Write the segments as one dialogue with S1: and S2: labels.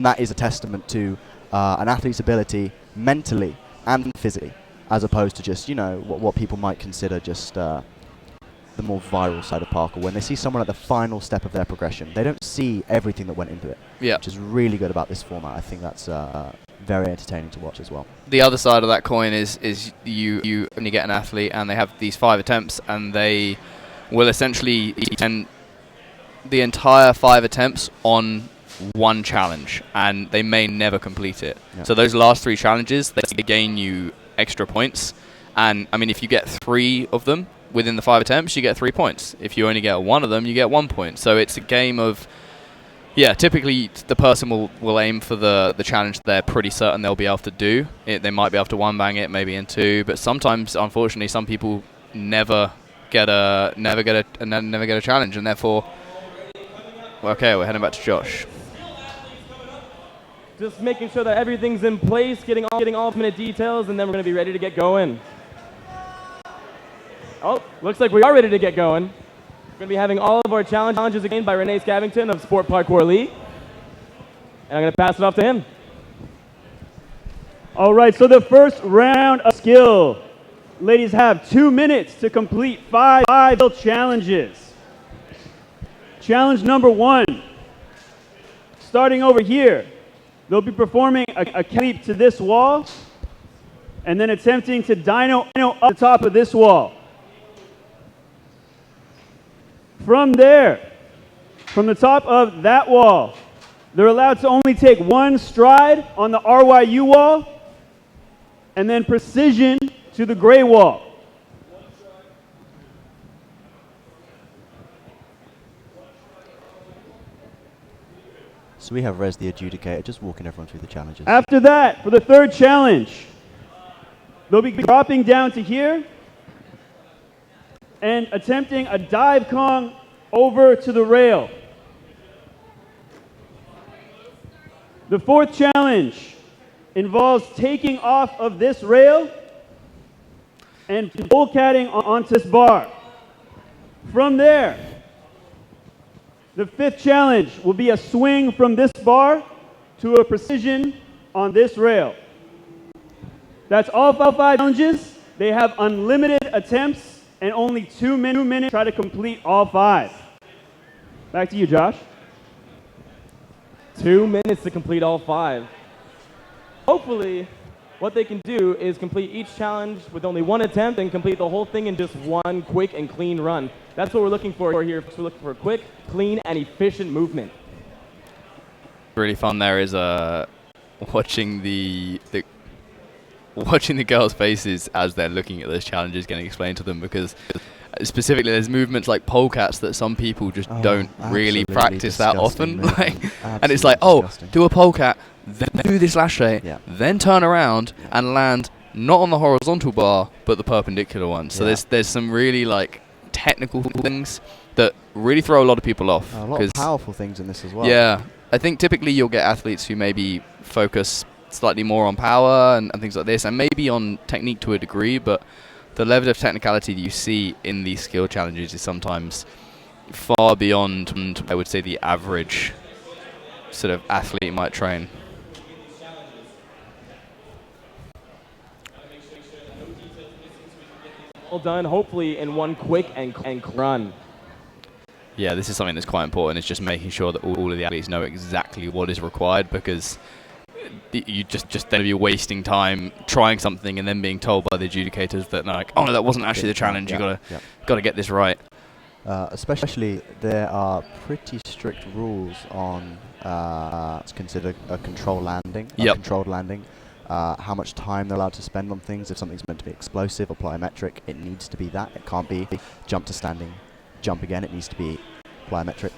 S1: that is a testament to an athlete's ability mentally and physically, as opposed to just, what people might consider just the more viral side of parkour. When they see someone at the final step of their progression, they don't see everything that went into it, which is really good about this format. I think that's very entertaining to watch as well.
S2: The other side of that coin is you only get an athlete and they have these 5 attempts and they will essentially spend the entire 5 attempts on one challenge and they may never complete it. So those last 3 challenges, they gain you extra points. And I mean, if you get 3 of them within the 5 attempts, you get 3 points. If you only get 1 of them, you get 1 point. So it's a game of, typically the person will aim for the challenge they're pretty certain they'll be able to do. They might be able to one bang it, maybe in 2, but sometimes, unfortunately, some people never get a challenge, and therefore, okay, we're heading back to Josh.
S3: Just making sure that everything's in place, getting all minute details, and then we're going to be ready to get going. Oh, looks like we are ready to get going. We're going to be having all of our challenges again by Renee Scavington of Sport Parkour League. And I'm going to pass it off to him.
S4: All right, so the first round of skill. Ladies have 2 minutes to complete 5 skill challenges. Challenge number 1. Starting over here, they'll be performing a leap to this wall and then attempting to dyno up the top of this wall. From there, from the top of that wall, they're allowed to only take 1 stride on the RYU wall and then precision to the gray wall.
S1: So we have Rez the adjudicator just walking everyone through the challenges.
S4: After that, for the 3rd challenge, they'll be dropping down to here and attempting a dive Kong over to the rail. The 4th challenge involves taking off of this rail and bullcatting onto this bar. From there, the 5th challenge will be a swing from this bar to a precision on this rail. That's all 5 challenges. They have unlimited attempts and only 2 minutes to try to complete all 5. Back to you, Josh.
S3: 2 minutes to complete all 5. Hopefully, what they can do is complete each challenge with only 1 attempt and complete the whole thing in just 1 quick and clean run. That's what we're looking for here. We're looking for quick, clean, and efficient movement.
S2: Really fun there is watching the girls' faces as they're looking at those challenges getting explained to them, because specifically there's movements like polecats that some people just don't really practice that often. And it's like, do a polecat, then do this lache, then turn around and land not on the horizontal bar but the perpendicular one. So there's some really technical things that really throw a lot of people off.
S1: A lot of powerful things in this as well.
S2: Yeah, I think typically you'll get athletes who maybe focus slightly more on power and things like this, and maybe on technique to a degree, but the level of technicality that you see in these skill challenges is sometimes far beyond, I would say, the average sort of athlete might train.
S3: All done, hopefully in 1 quick and run.
S2: Yeah, this is something that's quite important. It's just making sure that all of the athletes know exactly what is required, because you just then be wasting time trying something and then being told by the adjudicators that oh no, that wasn't actually the challenge. You gotta get this right.
S1: Especially there are pretty strict rules on it's considered a controlled landing. Controlled landing. How much time they're allowed to spend on things. If something's meant to be explosive or plyometric, it needs to be that. It can't be jump to standing, jump again. It needs to be plyometric.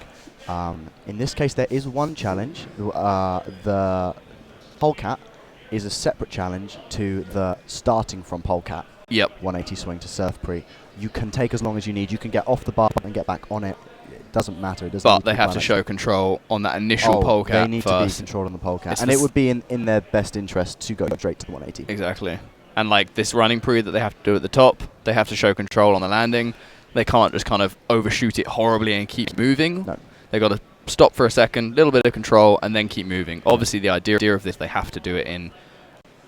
S1: In this case, there is 1 challenge. The polecat is a separate challenge to the starting from polecat. 180 swing to surf pre. You can take as long as you need. You can get off the bar and get back on it. It doesn't matter.
S2: But they have to show control on that initial polecat.
S1: They need to be controlled on the polecat. And it would be in their best interest to go straight to the 180.
S2: Exactly. And this running pre that they have to do at the top, they have to show control on the landing. They can't just kind of overshoot it horribly and keep moving.
S1: No.
S2: They've got to stop for a second, little bit of control, and then keep moving. Obviously, the idea of this, they have to do it in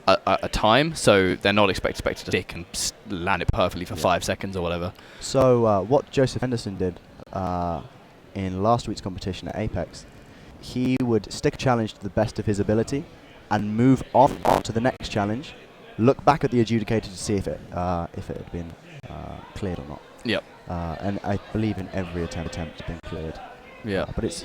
S2: a time, so they're not expected to stick and land it perfectly for 5 seconds or whatever.
S1: So what Joseph Henderson did in last week's competition at Apex, he would stick a challenge to the best of his ability and move on to the next challenge, look back at the adjudicator to see if it had been cleared or not.
S2: Yep.
S1: And I believe in every attempt has been cleared.
S2: Yeah.
S1: But it's...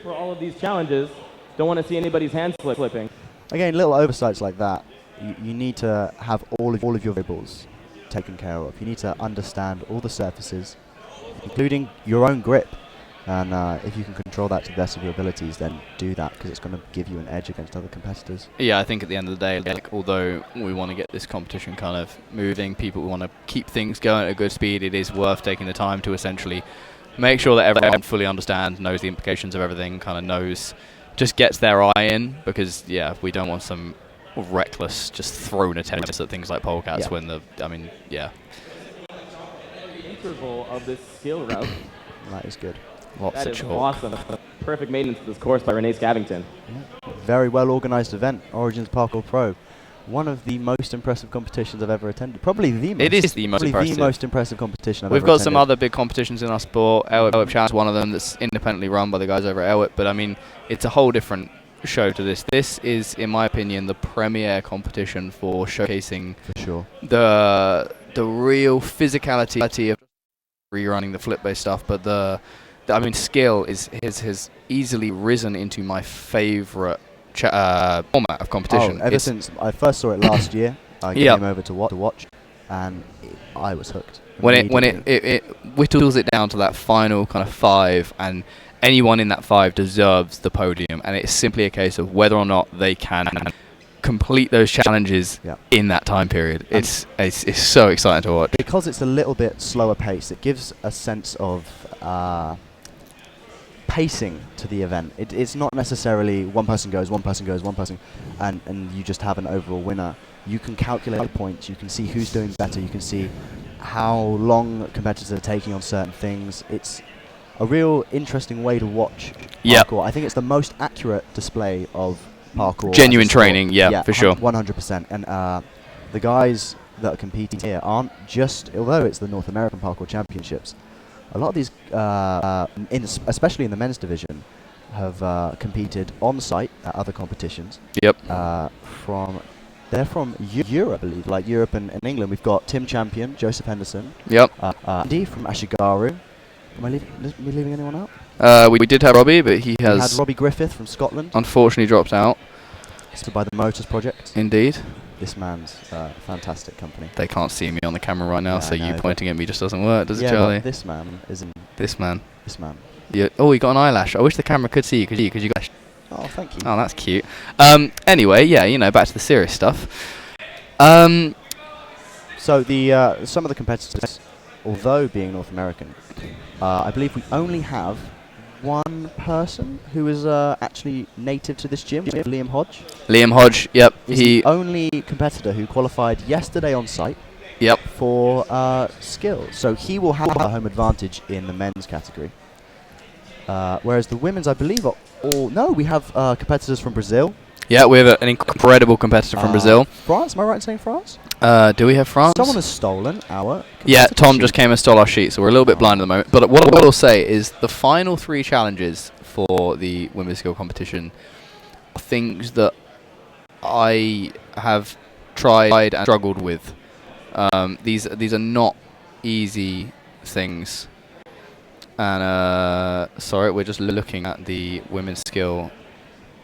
S3: For all of these challenges, don't want to see anybody's hands slipping.
S1: Again, little oversights like that, you need to have all of your variables taken care of. You need to understand all the surfaces, including your own grip. And if you can control that to the best of your abilities, then do that, because it's going to give you an edge against other competitors.
S2: Yeah, I think at the end of the day, like, although we want to get this competition kind of moving, people want to keep things going at a good speed, it is worth taking the time to essentially make sure that everyone fully understands, knows the implications of everything, kind of knows, just gets their eye in, because, yeah, we don't want some reckless, just thrown attempts at things like polecats when the, I mean, yeah.
S3: The interval of this skill route.
S1: That is good.
S2: Lots
S3: That
S2: of
S3: is
S2: chalk.
S3: awesome. Perfect maintenance of this course by Renee Scavington.
S1: Yeah. Very well organised event, Origins Parkour Pro. One of the most impressive competitions I've ever attended. Probably the most.
S2: It is the most impressive.
S1: The most impressive competition I've
S2: We've
S1: ever
S2: got
S1: attended.
S2: some other big competitions in our sport. Elwip Challenge is one of them that's independently run by the guys over at Elwip. But I mean, it's a whole different show to this. This is, in my opinion, the premier competition for showcasing
S1: For sure.
S2: the real physicality of rerunning the flip-based stuff. But I mean, skill has easily risen into my favourite format of competition.
S1: Oh, ever since I first saw it last year, I came over to watch, and I was hooked.
S2: When it whittles it down to that final kind of 5, and anyone in that 5 deserves the podium, and it's simply a case of whether or not they can complete those challenges in that time period. It's so exciting to watch.
S1: Because it's a little bit slower pace, it gives a sense of pacing to the event. It's not necessarily one person goes, and you just have an overall winner. You can calculate the points, you can see who's doing better, you can see how long competitors are taking on certain things. It's a real interesting way to watch parkour. I think it's the most accurate display of parkour.
S2: Genuine training, for sure.
S1: 100%. And the guys that are competing here aren't just, although it's the North American Parkour Championships, a lot of these, especially in the men's division, have competed on site at other competitions.
S2: Yep.
S1: They're from Europe, I believe, like Europe and England. We've got Tim Champion, Joseph Henderson.
S2: Yep.
S1: Andy from Ashigaru. Am I leaving anyone out?
S2: We did have Robbie, but he has...
S1: We had Robbie Griffith from Scotland.
S2: Unfortunately dropped out.
S1: Stood by the Motors Project.
S2: Indeed.
S1: This man's fantastic company.
S2: They can't see me on the camera right now, so you
S1: no,
S2: pointing at me just doesn't work, does it,
S1: Yeah,
S2: Charlie?
S1: but this man isn't...
S2: This man.
S1: This man.
S2: Yeah. Oh, you got an eyelash. I wish the camera could see you, because you got...
S1: Oh, thank you.
S2: Oh, that's cute. Anyway, yeah, back to the serious stuff.
S1: So some of the competitors, although being North American, I believe we only have one person who is actually native to this gym, Liam Hodge.
S2: Liam Hodge, yep.
S1: He's the only competitor who qualified yesterday on site.
S2: Yep.
S1: For skill. So he will have a home advantage in the men's category. Whereas the women's, I believe, are all... No, we have competitors from Brazil.
S2: Yeah, we have an incredible competitor from Brazil.
S1: France, am I right in saying France?
S2: Do we have France?
S1: Someone has stolen our...
S2: Yeah, Tom just came and stole our sheet, so we're a little bit blind at the moment. But what I will say is the final 3 challenges for the women's skill competition are things that I have tried and struggled with. These are not easy things. And sorry, we're just looking at the women's skill.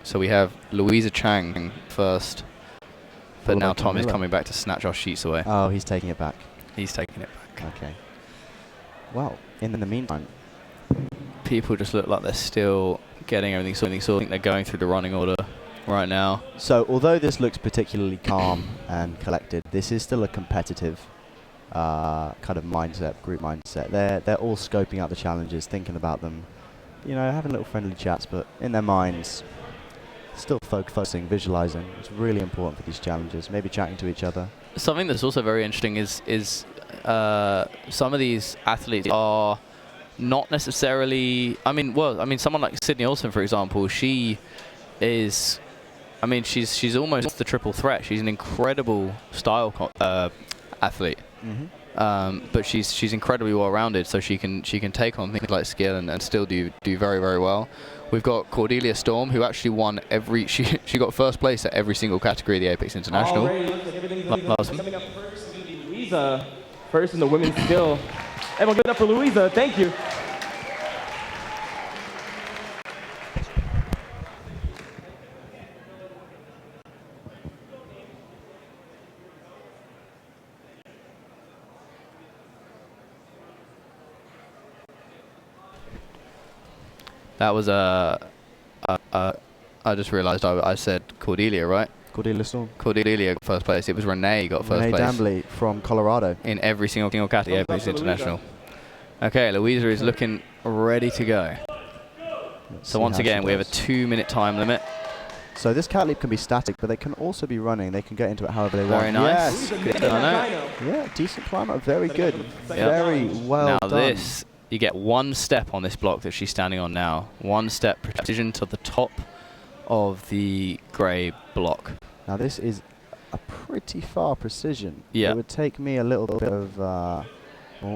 S2: So we have Louisa Chang first, but now Tom is coming back to snatch our sheets away.
S1: Oh, he's taking it back.
S2: He's taking it back.
S1: Okay. Well, in the meantime,
S2: people just look like they're still getting everything sorted. So I think they're going through the running order right now.
S1: So although this looks particularly calm and collected, this is still a competitive kind of mindset, group mindset. They're all scoping out the challenges, thinking about them, having little friendly chats, but in their minds, still focusing, visualizing. It's really important for these challenges. Maybe chatting to each other.
S2: Something that's also very interesting is some of these athletes are not necessarily. I mean, well, I mean, someone like Sydney Olsen, for example, she is. I mean, she's almost the triple threat. She's an incredible style athlete, but she's incredibly well-rounded. So she can take on things like skill and still do very, very well. We've got Cordelia Storm, who actually won every. She got first place at every single category of the Apex International.
S3: Already looks like everything's coming up first is going to be Louisa, first in the women's skill. Everyone give it up for Louisa. Thank you.
S2: That was I just realised I said Cordelia, right?
S1: Cordelia Storm.
S2: Cordelia got first place. It was Renee got first place.
S1: Renee Dambley from Colorado.
S2: In every single category, Apex International. Okay, Louisa is looking ready to go. So once again, we have a 2-minute time limit.
S1: So this cat leap can be static, but they can also be running. They can get into it however they want.
S2: Very nice.
S1: Yes.
S2: Good on it.
S1: Yeah, decent climber. Very good. Very well
S2: now
S1: done.
S2: This, you get one step on this block that she's standing on now. One step precision to the top of the grey block.
S1: Now this is a pretty far precision.
S2: Yeah.
S1: It would take me a little bit of, well,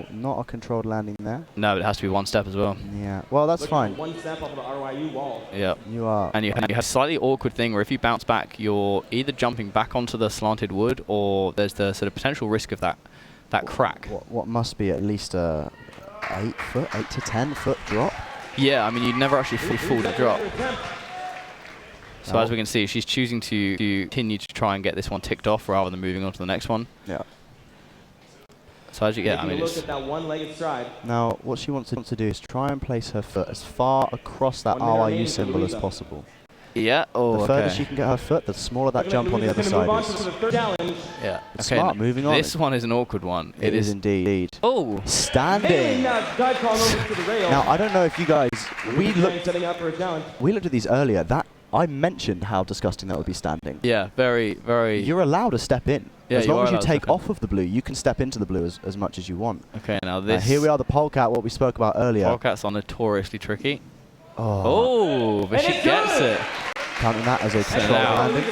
S1: not a controlled landing there.
S2: No, it has to be one step as well.
S1: Yeah. Well, that's fine.
S3: One step off of the RYU wall.
S2: Yeah.
S1: You are.
S2: And you have a slightly awkward thing where if you bounce back, you're either jumping back onto the slanted wood, or there's the sort of potential risk of that crack.
S1: What must be at least a 8 to 10 foot drop.
S2: Yeah, I mean, you'd never actually fall the drop. So as we can see, she's choosing to continue to try and get this one ticked off rather than moving on to the next one.
S1: Yeah.
S2: So as you get, I mean,
S3: look at that one-legged stride.
S1: Now, what she wants to do is try and place her foot as far across that RYU symbol as possible.
S2: Yeah. Oh,
S1: the further she can get her foot, the smaller that jump on the other side is.
S2: Yeah.
S1: Okay, smart. Moving on.
S2: This one is an awkward one.
S1: It is indeed.
S2: Oh.
S1: Standing. Now, I don't know if you guys. We looked at these earlier. I mentioned how disgusting that would be standing.
S2: Yeah, very, very.
S1: You're allowed to step in.
S2: Yeah,
S1: as long as you take off of the blue, you can step into the blue as much as you want.
S2: Okay, now this.
S1: Here we are, the polecat, what we spoke about earlier.
S2: Polecats are notoriously tricky.
S1: Oh,
S2: but she gets it.
S1: Counting that as a controlled landing.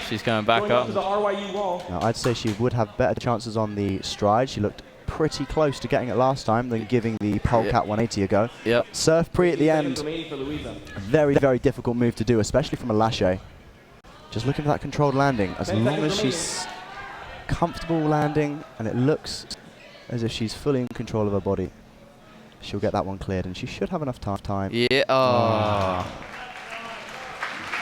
S2: She's going back up.
S1: Now, I'd say she would have better chances on the stride. She looked pretty close to getting it last time than giving the polecat 180 a go.
S2: Yep.
S1: Surf pre at the end. Very, very difficult move to do, especially from a lache. Just looking for that controlled landing. As long as she's comfortable landing and it looks as if she's fully in control of her body, she'll get that one cleared, and she should have enough time.
S2: Yeah. Oh.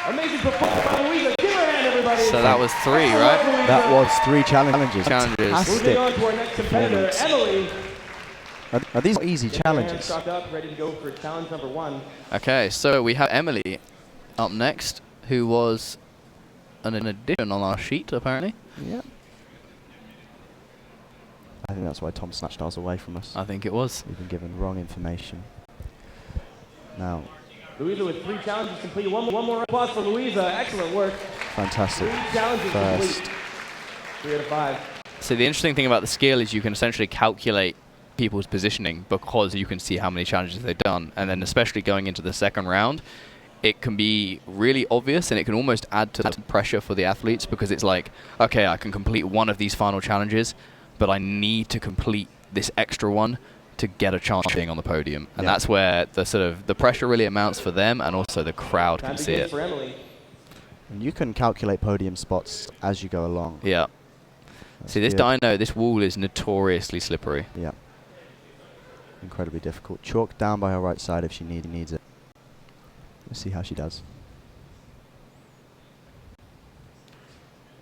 S3: Amazing performance by Louisa. Give her a hand, everybody.
S2: So that was 3, right?
S1: That was 3 challenges.
S3: Moving on to our next competitor, Emily.
S1: Are these easy challenges?
S3: Ready to go for challenge number 1.
S2: Okay, so we have Emily up next, who was an addition on our sheet, apparently.
S1: Yeah. I think that's why Tom snatched ours away from us.
S2: I think it was.
S1: We've been given wrong information. Now,
S3: Louisa with 3 challenges completed. One more applause for Louisa. Excellent work.
S1: Fantastic.
S3: 3 challenges complete. 3 out of 5.
S2: So the interesting thing about the skill is you can essentially calculate people's positioning because you can see how many challenges they've done. And then especially going into the second round, it can be really obvious and it can almost add to the pressure for the athletes because it's like, okay, I can complete one of these final challenges, but I need to complete this extra one to get a chance of being on the podium. And that's where the sort of the pressure really amounts for them, and also the crowd can see it.
S1: And you can calculate podium spots as you go along.
S2: Yeah. See, this dyno, this wall is notoriously slippery.
S1: Yeah. Incredibly difficult. Chalk down by her right side if she needs it. Let's see how she does.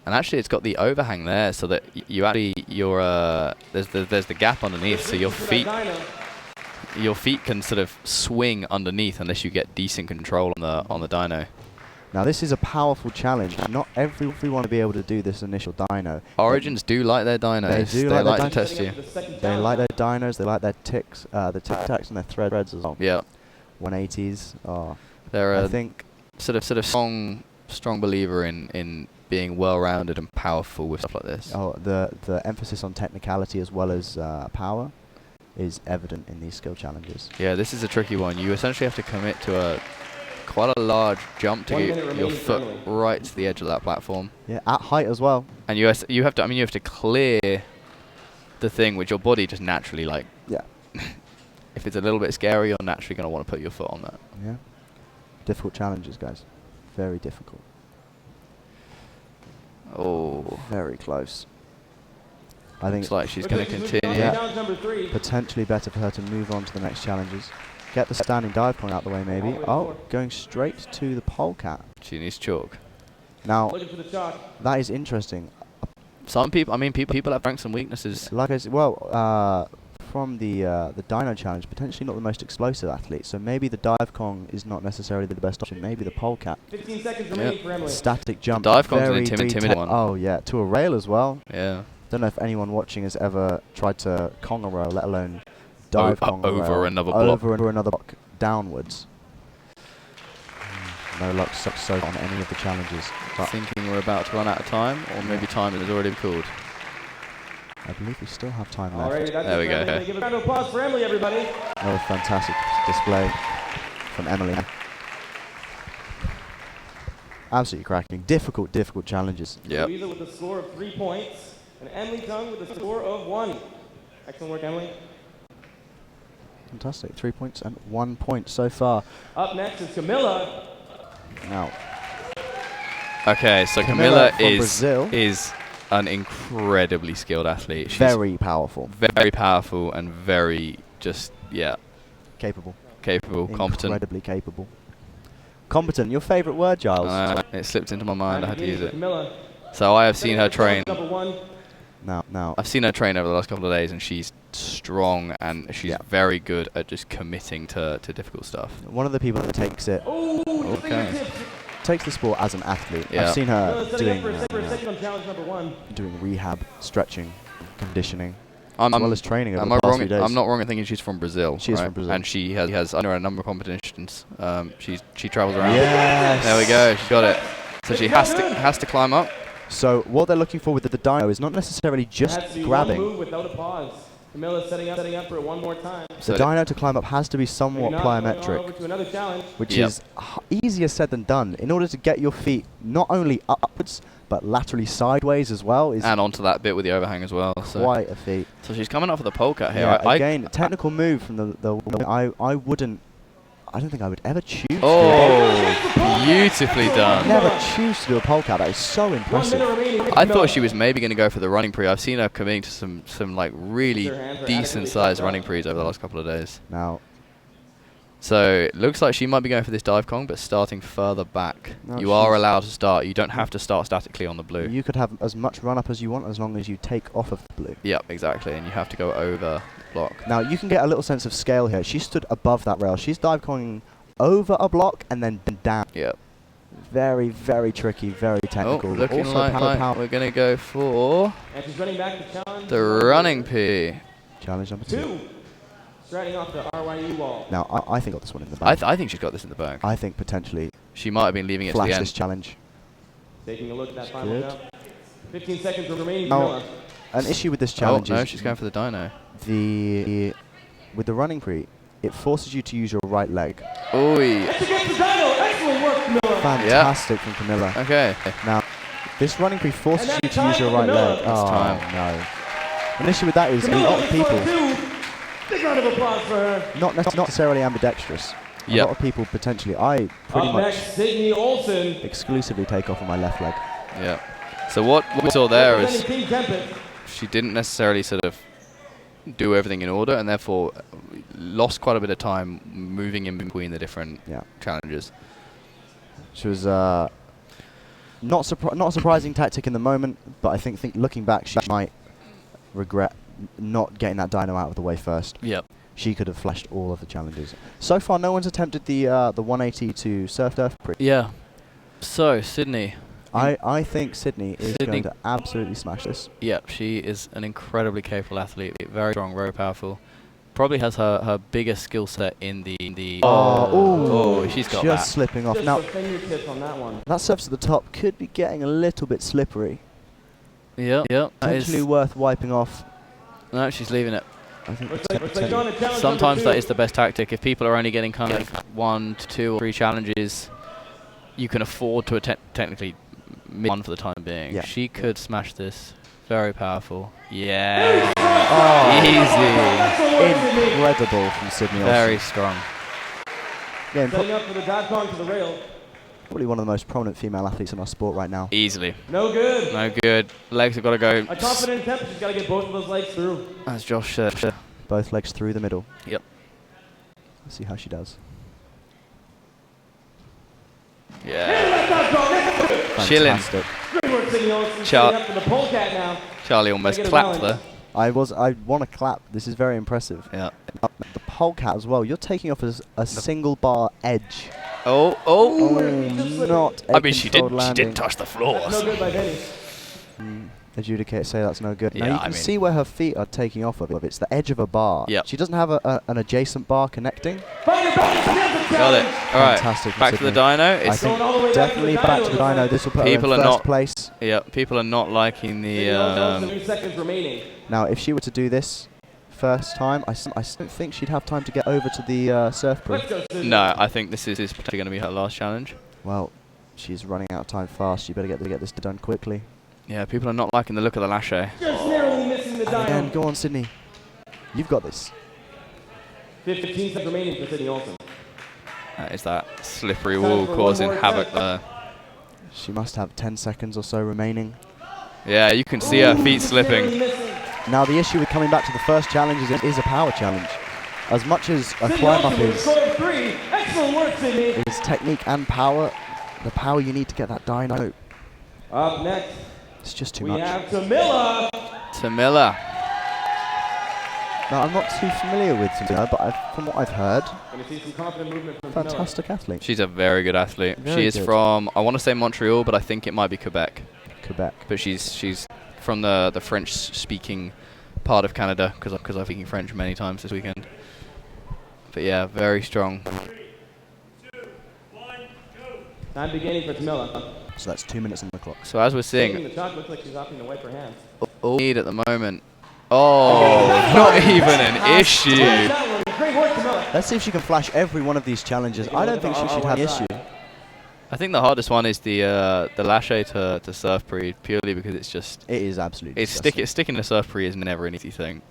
S2: And actually, it's got the overhang there, so that you actually there's the gap underneath, so your feet can sort of swing underneath unless you get decent control on the dyno.
S1: Now this is a powerful challenge. Not everyone will be able to do this initial dyno.
S2: Origins do like their dynos. They like to test you.
S1: They like their dynos. They like their ticks, the tic tacs and their threads as well.
S2: Yeah.
S1: 180s.
S2: They're
S1: I think
S2: sort of strong believer in being well-rounded and powerful with stuff like this.
S1: Oh, the emphasis on technicality as well as power. is evident in these skill challenges.
S2: Yeah, this is a tricky one. You essentially have to commit to quite a large jump to get your foot right to the edge of that platform.
S1: Yeah, at height as well.
S2: And you have to, I mean, you have to clear the thing with your body just naturally, like,
S1: Yeah.
S2: if it's a little bit scary, you're naturally going to want to put your foot on that.
S1: Yeah. Difficult challenges, guys. Very difficult.
S2: Oh.
S1: Very close. I think
S2: Looks like she's going to continue.
S1: Yeah. Potentially better for her to move on to the next challenges. Get the standing dive point out the way, maybe. Oh, going straight to the polecat.
S2: She needs chalk.
S1: Now, that is interesting.
S2: Some people, I mean, people have strengths and weaknesses.
S1: Like I said, well, from the dyno challenge, potentially not the most explosive athlete. So maybe the dive Kong is not necessarily the best option. Maybe the polecat.
S3: 15 seconds remaining for Emily.
S1: Static jump.
S2: The dive Kong's an intimidating one.
S1: Oh yeah, to a rail as well.
S2: Yeah.
S1: Don't know if anyone watching has ever tried to Kong a rail, let alone dive Kong a rail.
S2: Over another block.
S1: Over another block downwards. No luck so far on any of the challenges.
S2: Thinking we're about to run out of time, or maybe time has already called.
S1: I believe we still have time left.
S3: Alright,
S2: there we go.
S3: Give a round of applause for Emily, everybody.
S1: Another fantastic display from Emily. Absolutely cracking. Difficult challenges.
S2: Yep.
S3: Louisa with a score of 3 points, and Emily Tung with a score of 1. Excellent work, Emily.
S1: Fantastic. 3 points and 1 point so far.
S3: Up next is Camilla.
S1: Now.
S2: Okay, so Camilla
S1: Brazil
S2: is an incredibly skilled athlete. She's
S1: very powerful.
S2: Very powerful and very just, yeah.
S1: Capable,
S2: competent.
S1: Incredibly capable. Competent, your favourite word, Giles?
S2: It slipped into my mind, I had to use it.
S3: Camilla.
S2: So I have seen her train.
S1: Now.
S2: I've seen her train over the last couple of days, and she's strong and she's very good at just committing to difficult stuff.
S1: One of the people that takes it, takes the sport as an athlete.
S2: Yeah.
S1: I've seen her
S3: doing
S1: rehab, stretching, conditioning,
S2: as
S1: well as training over the past few days.
S2: I'm not wrong in thinking she's from Brazil.
S1: She's from Brazil.
S2: And she has under a number of competitions. She travels around.
S1: Yes.
S2: There we go. She's got it. So she has to climb up.
S1: So what they're looking for with the dyno is not necessarily just grabbing.
S3: One move without a pause. Camilla's setting up for it one more time.
S1: The dyno to climb up has to be somewhat plyometric,
S3: over to another challenge.
S1: which is easier said than done. In order to get your feet not only upwards, but laterally sideways as well.
S2: And onto that bit with the overhang as well. So
S1: quite a feat.
S2: So she's coming up for the polecat here.
S1: Yeah, again, technical move from I don't think I would ever choose to
S2: beautifully done.
S1: never choose to do a polecat. That is so impressive.
S2: I thought she was maybe going to go for the running pre. I've seen her committing to some like really decent sized running pre's over the last couple of days.
S1: Now,
S2: so it looks like she might be going for this dive Kong, but starting further back.
S1: No,
S2: You are allowed to start. You don't have to start statically on the blue.
S1: you could have as much run up as you want as long as you take off of the blue.
S2: Yep, exactly. And you have to go over the block.
S1: Now, you can get a little sense of scale here. She stood above that rail. She's dive Konging over a block and then down.
S2: Yep.
S1: Very, very tricky, very technical.
S2: Looking
S1: also
S2: like
S1: power.
S2: we're going to go for
S3: And she's running back to challenge.
S2: the running P.
S1: Challenge number 2.
S3: Striding off the RYU wall.
S1: Now, I think got this one in the bag.
S2: I think she's got this in the bag.
S1: I think potentially
S2: She might have been leaving it to
S1: flash
S2: the
S1: this
S2: end.
S1: challenge.
S3: Taking a look at that final
S1: Good.
S3: jump. 15 seconds remaining.
S1: Now,
S3: Camilla.
S1: an issue with this challenge
S2: No,
S1: is
S2: she's going for the dyno.
S1: with the running pre, it forces you to use your right leg.
S2: Ooh.
S3: That's against the dyno. Excellent work, Camilla.
S1: Fantastic from Camilla.
S2: Okay.
S1: Now, this running pre forces
S3: And
S1: you
S3: that's
S1: to use
S3: time
S1: your
S3: for
S1: right
S3: Camilla.
S1: leg.
S2: That's
S1: Oh,
S2: time.
S1: no. An issue with that is a
S3: Camilla
S1: lot of
S3: with a score
S1: people,
S3: of 2. Big round of applause for her.
S1: not necessarily ambidextrous. A
S2: Yep.
S1: lot of people potentially, I pretty
S3: Up
S1: much
S3: next, Sydney Olsen.
S1: exclusively take off on my left leg.
S2: Yeah. So what we saw there is
S3: Representing Team Tempest.
S2: she didn't necessarily sort of do everything in order, and therefore lost quite a bit of time moving in between the different challenges.
S1: She was not a surprising tactic in the moment, but I think looking back, she might regret not getting that dyno out of the way first.
S2: Yep.
S1: She could have flashed all of the challenges. So far, no one's attempted the 180 to surf turf.
S2: Yeah. So Sydney.
S1: I think Sydney is going to absolutely smash this.
S2: Yep. She is an incredibly capable athlete. Very strong, very powerful. Probably has her biggest skill set in the.
S1: Oh,
S2: she's got
S1: just
S2: that.
S1: slipping off.
S3: Just
S1: Now
S3: a fingertip on that one.
S1: that surface at the top could be getting a little bit slippery.
S2: Yep. Yep.
S1: Potentially worth wiping off.
S2: No, she's leaving it.
S1: I think
S2: Sometimes that is the best tactic. If people are only getting kind of 1 to 2 or 3 challenges, you can afford to technically miss one for the time being.
S1: Yeah.
S2: She could smash this. Very powerful. Yeah. Oh, easy.
S1: Incredible from Sydney Olsen.
S2: Very strong.
S1: Yeah,
S3: Setting up for the dive kong to the rail.
S1: probably one of the most prominent female athletes in our sport right now.
S2: Easily.
S3: No good.
S2: No good. Legs have got to go.
S3: A confident attempt. She's got to get both of those legs through.
S2: As Josh said.
S1: Both legs through the middle.
S2: Yep.
S1: Let's see how she does.
S2: Yeah. Chilling.
S1: Fantastic.
S3: Great work, Sydney Olsen. Setting up for the polecat now.
S2: Charlie almost clapped there.
S1: I want to clap. This is very impressive.
S2: Yeah.
S1: The polecat as well. You're taking off as a single bar edge.
S2: Oh.
S1: Not a
S2: I mean, she
S1: controlled
S2: didn't
S1: landing.
S2: touch the floor.
S3: No good by Benny.
S1: Adjudicate, say that's no good.
S2: Yeah,
S1: Now you can see where her feet are taking off of it. It's the edge of a bar.
S2: Yep.
S1: She doesn't have an adjacent bar connecting.
S3: Find her back.
S2: Got it. All right.
S1: Fantastic.
S2: Back to the dyno.
S1: I
S2: It's
S1: think
S3: Going all the way back to the
S1: definitely back to the
S3: dyno.
S1: dyno. This will put her in
S2: People are
S1: first
S2: not-
S1: place.
S2: yeah. People are not liking
S3: Sydney Olsen,
S2: the.
S3: 2 seconds remaining.
S1: Now, if she were to do this first time, I don't think she'd have time to get over to the surf pool.
S3: Let's go, Sydney.
S2: No, I think this is potentially going to be her last challenge.
S1: Well, she's running out of time fast. You better get this done quickly.
S2: Yeah, people are not liking the look of the lache.
S3: Just narrowly missing the
S1: And
S3: dyno.
S1: go on, Sydney. You've got this.
S3: 15 seconds remaining for Sydney Olsen.
S2: That is that slippery
S3: Time
S2: wall
S3: for one
S2: causing
S3: more
S2: havoc
S3: attempt.
S2: there.
S1: She must have 10 seconds or so remaining.
S2: Yeah, you can see her feet slipping.
S1: Now, the issue with coming back to the first challenge is it is a power challenge. As much as a
S3: Sydney
S1: climb up
S3: Olsen with a
S1: is
S3: score of 3. Excellent work, Sydney.
S1: technique and power, the power you need to get that dyno,
S3: Up next,
S1: it's just too
S3: we
S1: much.
S3: have Tamila.
S2: Tamila.
S1: Now, I'm not too familiar with Tamila, but from what I've heard,
S3: Going to see some confident movement from
S1: fantastic athlete.
S2: She's a very good athlete.
S1: Very
S2: She is
S1: good.
S2: from, I want to say Montreal, but I think it might be Quebec.
S1: Quebec.
S2: But she's from the French-speaking part of Canada, because I'm speaking French many times this weekend. But yeah, very strong.
S3: Time beginning for Tamila.
S1: So that's 2 minutes on the clock.
S2: So as we're
S3: Taking
S2: seeing,
S3: the shot, looks like she's opting to wipe her hands.
S2: all we need at the moment. Oh, not even an issue.
S3: That one, great work, Tamila.
S1: Let's see if she can flash every one of these challenges. I don't think she should have an issue.
S2: I think the hardest one is the lache to surf pre, purely because it's just
S1: It is absolutely disgusting.
S2: sticking to surf pre is never an easy thing.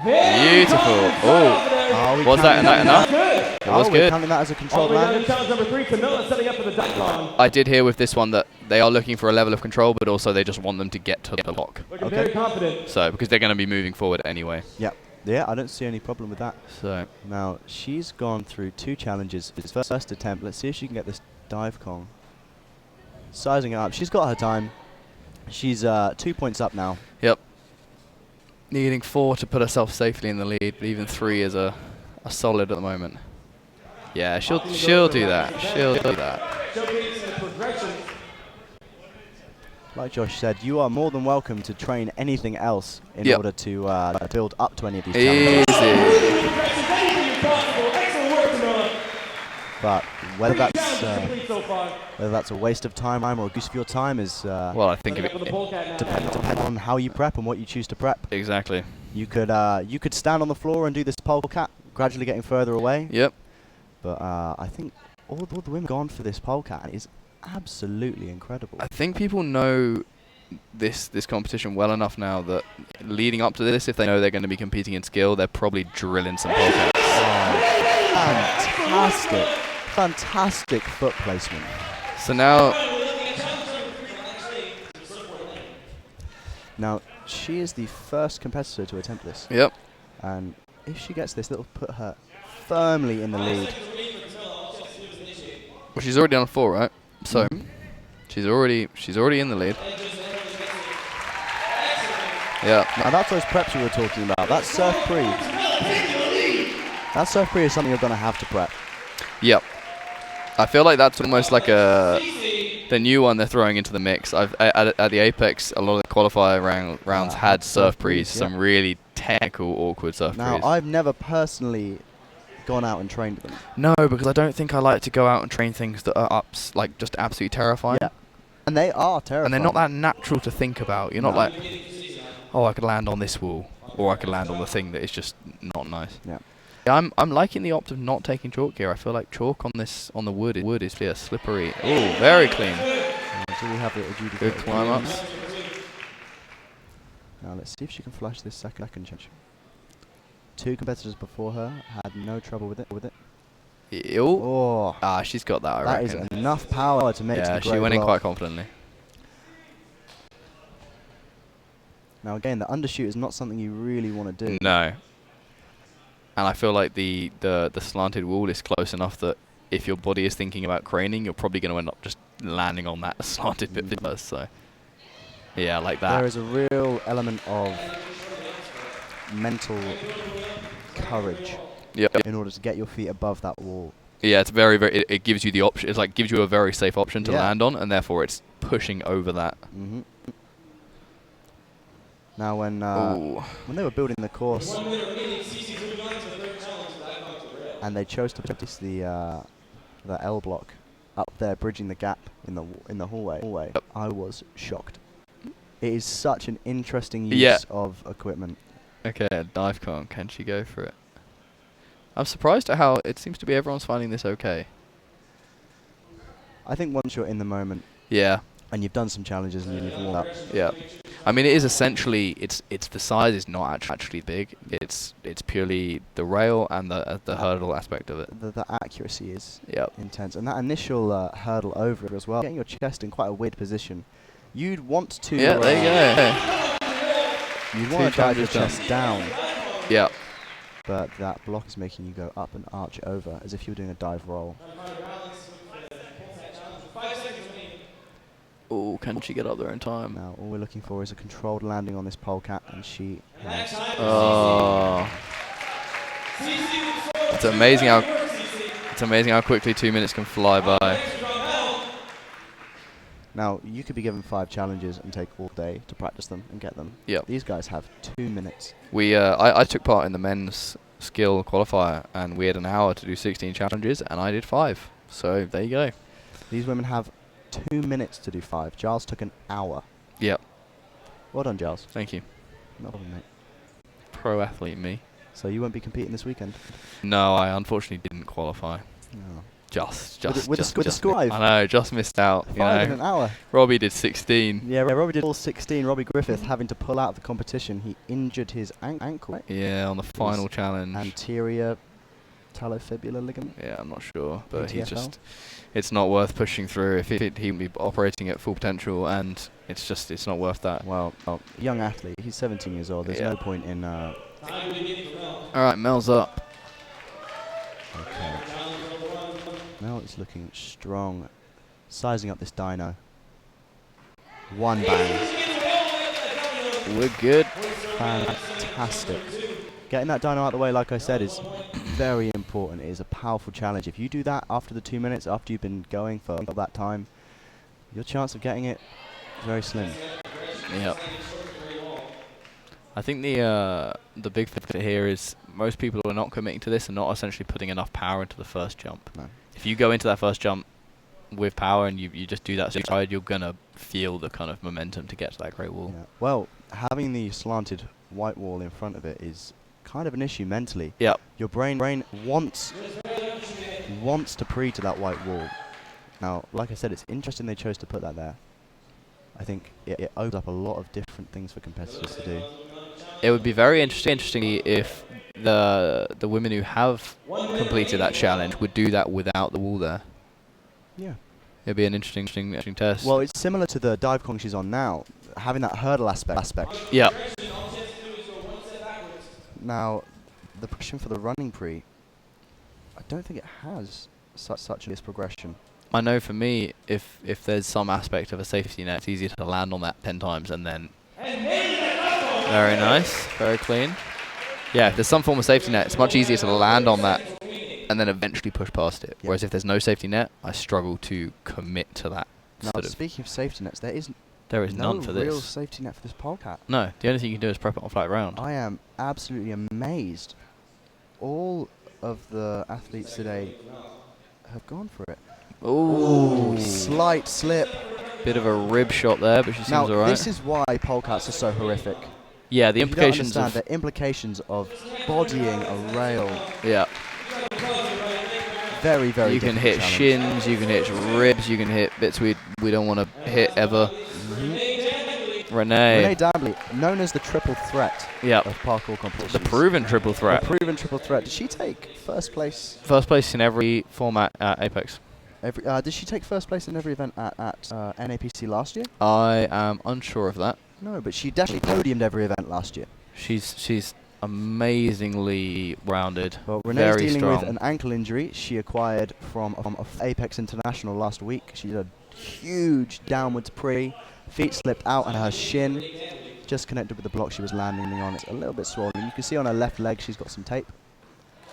S3: Very
S2: Beautiful.
S3: confident shot
S2: Oh.
S3: over there.
S1: Are we
S2: Was that
S1: counting
S2: enough?
S3: Good.
S2: It was
S1: we're
S2: good.
S1: counting that as a
S3: All
S1: controlled
S3: the way down to
S1: landing?
S3: challenge number 3. Tamila setting up for the dive kong.
S2: I did hear with this one that they are looking for a level of control, but also they just want them to get to the lock.
S3: Looking
S1: Okay.
S3: very confident.
S2: So because they're going to be moving forward anyway.
S1: Yeah, I don't see any problem with that.
S2: So
S1: Now, she's gone through 2 challenges. It's first attempt. Let's see if she can get this dive kong. Sizing it up. She's got her time. She's 2 points up now.
S2: yep, needing 4 to put herself safely in the lead, but even 3 is a solid at the moment. Yeah, she'll do that. She'll do that.
S3: Showcasing the progression.
S1: Like Josh said, you are more than welcome to train anything else in
S2: Yep.
S1: order to build up to any of these challenges.
S2: Easy.
S3: Progression, anything is possible. Excellent work, Tamila.
S1: But whether
S3: 3
S1: that's
S3: challenges complete so far.
S1: whether that's a waste of time or a goose of your time is
S2: Well, I think
S3: Setting
S2: of
S3: up for the
S2: it
S3: polecat now.
S1: depend on how you prep and what you choose to prep.
S2: exactly.
S1: You could stand on the floor and do this polecat, gradually getting further away.
S2: Yep.
S1: But I think all the women gone for this polecat is absolutely incredible.
S2: I think people know this competition well enough now that leading up to this, if they know they're going to be competing in skill, they're probably drilling some polecats.
S1: Fantastic foot placement.
S2: So now,
S1: Now, she is the first competitor to attempt this.
S2: yep.
S1: And if she gets this, it'll put her firmly in the lead.
S2: Well, she's already on 4, right? So she's already in the lead. Yeah.
S1: And that's those preps we were talking about. That surf pre. That surf pre is something you're going to have to prep.
S2: Yep. I feel like that's almost like the new one they're throwing into the mix. At the Apex, a lot of the qualifier rounds had surf pre's, some really technical, awkward surf
S1: Now,
S2: pre's.
S1: I've never personally gone out and trained them.
S2: No, because I don't think I like to go out and train things that are like just absolutely terrifying.
S1: Yeah. And they are terrifying.
S2: And they're not that natural to think about. You're not like, oh, I could land on this wall. or I could land on the thing that is just not nice.
S1: Yeah.
S2: Yeah, I'm liking the opt of not taking chalk here. I feel like chalk on the wood is clear, slippery. Oh, very clean.
S1: So we have it
S2: Good climb ups.
S1: Now let's see if she can flash this second challenge. 2 competitors before her had no trouble with it.
S2: Ew.
S1: Oh,
S2: She's got that. I
S1: that
S2: reckon.
S1: is enough power to make it to
S2: Yeah,
S1: the
S2: she
S1: great
S2: went in
S1: block.
S2: quite confidently.
S1: Now again, the undershoot is not something you really want to do.
S2: No. And I feel like the slanted wall is close enough that if your body is thinking about craning, you're probably going to end up just landing on that slanted bit first. So, yeah, like that.
S1: There is a real element of mental courage in order to get your feet above that wall.
S2: Yeah, it's very, very. It gives you the option. It's like gives you a very safe option to land on, and therefore it's pushing over that.
S1: Now, when they were building the course, and they chose to place the L block up there, bridging the gap in the hallway, I was shocked. It is such an interesting use of equipment.
S2: Okay, a dive con. Can she go for it? I'm surprised at how it seems to be everyone's finding this okay.
S1: I think once you're in the moment, and you've done some challenges and you've warmed up,
S2: I mean, it is essentially it's the size is not actually big. It's purely the rail and the hurdle aspect of it.
S1: the accuracy is intense, and that initial hurdle over it as well, getting your chest in quite a weird position. You'd want to.
S2: Yeah, there you go.
S1: You'd want to dive your chest down.
S2: Yeah.
S1: But that block is making you go up and arch over as if you were doing a dive roll.
S2: Oh, can she get up there in time?
S1: Now, all we're looking for is a controlled landing on this polecat, and she has.
S2: Oh. It's amazing how quickly 2 minutes can fly by.
S1: Now, you could be given 5 challenges and take all day to practice them and get them.
S2: Yep.
S1: These guys have 2 minutes.
S2: I took part in the men's skill qualifier, and we had an hour to do 16 challenges, and I did 5. So there you go.
S1: These women have 2 minutes to do 5. Giles took an hour.
S2: Yep.
S1: Well done, Giles.
S2: Thank you.
S1: No problem, mate.
S2: Pro athlete, me.
S1: So you won't be competing this weekend?
S2: No, I unfortunately didn't qualify.
S1: No.
S2: Just
S1: with a score 5?
S2: I know, just missed out.
S1: 5 in an hour.
S2: Robbie did 16.
S1: Yeah, Robbie did all 16. Robbie Griffith having to pull out of the competition. He injured his ankle.
S2: Yeah, on the final challenge.
S1: Anterior talofibular ligament.
S2: Yeah, I'm not sure, but
S1: ATFL?
S2: it's not worth pushing through if he would be operating at full potential, and it's not worth that.
S1: Well, young athlete. He's 17 years old. There's no point in.
S2: All right, Mel's up.
S1: Okay. Mel is looking strong. Sizing up this dyno. 1 bang.
S2: We're good.
S1: Fantastic. Getting that dyno out the way, like I said, is very important. It is a powerful challenge. If you do that after the 2 minutes, after you've been going for that time, your chance of getting it is very slim.
S2: Yep. I think the big factor here is most people who are not committing to this are not essentially putting enough power into the first jump.
S1: No.
S2: If you go into that first jump with power and you just do that side, you're gonna feel the kind of momentum to get to that great wall.
S1: Yeah. Well, having the slanted white wall in front of it is kind of an issue mentally.
S2: Yep.
S1: Your brain wants to pre to that white wall. Now, like I said, it's interesting they chose to put that there. I think it opens up a lot of different things for competitors to do.
S2: It would be very interesting if the women who have completed that challenge would do that without the wall there.
S1: Yeah.
S2: It'd be an interesting test.
S1: Well, it's similar to the dive Kong she's on now, having that hurdle aspect.
S2: Yeah.
S1: Now, the progression for the running pre, I don't think it has such a progression.
S2: I know for me, if there's some aspect of a safety net, it's easier to land on that 10 times and then... Very nice, very clean. Yeah, if there's some form of safety net, it's much easier to land on that and then eventually push past it.
S1: Yeah.
S2: Whereas if there's no safety net, I struggle to commit to that.
S1: Now, speaking of safety nets, there is
S2: none for this.
S1: No real safety net for this polecat.
S2: No, the only thing you can do is prep it on flat ground.
S1: I am absolutely amazed. All of the athletes today have gone for it.
S2: Ooh,
S1: slight slip.
S2: Bit of a rib shot there, but she seems
S1: Now,
S2: alright.
S1: this is why polecats are so horrific.
S2: Yeah, the
S1: If you don't
S2: implications
S1: understand the implications of bodying a rail.
S2: Yeah.
S1: Very, very
S2: You can hit
S1: challenge.
S2: shins, you can hit ribs, you can hit bits we don't want to hit ever.
S1: Renee Dabley, known as the triple threat of parkour competitions.
S2: The proven triple threat.
S1: The proven triple threat. Did she take first place?
S2: First place in every format at Apex.
S1: Did she take first place in every event at NAPC last year?
S2: I am unsure of that.
S1: No, but she definitely podiumed every event last year.
S2: She's amazingly rounded.
S1: Well, Renee's
S2: very
S1: dealing
S2: strong.
S1: with an ankle injury she acquired from Apex International last week. She did a huge downwards pre. Feet slipped out and her shin just connected with the block she was landing on. It's a little bit swollen. You can see on her left leg she's got some tape.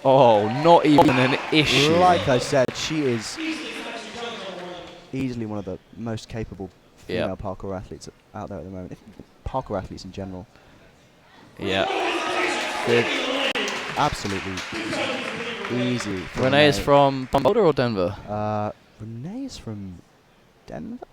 S2: Oh, not even an issue.
S1: Like I said, she is easily one of the most capable female parkour athletes out there at the moment. Parkour athletes in general.
S2: Yeah.
S1: Absolutely easy.
S2: Renee is from Boulder or Denver?
S1: Renee is from Denver?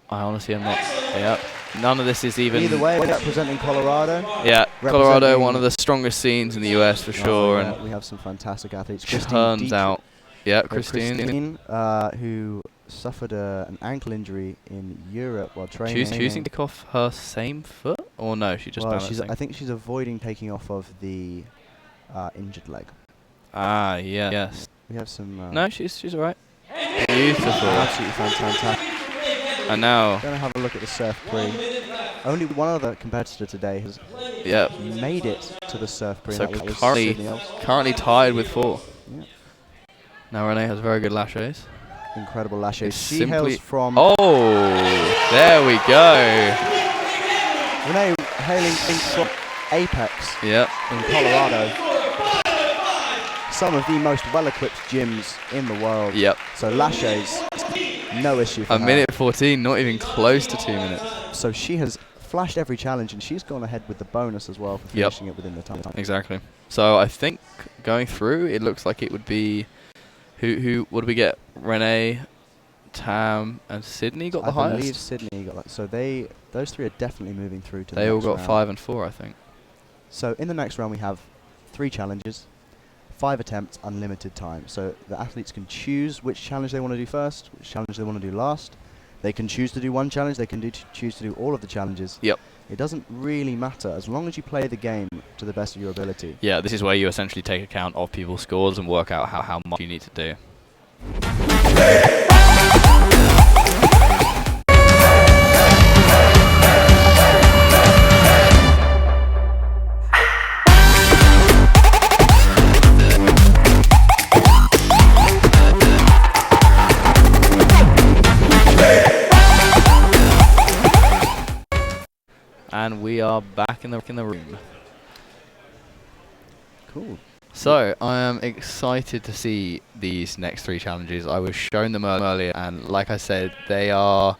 S2: I honestly am not. Yeah. None of this is even.
S1: Either way, representing Colorado.
S2: Yeah, Colorado, one of the strongest scenes in the US for sure.
S1: Yeah, and we have some fantastic athletes.
S2: Turns out. Yeah, Christine.
S1: Who suffered an ankle injury in Europe while training.
S2: She's choosing to take off her same foot? Or no, she just balancing?
S1: I think she's avoiding taking off of the injured leg.
S2: Ah, yeah. Yes.
S1: We have some...
S2: no, she's alright. Beautiful.
S1: Absolutely fantastic.
S2: And now...
S1: Going to have a look at the surf pre. Only one other competitor today has made it to the surf pre.
S2: So currently tied with 4. Yeah. Now Renee has very good lashes.
S1: Incredible lashes. She hails from...
S2: Oh, there we go.
S1: Renee hailing from Apex in Colorado. Some of the most well-equipped gyms in the world.
S2: Yep.
S1: So lashes, no issue for her.
S2: 1:14, not even close to 2 minutes.
S1: So she has flashed every challenge, and she's gone ahead with the bonus as well for finishing it within the time.
S2: Exactly. So I think going through, it looks like it would be... Who what did we get? Renee, Tam, and Sydney got the highest?
S1: I believe Sydney got that. So those 3 are definitely moving through to the
S2: next round.
S1: They
S2: all got 5 and 4, I think.
S1: So in the next round we have 3 challenges, 5 attempts, unlimited time. So the athletes can choose which challenge they want to do first, which challenge they want to do last. They can choose to do one challenge, they can choose to do all of the challenges.
S2: Yep.
S1: It doesn't really matter as long as you play the game to the best of your ability.
S2: Yeah, this is where you essentially take account of people's scores and work out how much you need to do. And we are back in the room.
S1: Cool.
S2: So, I am excited to see these next 3 challenges. I was shown them earlier, and like I said, they are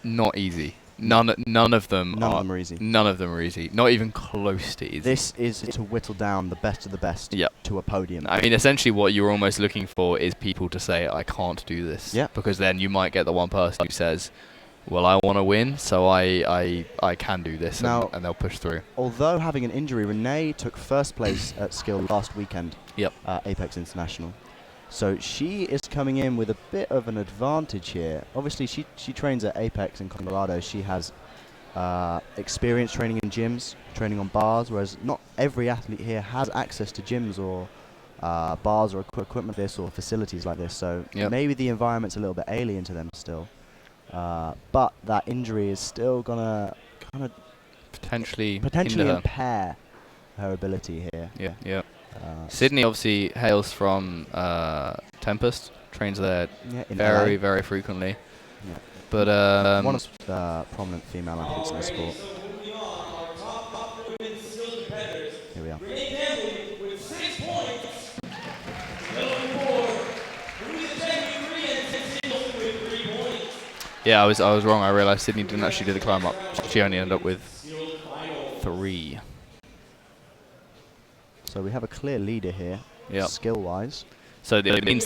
S2: not easy. None of them are easy. None of them are easy. Not even close to easy.
S1: This is to whittle down the best of the best to a podium.
S2: I mean, essentially what you're almost looking for is people to say, I can't do this.
S1: Yeah.
S2: Because then you might get the one person who says, well, I want to win, so I can do this, and they'll push through.
S1: Although having an injury, Renee took first place at Skill last weekend at Apex International. So she is coming in with a bit of an advantage here. Obviously, she trains at Apex in Colorado. She has experience training in gyms, training on bars, whereas not every athlete here has access to gyms or bars or equipment like this or facilities like this. So maybe the environment's a little bit alien to them still. But that injury is still gonna kind of potentially impair her ability here.
S2: Yeah. Sydney obviously hails from Tempest, trains there very frequently.
S1: Yeah.
S2: But
S1: one of the prominent female athletes in the sport. Here we are.
S2: Yeah, I was wrong. I realised Sydney didn't actually do the climb up. She only ended up with 3.
S1: So we have a clear leader here, skill-wise.
S2: So it means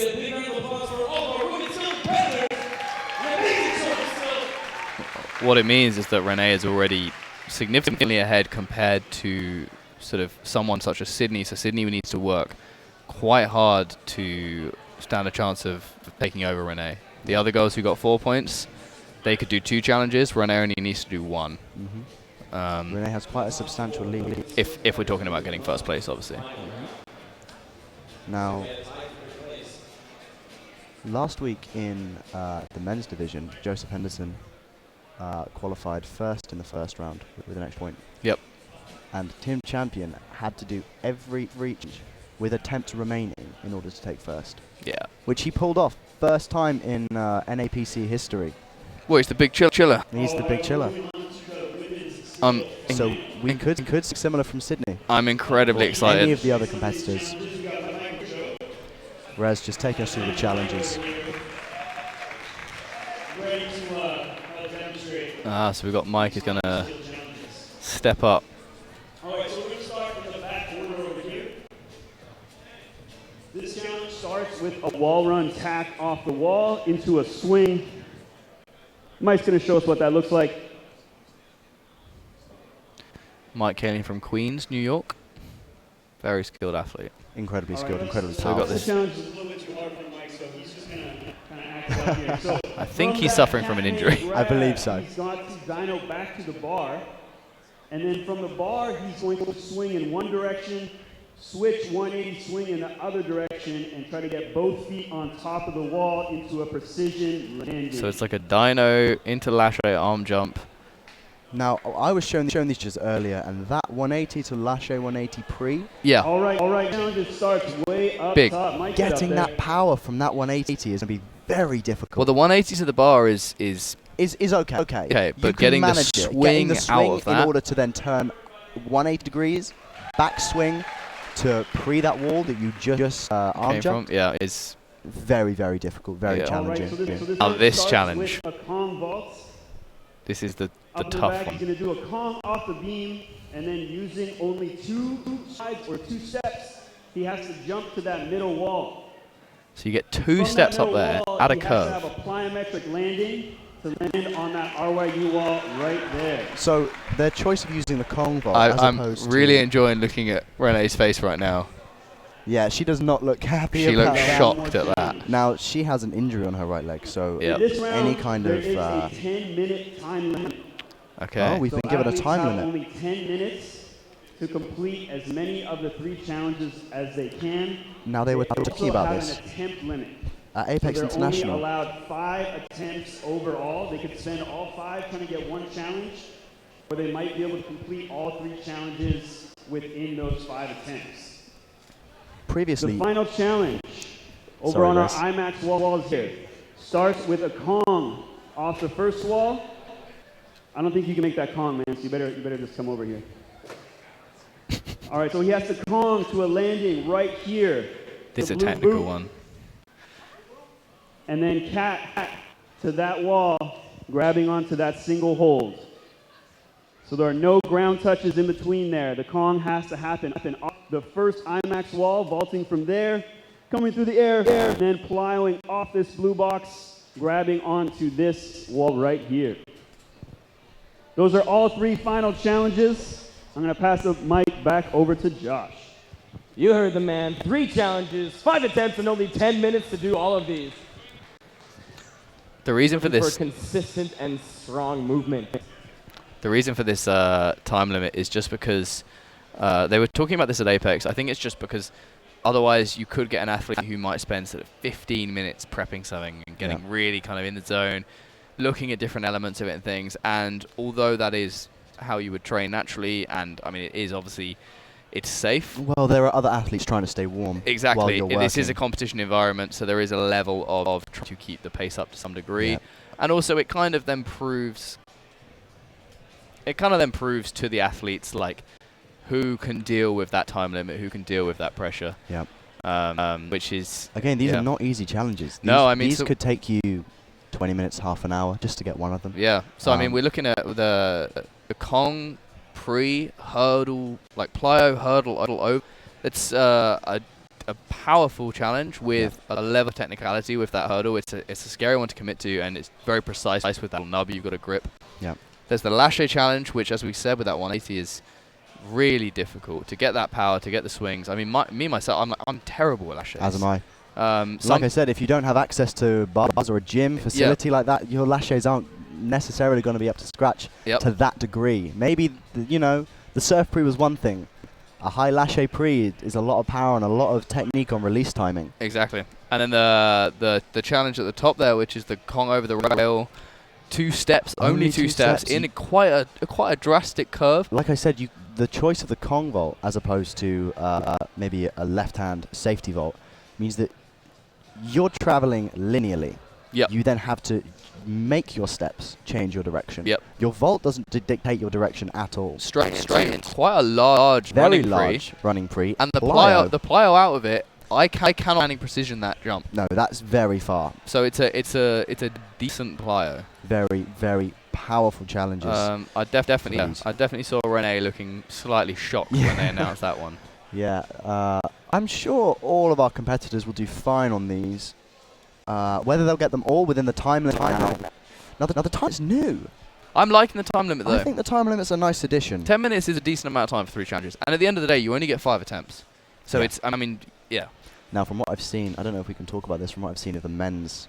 S2: what it means is that Renee is already significantly ahead compared to sort of someone such as Sydney. So Sydney needs to work quite hard to stand a chance of taking over Renee. The other girls who got 4 points, they could do 2 challenges. Renee only needs to do 1.
S1: Renee has quite a substantial lead.
S2: If we're talking about getting first place, obviously.
S1: Now, last week in the men's division, Joseph Henderson qualified first in the first round with an extra point.
S2: Yep.
S1: And Tim Champion had to do every reach with attempts remaining in order to take first.
S2: Yeah.
S1: Which he pulled off first time in NAPC history.
S2: Well, he's the big chiller.
S1: He's the big chiller. So we could see similar from Sydney.
S2: I'm incredibly excited.
S1: Any of the other competitors. Rez, just take us through the challenges.
S2: So we've got Mike is going to step up.
S4: Alright, so we're going to start in the back corner over here. This challenge starts with a wall run tack off the wall into a swing. Mike's going to show us what that looks like.
S2: Mike Kaling from Queens, New York. Very skilled athlete.
S1: Incredibly skilled, incredibly
S2: So we've got
S1: powerful.
S2: this.
S4: The challenge is a little bit too hard for Mike, so he's just going to kind of act out here. So
S2: I think he's suffering from an injury.
S1: I believe so.
S4: He's got to dyno back to the bar. And then from the bar, he's going to swing in one direction, switch 180, swing in the other direction, and try to get both feet on top of the wall into a precision landing.
S2: So it's like a dyno into lache arm jump.
S1: Now, I was showing these just earlier, and that 180 to lache 180 pre,
S2: Yeah.
S4: All right, challenge starts way up
S2: Big.
S4: top. Mike, get
S1: getting
S4: up there.
S1: that power from that 180 is going to be very difficult.
S2: Well, the 180 to the bar is
S1: is okay.
S2: Okay,
S1: You
S2: but
S1: can
S2: getting the
S1: manage it.
S2: swing
S1: Getting the
S2: out
S1: swing
S2: of that.
S1: in order to then turn 180 degrees, back swing to pre that wall that you just arm
S2: came
S1: jumped.
S2: from. Yeah, is
S1: Very, very difficult, very
S2: Yeah.
S1: challenging.
S4: All right, so this
S2: Now
S4: one
S2: this
S4: starts
S2: challenge.
S4: with a Kong vault.
S2: this is the
S4: Up in the
S2: tough
S4: back,
S2: one.
S4: he's going to do a Kong off the beam, and then using only 2 sides or 2 steps, he has to jump to that middle wall.
S2: So you get 2
S4: From that
S2: steps up
S4: middle
S2: there
S4: wall,
S2: at a
S4: he has
S2: curve.
S4: to have a plyometric landing to land on that RYU wall right there.
S1: So their choice of using the Kong vault as
S2: I'm
S1: opposed
S2: really
S1: to
S2: enjoying looking at Renee's face right now.
S1: yeah, she does not look happy
S2: She
S1: about
S2: looks
S1: that.
S2: shocked at that.
S1: Now she has an injury on her right leg, so
S2: Yep.
S4: In this round,
S1: any kind
S4: there
S1: of
S4: is a 10-minute time limit.
S2: Okay.
S1: oh, we've
S4: So
S1: been given a
S4: athletes
S1: time
S4: have
S1: limit.
S4: only 10 minutes to complete as many of the 3 challenges as they can.
S1: Now they were talking
S4: also
S1: about
S4: have
S1: this
S4: an attempt limit.
S1: at Apex
S4: So they're
S1: International.
S4: only allowed 5 attempts overall. They could spend all 5 trying to get 1 challenge, or they might be able to complete all 3 challenges within those 5 attempts. The
S1: Previously,
S4: final challenge over
S1: Sorry,
S4: on our
S1: guys.
S4: IMAX walls here starts with a Kong off the first wall. I don't think you can make that Kong, man, so you better just come over here. All right, so he has to Kong to a landing right here.
S2: This is
S4: the
S2: a
S4: blue
S2: technical
S4: boot,
S2: one.
S4: And then cat to that wall, grabbing onto that single hold. So there are no ground touches in between there. The Kong has to happen off the first IMAX wall, vaulting from there, coming through the air, and then plowing off this blue box, grabbing onto this wall right here. Those are all 3 final challenges. I'm going to pass the mic back over to Josh.
S3: You heard the man. 3 challenges, 5 attempts, and only 10 minutes to do all of these.
S2: The reason for
S3: For
S2: this
S3: consistent and strong movement.
S2: time limit is just because they were talking about this at Apex. I think it's just because otherwise you could get an athlete who might spend sort of 15 minutes prepping something and getting really kind of in the zone, looking at different elements of it and things. And although that is how you would train naturally, and I mean it is obviously, it's safe.
S1: well, there are other athletes trying to stay warm. While
S2: Exactly.
S1: you're
S2: This is a
S1: working.
S2: competition environment, so there is a level of trying to keep the pace up to some degree.
S1: Yeah.
S2: And also it kind of then proves to the athletes like who can deal with that time limit, who can deal with that pressure.
S1: Yeah.
S2: Which is
S1: Again, these
S2: yeah.
S1: are not easy challenges.
S2: No,
S1: These-
S2: I mean,
S1: these
S2: so-
S1: could take you 20 minutes, half an hour, just to get one of them.
S2: Yeah. So I mean,
S1: Um,
S2: we're looking at the Kong pre-hurdle, like plyo hurdle over. It's a powerful challenge with a level of technicality with that hurdle. It's a scary one to commit to, and it's very precise with that nub you've got to grip.
S1: Yeah.
S2: There's the lache challenge, which, as we said, with that 180 is really difficult to get that power, to get the swings. I mean, myself, I'm terrible at laches.
S1: As am I. Like I said, if you don't have access to bars or a gym facility like that, your laches aren't necessarily going to be up to scratch to that degree. Maybe, the surf pre was one thing. A high lache pre is a lot of power and a lot of technique on release timing.
S2: Exactly. And then the challenge at the top there, which is the Kong over the rail. 2 steps, only two steps in quite a drastic curve.
S1: Like I said, the choice of the Kong vault as opposed to maybe a left-hand safety vault means that you're traveling linearly.
S2: Yep.
S1: You then have to make your steps change your direction.
S2: Yep.
S1: Your vault doesn't dictate your direction at all.
S2: Straight. Quite a large
S1: Very
S2: running
S1: large running pre.
S2: And the plyo out of it, I cannot landing precision that jump.
S1: No, that's very far.
S2: So it's a decent plyo.
S1: Very, very powerful challenges.
S2: I definitely saw Renee looking slightly shocked when they announced that one.
S1: Yeah, I'm sure all of our competitors will do fine on these. Whether they'll get them all within the time limit. Now the time's new.
S2: I'm liking the time limit though.
S1: I think the time limit's a nice addition.
S2: 10 minutes is a decent amount of time for 3 challenges, and at the end of the day, you only get 5 attempts. So it's, yeah.
S1: Now, from what I've seen, I don't know if we can talk about this. From what I've seen of the men's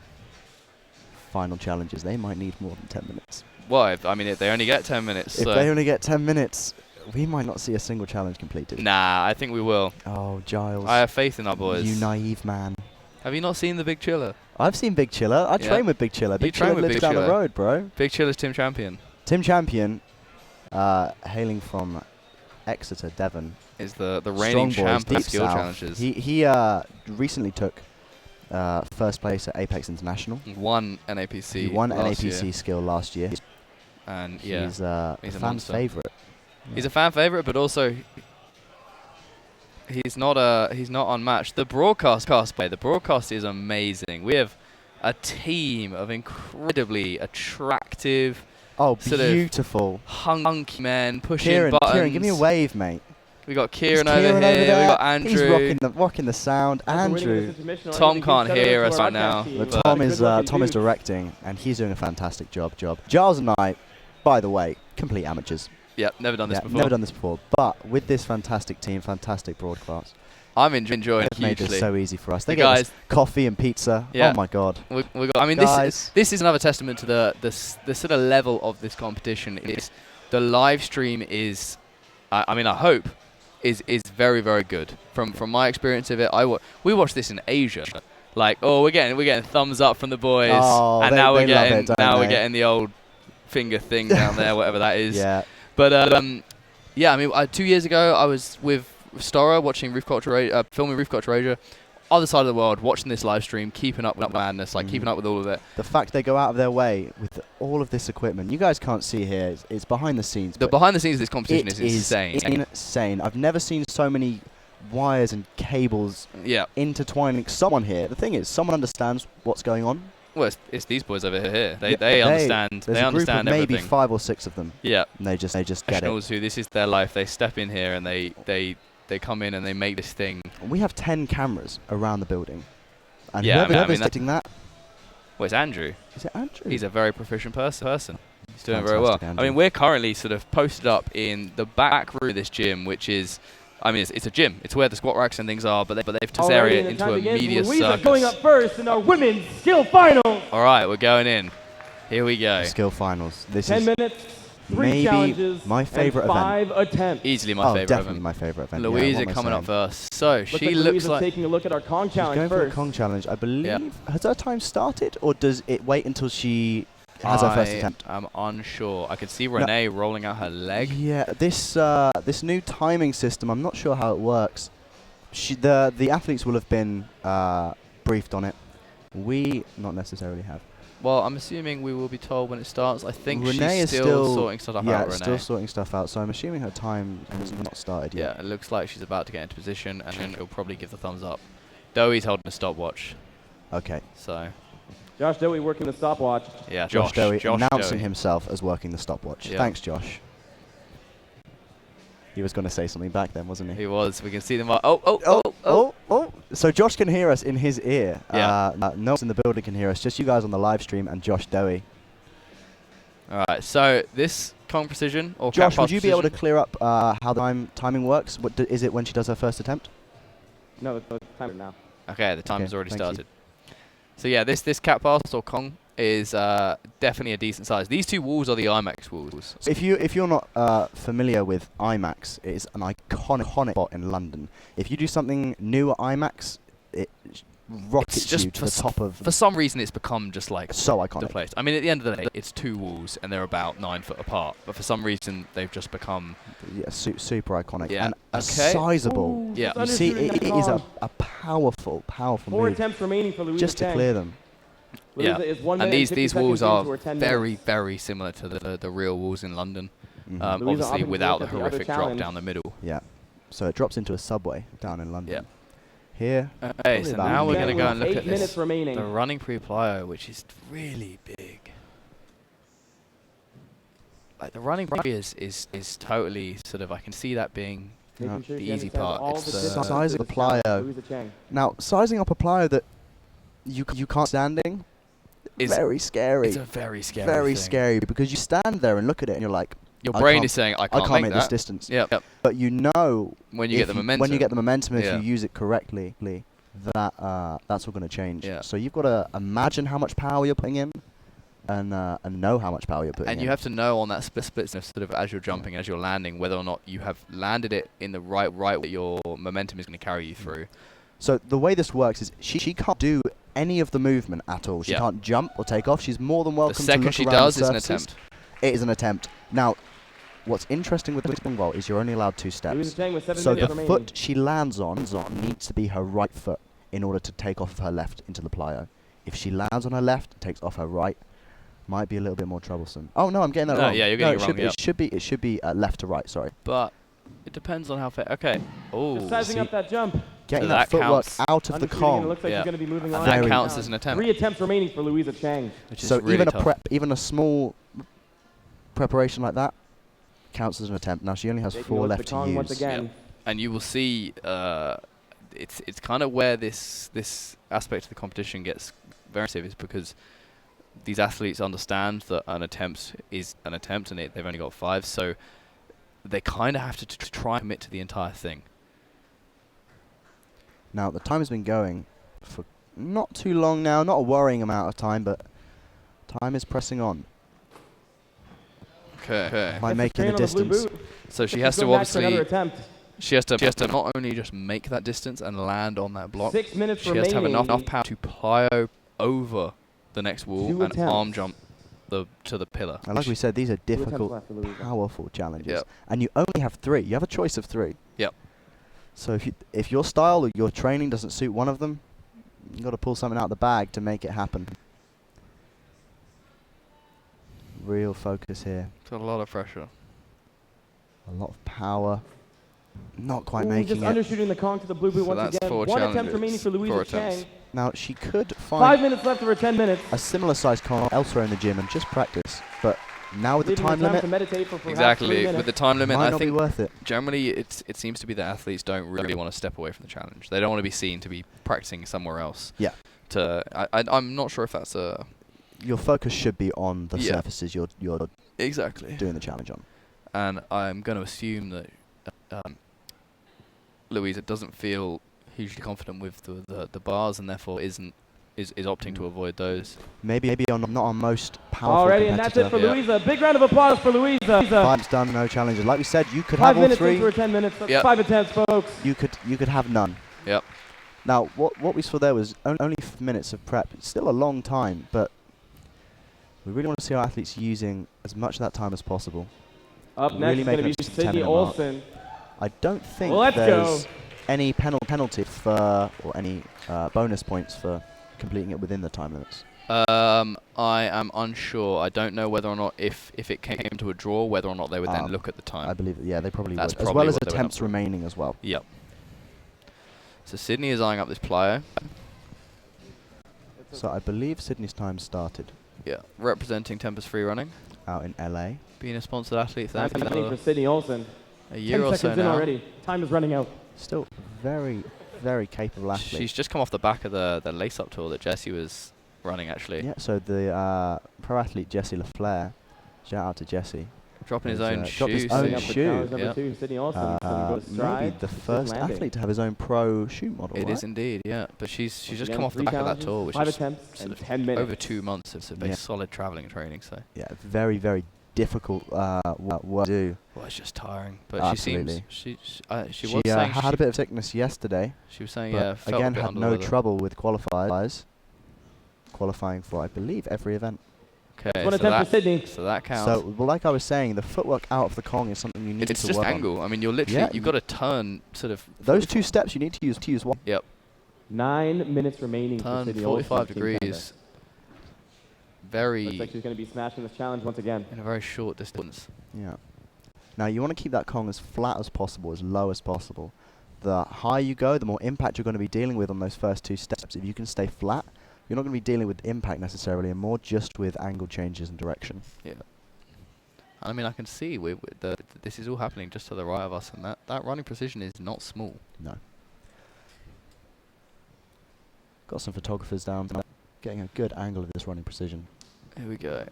S1: final challenges, they might need more than 10 minutes.
S2: Well, they only get 10 minutes.
S1: If they only get 10 minutes, we might not see a single challenge completed.
S2: Nah, I think we will.
S1: Oh, Giles.
S2: I have faith in our boys.
S1: You naive man.
S2: Have you not seen the Big Chiller?
S1: I've seen Big Chiller. I train with Big Chiller. Big Chiller lives down the road, bro.
S2: Big Chiller's Tim Champion.
S1: Tim Champion, hailing from Exeter, Devon,
S2: is the reigning champ of skill challenges.
S1: He recently took first place at Apex International.
S2: Won NAPC.
S1: He won NAPC skill last year.
S2: And
S1: he's a fan favorite.
S2: He's a fan favorite, but also he's not unmatched. The broadcast is amazing. We have a team of incredibly attractive,
S1: beautiful,
S2: hunky men pushing
S1: Kieran,
S2: buttons.
S1: Kieran, give me a wave, mate.
S2: We got Kieran over here. We got Andrew.
S1: He's rocking the sound. Andrew.
S2: Tom can't hear us right now.
S1: But Tom is directing, and he's doing a fantastic job. Giles and I, by the way, complete amateurs.
S2: Yep, never done this before.
S1: But with this fantastic team, fantastic broadcast,
S2: I'm enjoying it hugely.
S1: They've made this so easy for us. They gave us coffee and pizza. Yeah. Oh my god.
S2: This is another testament to the sort of level of this competition. The live stream is, I hope, is very, very good. From my experience of it, we watched this in Asia. Like, we're getting thumbs up from the boys, and now we're getting the old finger thing down there, whatever that is.
S1: Yeah.
S2: But 2 years ago, I was with Stora watching filming Roof Culture Asia, other side of the world, watching this live stream, keeping up with madness, keeping up with all of it.
S1: The fact they go out of their way with all of this equipment, you guys can't see here, it's behind the scenes.
S2: The behind the scenes of this competition is insane.
S1: Insane. I've never seen so many wires and cables intertwining someone here. The thing is, someone understands what's going on.
S2: Well, it's these boys over here. They understand. They understand everything.
S1: Maybe 5 or 6 of them.
S2: Yeah.
S1: And they just get it.
S2: Who this is their life. They step in here and they come in and they make this thing.
S1: We have 10 cameras around the building. And whoever's editing that.
S2: Well, it's Andrew.
S1: Is it Andrew?
S2: He's a very proficient person. He's doing very well. Andrew. I mean, we're currently sort of posted up in the back room of this gym, which is, it's a gym. It's where the squat racks and things are, but they've turned this area into a media circus.
S3: Going up first in our women's skill finals.
S2: All right, we're going in. Here we go.
S1: Skill finals. This
S3: 10
S1: is
S3: minutes, 3 challenges,
S1: my favorite
S3: and 5 attempts.
S2: Easily my favorite
S1: definitely
S2: event.
S1: my favorite event.
S2: Louisa coming up first. So she looks like
S3: taking a look at our Kong challenge
S1: going
S3: first.
S1: for a Kong challenge. I believe has her time started, or does it wait until she has her first attempt?
S2: I'm unsure. I could see Renee rolling out her leg.
S1: Yeah, this new timing system, I'm not sure how it works. The athletes will have been briefed on it. We not necessarily have.
S2: Well, I'm assuming we will be told when it starts. I think
S1: Renee
S2: she's still sorting stuff out.
S1: Yeah,
S2: Renee.
S1: still sorting stuff out. So I'm assuming her time has not started yet.
S2: Yeah, it looks like she's about to get into position, and then she'll probably give the thumbs up. Doey's holding a stopwatch.
S1: Okay.
S2: So.
S3: Josh Doey working the stopwatch.
S2: Yeah,
S1: Josh Doey announcing himself as working the stopwatch. Yeah. Thanks, Josh. He was going to say something back then, wasn't he?
S2: He was. We can see them.
S1: Oh. So Josh can hear us in his ear.
S2: Yeah.
S1: No one in the building can hear us. Just you guys on the live stream and Josh Doey.
S2: All right, so this Kong precision or
S1: Josh,
S2: cat
S1: would you be able to
S2: precision-
S1: clear up how the timing works? Is it when she does her first attempt?
S3: No, it's timer now.
S2: Okay, the time has already
S1: thank you.
S2: started. So yeah, this cat pass or Kong is definitely a decent size. These two walls are the IMAX walls.
S1: So if you're not familiar with IMAX, it is an iconic spot in London. If you do something new at IMAX, it rockets
S2: just
S1: you to the top of.
S2: For some reason, it's become just like
S1: So
S2: the
S1: iconic.
S2: place. I mean, at the end of the day, it's two walls and they're about 9 foot apart. But for some reason, they've just become
S1: Yeah, super iconic.
S2: Yeah.
S1: And
S2: Okay.
S1: sizable.
S3: Ooh,
S2: Yeah.
S3: just
S1: You see,
S3: undershooting
S1: it
S3: that
S1: is
S3: Kong.
S1: a powerful
S3: 4
S1: move
S3: attempts remaining for Louisa
S1: just to
S3: Chang.
S1: clear them.
S2: yeah.
S3: Louisa is 1
S2: And
S3: minute
S2: these
S3: 50
S2: walls
S3: seconds
S2: are
S3: into her 10
S2: very
S3: minutes.
S2: similar to the real walls in London.
S1: Mhm.
S3: Louisa
S2: Obviously,
S3: opting to
S2: without the
S3: look at the other
S2: horrific drop
S3: challenge.
S2: down the middle.
S1: Yeah. So it drops into a subway down in London.
S2: Yeah.
S1: Here.
S2: Okay,
S1: Probably
S2: so
S1: about
S2: now we're
S3: Chang
S2: going to go
S3: with
S2: and look
S3: 8
S2: at
S3: minutes
S2: this.
S3: remaining.
S2: The running pre-plyo, which is really big. Like the running pre is totally sort of, I can see that being
S3: Making sure
S2: the
S3: she
S2: easy
S3: understands
S2: part.
S3: all
S2: It's
S3: the
S2: the
S3: distances
S1: size
S3: to
S1: of the
S3: this challenge,
S1: plyo.
S3: Louisa Chang.
S1: Now, sizing up a plyo that you can't standing,
S2: Is
S1: very scary.
S2: It's a very scary
S1: Very
S2: thing.
S1: scary because you stand there and look at it and you're like,
S2: Your
S1: I
S2: brain
S1: can't-
S2: is saying, I
S1: I
S2: can't,
S1: can't make this
S2: that.
S1: distance.
S2: Yep.
S1: But you know,
S2: When you get the momentum.
S1: when you get the momentum, if
S2: Yeah.
S1: you use it correctly, that's all going to change.
S2: Yeah.
S1: So you've got to imagine how much power you're putting in, and know how much power you're putting in.
S2: And you have to know on that split sort of as you're jumping, as you're landing, whether or not you have landed it in the right way that your momentum is going to carry you through.
S1: So the way this works is she can't do any of the movement at all. She
S2: Yeah.
S1: can't jump or take off. She's more than welcome
S2: The second
S1: to look
S2: she
S1: around
S2: does
S1: the
S2: is an
S1: surfaces.
S2: attempt.
S1: It is an attempt. Now, what's interesting with the spring roll is you're only allowed 2 steps.
S3: Louisa Chang with 7
S1: So
S3: minutes
S1: the
S3: remaining.
S1: foot she lands on needs to be her right foot in order to take off of her left into the plyo. If she lands on her left, takes off her right, might be a little bit more troublesome. Oh no, I'm getting that
S2: No,
S1: wrong.
S2: yeah, you're
S1: No,
S2: getting it wrong, yep.
S1: It should be left to right. Sorry.
S2: But it depends on how far. Okay. Oh.
S3: Just sizing up that jump.
S1: Getting
S2: So
S1: that
S2: that
S1: footwork
S2: counts.
S1: out of the
S3: Undershooting, and it
S1: Kong.
S3: looks like
S2: Yeah.
S3: she's going to be moving on.
S2: And that
S1: Very
S2: counts
S3: down.
S2: as an attempt.
S3: 3 attempts remaining for Louisa Chang.
S2: Which is
S1: So
S2: really
S1: even
S2: tough.
S1: even a small preparation like that counts as an attempt. Now she only has
S3: Taking
S1: 4
S3: a look at
S1: left
S3: the
S1: to
S3: Kong
S1: use.
S3: once again.
S2: Yep. And you will see it's kind of where this aspect of the competition gets very serious, because these athletes understand that an attempt is an attempt, and they've only got 5, so they kind of have to try and commit to the entire thing.
S1: Now the time has been going for not too long now, not a worrying amount of time, but time is pressing on.
S2: Okay.
S1: By
S3: Gets
S1: making the
S3: strain on blue
S1: distance.
S3: boot.
S2: So she
S3: She's
S2: has to
S3: going back for another
S2: obviously
S3: attempt.
S2: she has to not only just make that distance and land on that block.
S3: 6 minutes
S2: She
S3: remaining.
S2: has to have enough power to plyo over the next wall
S3: 2
S2: and
S3: attempts.
S2: arm jump to the pillar.
S1: And like we said, these are
S3: 2 attempts
S1: difficult,
S3: left for Louisa.
S1: powerful challenges.
S2: Yep.
S1: And you only have 3. You have a choice of 3.
S2: Yep.
S1: So if your style or your training doesn't suit one of them, you've got to pull something out of the bag to make it happen. Real focus here.
S2: It's a lot of pressure.
S1: A lot of power. Not quite
S3: Ooh,
S1: making
S3: just
S1: it.
S3: undershooting the Kong to the blue boot
S2: So
S3: once
S2: that's
S3: again.
S2: 4
S3: 1 attempt
S2: challenges,
S3: remaining for
S2: 4
S3: Louisa
S2: attempts.
S3: Chang.
S1: Now she could
S3: 5
S1: find
S3: minutes left of her 10 minutes.
S1: a similar size Kong elsewhere in the gym and just practice. But now with the
S3: Leaving her
S1: time
S3: time
S1: limit,
S3: to meditate for perhaps 3
S2: Exactly.
S3: minutes.
S2: With the time limit,
S1: might
S2: I
S1: not be
S2: think
S1: worth it.
S2: generally it seems to be that athletes don't really want to step away from the challenge. They don't want to be seen to be practicing somewhere else.
S1: Yeah.
S2: I'm not sure if that's a
S1: Your focus should be on the
S2: Yeah.
S1: surfaces you're
S2: exactly.
S1: doing the challenge on.
S2: And I'm going to assume that Louisa doesn't feel hugely confident with the bars, and therefore is opting to avoid those.
S1: Maybe not on most powerful
S3: Already, and that's it for
S2: Yeah.
S3: Louisa. Big round of applause for Louisa.
S1: 5's done, no challenges. Like we said, you could
S3: 5
S1: have all
S3: minutes
S1: 3.
S3: into her 10 minutes. That's
S2: Yep.
S3: 5 attempts, folks.
S1: You could have none.
S2: Yep.
S1: Now, what we saw there was only minutes of prep. It's still a long time, but we really want to see our athletes using as much of that time as possible.
S3: Up
S1: Really
S3: next is going to
S1: making
S3: be
S1: it to the
S3: Sydney
S1: 10-minute mark.
S3: Olsen.
S1: I don't think
S3: Let's
S1: there's
S3: go.
S1: any penalty for or any bonus points for completing it within the time limits.
S2: I am unsure. I don't know whether or not if it came to a draw, whether or not they would then look at the time.
S1: I believe that, yeah, they probably
S2: That's
S1: would. As
S2: probably
S1: well as
S2: what they would
S1: attempts
S2: have to-
S1: remaining as well.
S2: Yep. So Sydney is eyeing up this plyo.
S1: So I believe Sydney's time started
S2: Yeah. Representing Tempest Free Running.
S1: out in LA.
S2: Being a sponsored athlete there
S3: Time for
S2: for
S3: Sydney Olsen.
S2: a year
S3: 10
S2: or so
S3: seconds in
S2: now.
S3: already. Time is running out.
S1: Still very, very capable athlete.
S2: She's just come off the back of the lace-up tour that Jessie was running, actually.
S1: Yeah, so the pro athlete Jessie LaFleur Shout out to Jesse.
S2: Dropping his own
S1: dropped his
S2: shoe.
S1: own
S3: Setting up for
S1: shoe.
S3: challenge number 2, Sydney Olsen.
S1: Maybe the first athlete to have his own pro shoe model.
S2: It
S1: right?
S2: is indeed, yeah. But she's just
S3: Again,
S2: come off the
S3: 3
S2: back of that
S3: challenges,
S2: tour, which
S3: 5
S2: is
S3: attempts
S2: sort
S3: and
S2: of
S3: 10 minutes.
S2: over 2 months of very solid traveling and training. So
S1: yeah, very, very difficult work to do.
S2: well, it's just tiring. But
S1: Absolutely.
S2: she was
S1: She
S2: saying
S1: had a bit of sickness yesterday.
S2: she was saying
S1: but
S2: yeah, felt
S1: again
S2: a bit
S1: had
S2: under
S1: no
S2: the weather.
S1: trouble with qualifiers. Qualifying for, I believe, every event.
S2: Okay,
S3: One attempt for Sydney.
S2: so that counts.
S1: So, well, like I was saying, the footwork out of the Kong is something you need
S2: it's
S1: to
S2: just
S1: work
S2: angle. I mean, you're literally you've got to turn sort of
S1: on. Those 2 steps you need to use one.
S2: Yep.
S3: 9 minutes remaining for
S2: Turn
S3: Sydney
S2: 45
S3: Olsen. Team Canada.
S2: degrees. Very
S3: Looks like she's going to be smashing this challenge once again.
S2: in a very short distance.
S1: Yeah. Now you want to keep that Kong as flat as possible, as low as possible. The higher you go, the more impact you're going to be dealing with on those first 2 steps. If you can stay flat, you're not going to be dealing with impact necessarily, and more just with angle changes and direction.
S2: Yeah. I mean, I can see this is all happening just to the right of us, and that running precision is not small.
S1: No. Got some photographers down there getting a good angle of this running precision.
S2: Here we go.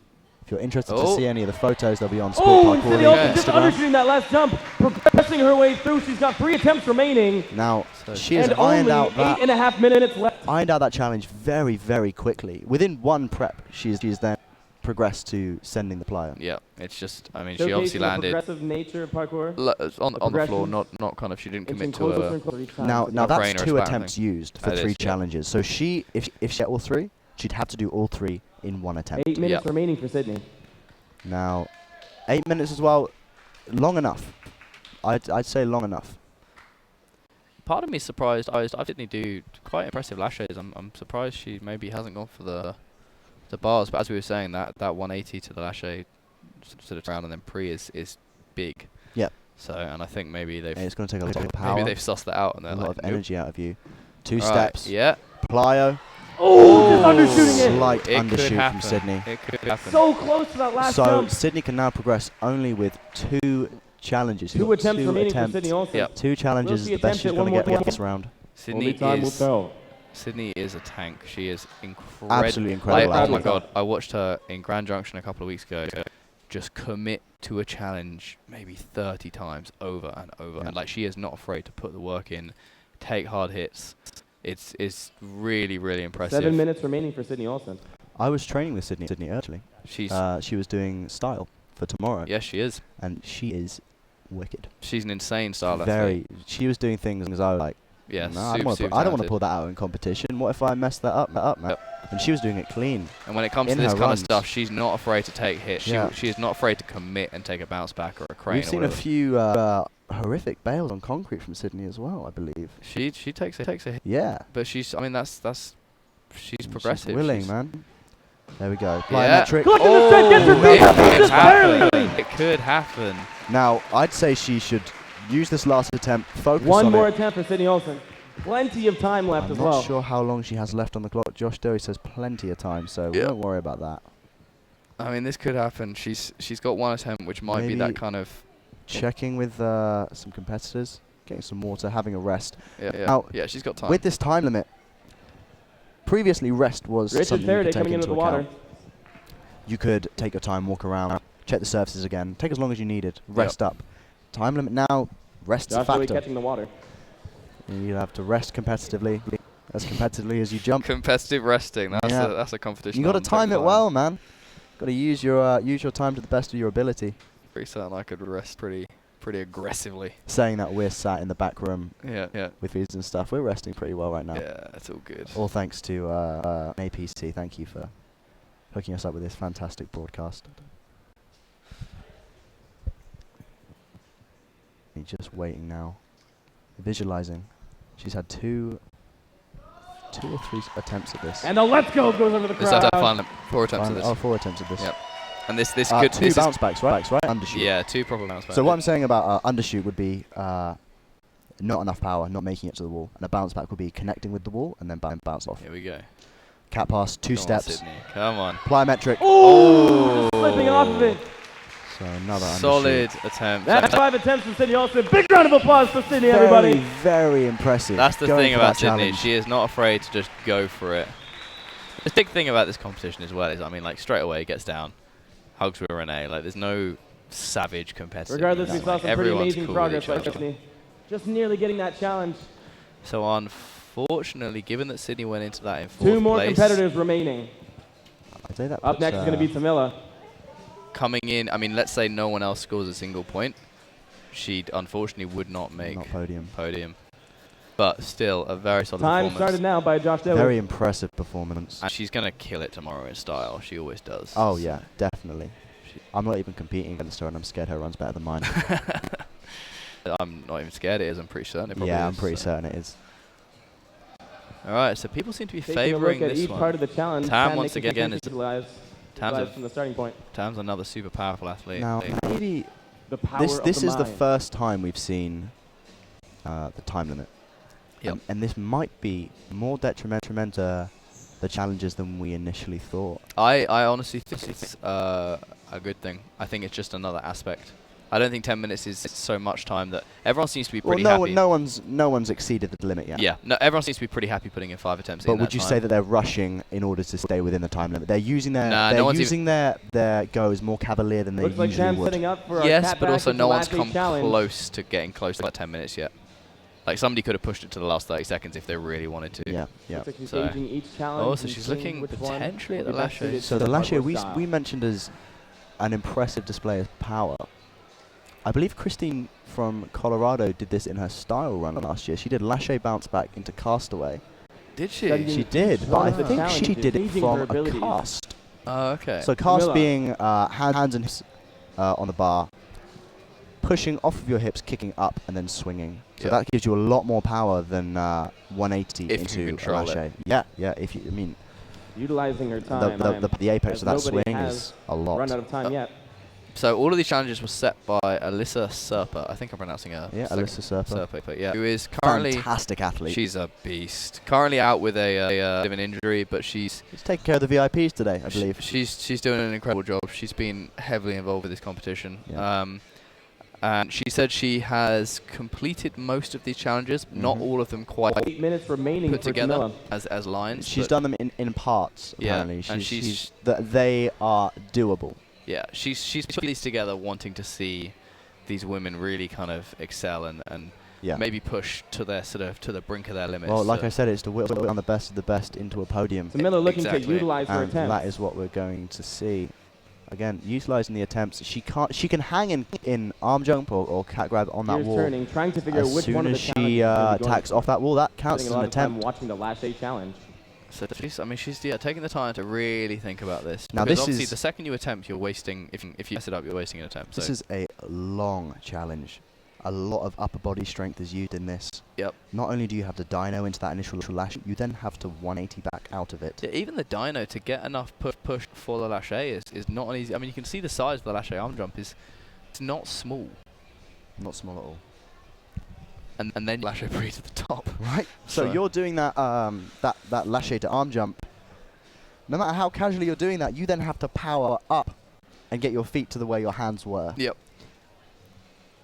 S1: If you're interested to see any of the photos, they'll be on Sport
S3: Oh,
S1: Parkour
S3: Sydney
S1: League
S3: Olsen just
S1: Instagram.
S3: undershooting that last jump, progressing her way through. She's got 3 attempts remaining.
S1: Now,
S2: So
S1: she has
S3: And
S1: ironed
S3: only
S1: out that
S3: 8.5 minutes left.
S1: challenge very, very quickly. Within 1 prep, she's then progressed to sending the plier.
S2: Yeah, it's just. I mean, she
S3: Showcasing
S2: obviously
S3: the
S2: landed
S3: progressive nature of parkour.
S2: on the floor,
S3: progression.
S2: not kind of. She didn't
S3: Inching
S2: commit to
S3: closer
S2: a.
S3: and closer each time.
S1: Now
S3: Sydney
S1: that's
S2: brainer
S1: 2
S2: is
S1: attempts used for
S2: That
S1: 3
S2: is, yeah.
S1: challenges. So if she had all 3, she'd have to do all 3 in 1 attempt.
S3: 8 minutes
S2: Yep.
S3: remaining for Sydney.
S1: Now, 8 minutes as well, long enough. I'd say long enough.
S2: Part of me is surprised. I didn't do quite impressive lashes. I'm surprised she maybe hasn't gone for the bars. But as we were saying, that 180 to the lache sort of round and then pre is big.
S1: Yep.
S2: So and I think maybe they've
S1: And it's going to take a lot of power,
S2: maybe they've sussed that out and
S1: a
S2: they're
S1: lot
S2: like
S1: of
S2: nope.
S1: energy out of you. 2
S2: Right,
S1: steps,
S2: Yeah.
S1: plyo,
S3: Oh, just undershooting it.
S1: slight
S2: It could
S1: undershoot
S2: happen.
S1: from Sydney.
S2: It could happen.
S3: So close to that last
S1: So
S3: jump.
S1: Sydney can now progress only with 2 challenges. She's
S3: 2
S1: got
S3: attempts
S1: 2
S3: remaining
S1: attempts.
S3: for Sydney Olsen.
S2: Yep.
S1: 2 challenges
S3: Will
S1: is
S3: she
S1: the best
S3: attempt
S1: she's
S3: it
S1: going
S3: one
S1: to get
S3: more
S1: this round.
S2: Sydney
S3: time will tell.
S2: Sydney is a tank. She is incredible.
S1: Absolutely incredible
S2: Oh my
S1: athlete.
S2: god! I watched her in Grand Junction a couple of weeks ago. Just commit to a challenge maybe 30 times over and over,
S1: Yeah.
S2: and like she is not afraid to put the work in, take hard hits. It's really really impressive.
S3: 7 minutes remaining for Sydney Olsen.
S1: I was training with Sydney actually.
S2: She's
S1: She was doing style for tomorrow,
S2: yes, she is.
S1: and she is wicked.
S2: She's an insane style
S1: Very.
S2: athlete.
S1: She was doing things I was like,
S2: Yeah,
S1: no, I don't want to
S2: talented.
S1: pull that out in competition. What if I mess that up, man? And she was doing it clean.
S2: And when it comes
S1: in
S2: to this
S1: her
S2: kind
S1: runs.
S2: of stuff, she's not afraid to take hits.
S1: Yeah.
S2: She is not afraid to commit and take a bounce back or a crane.
S1: We've
S2: or
S1: seen a
S2: whatever.
S1: few horrific bails on concrete from Sydney as well, I believe.
S2: She takes a hit,
S1: Yeah.
S2: but she's. I mean, that's she's progressive.
S1: She's willing,
S2: She's-
S1: man. There we go.
S2: Yeah.
S1: Plyometric.
S3: Look at the strength, gets her feet up,
S2: it
S3: just
S2: happen.
S3: barely.
S2: It could happen.
S1: Now, I'd say she should use this last attempt, focus
S3: One
S1: on
S3: more
S1: it.
S3: attempt for Sydney Olsen. Plenty of time left
S1: I'm
S3: as
S1: not
S3: well.
S1: sure how long she has left on the clock. Josh Doey says plenty of time, so we
S2: Yeah.
S1: don't worry about that.
S2: I mean, this could happen. She's got 1 attempt, which might be
S1: Maybe
S2: that kind of.
S1: Checking with some competitors, getting some water, having a rest.
S2: Yeah,
S1: Now,
S2: yeah, she's got time.
S1: With this time limit, previously rest was
S3: Richard
S1: something you
S3: Faraday
S1: could take
S3: coming into
S1: into
S3: the water.
S1: account. You could take your time, walk around, check the surfaces again, take as long as you needed, rest up. Time limit now, rest's a
S3: Josh Doey
S1: factor.
S3: catching the water.
S1: You have to rest competitively, as competitively as you jump.
S2: Competitive resting.
S1: Yeah.
S2: That's a competition.
S1: You got to
S2: on
S1: time it
S2: deadline.
S1: well, man. Got to use your time to the best of your ability.
S2: Pretty certain I could rest pretty aggressively.
S1: Saying that we're sat in the back room
S2: Yeah.
S1: with feeds and stuff, we're resting pretty well right now.
S2: Yeah, it's all good.
S1: All thanks to NAPC. Thank you for hooking us up with this fantastic broadcast. He's just waiting now, visualizing. She's had two or three attempts at this.
S3: And the let's go goes over the
S2: This is
S3: crowd.
S2: our final 4 attempts of this.
S1: 4 attempts at this.
S2: Yep. And this could
S1: 2
S2: this is-
S1: bounce backs, right? Undershoot.
S2: Yeah, 2 proper bounce backs.
S1: So what I'm saying about undershoot would be not enough power, not making it to the wall, and a bounce back would be connecting with the wall and then bounce off.
S2: Here we go.
S1: Cat pass, 2
S2: Come on,
S1: steps,
S2: Sydney. Come on.
S1: plyometric.
S3: Oh, just slipping off of it.
S1: So another
S2: Solid
S1: undershoot.
S2: attempt.
S3: That's 5 attempts from Sydney Olsen. Big round of applause for Sydney,
S1: Very,
S3: everybody.
S1: very impressive.
S2: That's the
S1: Going
S2: thing
S1: for
S2: about
S1: that
S2: Sydney.
S1: challenge.
S2: She is not afraid to just go for it. The big thing about this competition as well is, I mean, like straight away gets down, hugs with Renee. Like, there's no savage competitive.
S3: Regardless, we saw some pretty amazing
S2: cool
S3: progress
S2: with
S3: by
S2: each other.
S3: Sydney. Just nearly getting that challenge.
S2: So unfortunately, given that Sydney went into that in 4th
S3: Two more
S2: place,
S3: competitors remaining.
S1: I'd say that
S3: Up next is going to be Tamila.
S2: coming in, I mean, let's say no one else scores a single point, she unfortunately would not make
S1: podium.
S2: But still, a very solid
S3: Time
S2: performance.
S3: started now by Josh Dillard.
S1: Very impressive performance.
S2: And she's going to kill it tomorrow in style. She always does.
S1: Oh, yeah, definitely. I'm not even competing against her, and I'm scared her run's better than mine.
S2: I'm not even scared it is. I'm pretty certain it probably is.
S1: Yeah, I'm pretty certain it is.
S2: All right, so people seem to be
S3: Taking
S2: favouring
S3: a look at
S2: this
S3: each
S2: one.
S3: part of the challenge.
S2: Tam
S3: can
S2: once
S3: make the
S2: again is
S3: utilize from the starting point.
S2: Tam's another super powerful athlete.
S1: Now, maybe
S3: The power
S1: this
S3: of
S1: is the
S3: mind.
S1: first time we've seen the time limit.
S2: Yep.
S1: And this might be more detrimental to the challenges than we initially thought.
S2: I honestly think it's a good thing. I think it's just another aspect. I don't think 10 minutes is so much time that everyone seems to be pretty happy.
S1: No one's exceeded the limit yet.
S2: Yeah, no, everyone seems to be pretty happy putting in 5 attempts.
S1: But
S2: in
S1: would
S2: that
S1: you
S2: time.
S1: say that they're rushing in order to stay within the time limit? They're using their their goes more cavalier than they
S3: Looks like
S1: usually
S3: Tam's
S1: would.
S3: setting up for our
S2: Yes,
S3: cat
S2: but
S3: back
S2: also
S3: into
S2: no
S3: the
S2: one's
S3: last
S2: come
S3: eight challenge.
S2: close to getting close to that 10 minutes yet. Like, somebody could have pushed it to the last 30 seconds if they really wanted to.
S1: Yeah.
S3: Looks like she's
S2: So-
S3: gauging each challenge.
S2: Oh, so
S3: and
S2: she's
S3: seeing
S2: looking
S3: which one
S2: potentially at
S3: will
S2: the
S3: be best
S2: lache.
S3: suited
S1: So
S3: to
S1: the lache
S3: parkour style.
S1: we mentioned as an impressive display of power. I believe Christine from Colorado did this in her style run last year. She did lache bounce back into castaway.
S2: Did she?
S3: Studying
S1: She did, but
S3: one
S1: I
S3: of the
S1: think she
S3: challenges,
S1: did it
S3: gauging
S1: from
S3: her
S1: a
S3: abilities.
S1: cast.
S2: Oh, okay.
S1: So cast
S3: Camilla.
S1: being hands and hips on the bar, pushing off of your hips, kicking up, and then swinging. So
S2: Yep.
S1: that gives you a lot more power than 180
S2: If you
S1: into
S2: can control
S1: lache.
S2: it.
S1: Yeah. If you, I mean,
S3: Utilizing her time.
S1: the apex of that
S3: nobody
S1: swing
S3: has
S1: is a lot.
S3: run out of time yet.
S2: So all of these challenges were set by Alyssa Serpa. I think I'm pronouncing her.
S1: Yeah, Alyssa Serpa.
S2: But yeah, who is currently
S1: Fantastic athlete.
S2: she's a beast. Currently out with a bit of an injury, but she's
S1: taking care of the VIPs today, I believe.
S2: she's doing an incredible job. She's been heavily involved with this competition.
S1: Yeah.
S2: And she said she has completed most of these challenges, not all of them quite
S3: 8 minutes remaining
S2: put
S3: for
S2: together
S3: Camilla.
S2: as lines.
S1: She's
S2: but
S1: done them in parts,
S2: Yeah,
S1: apparently.
S2: and
S1: They are doable.
S2: Yeah, she's put these together wanting to see these women really kind of excel and
S1: Yeah.
S2: maybe push to their to the brink of their limits.
S1: Well, like
S2: So
S1: I said, it's to whittle down the best of the best into a podium.
S3: Camilla looking
S2: Exactly.
S3: to utilize her
S1: And
S3: attempt.
S1: that is what we're going to see. Again, utilizing the attempts. She can hang in arm jump or cat grab on that
S3: Gears
S1: wall.
S3: turning, trying to figure out
S1: As
S3: which
S1: soon
S3: one of
S1: as
S3: the
S1: she
S3: challenges she's gonna be going
S1: tacks
S3: for.
S1: off that wall, that counts as
S3: Spending a
S1: an
S3: lot of time
S1: attempt.
S3: watching the lache challenge.
S2: So she's taking the time to really think about this.
S1: Now
S2: Because
S1: this
S2: obviously
S1: is-
S2: the second you attempt, you're wasting. If you mess it up, you're wasting an attempt.
S1: This
S2: So
S1: is a long challenge. A lot of upper body strength is used in this.
S2: Yep.
S1: Not only do you have to dyno into that initial lash, you then have to 180 back out of it.
S2: yeah, even the dyno to get enough push for the lache is not an easy. I mean, you can see the size of the lache arm jump it's not small,
S1: Not small at all.
S2: and then lache pre to the top.
S1: Right. So
S2: So-
S1: you're doing that that lache to arm jump. No matter how casually you're doing that, you then have to power up and get your feet to the way your hands were.
S2: Yep.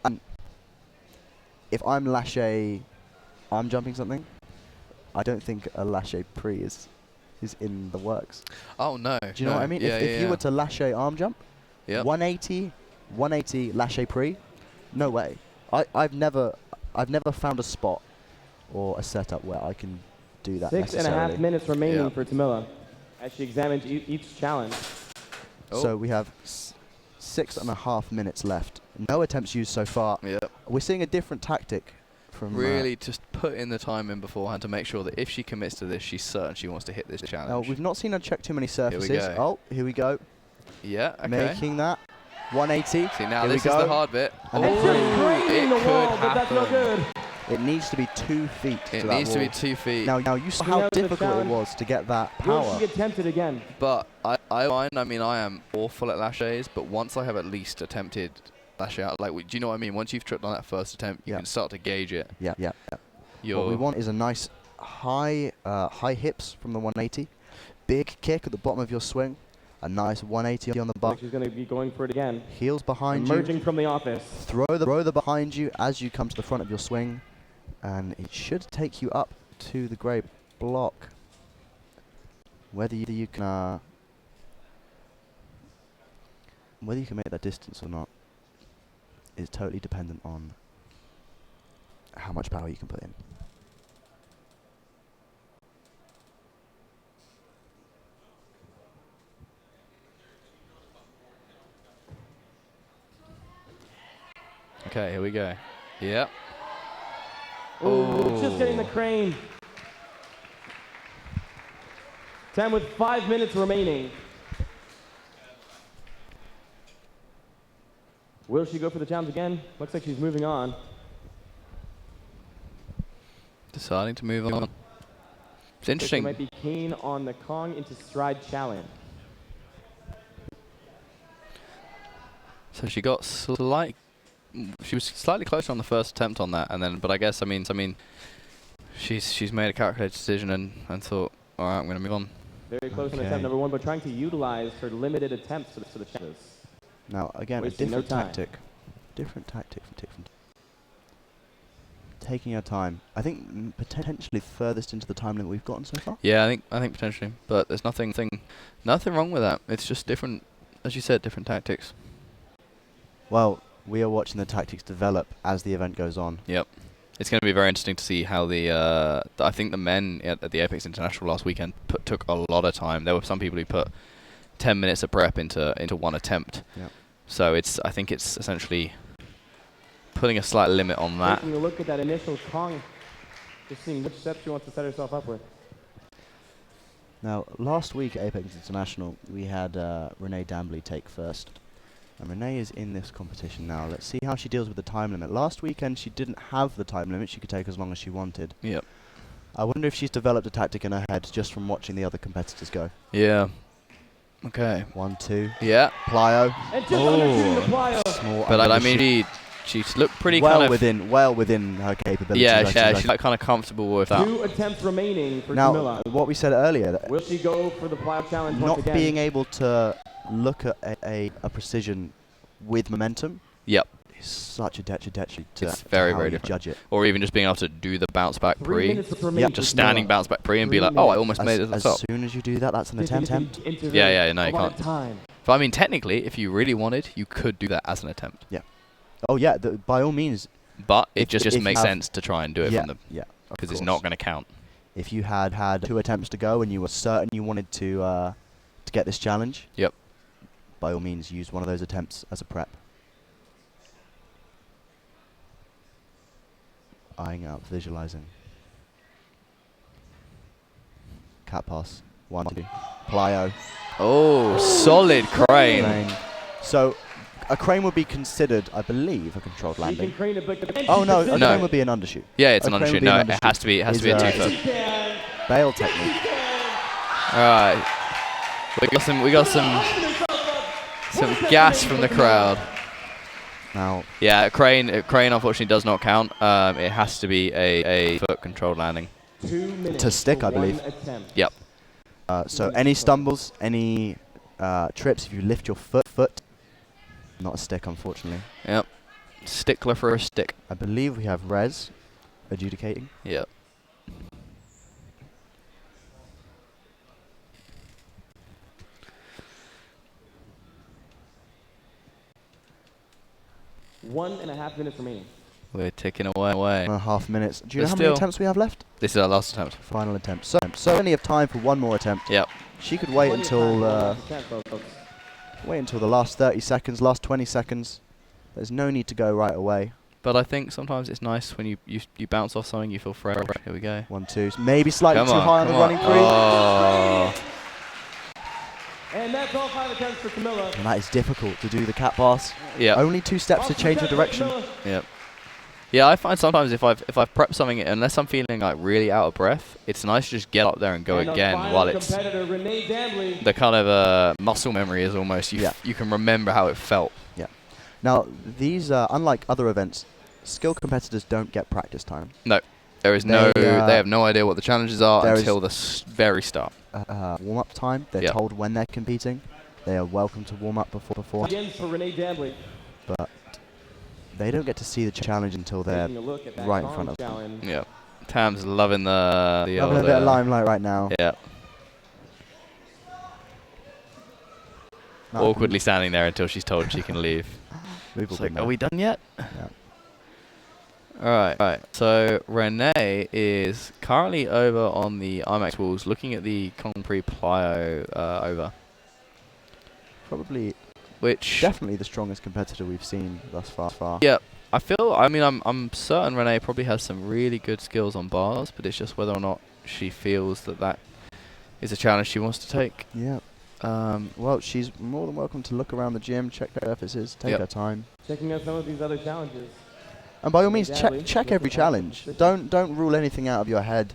S1: And if I'm lache arm jumping something, I don't think a lache pre is in the works.
S2: Oh no.
S1: Do you know what I mean?
S2: Yeah,
S1: if you were to lache arm jump,
S2: Yep.
S1: 180 lache pre, no way. I've never found a spot or a setup where I can do that
S3: 6.5
S1: necessarily.
S3: minutes remaining
S2: Yeah.
S3: for Tamila as she examines each challenge.
S2: Oh.
S1: So we have 6.5 minutes left. No attempts used so far.
S2: Yep.
S1: We're seeing a different tactic from
S2: Really, just put in the time in beforehand to make sure that if she commits to this, she's certain she wants to hit this
S1: Now,
S2: challenge.
S1: we've not seen her check too many surfaces.
S2: go.
S1: Oh, here we go.
S2: Yeah. Okay.
S1: Making that 180.
S2: See, now
S1: Here
S2: this
S1: we
S2: is
S1: go.
S2: the hard bit.
S1: And
S3: It's
S1: then
S3: just grazing the
S2: it
S3: wall,
S2: could
S3: but that's no
S2: happen.
S3: good.
S1: It needs to be 2 feet to
S2: It
S1: that
S2: needs to be
S1: wall.
S2: 2 feet.
S1: Now you saw
S3: We
S1: how
S3: know the
S1: difficult it
S3: challenge.
S1: was to get that
S3: Will
S1: power.
S3: she attempt it again?
S2: But I mean, I am awful at laches, but once I have at least attempted lache out, like, do you know what I mean? Once you've tripped on that first attempt, you
S1: Yeah.
S2: can start to gauge it.
S1: Yeah.
S2: You're
S1: What we want is a nice high hips from the 180, big kick at the bottom of your swing, a nice 180 on the
S3: Looks
S1: butt,
S3: like she's going to be going for it again.
S1: heels behind
S3: Emerging
S1: you,
S3: from the office.
S1: throw the behind you as you come to the front of your swing, and it should take you up to the grey block. Whether you can whether you can make that distance or not is totally dependent on how much power you can put in.
S2: Okay, here we go. Yep.
S3: Oh, just getting the crane. 10 with 5 minutes remaining. Will she go for the challenge again? Looks like she's moving on.
S2: Deciding to move on. It's interesting.
S3: She might be keen on the Kong into stride challenge.
S2: So she got she was slightly closer on the first attempt on that, and then, but I guess, I mean, she's made a calculated decision and thought, all right, I'm going to move on.
S3: Very close on attempt number 1, but trying to utilize her limited attempts for the challenges.
S1: Now, again,
S3: Wasting
S1: a different
S3: no time.
S1: tactic. Different tactic from taking your time. I think potentially furthest into the time limit we've gotten so far.
S2: Yeah, I think potentially, but there's nothing wrong with that. It's just different, as you said, different tactics.
S1: Well, we are watching the tactics develop as the event goes on.
S2: Yep. It's going to be very interesting to see how I think the men at the Apex International last weekend took a lot of time. There were some people who put 10 minutes of prep into one attempt.
S1: Yep.
S2: So I think it's essentially putting a slight limit on that.
S3: Taking a look at that initial Kong, just seeing which steps she wants to set herself up with.
S1: Now, last week at Apex International, we had Renee Dambley take first. And Renee is in this competition now. Let's see how she deals with the time limit. Last weekend, she didn't have the time limit. She could take as long as she wanted.
S2: Yep.
S1: I wonder if she's developed a tactic in her head just from watching the other competitors go.
S2: Yeah. Okay.
S1: 1, 2.
S2: Yeah.
S1: Plyo.
S3: And just undershooting the plyo.
S1: Small
S2: But I
S1: undershoot.
S2: mean, she's looked pretty
S1: well
S2: kind of
S1: within her capabilities.
S2: Yeah, she's like kind of comfortable with that.
S3: 2 attempts remaining for
S1: Now,
S3: Camilla.
S1: what we said earlier, that
S3: Will she go for the plyo challenge once
S1: not
S3: again?
S1: being able to look at a precision with momentum
S2: Yep.
S1: is such a detriment to
S2: It's very,
S1: how
S2: very
S1: you
S2: different.
S1: judge it.
S2: Or even just being able to do the bounce back
S3: 3
S2: pre.
S3: minutes remaining
S2: Just
S3: for
S2: standing
S3: Camilla.
S2: bounce back pre and be
S3: 3
S2: like, oh, I
S3: minutes.
S2: almost made it to the
S1: As
S2: top.
S1: soon as you do that, that's an attempt.
S2: Yeah, no, you can't.
S3: Time.
S2: But I mean, technically, if you really wanted, you could do that as an attempt.
S1: Oh yeah, by all means.
S2: But it
S1: If
S2: just
S1: you
S2: makes
S1: have-
S2: sense to try and do it
S1: Yeah,
S2: from the
S1: yeah. of
S2: because it's
S1: course.
S2: not going to count.
S1: If you had 2 attempts to go and you were certain you wanted to get this challenge,
S2: Yep.
S1: by all means, use one of those attempts as a prep. Eyeing out, visualizing. Cat pass. 1, 2. Plyo.
S2: Oh, solid crane.
S1: Crane. So, a crane would be considered, I believe, a controlled
S3: She
S1: landing.
S3: can crane it, but
S1: Oh no, a
S2: No.
S1: crane would be an undershoot.
S2: Yeah, it's an
S1: A crane would
S2: undershoot.
S1: be an
S2: No, it
S1: undershoot.
S2: has to be. It has to be a
S1: Is,
S2: 2 foot.
S3: can.
S1: Bail technique.
S2: All right. We got some gas from the crowd.
S1: Now,
S2: Yeah, crane unfortunately does not count. It has to be a foot controlled landing.
S3: 2 minutes
S1: To stick,
S3: for
S1: I believe.
S3: 1 attempt.
S2: Yep.
S1: so any stumbles, any trips, if you lift your foot, not a stick, unfortunately.
S2: Yep. Stickler for a stick.
S1: I believe we have Rez adjudicating.
S2: Yep.
S3: One and a half minutes remaining.
S2: We're ticking away.
S1: 1.5 minutes. Do you know
S2: But
S1: how many
S2: still-
S1: attempts we have left?
S2: This is our last attempt.
S1: Final attempt. So only have time for one more attempt.
S2: Yep.
S1: She could wait
S3: Plenty of time for
S1: until
S3: one last attempt, folks.
S1: wait until the last 30 seconds, last 20 seconds. There's no need to go right away.
S2: But I think sometimes it's nice when you bounce off something, you feel fresh. Here we go.
S1: 1, 2. Maybe slightly
S2: Come
S1: too
S2: on,
S1: high on the
S2: come
S1: running
S2: on.
S1: free.
S2: Oh.
S3: And that's all 5 attempts for Camilla.
S1: And that is difficult to do the cat pass.
S2: Yep.
S1: Only 2 steps to change the direction.
S2: Yep. Yeah, I find sometimes if I've prepped something, unless I'm feeling like really out of breath, it's nice to just get up there and go
S3: And our
S2: again
S3: final
S2: while it's
S3: competitor, Renee Dambley.
S2: the kind of muscle memory is almost you can remember how it felt.
S1: Yeah. Now, these, unlike other events, skilled competitors don't get practice time.
S2: No, there is
S1: They,
S2: they have no idea what the challenges are
S1: there
S2: until the very start.
S1: Warm-up time. They're
S2: Yep.
S1: told when they're competing. They are welcome to warm up before.
S3: Begins for Renee Dambley.
S1: But they don't get to see the challenge until they're
S3: Taking a look at that
S1: right in
S3: Kong
S1: front of them.
S3: challenge.
S2: Yeah, Tam's loving the
S1: having
S2: old,
S1: a bit of limelight right now.
S2: Yeah. awkwardly standing there until she's told she can leave.
S1: We've all
S2: It's like,
S1: been
S2: are
S1: there.
S2: we done yet?
S1: Yeah.
S2: Alright. So Renee is currently over on the IMAX walls looking at the concrete plyo over.
S1: Probably,
S2: Which
S1: definitely the strongest competitor we've seen thus far.
S2: yeah, I'm certain Renee probably has some really good skills on bars, but it's just whether or not she feels that is a challenge she wants to take.
S1: Yeah. Well, she's more than welcome to look around the gym, check her surfaces, take her time.
S3: Checking out some of these other challenges.
S1: And by all means,
S3: Exactly.
S1: check every challenge. Don't rule anything out of your head.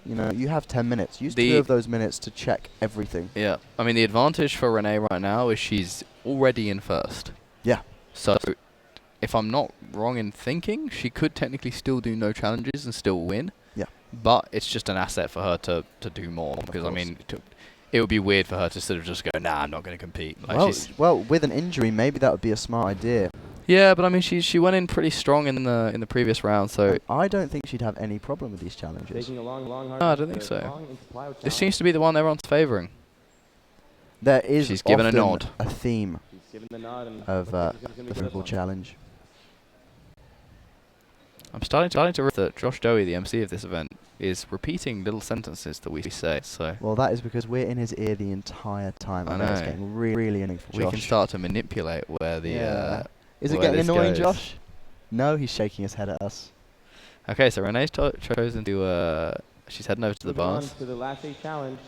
S1: You know, you have 10 minutes. Use 2 of those minutes to check everything.
S2: Yeah, I mean the advantage for Renee right now is she's already in first.
S1: Yeah.
S2: So if I'm not wrong in thinking, she could technically still do no challenges and still win.
S1: Yeah.
S2: But it's just an asset for her to do more, because I mean it would be weird for her to sort of just go, nah, I'm not going to compete. Like
S1: well, with an injury, maybe that would be a smart idea.
S2: yeah, but I mean she went in pretty strong in the previous round, so
S1: I don't think she'd have any problem with these challenges.
S3: Taking a long, hard.
S2: no, I don't think so. This seems to be the one everyone's favouring.
S1: There is
S2: She's given a
S1: often
S2: nod.
S1: a theme
S3: She's giving the nod and
S1: of
S3: looks like she's gonna
S1: the
S3: be good
S1: football
S3: at this
S1: challenge.
S2: I'm starting to realize that Josh Dowie, the MC of this event, is repeating little sentences that we say. So
S1: Well, that is because we're in his ear the entire time.
S2: I
S1: I know it's
S2: know.
S1: getting really annoying for
S2: we
S1: Josh.
S2: can start to manipulate where the.
S1: Yeah. Is it
S2: where
S1: getting
S2: this
S1: annoying,
S2: goes.
S1: Josh? No, he's shaking his head at us.
S2: Okay, so Renee's chosen to. She's heading over to the
S3: Moving on
S2: bars.
S3: to the last 8 challenge.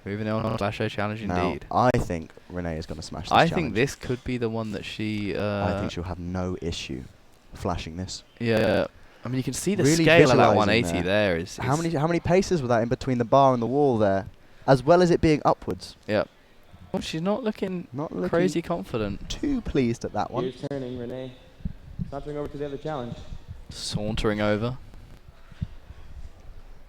S2: Moving on to Flash Show Challenge
S1: Now,
S2: indeed.
S1: I think Renee is going to smash this
S2: I
S1: challenge.
S2: think this could be the one that she.
S1: I think she'll have no issue flashing this.
S2: Yeah. I mean, you can see the
S1: Really
S2: scale of that
S1: visualising
S2: 180 there. Is
S1: How many paces were that in between the bar and the wall there, as well as it being upwards?
S2: Yeah. Oh, she's not looking crazy confident.
S1: Too pleased at that one.
S3: Here's turning, Renee. Sauntering over to the other challenge.
S2: Sauntering over.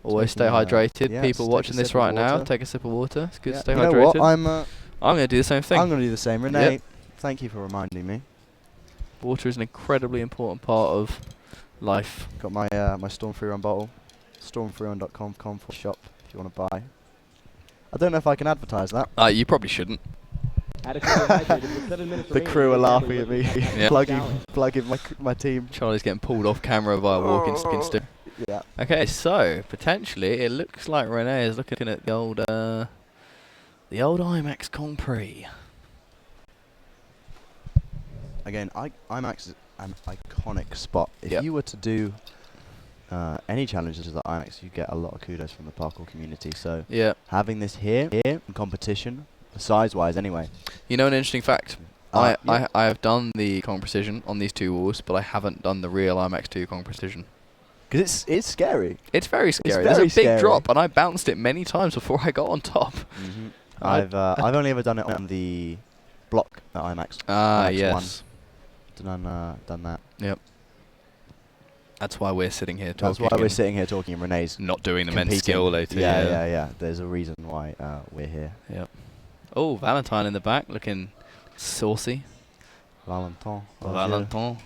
S2: Always stay
S1: Taking a-
S2: hydrated.
S1: yeah,
S2: People
S1: take a
S2: watching this
S1: sip of
S2: right now,
S1: water.
S2: take a sip of water. It's good to
S1: Yeah.
S2: stay
S1: You know
S2: hydrated.
S1: what? I'm
S2: going to do the same thing.
S1: going to do the same. Renee, thank you for reminding me.
S2: Water is an incredibly important part of life.
S1: Got my my Storm Free Run bottle. Stormfreerun.com for shop if you want to buy. I don't know if I can advertise that.
S2: You probably shouldn't.
S3: Adequately hydrated with 7 minutes
S1: The
S3: remaining
S1: crew are
S3: in the
S1: laughing at me.
S2: Yeah.
S1: plugging my team.
S2: Charlie's getting pulled off camera by a walking spinster.
S1: Yeah.
S2: Okay, so potentially it looks like Renee is looking at the old IMAX Compre.
S1: Again, IMAX is an iconic spot. If
S2: Yep.
S1: you were to do any challenges at IMAX, you get a lot of kudos from the parkour community. So
S2: Yeah.
S1: having this here in competition, size-wise anyway.
S2: You know an interesting fact?
S1: Yeah.
S2: I have done the Kong Precision on these 2 walls, but I haven't done the real IMAX 2 Kong Precision.
S1: Because it's scary.
S2: It's very scary.
S1: very
S2: There's a big
S1: scary.
S2: drop, and I bounced it many times before I got on top.
S1: I've only ever done it on the block at IMAX.
S2: Ah,
S1: IMAX
S2: yes.
S1: Done that.
S2: Yep. That's why we're sitting here
S1: That's
S2: talking.
S1: why we're
S2: and
S1: sitting here talking. And Renee's
S2: not doing the men's
S1: competing.
S2: skill later.
S1: Yeah. There's a reason why we're here.
S2: Yep. Oh, Valentine in the back, looking saucy.
S1: Valentin.
S2: Valentin,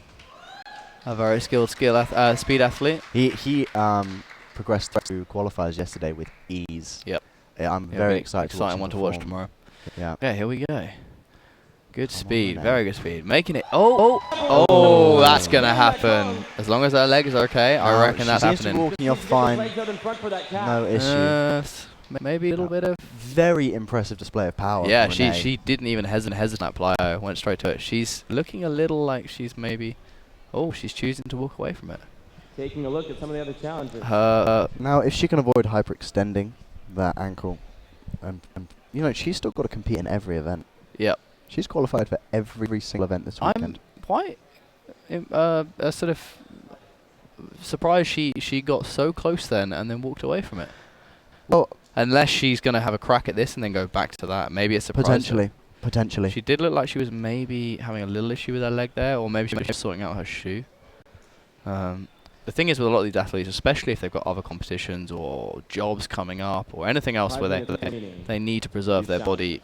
S2: a very skilled speed athlete.
S1: He progressed through qualifiers yesterday with ease.
S2: Yep.
S1: Yeah, I'm
S2: Yeah,
S1: very
S2: big
S1: excited to
S2: exciting one to watch
S1: perform.
S2: tomorrow.
S1: Yeah.
S2: Okay, here we go. Good
S1: Come on,
S2: speed,
S1: Renee.
S2: very good speed. Making it. Oh, that's gonna happen. As long as her leg is okay, I reckon that's
S1: she seems to be
S2: happening.
S1: walking off
S3: Get his
S1: fine.
S3: legs out in front for that cap.
S1: No issue.
S2: Maybe a little bit of.
S1: Very impressive display of power.
S2: Yeah,
S1: from Renee.
S2: she didn't even hesitate that plyo. Went straight to it. She's looking a little like she's maybe. Oh, she's choosing to walk away from it.
S3: Taking a look at some of the other challenges.
S1: Now, if she can avoid hyperextending that ankle, and you know, she's still got to compete in every event.
S2: Yep.
S1: She's qualified for every single event this weekend.
S2: I'm quite sort of surprised she got so close then and then walked away from it.
S1: Well,
S2: unless she's going to have a crack at this and then go back to that. Maybe it's surprised her.
S1: Potentially.
S2: She did look like she was maybe having a little issue with her leg there, or maybe she was just sorting out her shoe. The thing is with a lot of these athletes, especially if they've got other competitions or jobs coming up or anything else
S3: 5
S2: where
S3: minutes remaining.
S2: they need to preserve their body,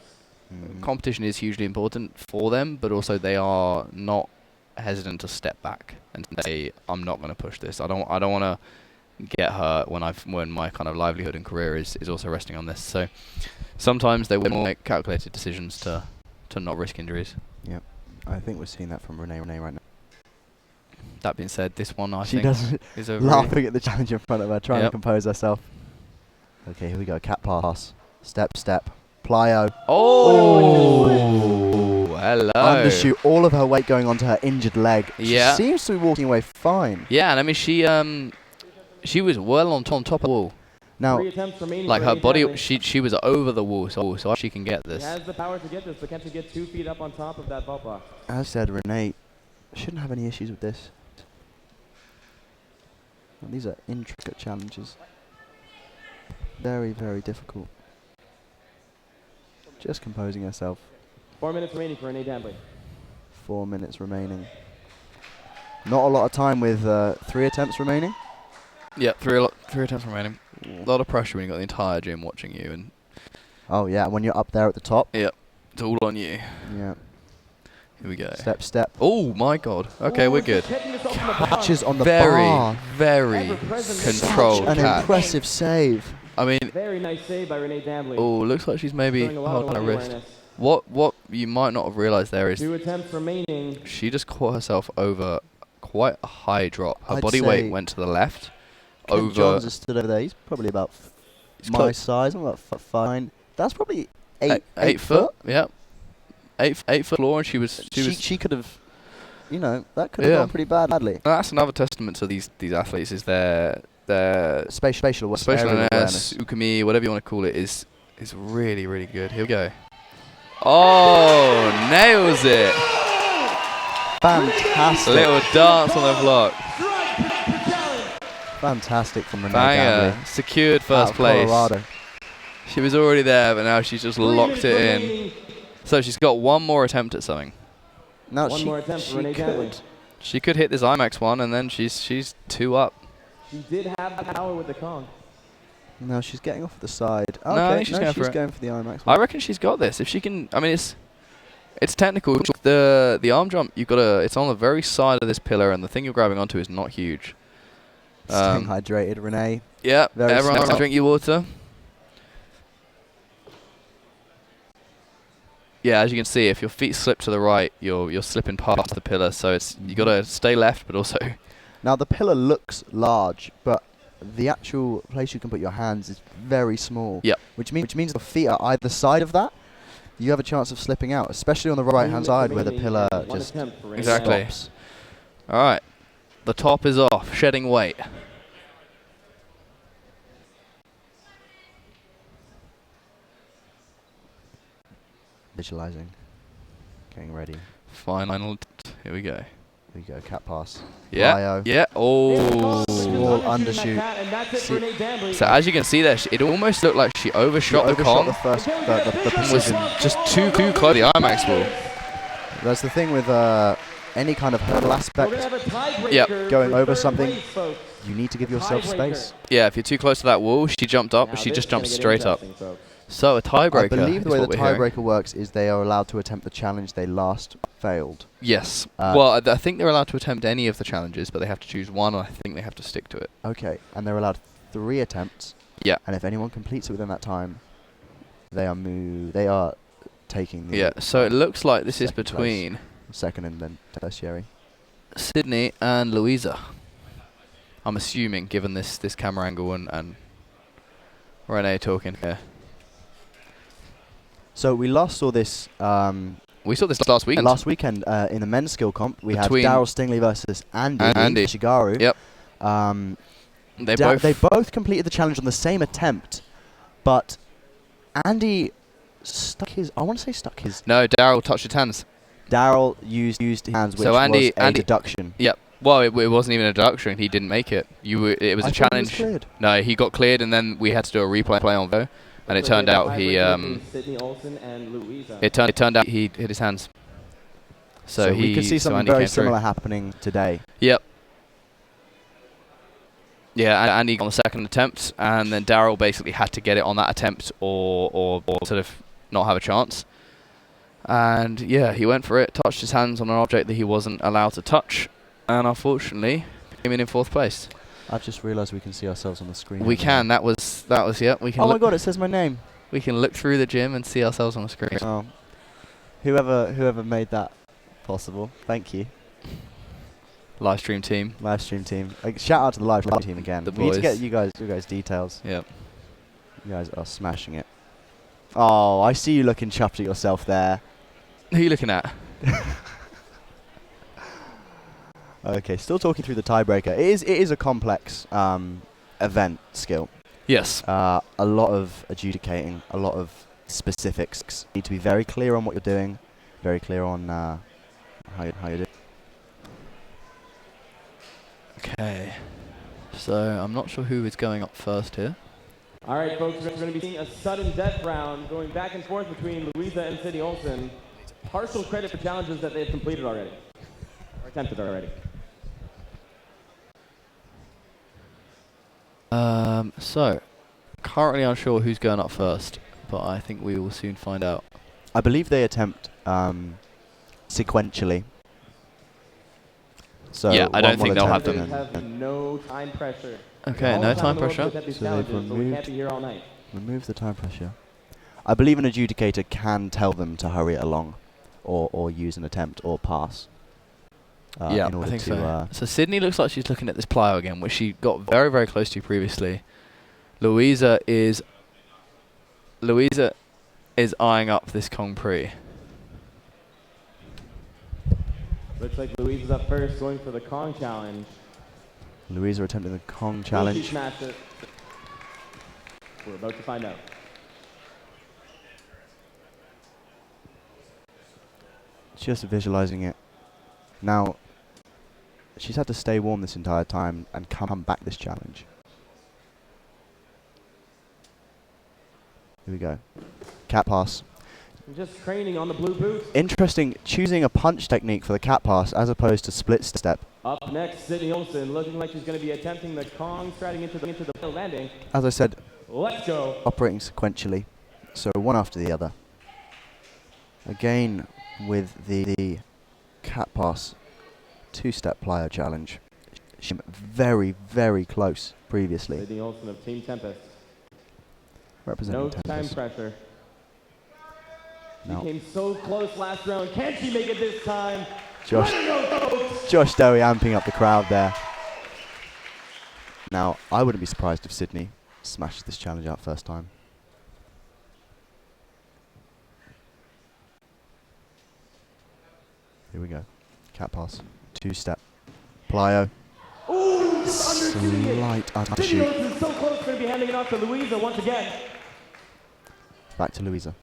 S2: competition is hugely important for them, but also they are not hesitant to step back and say, I'm not going to push this. I don't want to get hurt when my kind of livelihood and career is also resting on this. So sometimes they will make calculated decisions to to not risk injuries.
S1: Yep. I think we're seeing that from Renee right now.
S2: That being said, this one I
S1: She
S2: think
S1: does
S2: is a
S1: laughing at the challenge in front of her, trying to
S2: Yep.
S1: compose herself. Okay, here we go. Cat pass. Step, step. Plyo.
S2: Oh, hello.
S1: Undershoot. All of her weight going onto her injured leg.
S2: Yeah.
S1: She seems to be walking away fine.
S2: Yeah, and I mean she was well on top of the wall.
S1: Now,
S3: 3 attempts remaining
S2: Like
S3: for
S2: her
S3: Renee
S2: body,
S3: Damley.
S2: she was over the wall, so she can get
S3: She
S2: this.
S3: has the power to get this, but can she get 2 feet up on top of that vault box?
S1: as I said, Renee shouldn't have any issues with this. Well, these are intricate challenges. Very, very difficult. Just composing herself.
S3: 4 minutes remaining for Renee Damley.
S1: 4 minutes remaining. Not a lot of time with 3 attempts remaining.
S2: Yeah, three attempts remaining. A lot of pressure when you got the entire gym watching you, and
S1: Oh yeah, when you're up there at the top.
S2: it's all on you.
S1: Yeah.
S2: Here we go.
S1: Step, step.
S2: Oh my God. Okay,
S3: Ooh,
S2: we're
S3: she's
S2: good.
S3: hitting this off from the bar.
S1: Catches on the
S2: Very,
S1: bar.
S2: very
S3: Ever-present
S2: controlled
S1: An
S2: catch.
S1: impressive save.
S2: I mean,
S3: Very nice save by Renee Damley.
S2: oh, looks like she's maybe
S3: Showing a lot of
S2: holding her
S3: leg
S2: wrist.
S3: awareness.
S2: What you might not have realised there is
S3: 2 attempts remaining.
S2: she just caught herself over quite a high drop. Her
S1: I'd
S2: body
S1: say
S2: weight went to the left.
S1: Ken
S2: Over.
S1: Johns is stood over there. He's probably about
S2: He's
S1: my
S2: close.
S1: size. I'm about 5'9". That's probably 8
S2: 8 foot. Yeah. 8 foot floor, and she was.
S1: She could have, that could have
S2: Yeah.
S1: gone pretty badly.
S2: That's another testament to these athletes is their
S1: Spatial awareness.
S2: spatial awareness, ukami, whatever you want to call it, is really, really good. Here we go. Oh, nails it.
S1: Fantastic.
S2: Little dance on the block.
S1: Fantastic from Renee
S2: Banger.
S1: Damley.
S2: Secured
S1: Out
S2: first
S1: of
S2: place.
S1: Colorado.
S2: She was already there, but now she's just
S3: 3
S2: locked
S3: minutes
S2: it in.
S3: remaining.
S2: So she's got one more attempt at something.
S1: Now
S3: One more attempt for Renee Damley.
S2: She could hit this IMAX one, and then she's 2 up.
S3: She did have the power with the Kong.
S1: No, she's getting off the side.
S2: No,
S1: Okay,
S2: I think she's going for it.
S1: going for the IMAX
S2: I
S1: one.
S2: reckon she's got this. If she can, I mean, it's technical. The arm jump, it's on the very side of this pillar, and the thing you're grabbing onto is not huge.
S1: Staying hydrated, Renee.
S2: Yeah,
S1: Very
S2: everyone
S1: smart.
S2: drink your water. Yeah, as you can see, if your feet slip to the right, you're slipping past the pillar. So you got to stay left, but also
S1: Now the pillar looks large, but the actual place you can put your hands is very small.
S2: Yep.
S1: Which means your feet are either side of that. You have a chance of slipping out, especially on the right hand side where the pillar just
S2: Exactly.
S1: stops.
S2: all right. The top is off, shedding weight.
S1: Visualizing. Getting ready.
S2: Final. Here we go.
S1: Here we go. Cat pass.
S2: Yeah.
S1: Plyo.
S2: Yeah. Oh.
S1: Small undershoot.
S2: So as you can see there, it almost looked like she overshot the
S1: Overshot
S2: Kong.
S1: the first the
S2: Was
S1: precision.
S2: just too close to the IMAX wall.
S1: That's the thing with any kind of hurdle aspect.
S2: Yep.
S1: Going over something, you need to give yourself space.
S2: Yeah, if you're too close to that wall, she jumped up, but she just jumped straight up. So a tiebreaker.
S1: I believe the way
S2: is
S1: the
S2: what we're hearing.
S1: tiebreaker works is they are allowed to attempt the challenge they last failed.
S2: Yes.
S1: Uh,
S2: Well, I think they're allowed to attempt any of the challenges, but they have to choose one, and I think they have to stick to it.
S1: Okay, and they're allowed 3 attempts.
S2: Yeah.
S1: And if anyone completes it within that time, they are taking the
S2: Yeah. So it looks like this is
S1: Second place.
S2: between
S1: second and then tertiary.
S2: Sydney and Louisa. I'm assuming, given this camera angle and Renee talking here.
S1: So we last saw this
S2: We saw this last week.
S1: in the men's skill comp. We had
S2: Between
S1: Daryl Stingley versus Andy Shigaru.
S2: Yep.
S1: They both completed the challenge on the same attempt, but Andy stuck his.
S2: No, Daryl touched his hands.
S1: Daryl used his hands, which
S2: So Andy-
S1: was a deduction.
S2: Yep. Well, it wasn't even a deduction. He didn't make it. It was
S1: I
S2: a
S1: thought he was
S2: challenge.
S1: cleared.
S2: No, he got cleared, and then we had to do a replay on Vo, and it turned out he it turned out he hit his hands. So
S1: we could see something
S2: Andy
S1: very
S2: came through.
S1: similar happening today.
S2: Yep. Yeah, and Andy got on the second attempt, and then Daryl basically had to get it on that attempt or sort of not have a chance. And yeah, he went for it, touched his hands on an object that he wasn't allowed to touch, and unfortunately came in 4th place.
S1: I've just realised we can see ourselves on the screen.
S2: We can. That was yeah. We can.
S1: Oh my
S2: look,
S1: god! It says my name.
S2: we can look through the gym and see ourselves on the screen.
S1: Oh. Whoever made that possible, thank you.
S2: Live stream team.
S1: Live stream team. Shout out to the live stream team again.
S2: The
S1: We need to
S2: boys.
S1: get you guys details.
S2: Yep.
S1: You guys are smashing it. Oh, I see you looking chuffed at yourself there.
S2: Who are you looking at?
S1: Okay, still talking through the tiebreaker. It is a complex event skill.
S2: Yes.
S1: A lot of adjudicating, a lot of specifics. You need to be very clear on what you're doing, very clear on how you do.
S2: Okay. So I'm not sure who is going up first here.
S3: All right, folks, we're going to be seeing a sudden death round going back and forth between Louisa and Sydney Olsen. Partial credit for challenges that they've completed already, or attempted already.
S2: So currently unsure who's going up first, but I think we will soon find out.
S1: I believe they attempt sequentially. So
S2: Yeah, I don't think they'll have
S3: They
S2: them.
S3: have no time pressure.
S2: Okay,
S3: All
S2: no
S3: the
S2: time
S3: in the world
S2: pressure.
S3: to attempt these
S1: So they've
S3: challenges, so we can't
S1: removed-
S3: be here all night.
S1: Remove the time pressure. I believe an adjudicator can tell them to hurry it along, or use an attempt or pass.
S2: Yeah,
S1: in
S2: I
S1: order
S2: think
S1: to,
S2: so. So Sydney looks like she's looking at this plyo again, which she got very, very close to previously. Louisa is eyeing up this Kong Pri.
S3: Looks like Louise is up first, going for the Kong challenge.
S1: Louisa attempting the Kong
S3: Will she
S1: challenge.
S3: smash it? We're about to find out.
S1: Just visualizing it. Now, she's had to stay warm this entire time and come back this challenge. Here we go. Cat pass.
S3: Just craning on the blue boot.
S1: Interesting, choosing a punch technique for the cat pass as opposed to split step.
S3: Up next, Sydney Olsen, looking like she's going to be attempting the Kong, striding into the landing.
S1: As I said,
S3: Let's go.
S1: operating sequentially, so one after the other. Again, with the cat pass two-step plyo challenge. She very, very close previously.
S3: Sydney Olsen of Team Tempest.
S1: Representing
S3: No time
S1: Tempest.
S3: pressure. She
S1: Now,
S3: came so close last round. Can she make it this time?
S1: Josh,
S3: Way to go, folks.
S1: Josh Dowie amping up the crowd there. Now, I wouldn't be surprised if Sydney smashes this challenge out first time. Here we go. Cat pass. Two-step. Plyo.
S3: Ooh, just undershooting it.
S1: Slight
S3: Sydney
S1: undershoot.
S3: Olsen so close, going to be handing it off to Louisa once again.
S1: Back to Louisa.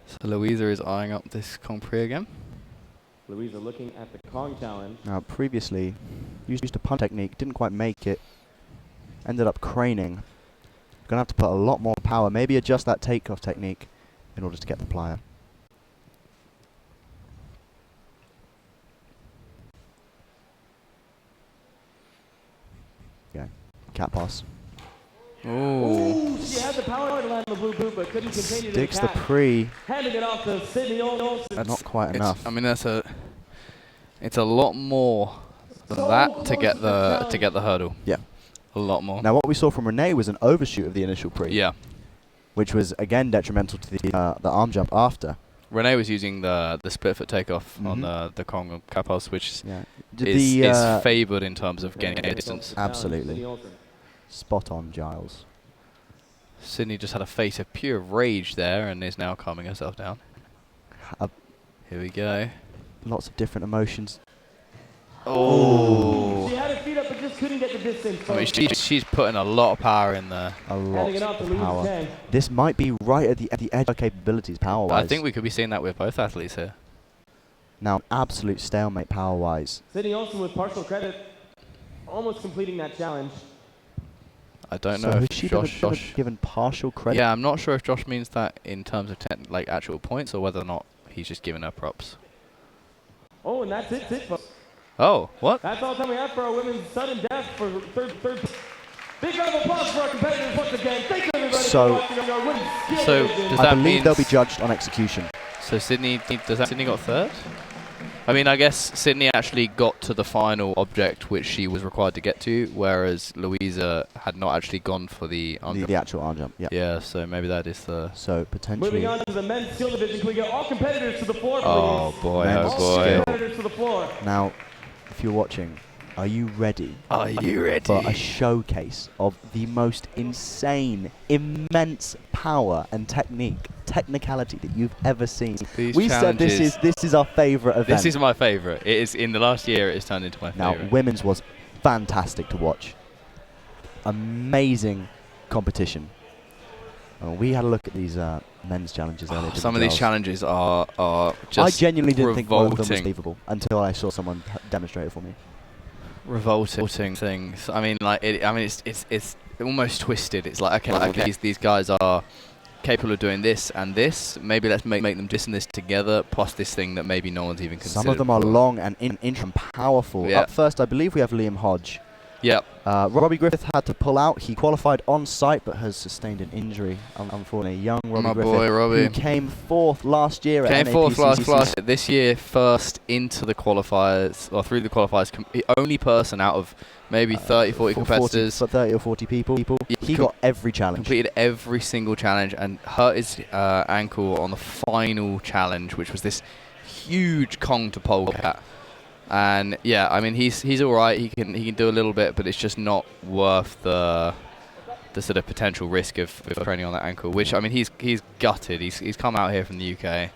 S2: So Louisa is eyeing up this Kong Pri again.
S3: Louisa looking at the Kong challenge.
S1: Now, previously, used a punch technique, didn't quite make it. Ended up craning. Gonna have to put a lot more power, maybe adjust that takeoff technique in order to get the plyo. Okay, cat pass.
S2: Ooh.
S3: Ooh, she had the power to land the blue boot, but couldn't continue
S1: Sticks
S3: to
S1: the
S3: catch.
S1: pre,
S3: Handing it off to Sydney Olsen.
S1: not quite enough.
S2: I mean, it's a lot more than
S3: So
S2: that to
S3: close
S2: get
S3: to the challenge.
S2: the hurdle.
S1: Yeah.
S2: A lot more.
S1: Now, what we saw from Renee was an overshoot of the initial pre,
S2: Yeah.
S1: which was again detrimental to the arm jump after.
S2: Renee was using the split foot takeoff on
S1: Mhm.
S2: the Kong Kapos, which
S1: Yeah,
S2: is favoured in terms of gaining
S3: Yeah,
S2: distance.
S1: Absolutely.
S3: Sydney Olsen.
S1: spot on, Giles.
S2: Sydney just had a face of pure rage there and is now calming herself down. Here we go.
S1: Lots of different emotions.
S2: Oh.
S3: She had her feet up, but just couldn't get the distance.
S2: I mean,
S3: folks.
S2: she's putting a lot of power in there.
S1: A lot
S3: Handing it off to
S1: of
S3: Louisa
S1: power.
S3: Chang.
S1: This might be right at the edge of capabilities power-wise.
S2: I think we could be seeing that with both athletes here.
S1: Now, absolute stalemate power-wise.
S3: Sydney Olsen with partial credit, almost completing that challenge.
S2: I don't
S1: So
S2: know
S1: has
S2: if
S1: she been
S2: Josh.
S1: given partial credit?
S2: Yeah, I'm not sure if Josh means that in terms of like actual points or whether or not he's just giving her props.
S3: Oh, and that's it, folks.
S2: Oh, what?
S3: That's all the time we have for our women's sudden death for third. Big round of applause for our competitors once again. Thank you, everybody,
S1: So-
S3: for watching our women's skill
S2: So,
S3: division.
S2: does
S1: I
S2: that
S1: believe
S2: means
S1: they'll be judged on execution.
S2: So Sydney got third? I mean, I guess Sydney actually got to the final object which she was required to get to, whereas Louisa had not actually gone for the arm jump.
S1: The actual arm jump, yeah.
S2: Yeah, so maybe that is the...
S1: So potentially...
S3: Moving on to the men's skill division, can we get all competitors to the floor, please?
S2: Oh boy,
S1: Men's
S2: oh
S3: All
S2: boy.
S1: skill.
S3: competitors to the floor.
S1: Now, if you're watching, are you ready?
S2: Are you ready?
S1: For a showcase of the most insane, immense power and technicality that you've ever seen.
S2: These
S1: We said this is our favourite event.
S2: This is my favourite. It is, in the last year, it has turned into my
S1: Now,
S2: favourite.
S1: women's was fantastic to watch. Amazing competition. We had a look at these men's challenges earlier.
S2: Some of these challenges are just
S1: I genuinely didn't think one of them was
S2: revolting.
S1: believable until I saw someone demonstrate it for me.
S2: Revolting things. I mean, like, it's almost twisted. It's like, okay, these guys are capable of doing this and this. Maybe let's make them this and this together, plus this thing that maybe no one's even considered.
S1: Some of them are
S2: before.
S1: long and and powerful.
S2: Yeah.
S1: Up first, I believe we have Liam Hodge.
S2: Yep.
S1: Robbie Griffith had to pull out. He qualified on site but has sustained an injury. Unfortunately, young Robbie
S2: My
S1: Griffith,
S2: boy, Robbie.
S1: who came fourth last year at
S2: Came
S1: NAPC.
S2: fourth last this year, first into the qualifiers, or through the qualifiers, the only person out of maybe 30, 40 competitors.
S1: 30 or 40 people. He got every challenge.
S2: Completed every single challenge and hurt his ankle on the final challenge, which was this huge Kong to pole cat. And yeah, I mean he's all right. He can do a little bit, but it's just not worth the sort of potential risk of training on that ankle. Which, I mean, he's gutted. He's come out here from the UK.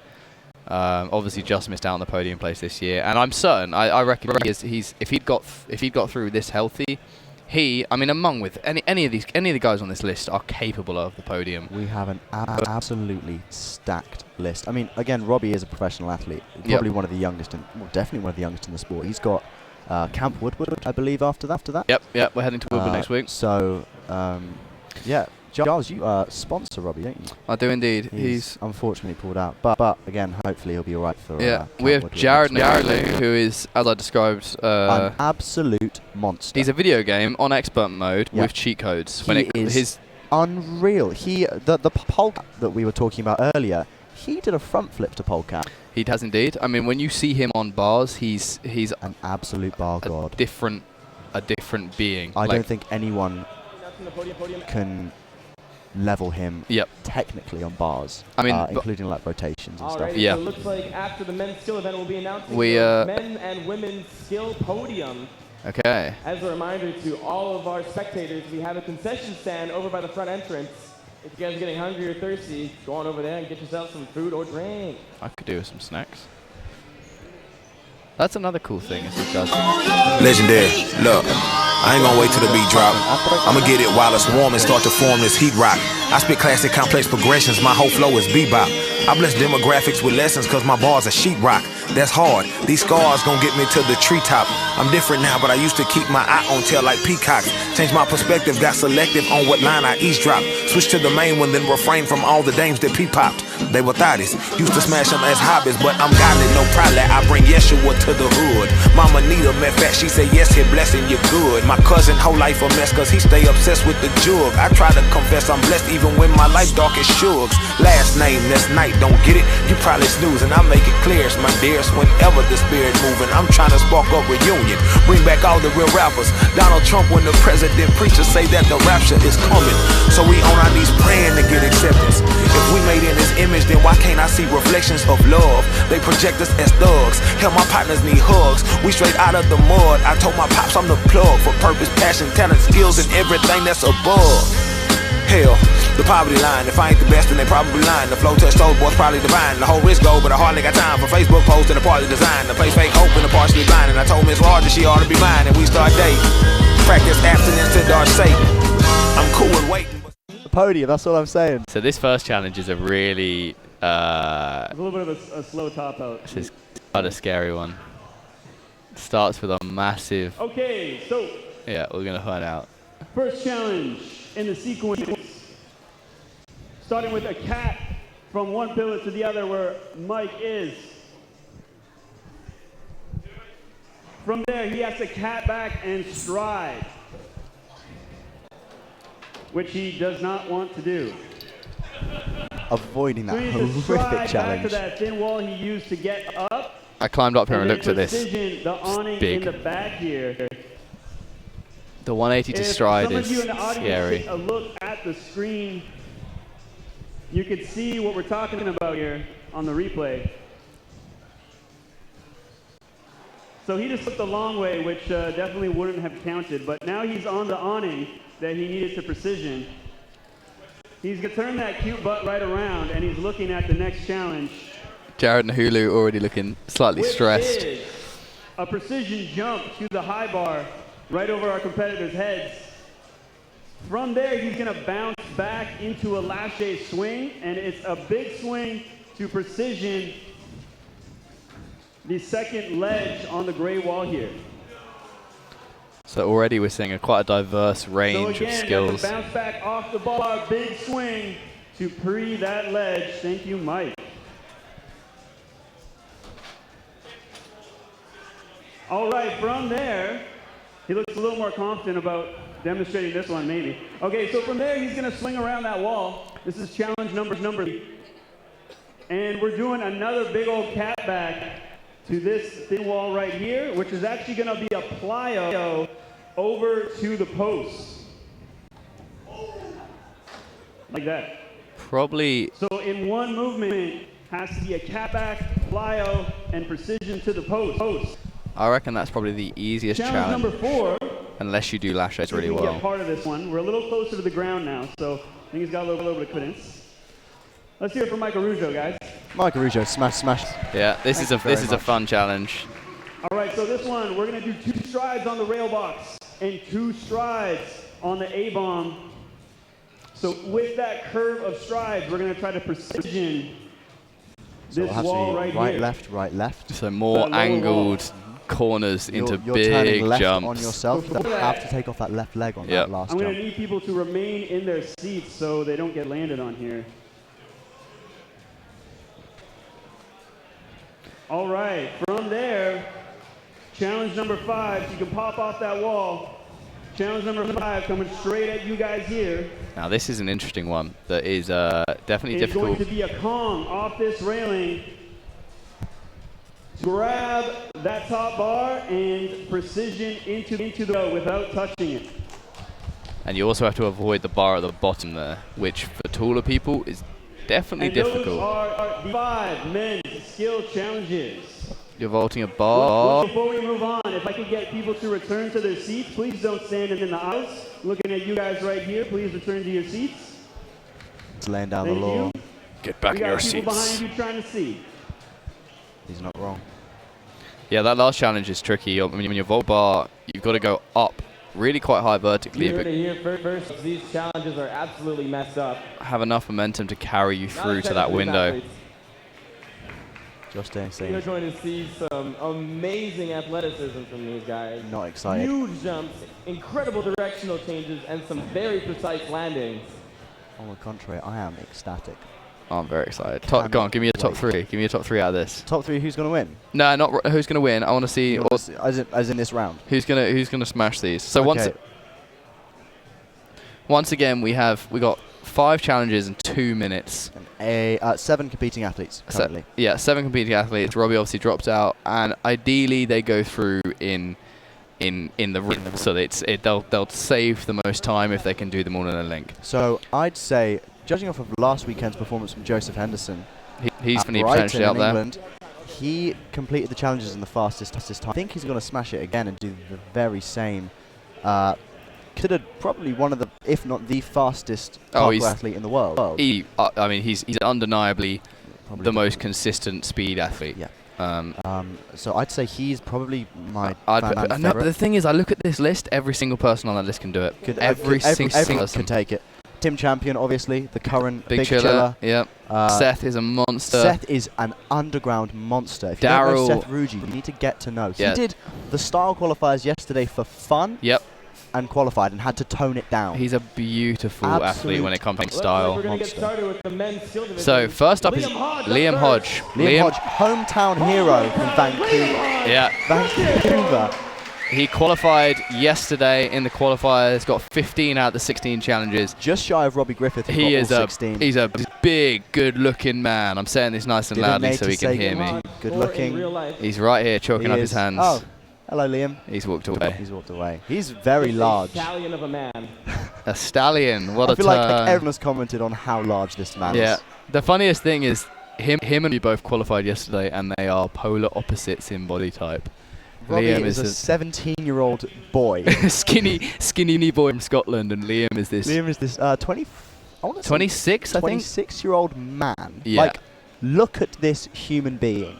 S2: Obviously just missed out on the podium place this year, and I'm certain I reckon if he'd got through this healthy, among with any of the guys on this list are capable of the podium.
S1: We have an absolutely stacked list. I mean, again, Robbie is a professional athlete, probably one of the youngest, definitely one of the youngest in the sport. He's got Camp Woodward, I believe, after that.
S2: Yep, we're heading to Woodward next week.
S1: So, yeah, Giles, you sponsor Robbie, don't you?
S2: I do indeed.
S1: He's unfortunately pulled out, but again, hopefully he'll be all right for.
S2: Yeah,
S1: Camp
S2: we have
S1: Woodward
S2: Jared
S1: next week.
S2: Narley, who is, as I described,
S1: an absolute monster.
S2: he's a video game on expert mode
S1: Yeah.
S2: with cheat codes.
S1: He is unreal. The pole cap that we were talking about earlier, he did a front flip to pole cap.
S2: He has indeed. I mean, when you see him on bars, he's
S1: An absolute bar
S2: a
S1: god.
S2: different being.
S1: I don't think anyone can level him
S2: Yep.
S1: technically on bars.
S2: I mean,
S1: including like rotations and stuff.
S3: Alright,
S2: Yeah.
S3: so it looks like after the men's skill event, we'll be announcing
S2: We,
S3: the men and women's skill podium.
S2: Okay.
S3: As a reminder to all of our spectators, we have a concession stand over by the front entrance. If you guys are getting hungry or thirsty, go on over there and get yourself some food or drink.
S2: I could do with some snacks. That's another cool thing. Is it does.
S5: Legendary. Look, I ain't gonna wait till the beat drop. I'ma get it while it's warm and start to form this heat rock. I spit classic complex progressions, my whole flow is bebop. I bless demographics with lessons cause my bars are sheetrock. That's hard, these scars gon' get me to the treetop. I'm different now, but I used to keep my eye on tail like peacocks. Changed my perspective, got selective on what line I eavesdrop. Switched to the main one, then refrained from all the dames that popped. They were thotties, used to smash them as hobbies, but I'm godly, no problem. I bring Yeshua to the hood. Mama need a met fat, she say yes, hit blessing, you good. My cousin whole life a mess, cause he stay obsessed with the jug. I try to confess I'm blessed even when my life dark as shugs. Last name, that's night, don't get it? You probably snoozing, I make it clear, it's my dearest. Whenever the spirit moving, I'm trying to spark up reunion. Bring back all the real rappers. Donald Trump when the president preachers say that the rapture is coming. So we on our knees praying to get acceptance. If we made in his image, then why can't I see reflections of love? They project us as thugs. Hell, my partners need hugs. We straight out of the mud. I told my pops I'm the plug for purpose, passion, talent, skills, and everything that's above. Hell, the poverty line. If I ain't the best, then they probably lying. The flow touch soul boy's probably divine. The whole risk go, but I hardly got time for Facebook posts and a party design. The place fake hope and the partially blind. And I told Miss Rogers she ought to be mine. And we start dating. Practice abstinence to Darth Satan. I'm cool with waiting.
S1: The podium, that's all I'm saying.
S2: So this first challenge is a really
S4: It's a little bit of a slow top out.
S2: this is quite a scary one. Starts with a massive.
S4: Okay, so
S2: Yeah, we're gonna find out.
S4: first challenge in the sequence, starting with a cat from one pillar to the other where Mike is. From there, he has to cat back and stride, which he does not want to do.
S1: Avoiding that
S4: So he needs to stride
S1: horrific
S4: back to
S1: challenge.
S4: that thin wall he used to get up.
S2: I climbed up here and looked at this.
S4: The awning
S2: Big.
S4: in the back here.
S2: The 180 to stride
S4: some of you
S2: is
S4: in the audience
S2: scary.
S4: take a look at the screen, you can see what we're talking about here on the replay. So he just took the long way, which definitely wouldn't have counted, but now he's on the awning that he needed to precision. He's going to turn that cute butt right around, and he's looking at the next challenge.
S2: Jared and Hulu already looking slightly stressed.
S4: Which is a precision jump to the high bar right over our competitors' heads. From there, he's going to bounce back into a lache swing, and it's a big swing to precision the second ledge on the gray wall here.
S2: So already we're seeing quite a diverse range of skills.
S4: So again, bounce back off the bar, big swing to pre that ledge. Thank you, Mike. All right, from there, he looks a little more confident about demonstrating this one, maybe. Okay, so from there, he's gonna swing around that wall. This is challenge number 3. And we're doing another big old cat back to this thin wall right here, which is actually gonna be a plyo over to the post. Like that.
S2: Probably.
S4: So in one movement, has to be a cat back, plyo, and precision to the post.
S2: I reckon that's probably the easiest
S4: Challenge number 4.
S2: unless you do laches really
S4: we can
S2: well.
S4: get part of this one. We're a little closer to the ground now, so I think he's got a little bit of confidence. Let's hear it from Michael Ruggio, guys.
S1: Michael Ruggio, smash, smash.
S2: Yeah, this is a fun challenge.
S4: All right, so this one, we're going to do 2 strides on the rail box and 2 strides on the A-bomb. So with that curve of strides, we're going to try to precision this wall right
S1: right,
S4: here.
S1: right, left.
S2: So more angled corners into
S1: you're
S2: big
S1: turning left
S2: jumps.
S1: on yourself. You have to take off that left leg on that last
S4: I'm
S1: jump.
S4: going to need people to remain in their seats so they don't get landed on here. All right, from there, challenge number 5, you can pop off that wall. Challenge number 5 coming straight at you guys here.
S2: Now this is an interesting one that is definitely difficult.
S4: It's going to be a Kong off this railing. Grab that top bar and precision into the row without touching it.
S2: And you also have to avoid the bar at the bottom there, which for taller people is definitely difficult.
S4: Those are the 5 men's skill challenges.
S2: You're vaulting a bar.
S4: Before we move on, if I could get people to return to their seats, please don't stand in the aisles. Looking at you guys right here, please return to your seats.
S1: It's laying down the law.
S2: Get back in your seats.
S4: We got people behind you trying to see.
S1: He's not wrong.
S2: Yeah, that last challenge is tricky. I mean, when you vault bar, you've got to go up really quite high vertically.
S3: You heard it here first. These challenges are absolutely messed up.
S2: Have enough momentum to carry you through to that window.
S1: Just staying safe.
S3: You're going to see some amazing athleticism from these guys.
S1: Not excited.
S3: Huge jumps, incredible directional changes, and some very precise landings.
S1: On the contrary, I am ecstatic.
S2: Oh, I'm very excited. Go on, give me a top 3. Give me a top 3 out of this.
S1: Top 3, who's going to win?
S2: No, not who's going to win. I want to see
S1: as in this round.
S2: Who's gonna smash these. So
S1: okay.
S2: once again we got 5 challenges in 2 minutes.
S1: 7 competing athletes currently.
S2: 7 competing athletes. Robbie obviously dropped out, and ideally they go through in the ring, so they'll save the most time if they can do them all in a link.
S1: So I'd say, judging off of last weekend's performance from Joseph Henderson,
S2: he's
S1: Brighton
S2: potentially out there.
S1: England, he completed the challenges in the fastest time. I think he's going to smash it again and do the very same. Considered probably one of the, if not the fastest parkour athlete in the world.
S2: I mean, he's undeniably
S1: probably
S2: the most consistent speed athlete.
S1: Yeah. So I'd say he's probably my
S2: no, but the thing is, I look at this list. Every single person on that list can do it. Every single person
S1: can take it. Tim Champion, obviously, the current Big
S2: Chiller. Yeah. Seth is a monster.
S1: Seth is an underground monster. If you don't know Seth Rugy, you need to get to know. He did the style qualifiers yesterday for fun.
S2: Yep.
S1: And qualified and had to tone it down.
S2: He's a beautiful athlete when it comes to style.
S3: We're going to get started with the men's skill division.
S2: So first up is Liam Hodge.
S1: Liam Hodge, hometown hero from Vancouver.
S2: Yeah.
S1: Vancouver.
S2: He qualified yesterday in the qualifiers, got 15 out of the 16 challenges.
S1: Just shy of Robbie Griffith.
S2: He is
S1: all 16.
S2: He's a big, good-looking man. I'm saying this nice and loudly so he can hear me.
S1: Good looking.
S2: He's right here, choking up his hands.
S1: Oh, hello, Liam.
S2: He's walked away.
S1: He's walked away. He's very large.
S3: A stallion of a man.
S2: A stallion. What a
S1: I feel like everyone has commented on how large this man
S2: yeah.
S1: is.
S2: The funniest thing is him and me both qualified yesterday, and they are polar opposites in body type.
S1: Robbie
S2: Liam
S1: is a 17-year-old boy.
S2: skinny boy from Scotland, and Liam is this 26, I think.
S1: 26-year-old man.
S2: Yeah.
S1: Like, look at this human being.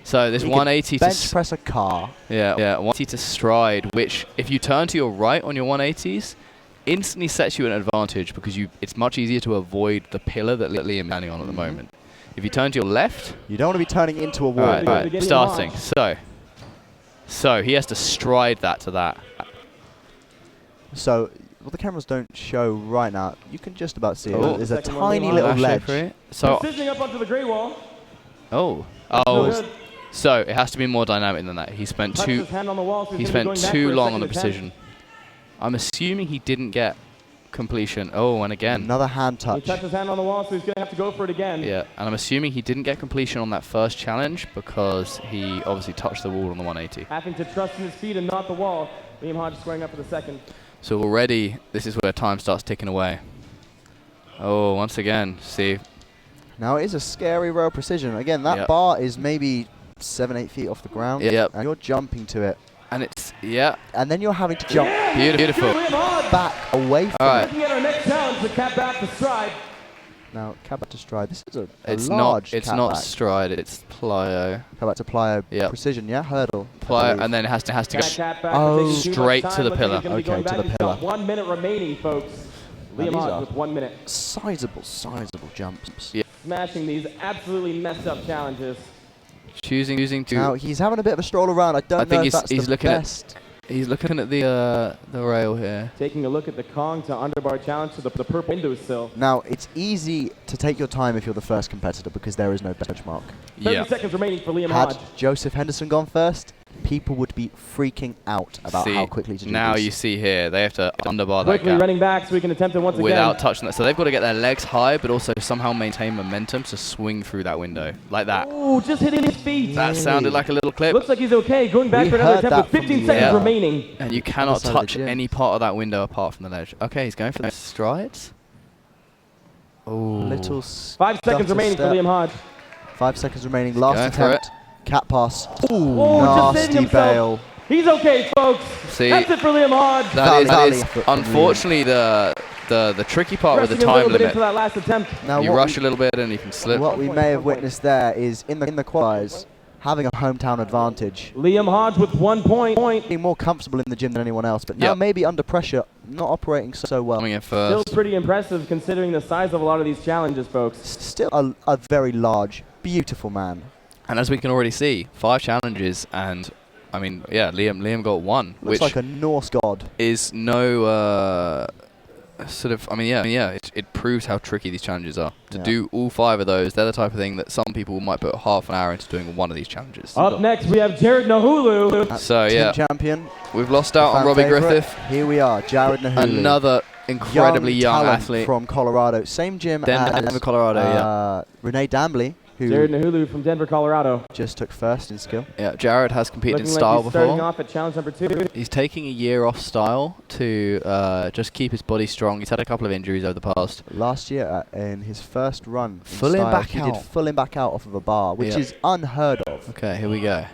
S2: So this
S1: He
S2: 180
S1: could
S2: to
S1: bench press a car.
S2: yeah, 180 to stride, which if you turn to your right on your 180s, instantly sets you an advantage because it's much easier to avoid the pillar that Liam is standing on at the moment. If you turn to your left,
S1: You don't want to be turning into a wall.
S2: all right, starting. So he has to stride that to that.
S1: So, what the cameras don't show right now, you can just about see
S2: Oh.
S1: it. There's a
S3: Second one,
S1: tiny
S3: Liam.
S1: little
S2: Lash
S1: ledge.
S2: over it. So
S3: Positioning up onto the gray wall.
S2: oh.
S3: No good.
S2: So it has to be more dynamic than that. He spent
S3: Touched his hand on the wall, so
S2: he
S3: he's gonna be
S2: spent
S3: going back
S2: too
S3: for a
S2: long on the
S3: second attempt.
S2: precision. I'm assuming he didn't get completion. Oh, and again.
S1: Another hand
S3: He
S1: touch.
S3: touched his hand on the wall, so he's going to have to go for it again.
S2: Yeah, and I'm assuming he didn't get completion on that first challenge because he obviously touched the wall on the 180.
S3: Having to trust in his feet and not the wall. Liam Hodge squaring up for the second.
S2: So already, this is where time starts ticking away. Oh, once again, see.
S1: Now, it is a scary row of precision. Again, that
S2: Yep.
S1: bar is maybe 7-8 feet off the ground.
S2: Yep.
S1: And you're jumping to it.
S2: And it's, yeah,
S1: And then you're having to jump
S2: beautiful.
S3: Liam Hodge
S1: back away from
S2: All right.
S3: looking at our next challenge, the cat back to stride.
S1: it. Now, cat back to stride. This is a
S2: It's
S1: large
S2: not
S1: cat back.
S2: stride, it's plyo.
S1: Cat back to plyo.
S2: Yep.
S1: Precision, yeah? Hurdle. I
S2: Plyo,
S1: believe.
S2: and then it has to go
S3: Cat back
S1: Oh.
S3: for taking too much
S2: straight
S3: time.
S2: to the
S3: Looks like
S2: pillar.
S3: he's gonna be
S1: Okay,
S3: going
S1: to
S3: back.
S1: the
S3: He's
S1: pillar.
S3: got 1 minute remaining, folks.
S1: Now,
S3: Liam
S1: these
S3: Hodge
S1: are
S3: with 1 minute.
S1: sizable jumps.
S2: Yeah.
S3: Smashing these absolutely messed up challenges.
S2: choosing to.
S1: Now, he's having a bit of a stroll around. I don't
S2: I
S1: know
S2: think
S1: if that's
S2: he's
S1: the
S2: looking
S1: best.
S2: He's looking at the rail here.
S3: Taking a look at the Kong to underbar challenge to the purple windowsill.
S1: Now, it's easy to take your time if you're the first competitor because there is no benchmark.
S3: 30 seconds remaining for Liam
S1: Had
S3: Hodge.
S1: Joseph Henderson gone first, people would be freaking out about
S2: See,
S1: how quickly to do
S2: now
S1: this.
S2: you see here, they have to underbar that
S3: Quickly
S2: gap
S3: running back so we can attempt it once
S2: without
S3: again.
S2: touching that. So they've got to get their legs high, but also somehow maintain momentum to swing through that window like that.
S3: Oh, just hitting his feet.
S2: That sounded like a little clip.
S3: Looks like he's okay. Going back
S1: We
S3: for another
S1: heard
S3: attempt with
S1: that from
S3: 15
S1: the,
S3: seconds
S2: yeah.
S3: remaining.
S2: And you cannot
S1: side of the
S2: touch
S1: gym.
S2: any part of that window apart from the ledge. Okay, he's going for the strides. Oh,
S1: Little
S3: 5 seconds
S1: stutter
S3: remaining for
S1: step.
S3: Liam Hodge.
S1: 5 seconds remaining. Last
S2: Going for
S1: attempt. Cat pass.
S3: Oh, just saving
S1: Nasty
S3: himself.
S1: bail.
S3: He's okay, folks.
S2: See,
S3: That's it for Liam Hodge.
S2: that
S1: Valley
S2: is
S1: effort from
S2: unfortunately the tricky part with the
S3: Rushing a
S2: time
S3: little bit
S2: limit.
S3: into that last attempt.
S1: Now,
S2: You
S1: what
S2: rush
S1: we,
S2: a little bit and you can slip.
S1: what we may have witnessed there is in the qualifiers having a hometown advantage.
S3: Liam Hodge with 1 point.
S1: Being more comfortable in the gym than anyone else, but now
S2: Yep.
S1: maybe under pressure, not operating so well.
S2: Coming in
S3: Still
S2: first.
S3: pretty impressive considering the size of a lot of these challenges, folks.
S1: Still a very large, beautiful man.
S2: And as we can already see, 5 challenges, and I mean, yeah, Liam got 1,
S1: Looks
S2: which
S1: like a Norse god.
S2: is no sort of. I mean, yeah, it proves how tricky these challenges are. To
S1: Yeah.
S2: do all 5 of those, they're the type of thing that some people might put half an hour into doing one of these challenges.
S3: Up next, we have Jared Nahulu.
S2: So
S1: Team
S2: yeah,
S1: champion.
S2: we've lost out on
S1: fan
S2: Robbie
S1: favourite.
S2: Griffith,
S1: Here we are, Jared Nahulu.
S2: another incredibly young
S1: talent
S2: athlete.
S1: from Colorado. Same gym
S2: Denver,
S1: as
S2: Colorado.
S1: Renee Dambley, who
S3: Jared Nahulu from Denver, Colorado.
S1: just took first in skill.
S2: Yeah, Jared has competed
S3: Looking
S2: in style
S3: like he's starting
S2: before.
S3: off at challenge number 2.
S2: He's taking a year off style to just keep his body strong. He's had a couple of injuries over the past.
S1: Last year, in his first run, in
S2: Full in
S1: style,
S2: back
S1: he
S2: out.
S1: did full in back out off of a bar, which
S2: Yeah.
S1: is unheard of.
S2: Okay, here we go.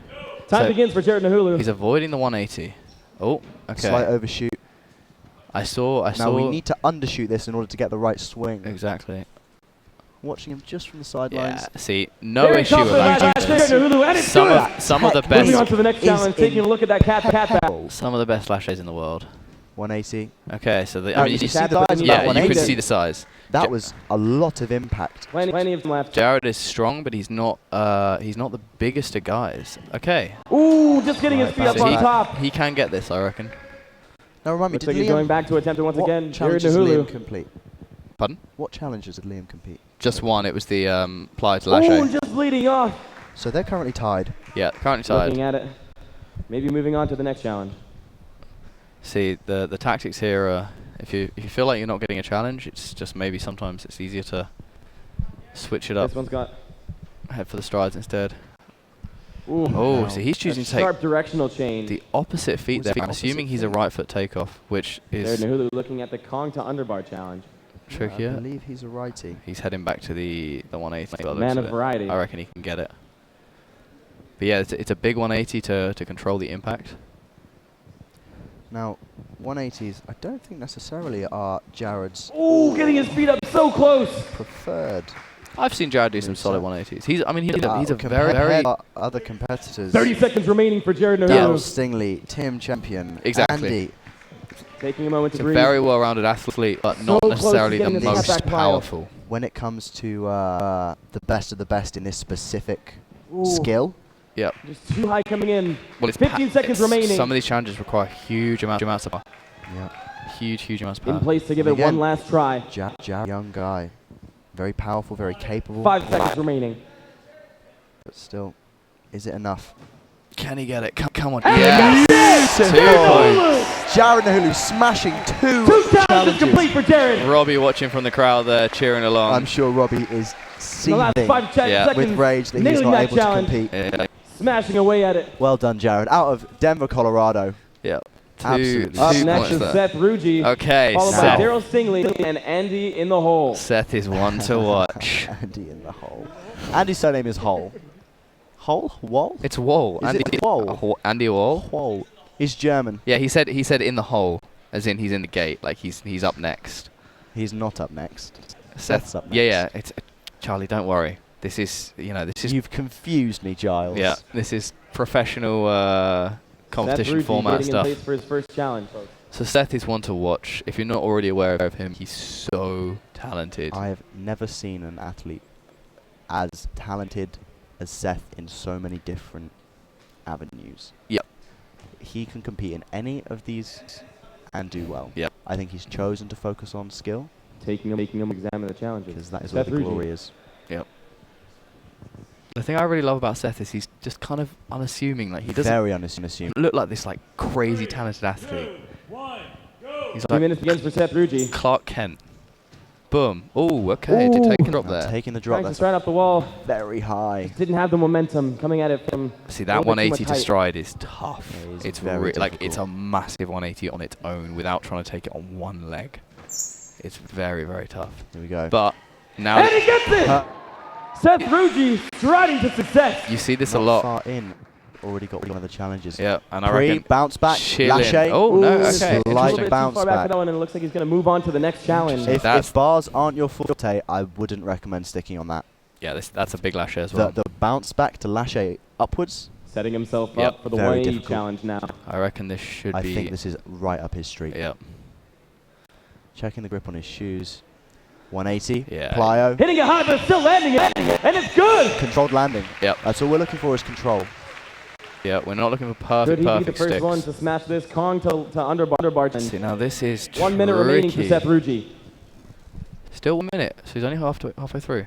S3: Time
S2: So
S3: begins for Jared Nahulu.
S2: he's avoiding the 180. Oh,
S1: Slight
S2: okay.
S1: overshoot.
S2: I saw.
S1: Now we need to undershoot this in order to get the right swing.
S2: Exactly.
S1: Watching him just from the
S2: Yeah.
S1: sidelines.
S2: See, no
S3: Very
S2: issue with
S3: confident
S2: that.
S3: last Jared Nahulu, and it's
S2: Some
S3: good.
S2: of some of the
S1: Heck,
S3: Moving on
S2: best
S3: to the next
S1: is
S3: challenge, taking a look at that cat back.
S2: some of the best lashes in the world.
S1: 180.
S2: Okay, so the,
S1: No,
S2: I mean,
S1: you
S2: you
S1: see
S2: see
S1: the thighs
S3: yeah,
S1: of
S2: yeah,
S1: that
S2: you
S1: 180.
S2: could see the size.
S1: That
S2: Ja-
S1: was a lot of impact.
S3: Plenty of them left.
S2: Jared is strong, but he's not the biggest of guys. Okay,
S3: Ooh, just getting his
S1: Right,
S3: feet up
S1: bounce
S3: on
S1: back.
S3: top.
S2: he can get this, I reckon.
S1: Now remind me,
S3: Looks
S1: did
S3: like he's
S1: Liam,
S3: going back to attempt it once
S1: what
S3: again. Jared
S1: challenges did Liam
S3: Nahulu.
S1: complete?
S2: Pardon?
S1: What challenges did Liam compete?
S2: Just one. It was the plyo to lache.
S3: Ooh, just leading off.
S1: So they're currently tied.
S2: Yeah, currently tied.
S3: Looking at it. Maybe moving on to the next challenge.
S2: See, the tactics here are, if you feel like you're not getting a challenge, it's just maybe sometimes it's easier to switch it up.
S3: This one's got...
S2: Head for the strides instead.
S3: Ooh,
S2: Oh, so he's choosing to
S3: sharp
S2: take
S3: directional change.
S2: the opposite feet there. I'm assuming he's a right foot takeoff, which is
S3: There, Nahulu looking at the Kong to underbar challenge.
S1: I
S2: trickier.
S1: believe he's a righty.
S2: He's heading back to the 180. by the
S3: Man
S2: looks
S3: of
S2: it.
S3: variety.
S2: I reckon he can get it. But yeah, it's a big 180 to control the impact.
S1: Now, 180s, I don't think necessarily are Jared's
S3: Ooh, getting his feet up so close.
S1: preferred.
S2: I've seen Jared do some solid 180s. He's a
S1: Compared
S2: very
S1: to other competitors.
S3: 30 seconds remaining for Jared
S1: Daryl
S3: Nahulu.
S1: Stingley, Tim Champion,
S2: Exactly.
S1: Andy.
S3: Taking a moment to
S2: He's a
S3: breathe.
S2: very well-rounded athlete, but
S3: So
S2: not
S3: close to
S2: necessarily the
S3: getting the
S2: most
S3: snapback pile.
S2: powerful.
S1: When it comes to the best of the best in this specific
S3: Ooh,
S1: skill,
S2: Yep.
S3: just too high coming in.
S2: Well, it's
S3: 15 seconds remaining.
S2: Some of these challenges require huge amounts of power.
S1: yeah,
S2: Huge amounts of
S3: In
S2: power.
S3: place to give
S1: And
S3: it one
S1: again,
S3: last try.
S1: Jared, young guy, very powerful, very capable.
S3: 5 seconds remaining.
S1: But still, is it enough?
S2: Can he get it? Come on.
S3: And
S2: Yes!
S3: he got it!
S2: 2
S3: Jared
S2: points.
S1: Jared Nahulu smashing two
S3: Two challenges
S1: challenges.
S3: complete for Jared.
S2: Robbie watching from the crowd there, cheering along.
S1: I'm sure Robbie is
S3: The last
S1: seething
S3: 5
S2: Yeah.
S3: seconds.
S1: with rage that he's
S3: nailing
S1: not
S3: that
S1: able
S3: challenge.
S1: to compete.
S2: Yeah.
S3: Smashing away at it.
S1: Well done, Jared. Out of Denver, Colorado.
S2: Yeah.
S1: Absolutely.
S3: Up
S2: Two
S3: next
S2: points
S3: is
S2: there.
S3: Seth Rugi.
S2: Okay,
S3: Followed by
S2: Seth.
S3: Daryl Stingley and Andy in the hole.
S2: Seth is one to watch.
S1: Andy in the hole. Andy's surname is Hole. Hole? Wall?
S2: It's Wall.
S1: Is
S2: Andy
S1: it Wall?
S2: Andy Wall.
S1: Hole. He's German.
S2: Yeah, he said in the hole, as in he's in the gate, like he's up next.
S1: He's not up next.
S2: Seth's
S1: up next.
S2: Yeah. It's Charlie. Don't worry. This is this is
S1: You've confused me, Giles.
S2: yeah. This is professional competition
S3: Seth Rugi
S2: format
S3: getting in
S2: stuff.
S3: place for his first challenge, folks.
S2: So Seth is one to watch. If you're not already aware of him, he's so talented.
S1: I have never seen an athlete as talented as Seth in so many different avenues.
S2: Yep.
S1: He can compete in any of these and do well.
S2: Yep.
S1: I think he's chosen to focus on skill
S3: Taking him examine the challenges.
S1: because that is
S3: Seth
S1: where the
S3: Rugi.
S1: glory is.
S2: Yep. The thing I really love about Seth is he's just kind of unassuming. Like he doesn't
S1: Very unassuming.
S2: look like this like crazy talented athlete. He's
S3: 3
S2: like
S3: minutes begins for Seth Rugi.
S2: Clark Kent. Boom. Oh, okay. Did
S3: Ooh.
S2: take a drop there.
S1: Taking the drop,
S3: Trying to
S1: that's
S3: stride off the wall.
S1: very high.
S3: Didn't have the momentum coming at it from.
S2: See,
S3: a
S2: that
S3: little bit too
S2: 180
S3: much
S2: to
S3: height.
S2: stride is tough.
S1: Yeah, it is
S2: It's
S1: very
S2: like it's a
S1: difficult.
S2: massive 180 on its own without trying to take it on one leg. It's very, very tough.
S1: Here we go.
S2: But now
S3: And he gets it!
S1: Uh,
S3: Seth Rugi striding to success.
S2: you see this a
S1: not
S2: lot.
S1: far in. Already got one of the challenges.
S2: Yeah, and I
S1: Pre,
S2: reckon
S1: bounce back,
S2: chilling.
S1: lache.
S2: Oh no,
S3: Ooh,
S2: okay.
S3: it's a little
S1: Slight
S3: bit
S1: bounce
S3: too far back
S1: back.
S3: for that one, and it looks like he's going to move on to the next challenge.
S1: If bars aren't your forte, I wouldn't recommend sticking on that.
S2: Yeah, that's a big lash as well.
S1: The bounce back to lache upwards,
S3: Setting himself
S2: Yep.
S3: up for the
S1: Very
S3: 180
S1: difficult.
S3: challenge now.
S2: I reckon this should
S1: I
S2: be.
S1: think this is right up his street.
S2: Yeah.
S1: Checking the grip on his shoes. 180.
S2: Yeah.
S1: Plyo.
S3: Hitting it high, but still landing it, and it's good.
S1: Controlled landing.
S2: Yep.
S1: That's all we're looking for is control.
S2: Yeah, we're not looking for
S3: Could
S2: perfect,
S3: he be the
S2: perfect
S3: first
S2: sticks.
S3: one to smash this Kong to underbar?
S2: See, now this is
S3: 1 minute remaining for
S2: tricky.
S3: Seth Rugi.
S2: Still 1 minute, so he's only halfway through.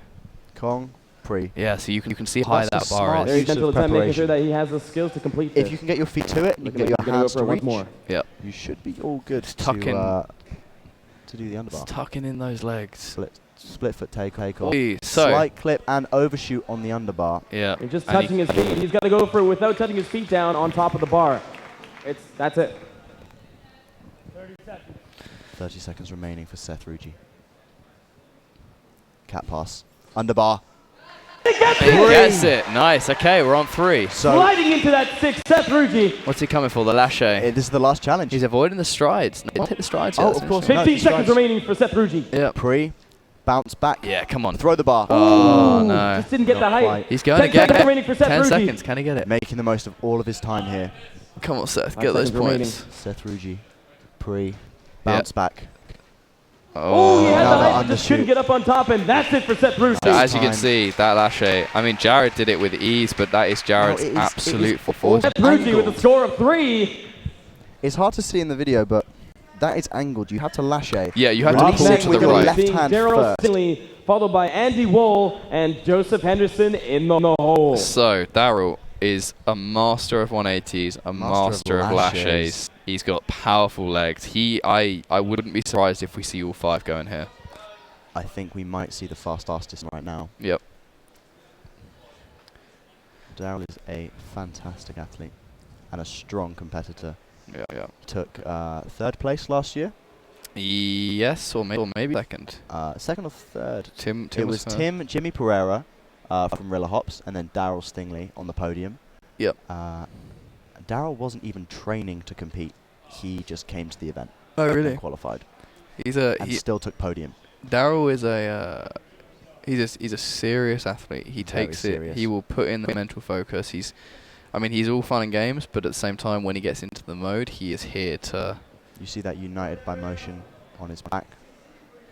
S1: Kong, pre.
S2: Yeah, so you can see how high
S1: That's
S2: that
S1: a
S2: bar
S1: smart
S2: is.
S3: Very
S1: use of
S3: gentle attempt, making sure
S1: preparation.
S3: that he has the skills to complete this.
S1: If you can get your feet to it and you
S3: Looking
S1: can
S3: like
S1: get
S3: he's
S1: your
S3: gonna
S1: hands
S3: go
S1: to
S3: for it
S1: reach,
S3: once more.
S2: Yeah,
S1: you should be all good
S2: tucking-
S1: to do the
S2: it's
S1: underbar.
S2: tucking in those legs.
S1: Split foot take off.
S2: Oi, so
S1: Slight clip and overshoot on the underbar.
S2: yeah,
S3: And just
S2: and he-
S3: touching his feet. He's got to go for it without touching his feet down on top of the bar. That's it.
S1: 30 seconds remaining for Seth Rugi. Cat pass. Underbar.
S3: He gets
S2: He
S3: it!
S2: gets it. Nice. Okay, we're on 3.
S1: So
S3: Sliding into that 6, Seth Rugi.
S2: What's he coming for? The lache.
S1: this is the last challenge.
S2: He's avoiding the strides. Didn't hit the strides yet.
S1: Oh,
S2: that's
S1: of course.
S2: interesting.
S3: 15
S1: he
S3: seconds
S1: strides.
S3: remaining for Seth Rugi.
S2: Yeah.
S1: Pre, bounce back,
S2: Yeah, come on.
S1: throw the bar.
S2: Oh,
S3: Ooh,
S2: no.
S3: Just didn't get the
S1: Not
S3: height.
S1: quite.
S2: He's going
S3: 10
S2: again.
S3: seconds remaining for Seth
S2: 10
S3: Rugi.
S2: seconds. Can he get it?
S1: Making the most of all of his time here.
S2: Come on, Seth.
S3: 5
S2: Get those
S3: seconds remaining.
S2: points.
S1: Seth Rugi, pre, bounce back.
S3: Oh, he had the
S1: Another
S3: height, but just
S1: undershoot.
S3: couldn't get up on top, and that's it for Seth Rugi.
S2: So as you can
S1: Time.
S2: see, that lache. I mean, Jared did it with ease, but that is Jared's
S1: it is
S2: absolute
S1: all
S2: force.
S3: Seth Rugi with a
S1: angled.
S3: score of 3.
S1: It's hard to see in the video, but that is angled. You have to lache.
S2: Yeah, you have
S1: Up
S2: to
S1: next
S2: pull
S1: with
S2: to the
S1: your
S2: right.
S1: left
S3: Being
S1: hand
S3: Daryl
S1: first.
S3: Stingley, followed by Andy Wohl and Joseph Henderson in the hole.
S2: So Daryl is a master of 180s, a master of lashes. He's got powerful legs. I wouldn't be surprised if we see all 5 going here.
S1: I think we might see the fastest right now.
S2: Yep.
S1: Daryl is a fantastic athlete and a strong competitor.
S2: Yeah, yeah.
S1: He took 3rd place last year.
S2: Yes, or maybe second.
S1: Second or third?
S2: Tim
S1: it was
S2: third.
S1: Jimmy Pereira from Rilla Hops, and then Daryl Stingley on the podium.
S2: Yep.
S1: Daryl wasn't even training to compete. He just came to the event.
S2: Oh, really?
S1: And qualified.
S2: And
S1: he still took podium.
S2: Daryl is he's a serious athlete. He takes it.
S1: Serious.
S2: He will put in the mental focus. He's all fun and games, but at the same time, when he gets into the mode, he is here to.
S1: You see that united by motion on his back,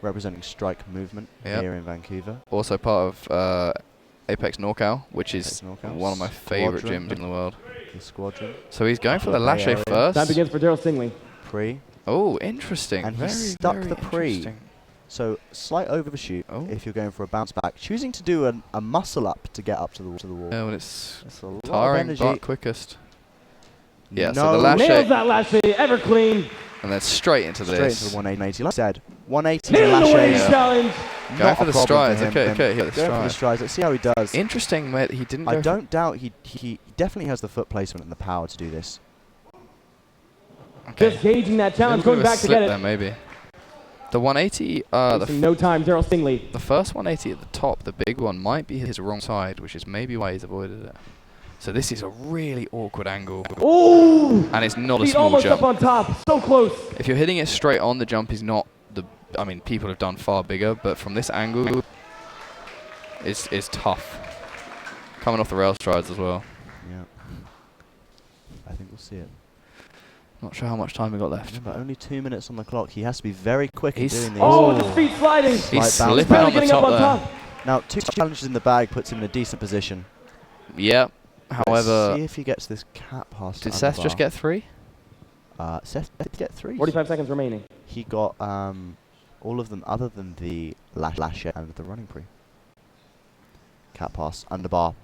S1: representing strike movement here in Vancouver.
S2: Also part of Apex NorCal, which is one of my favorite gyms in the world.
S1: The squadron.
S2: So he's going for the lache first.
S3: Time begins for Daryl Stingley.
S1: Pre.
S2: Oh, interesting.
S1: And he stuck the pre. So slight overshoot if you're going for a bounce back. Choosing to do a muscle up to get up to the wall.
S2: Yeah, well, it's
S1: a
S2: tiring but quickest. Yeah,
S1: no.
S2: so the lache.
S3: Nails that lache, ever clean.
S2: And then straight into this.
S1: Straight into the 180. Like I said, 180
S3: Nail the
S1: lache.
S3: weight challenge.
S2: Going for the strides. Okay,
S1: Going for the strides. Let's see how he does.
S2: Interesting, mate. He didn't.
S1: I don't doubt he definitely has the foot placement and the power to do this.
S3: Okay. Just gauging that challenge, going back to get it.
S2: There, maybe. The 180.
S3: No time, Daryl Stingley.
S2: The first 180 at the top, the big one, might be his wrong side, which is maybe why he's avoided it. So this is a really awkward angle.
S3: Ooh!
S2: And it's not a
S3: He's
S2: small
S3: almost
S2: jump.
S3: up on top, so close.
S2: If you're hitting it straight on, the jump is not the. I mean, people have done far bigger, but from this angle, it's tough. Coming off the rail strides as well.
S1: Yeah. I think we'll see it.
S2: Not sure how much time we got left.
S1: Yeah, but only 2 minutes on the clock. He has to be very quick in doing these.
S3: Oh, with his feet sliding.
S2: He's slipping on the top there.
S1: Now, 2 challenges in the bag puts him in a decent position.
S2: Yeah. However,
S1: let's see if he gets this cap past.
S2: Did Seth just get 3?
S1: Seth did get 3.
S3: 45 seconds remaining.
S1: He got all of them other than the lache and the running pre. Cap pass, underbar.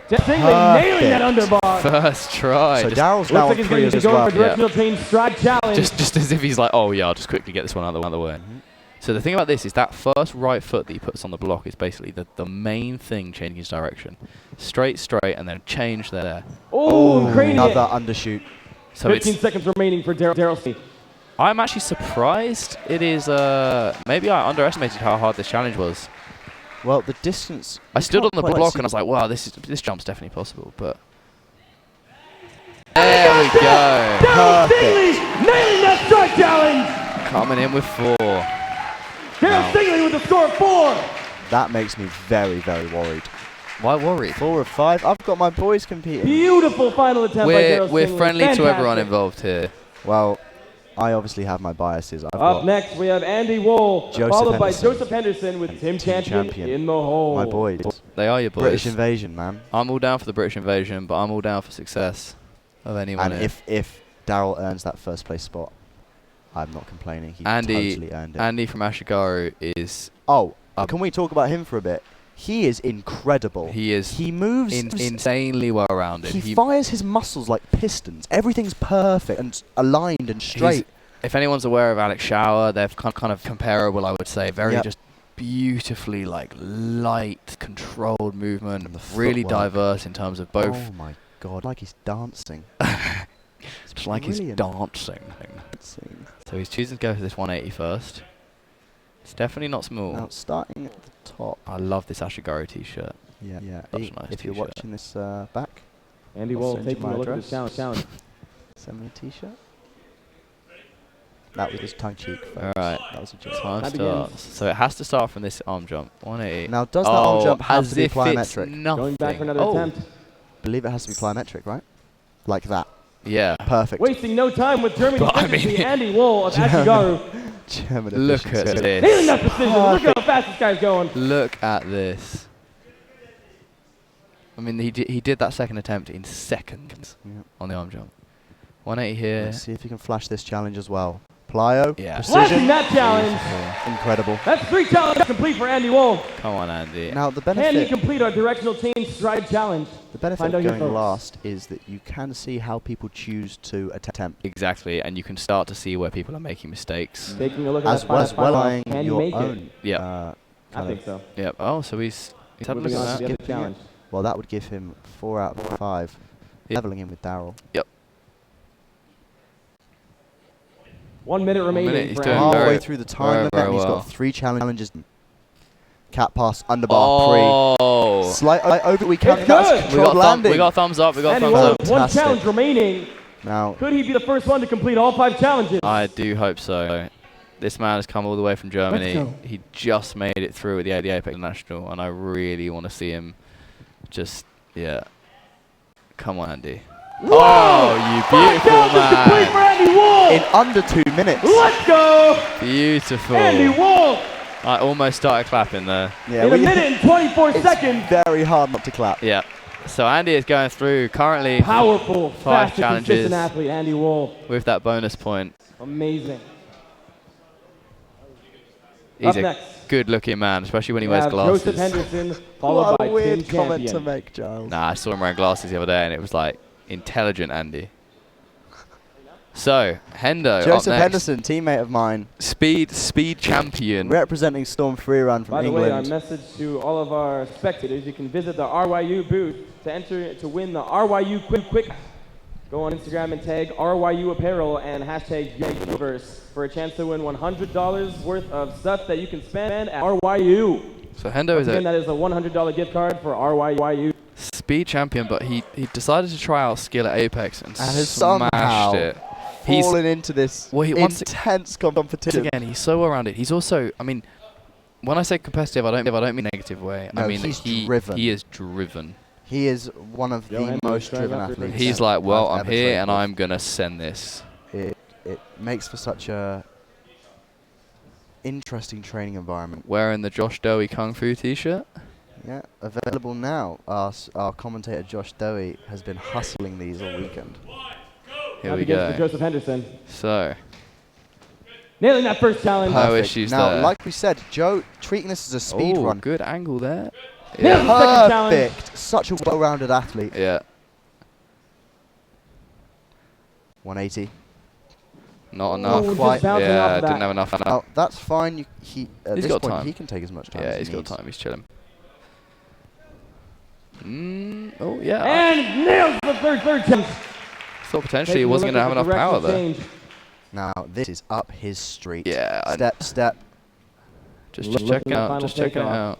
S3: Stingley nailing that underbar.
S2: First try.
S1: So Daryl's now on 3 as well.
S3: Going for directional change stride challenge.
S2: Just as if he's like, oh yeah, I'll just quickly get this one out of the way. So the thing about this is that first right foot that he puts on the block is basically the main thing changing his direction. Straight, and then change there.
S3: Oh,
S1: another undershoot.
S3: So 15 seconds remaining for Daryl Stingley.
S2: I'm actually surprised it is, maybe I underestimated how hard this challenge was.
S1: Well, the distance...
S2: I stood on the block and I was like, wow, this jump's definitely possible, but... There we go.
S3: Daryl Stingley nailing that strike challenge.
S2: Coming in with 4.
S3: Daryl Stingley with a score of 4.
S1: That makes me very, very worried.
S2: Why worried?
S1: 4 of 5. I've got my boys competing.
S3: Beautiful final attempt by Daryl Stingley.
S2: We're friendly to everyone involved here.
S1: Well, I obviously have my biases.
S3: Up next, we have Andy Wohl, followed by
S1: Henderson.
S3: Joseph Henderson with Tim Champion in the hole.
S1: My boys.
S2: They are your boys.
S1: British invasion, man.
S2: I'm all down for the British invasion, but I'm all down for success of anyone.
S1: And if Daryl earns that first place spot, I'm not complaining. He totally earned it.
S2: Andy from Ashigaru is...
S1: Oh, can we talk about him for a bit? He is incredible.
S2: He is.
S1: He moves
S2: insanely well rounded.
S1: He fires his muscles like pistons. Everything's perfect and aligned and straight.
S2: If anyone's aware of Alex Shower, they're kind of comparable, I would say. Very just beautifully like light, controlled movement. And really diverse in terms of both.
S1: Oh my god, like he's dancing.
S2: It's like he's dancing. So he's choosing to go for this 180 first. It's definitely not small.
S1: Now starting at the top.
S2: I love this Ashigaru t-shirt.
S1: Yeah.
S2: Such a nice
S1: if you're watching this back.
S3: Andy Wohl taking a look at this challenge.
S1: Send me a t-shirt. That was his tongue cheek.
S2: All right.
S1: That was a joke.
S2: Time starts. So it has to start from this arm jump. 180.
S1: Now does that arm jump have to be plyometric?
S3: Going back for another attempt.
S1: Believe it has to be plyometric, right? Like that.
S2: Yeah.
S1: Perfect.
S3: Wasting no time with German efficiency, Andy Wohl of Ashigaru.
S2: Look at this.
S3: Nailing that precision. Look how fast this guy's going.
S2: Look at this. I mean, he did that second attempt in seconds on the arm jump. 180 here.
S1: Let's see if he can flash this challenge as well. Plyo.
S2: Yeah.
S3: Slashing that challenge.
S1: Incredible.
S3: That's 3 challenges complete for Andy Wolf.
S2: Come on, Andy.
S1: Now the
S3: Can he
S1: benefit,
S3: complete our directional change stride challenge?
S1: the benefit
S3: Find
S1: of
S3: out your
S1: going
S3: votes.
S1: last is that you can see how people choose to attempt.
S2: Exactly, and you can start to see where people are making mistakes.
S3: Taking a look at
S1: As
S3: that
S1: well as
S3: final,
S1: well
S3: can he
S1: your
S3: make
S1: own.
S3: it?
S2: Yep.
S3: I
S1: kind
S3: think
S1: of-
S3: so.
S2: Yep. Oh, so he's had a look
S3: Moving
S2: at
S3: on to
S2: that.
S3: the other
S1: Skipping it.
S3: challenge.
S1: Well, that would give him 4 out of 5, leveling him with Daryl.
S2: Yep.
S3: 1 minute remaining
S2: minute, he's
S3: for
S2: doing
S3: Andy.
S2: very-
S1: Halfway through the time limit,
S2: very
S1: and he's
S2: well.
S1: got 3 challenges. Cat pass, underbar,
S2: Oh.
S1: pre. Slight over, we
S3: It's
S1: can
S3: good.
S1: controlled landing.
S2: We got thumbs up. We got
S3: Andy
S2: thumbs
S3: Wolf,
S2: up.
S3: 1
S1: Fantastic.
S3: challenge remaining.
S1: Now,
S3: Could he be the first one to complete all 5 challenges?
S2: I do hope so. This man has come all the way from Germany.
S3: go.
S2: He just made it through with the Apex National, and I really want to see him just, yeah. Come on, Andy.
S3: Whoa!
S2: Oh, you
S3: 5
S2: beautiful
S3: challenges complete for
S2: man.
S3: Andy Wolf.
S1: in under 2 minutes.
S3: Let's go,
S2: Beautiful.
S3: Andy Wolf.
S2: I almost started clapping there.
S1: Yeah,
S3: In a minute and 24
S1: it's
S3: seconds.
S1: very hard not to clap.
S2: Yeah. So Andy is going through currently
S3: Powerful,
S2: 5
S3: fast, and
S2: challenges.
S3: consistent athlete, Andy Wolf.
S2: with that bonus point.
S3: Amazing.
S2: He's
S3: Up
S2: a
S3: next,
S2: good-looking man, especially when he
S3: we
S2: wears
S3: have
S2: glasses.
S3: Joseph Henderson, followed
S1: What
S3: by
S1: a weird
S3: Tim
S1: comment to
S3: Champion.
S1: make, Giles.
S2: Nah, I saw him wearing glasses the other day, and it was like intelligent Andy. So Hendo, up
S1: Joseph
S2: next.
S1: Henderson, teammate of mine,
S2: speed champion.
S1: representing Storm Freerun from
S3: By the way, our
S1: England.
S3: message to all of our spectators, you can visit the RYU booth to enter to win the RYU Quick. Go on Instagram and tag RYU Apparel and hashtag Universe for a chance to win $100 worth of stuff that you can spend at RYU.
S2: So Hendo is
S3: Again,
S2: a
S3: that is a $100 gift card for RYU.
S2: speed champion, but he decided to try out skill at Apex and
S1: has
S2: smashed
S1: somehow
S2: it. He's
S1: Falling into this
S2: Well, he wants to-
S1: intense competition.
S2: again, he's so well rounded. He's also, I mean, when I say competitive, I don't mean negative way. I
S1: No,
S2: mean
S1: he's
S2: he
S1: driven.
S2: He is driven.
S1: He is one of
S3: Yo,
S1: the
S3: Henry,
S1: most
S3: straight
S1: driven
S3: up your
S1: athletes.
S2: He's like, well,
S1: I've
S2: I'm
S1: ever
S2: here
S1: trained
S2: and
S1: with.
S2: I'm gonna send this.
S1: It makes for such a interesting training environment.
S2: Wearing the Josh Dowie Kung Fu t-shirt.
S1: Yeah, available now. Our commentator Josh Dowie has been hustling these all weekend.
S2: Here
S3: Up
S2: we
S3: against
S2: go.
S3: Joseph Henderson.
S2: So,
S3: Nailing that first challenge.
S2: No
S1: Perfect.
S2: issues
S1: now,
S2: there.
S1: like we said, Joe treating this as a speed
S2: oh,
S1: run.
S2: good angle there.
S3: Nails
S2: Yeah.
S3: the second challenge.
S1: Perfect. Such a well-rounded athlete.
S2: Yeah.
S1: 180.
S2: Not
S3: Oh,
S2: enough.
S3: just
S1: quite.
S3: bouncing off
S2: Yeah,
S3: of that.
S2: didn't have enough.
S1: Oh, that's fine. He at
S2: He's
S1: this
S2: got
S1: point
S2: time.
S1: he can take as much time.
S2: Yeah,
S1: as
S2: he's
S1: he
S2: got
S1: needs.
S2: time. He's chilling. Oh, yeah.
S3: And nails the third challenge.
S2: Thought potentially he
S3: Taking a
S2: wasn't
S3: look
S2: going to
S3: at
S2: have
S3: the
S2: enough power
S3: directional
S2: there.
S3: change.
S1: Now this is up his street.
S2: Yeah, I-
S1: Step.
S2: Just
S3: Looking
S2: checking
S3: at
S2: out.
S3: final
S2: Just checking it
S3: takeoff.
S2: out.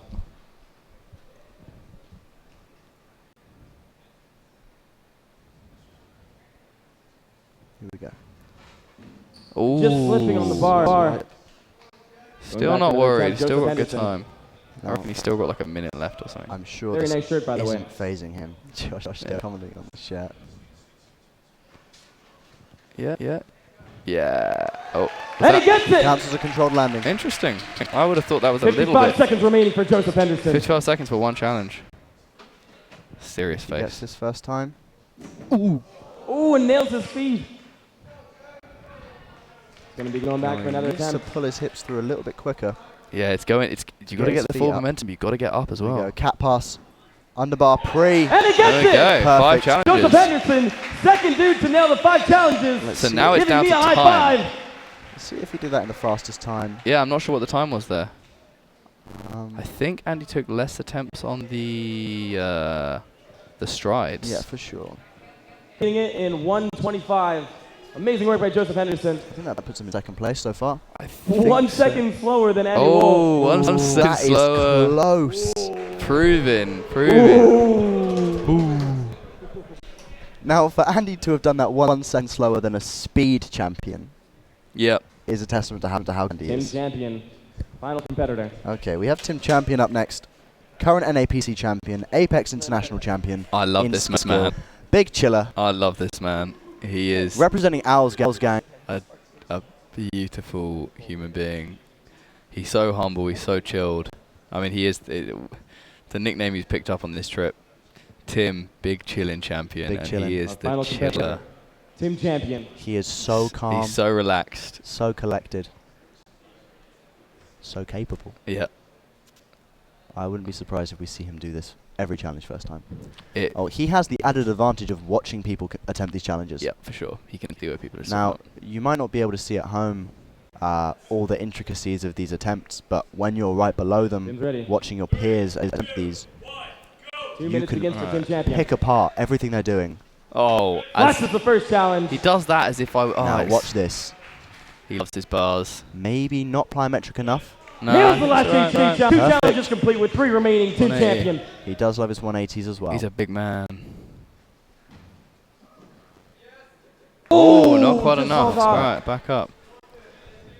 S1: Here we go.
S2: Ooh.
S3: Just slipping on the bar.
S1: Right.
S2: Still
S3: back
S2: not
S3: to another
S2: worried.
S3: attempt,
S2: Still
S3: Joseph
S2: got good
S3: Henderson.
S2: time. I
S1: Now,
S2: reckon he's still got like a minute left or something.
S1: I'm sure
S3: Very
S1: this
S3: nice shirt, by the way.
S1: isn't phasing him. Josh
S2: Yeah.
S1: commenting on the shirt.
S2: Yeah. Oh.
S3: And he gets it.
S1: Counts as a controlled landing.
S2: Interesting. I would have thought that was a little
S3: 55
S2: bit.
S3: seconds remaining for Joseph Henderson.
S2: 55 seconds for one challenge. Serious
S1: He gets
S2: face.
S1: this first time.
S3: Ooh, and nails his feet. Going to be going back for another
S1: Needs to
S3: attempt.
S1: pull his hips through a little bit quicker.
S2: Yeah, it's going. It's you got to
S1: Get
S2: get the
S1: his
S2: full
S1: feet up.
S2: momentum. You got to get up as
S1: There we
S2: well.
S1: go. Cat pass. Underbar pre.
S3: And he
S2: There
S3: gets
S2: we
S3: it.
S2: go. 5
S1: Perfect.
S3: Joseph
S2: challenges.
S3: Henderson, second dude to nail the 5 challenges.
S1: Let's
S2: So
S1: see
S2: now
S1: if-
S2: it's
S3: Giving
S2: down
S3: me
S2: to
S3: a high
S2: time.
S3: five.
S1: Let's see if he did that in the fastest time.
S2: Yeah, I'm not sure what the time was there.
S1: Um,
S2: I think Andy took less attempts on the strides.
S1: yeah, for sure.
S3: Hitting it in 1:25. Amazing work by Joseph Henderson.
S1: I think that puts him in second place so far.
S2: I think
S3: 1
S2: so.
S3: second slower than Andy
S2: Oh,
S3: Wolf.
S2: one second
S1: that is
S2: slower.
S1: close.
S2: Proven.
S3: Ooh.
S1: Now, for Andy to have done that 1 second slower than a speed champion
S2: Yep.
S1: is a testament to how Andy
S3: Tim
S1: is.
S3: Champion, final competitor.
S1: Okay, we have Tim Champion up next. Current NAPC champion, Apex International champion.
S2: I love
S1: in
S2: this
S1: skill.
S2: man.
S1: Big chiller.
S2: I love this man. He is
S1: Representing Owl's gang.
S2: a beautiful human being. He's so humble. He's so chilled. I mean, he is the nickname he's picked up on this trip. Tim, big chillin' champion,
S1: Big
S2: and
S1: chillin'.
S2: he is
S3: Our
S2: the
S3: final
S2: chiller.
S3: competitor. Tim Champion.
S1: He is so calm.
S2: He's so relaxed.
S1: So collected. So capable.
S2: Yeah.
S1: I wouldn't be surprised if we see him do this every challenge first time.
S2: Oh,
S1: he has the added advantage of watching people attempt these challenges.
S2: Yeah, for sure. He can do what people are
S1: Now, you might not be able to see at home all the intricacies of these attempts, but when you're right below them, watching your peers attempt these,
S3: 2 minutes against the Tim Champion.
S1: pick apart everything they're doing.
S2: Oh,
S3: Watch the first challenge.
S2: He does that as if I. Oh,
S1: Now, watch this.
S2: He loves his bars.
S1: Maybe not plyometric enough.
S2: No,
S3: Nails the last
S2: right.
S3: 2 challenges complete with 3 remaining. Tim Champion.
S1: He does love his 180s as well.
S2: He's a big man. Oh, not quite enough. All right, back up.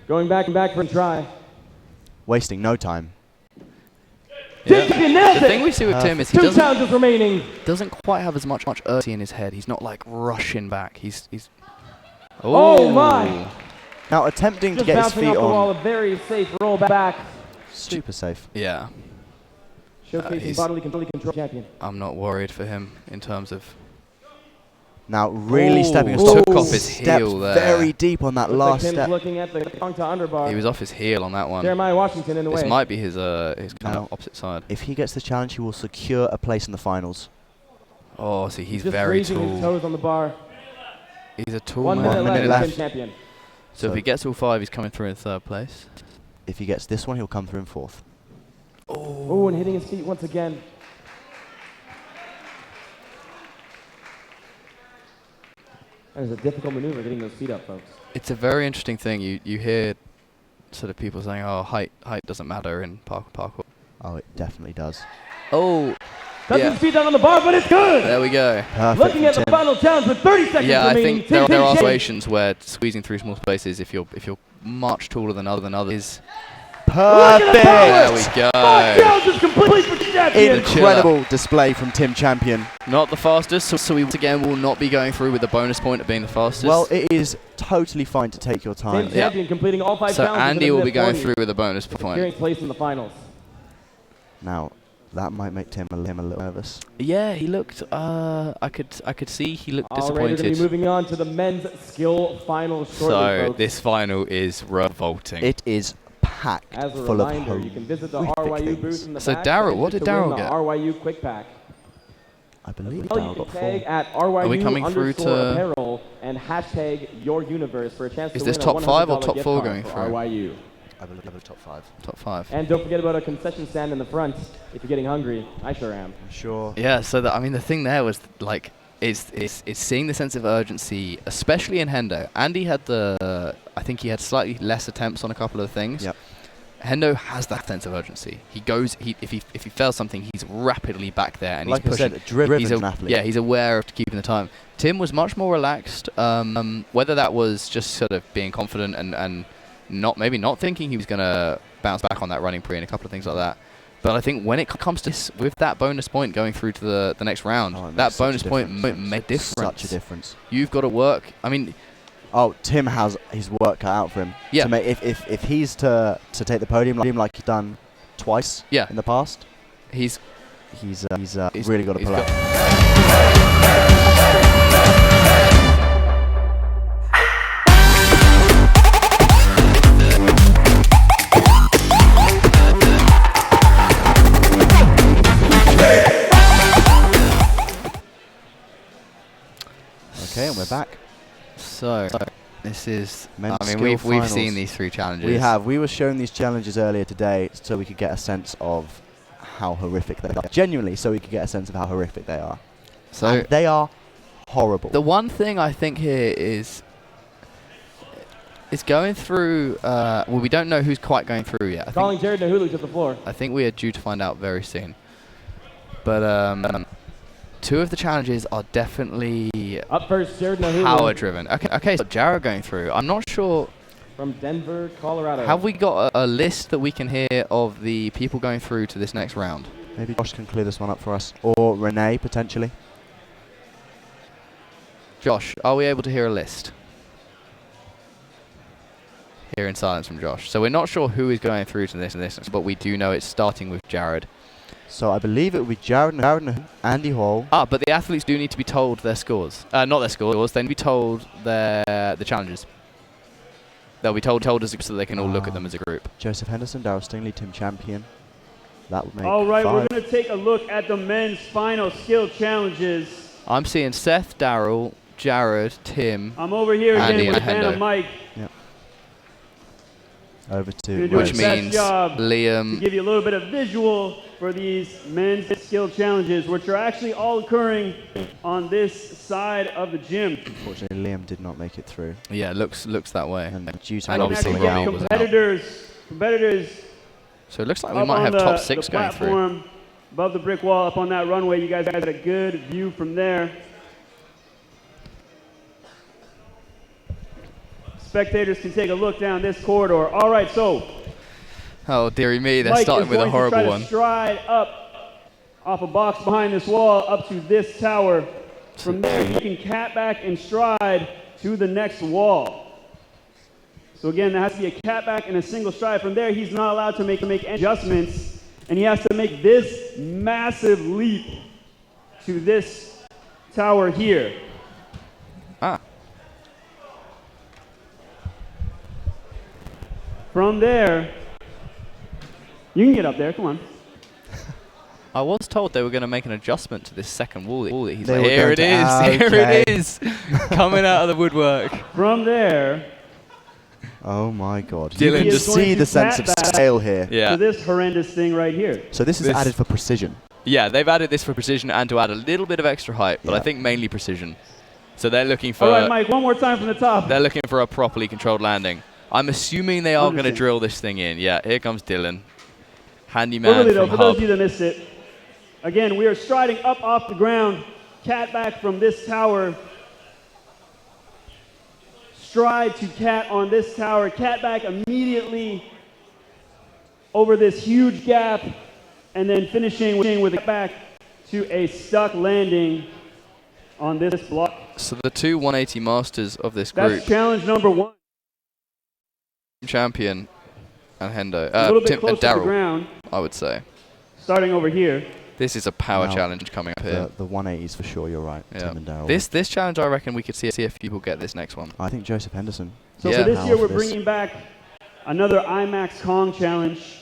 S3: Going back and back for a try.
S1: Wasting no time.
S2: Yeah. The thing we see with Tim is he
S3: 2 challenges remaining.
S2: doesn't quite have as much urgency in his head. He's not like rushing back. He's.
S3: Oh my!
S1: Now attempting
S3: Just
S1: to get his
S3: bouncing
S1: feet
S3: off the wall,
S1: on.
S3: a very safe roll back.
S1: Super safe.
S2: Yeah.
S3: Showcasing bodily control champion.
S2: I'm not worried for him in terms of.
S1: Now really stepping
S2: took off his heel there.
S1: Very deep on that last
S3: Tim's
S1: step.
S3: looking at the Kong to underbar.
S2: He was off his heel on that one.
S3: Jeremiah Washington in the way.
S2: This might be his kind of opposite side.
S1: If he gets the challenge, he will secure a place in the finals.
S2: Oh, see, he's
S3: just
S2: very
S3: raising his
S2: tall.
S3: toes on the bar.
S2: He's a tall
S3: 1
S2: man.
S3: minute
S1: left.
S3: Tim Champion.
S2: So if he gets all 5, he's coming through in 3rd place.
S1: If he gets this one, he'll come through in 4th.
S3: Oh, and hitting his feet once again. That is a difficult maneuver, getting those feet up, folks.
S2: It's a very interesting thing. You hear sort of people saying, "Oh, height doesn't matter in parkour."
S1: Oh, it definitely does.
S2: Oh,
S3: Doesn't
S2: yeah.
S3: his feet down on the bar, but it's good.
S2: There we go.
S1: Perfect.
S3: Looking at
S1: from
S3: the
S1: Tim.
S3: final challenge with 30 seconds
S2: Yeah, I
S3: remaining.
S2: think there are
S3: Tim
S2: situations where squeezing through small spaces, if you're much taller than others, is
S1: Perfect.
S2: there we go.
S3: 5 challenges complete for Champion.
S1: Incredible display from Tim Champion.
S2: Not the fastest, so we once again will not be going through with the bonus point of being the fastest.
S1: Well, it is totally fine to take your time.
S3: Tim Champion completing all 5
S2: so
S3: challenges.
S2: Andy will be going through with a bonus point.
S3: Securing place in the finals.
S1: Now, that might make Tim a little nervous.
S2: Yeah, he looked. I could see he looked
S3: All right, we're going to be
S2: disappointed.
S3: moving on to the men's skill final shortly,
S2: So
S3: folks.
S2: this final is revolting.
S1: It is packed
S3: As a
S1: full
S3: reminder,
S1: of
S3: you can visit the
S1: horrific
S3: RYU
S1: things.
S3: booth in the
S2: So
S3: back.
S2: Darryl,
S3: and
S2: what
S3: to
S2: did Darryl
S3: win the
S2: get?
S3: RYU quick pack.
S1: I believe
S3: Oh, you
S1: Darryl
S3: can
S1: got
S3: tag
S1: 4.
S3: at RYU
S2: Are we coming through to-
S3: apparel and hashtag your universe for a chance
S2: Is
S3: to
S2: this
S3: win
S2: top
S3: a $100
S2: 5 or top
S3: gift
S2: 4
S3: card
S2: going
S3: for
S2: through?
S3: RYU.
S1: I believe it was top 5.
S2: Top 5.
S3: And don't forget about a concession stand in the front if you're getting hungry. I sure am.
S1: I'm sure.
S2: Yeah. So I mean, the thing there was like, it's seeing the sense of urgency, especially in Hendo. Andy had I think he had slightly less attempts on a couple of things.
S1: Yep.
S2: Hendo has that sense of urgency. He goes. If he fails something, he's rapidly back there and
S1: Like
S2: he's
S1: I
S2: pushing.
S1: said, driven
S2: He's
S1: athlete.
S2: yeah, he's aware of keeping the time. Tim was much more relaxed. Whether that was just sort of being confident and maybe not thinking he was going to bounce back on that running pre and a couple of things like that. But I think when it comes to this, with that bonus point going through to the next round,
S1: Oh, it makes
S2: that
S1: such a
S2: bonus point
S1: difference.
S2: made a difference.
S1: Such a difference.
S2: You've got to work. I mean,
S1: Oh, Tim has his work cut out for him.
S2: Yeah.
S1: To make, if he's to take the podium like he's done twice
S2: Yeah.
S1: in the past,
S2: he's
S1: he's really got to
S2: he's
S1: pull
S2: got-
S1: up. Okay, and we're back.
S2: so. This is.
S1: Men's
S2: I mean,
S1: skill
S2: we've
S1: finals.
S2: seen these 3 challenges.
S1: We were shown these challenges earlier today so we could get a sense of how horrific they are. Genuinely, so we could get a sense of how horrific they are.
S2: So
S1: And they are horrible.
S2: the one thing I think here is going through. Well, we don't know who's quite going through yet.
S3: Calling Jared Nahulu to the floor.
S2: I think we are due to find out very soon. But 2 of the challenges are definitely
S3: Up first, Jared Nahulu
S2: power driven. Okay, so Jared going through. I'm not sure.
S3: from Denver, Colorado.
S2: Have we got a list that we can hear of the people going through to this next round?
S1: Maybe Josh can clear this one up for us. Or Renee, potentially.
S2: Josh, are we able to hear a list? Hear in silence from Josh. So we're not sure who is going through to this, but we do know it's starting with Jared.
S1: So I believe it will be Jared, Andy Hall.
S2: But the athletes do need to be told their scores. Not their scores. They need to be told the challenges. They'll be told as a group so they can all look at them as a group.
S1: Joseph Henderson, Darryl Stingley, Tim Champion. That would make
S4: All right,
S1: 5.
S4: we're going to take a look at the men's final skill challenges.
S2: I'm seeing Seth, Darryl, Jared, Tim.
S4: I'm over here
S2: Andy
S4: again with
S2: and
S4: Hannah
S2: Hendo.
S4: Mike.
S1: Yep. Over
S4: Gonna
S1: to
S4: do
S2: Which
S4: his best
S2: means
S4: job
S2: Liam.
S4: to give you a little bit of visual for these men's skill challenges, which are actually all occurring on this side of the gym.
S1: Unfortunately, Liam did not make it through.
S2: Yeah, looks that way.
S1: And due to
S2: And obviously
S1: pulling
S2: Robbie
S1: out,
S2: was out.
S4: Competitors
S2: So it looks like we
S4: up
S2: might
S4: on
S2: have
S4: the,
S2: top 6
S4: the
S2: going through.
S4: platform above the brick wall up on that runway. You guys had a good view from there. Spectators can take a look down this corridor. All right, so
S2: Oh, dearie me, they're
S4: Mike
S2: starting
S4: is
S2: with a
S4: going
S2: horrible
S4: to try
S2: one.
S4: to stride up off a box behind this wall up to this tower. From there, he can cat back and stride to the next wall. So again, there has to be a cat back and a single stride. From there, he's not allowed to make adjustments, and he has to make this massive leap to this tower here. From there, you can get up there, come on.
S2: I was told they were going to make an adjustment to this second wall. He's
S1: They
S2: like,
S1: were
S2: here
S1: going
S2: it
S1: to-
S2: is, here
S1: okay.
S2: it is, coming out of the woodwork.
S4: From there,
S1: oh my God.
S2: Dylan
S1: You can
S4: is
S1: just
S4: going
S1: see
S4: to
S1: the sense of
S4: cat back
S1: scale here.
S2: Yeah.
S4: to this horrendous thing right here.
S1: So this is
S2: This-
S1: added for precision.
S2: Yeah, they've added this for precision and to add a little bit of extra height, but I
S1: Yeah.
S2: think mainly precision. So they're looking for
S4: All right, Mike, one more time from the top.
S2: they're looking for a properly controlled landing. I'm assuming they are going to
S4: Understand.
S2: drill this thing in. Yeah, here comes Dylan. Handyman
S4: Quickly though,
S2: from
S4: for those
S2: Hub.
S4: of you that missed it, again, we are striding up off the ground, cat back from this tower, stride to cat on this tower, cat back immediately over this huge gap, and then finishing with a cat back to a stuck landing on this block.
S2: So the two 180 masters of this
S4: That's
S2: group,
S4: challenge number 1.
S2: Champion and Hendo,
S4: A little bit
S2: Tim and
S4: closer to the
S2: Darryl,
S4: ground,
S2: I would say.
S4: starting over here.
S2: This is a power
S1: Now,
S2: challenge coming up here.
S1: The 180s for sure, you're right.
S2: Yeah.
S1: Tim and Darryl.
S2: This challenge, I reckon we could see if people get this next one.
S1: I think Joseph Henderson.
S4: So
S2: Yeah.
S4: for this
S1: Power
S4: year,
S1: for
S4: we're
S1: this.
S4: bringing back another IMAX Kong challenge.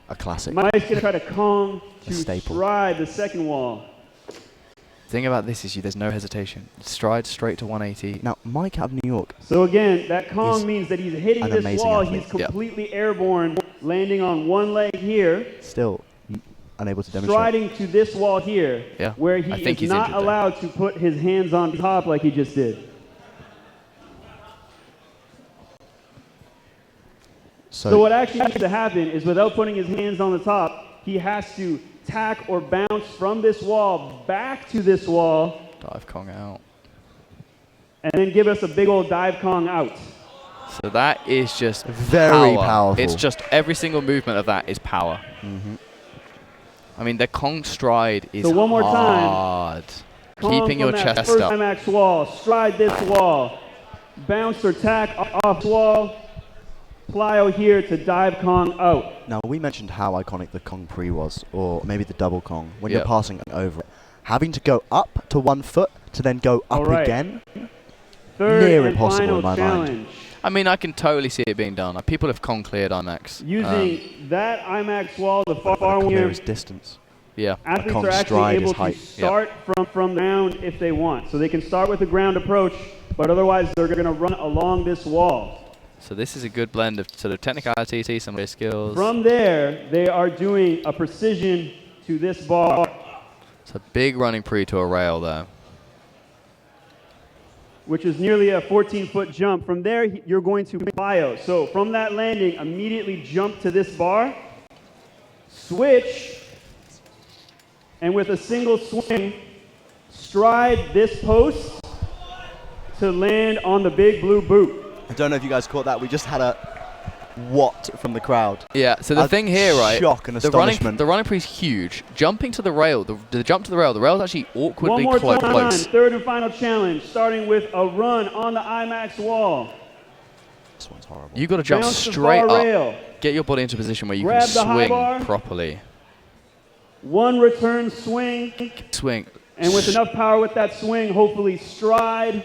S1: A classic.
S4: Mike's going to try to Kong
S1: A
S4: to
S1: staple.
S4: stride the second wall.
S2: The thing about this is there's no hesitation. Stride straight to 180.
S1: Now, Mike out of New York.
S4: So again, that Kong
S1: He's
S4: means that he's hitting
S1: an
S4: this
S1: amazing
S4: wall.
S1: athlete.
S4: He's
S2: Yeah.
S4: completely airborne, landing on one leg here,
S1: Still unable to demonstrate.
S4: striding to this wall here,
S2: Yeah.
S4: where
S2: I
S4: he
S2: think
S4: is
S2: he's
S4: not
S2: injured there.
S4: allowed to put his hands on top like he just did. So what actually needs to happen is without putting his hands on the top, he has to tack or bounce from this wall back to this wall
S2: Dive Kong out.
S4: and then give us a big old dive Kong out.
S2: So that is just
S1: Very
S2: power.
S1: powerful.
S2: It's just every single movement of that is power. I mean, the Kong stride is
S4: So one more time.
S2: hard.
S4: Kong
S2: Keeping your
S4: from that
S2: chest
S4: first
S2: up.
S4: IMAX wall, stride this wall, bounce or tack off wall, plyo here to dive Kong out.
S1: Now, we mentioned how iconic the Kong Pre was, or maybe the double Kong, when
S2: Yep.
S1: you're passing over it. Having to go up to 1 foot to then go up
S4: All right.
S1: again,
S4: Third
S1: Near
S4: and
S1: impossible
S4: final
S1: in my mind.
S4: challenge.
S2: I mean, I can totally see it being done. People have Kong cleared IMAX.
S4: Using that IMAX wall, the far
S1: the
S4: one here,
S1: clearest distance.
S2: Yeah.
S4: athletes
S1: Kong
S4: are actually
S1: stride
S4: able
S1: is
S4: to
S1: height.
S4: start from the ground if they want. So they can start with the ground approach, but otherwise they're going to run along this wall.
S2: So this is a good blend of sort of technicality, some of their skills.
S4: From there, they are doing a precision to this bar,
S2: It's a big running pre to a rail there.
S4: which is nearly a 14-foot jump. From there, you're going to plyo. So from that landing, immediately jump to this bar, switch, and with a single swing, stride this post to land on the big blue boot.
S1: I don't know if you guys caught that. We just had a what from the crowd.
S2: Yeah, so the
S1: A
S2: thing here, right?
S1: shock and
S2: the running
S1: astonishment.
S2: pre is huge. Jumping to the rail, the jump to the rail's actually
S4: One
S2: awkwardly
S4: more time,
S2: close.
S4: third and final challenge, starting with a run on the IMAX wall.
S1: This one's horrible.
S2: You got to jump
S4: Bounce the
S2: straight
S4: bar
S2: up.
S4: rail.
S2: Get your body into a position where you
S4: Grab
S2: can
S4: the high
S2: swing
S4: bar.
S2: properly.
S4: one return swing.
S2: Swing.
S4: And with enough power with that swing, hopefully stride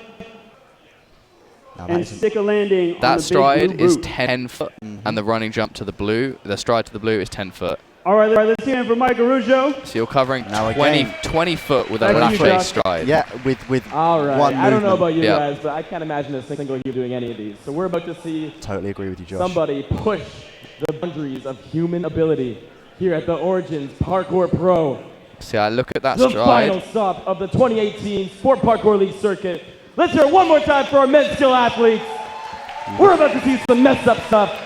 S4: and stick a landing on the
S2: That
S4: big
S2: stride
S4: blue
S2: is
S4: boot.
S2: 10 foot, and the running jump to the blue, the stride to the blue is 10 foot.
S4: All right, let's hear it for Mike Arujo.
S2: So you're covering
S1: Now
S2: 20 foot with a
S4: Thank you,
S2: lache
S4: Josh.
S2: stride.
S1: Yeah, with
S3: All right.
S1: one
S3: I don't know
S1: movement.
S3: about you
S2: Yeah.
S3: guys, but I can't imagine a single you doing any of these. So we're about to see
S1: Totally agree with you, Josh.
S3: somebody push the boundaries of human ability here at the Origins Parkour Pro.
S2: See, I look at that
S3: The
S2: stride.
S3: final stop of the 2018 Sport Parkour League circuit. Let's hear it one more time for our men's skill athletes. We're about to see some messed up stuff.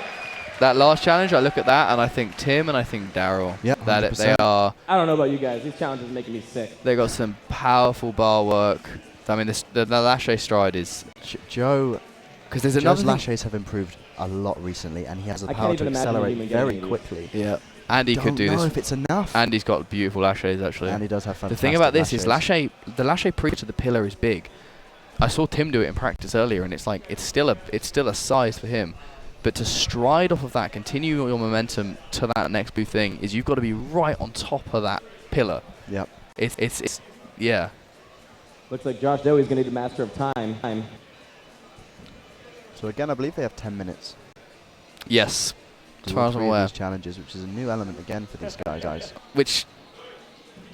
S2: That last challenge, I look at that and I think Tim and I think Daryl.
S1: Yep,
S2: That
S1: 100%.
S3: I don't know about you guys. These challenges are making me sick.
S2: they got some powerful bar work. I mean, the lache stride is
S1: Joe,
S2: because there's
S1: Joe's
S2: another thing.
S1: laches have improved a lot recently, and he has the
S3: I
S1: power
S3: can't
S1: to
S3: even imagine
S1: accelerate
S3: him even getting
S1: very
S3: any.
S1: quickly.
S2: Yeah, Andy could do
S1: Don't know
S2: this.
S1: if it's enough.
S2: Andy's got beautiful laches actually.
S1: And he does have
S2: The
S1: fantastic
S2: thing about this is
S1: laches.
S2: the lache pre to the pillar is big. I saw Tim do it in practice earlier, and it's like it's still a size for him. But to stride off of that, continue your momentum to that next blue thing, is you've got to be right on top of that pillar.
S1: Yep.
S2: It's yeah.
S3: Looks like Josh Doey's going to be the master of time.
S1: So again, I believe they have 10 minutes
S2: Yes.
S1: to
S2: As far
S1: all
S2: as I'm
S1: three of
S2: aware.
S1: these challenges, which is a new element again for these guys.
S2: Which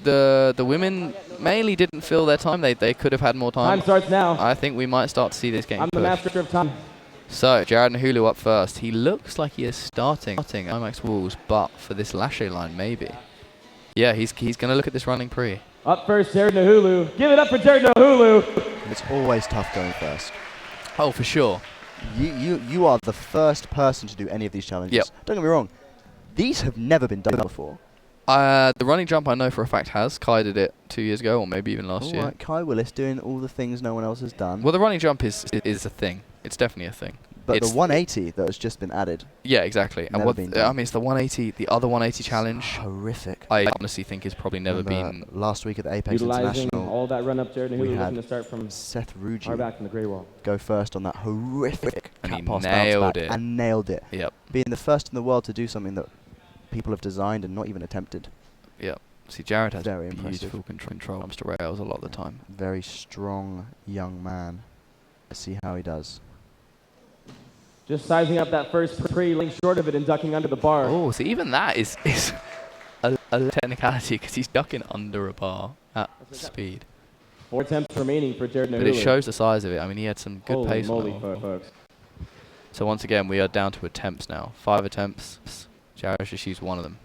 S2: the women mainly didn't fill their time. They could have had more
S3: Time
S2: time.
S3: starts now.
S2: I think we might start to see this game
S3: I'm the
S2: pushed.
S3: master of time.
S2: So, Jared Nhulu up first. He looks like he is starting IMAX walls, but for this lache line, maybe. Yeah, he's going to look at this running pre.
S3: Up first, Jared Nhulu. Give it up for Jared Nhulu.
S1: It's always tough going first.
S2: Oh, for sure.
S1: You are the first person to do any of these challenges.
S2: Yep.
S1: Don't get me wrong. These have never been done before.
S2: The running jump I know for a fact has. Kai did it 2 years ago, or maybe even last year.
S1: Alright, Kai Willis doing all the things no one else has done.
S2: Well, the running jump is a thing. It's definitely a thing.
S1: But
S2: it's
S1: the 180 that has just been added,
S2: Yeah, exactly. And
S1: Never
S2: what
S1: been
S2: I
S1: done.
S2: mean, it's the 180, the other 180 challenge.
S1: horrific.
S2: I honestly think has probably never
S1: Remember
S2: been.
S1: last week at the Apex
S3: Utilizing
S1: International,
S3: all that run up, Jared
S1: we
S3: Nhulu
S1: had
S3: looking to start from
S1: Seth
S3: far
S1: Ruji
S3: back from the gray wall.
S1: go first on that horrific
S2: And he
S1: cat pass
S2: nailed
S1: bounce back
S2: it.
S1: and nailed it.
S2: Yep,
S1: Being the first in the world to do something that people have designed and not even attempted.
S2: yep. See, Jared has
S1: Very impressive.
S2: beautiful control comes to rails a lot of the time.
S1: Very strong young man. Let's see how he does.
S3: Just sizing up that first pre, laying short of it and ducking under the bar.
S2: Oh, see, even that is a technicality because he's ducking under a bar at speed.
S3: 4 attempts remaining for Jared Nhulu.
S2: But it shows the size of it. I mean, he had some good
S3: Holy
S2: pace on
S3: moly,
S2: that one.
S3: folks.
S2: So once again, we are down to attempts now. 5 attempts. Jared just used one of them.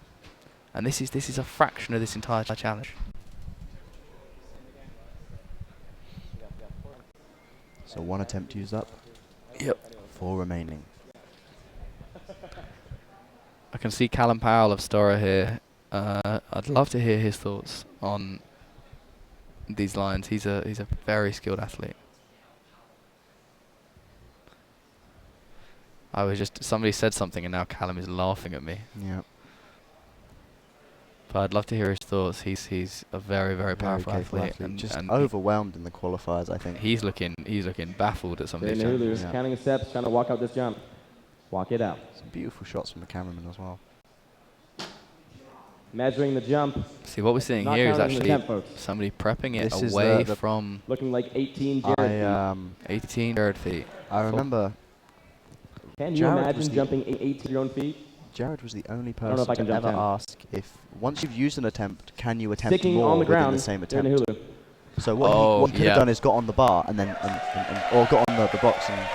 S2: And this is a fraction of this entire challenge.
S1: So 1 attempt used up,
S2: Yep.
S1: 4 remaining.
S2: I can see Callum Powell of Stora here. I'd love to hear his thoughts on these lines. He's a very skilled athlete. Somebody said something and now Callum is laughing at me.
S1: Yeah.
S2: But I'd love to hear his thoughts. He's a very, very powerful
S1: capable
S2: athlete. And,
S1: Just
S2: and
S1: overwhelmed in the qualifiers, I think.
S2: he's looking baffled at some of
S3: Jared
S2: these
S3: Nhulu
S2: challenges.
S1: Yeah.
S3: counting his steps, trying to walk out this jump. Walk it out.
S1: Some beautiful shots from the cameraman as well.
S3: Measuring the jump.
S2: See, what we're seeing
S3: Not
S2: here is
S3: counting the
S2: actually
S3: temp, folks.
S2: somebody prepping it
S1: This is
S2: away
S1: the
S2: from
S3: Looking like 18 Jared feet.
S2: 18 Jared feet.
S1: I remember
S3: Can you
S1: Jared was
S3: imagine
S1: the-
S3: jumping 18 your own feet?
S1: Jared was the only
S3: don't know if
S1: person
S3: I can
S1: to
S3: jump
S1: ever
S3: 10.
S1: ask if once you've used an attempt, can you attempt
S3: Sticking
S1: more
S3: on the
S1: within
S3: ground.
S1: the same
S3: Jared
S1: attempt?
S3: Nhulu.
S1: So what
S2: Oh,
S1: he could
S2: yeah.
S1: have done is got on the bar and then or got on the box and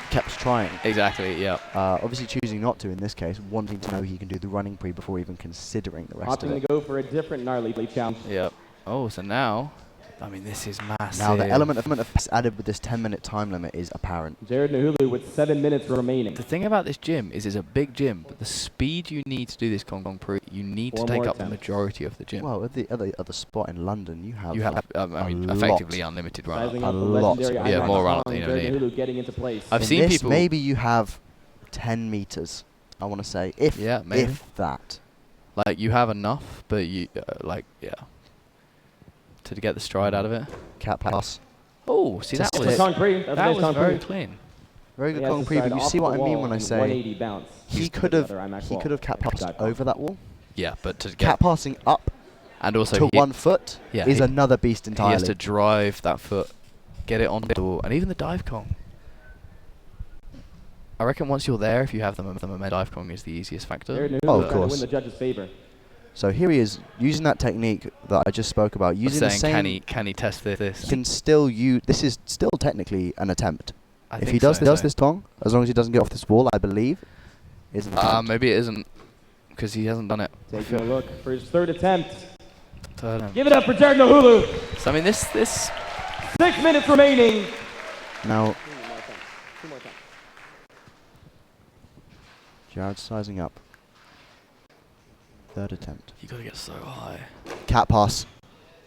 S1: kept trying.
S2: Exactly, yeah.
S1: Obviously choosing not to in this case, wanting to know he can do the running pre before even considering the rest of
S3: Opting
S1: it.
S3: to go for a different gnarly challenge.
S2: Yep. Oh, so now, I mean, this is massive.
S1: Now the element of pace added with this 10-minute time limit is apparent.
S3: Jared Nhulu with 7 minutes remaining.
S2: The thing about this gym is it's a big gym, but the speed you need to do this Kong Pre, you need to
S3: 4
S2: take
S3: more
S2: up the
S3: attempts.
S2: majority of the gym.
S1: Well, at the other spot in London, you have
S2: You have, I mean,
S1: a
S2: effectively
S1: lot.
S2: unlimited run
S3: Sizing
S2: up.
S3: up the
S1: lot.
S3: legendary
S2: Yeah,
S3: IMAX
S2: more run
S3: song,
S2: up than you
S3: Jared
S2: need.
S3: Nhulu getting into place.
S2: I've
S1: in
S2: seen
S1: this,
S2: people.
S1: maybe you have 10 meters. I want to say if
S2: Yeah, maybe.
S1: if that.
S2: Like, you have enough, but you, to get the stride out of it.
S1: Cat pass.
S2: Oh, see, that
S1: Just
S2: was,
S1: stick.
S3: Kong Pre. That's a
S2: that
S3: nice
S2: was
S3: Kong
S2: very
S3: Pre.
S2: clean.
S1: Very
S3: He
S1: good
S3: has
S1: Kong
S3: to
S1: pre,
S3: slide
S1: but you
S3: off
S1: see
S3: the
S1: what I mean
S3: wall
S1: when I
S3: and
S1: say
S3: 180 bounce.
S1: he
S3: Just
S1: could
S3: another
S1: have
S3: IMAX
S1: he
S3: wall.
S1: could have cat passed
S3: Side
S1: over that wall.
S2: Yeah, but to
S1: Cat
S2: get
S1: passing up
S2: And also
S1: to 1 foot is another beast entirely.
S2: He has to drive that foot, get it on the door, and even the dive Kong. I reckon once you're there, if you have the momentum, dive Kong is the easiest factor.
S1: Oh, of course.
S3: Win the judge's favor.
S1: So here he is using that technique that I just spoke about. Using the same.
S2: Can he test this?
S1: He can still use. This is still technically an attempt. If he does this Tong, as long as he doesn't get off this wall, I believe, is an attempt.
S2: Maybe it isn't, because he hasn't done it.
S3: Taking a look for his third attempt. Give it up for Jared Nahulu.
S2: So I mean, this
S3: 6 minutes remaining.
S1: Now, Jared's sizing up. Third attempt.
S2: You gotta get so high.
S1: Cat pass.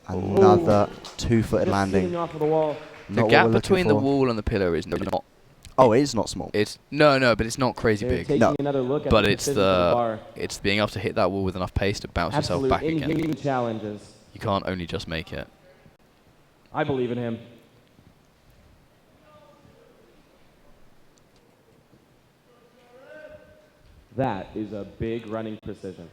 S1: Another 2-footed landing.
S3: Off of the wall.
S2: The gap between the wall and the pillar is not.
S1: Oh, it is not small.
S2: It's no, but it's not crazy big.
S1: No.
S2: But it's it's being able to hit that wall with enough pace to bounce yourself back again.
S3: Challenges.
S2: You can't only just make it.
S3: I believe in him. That is a big running precision.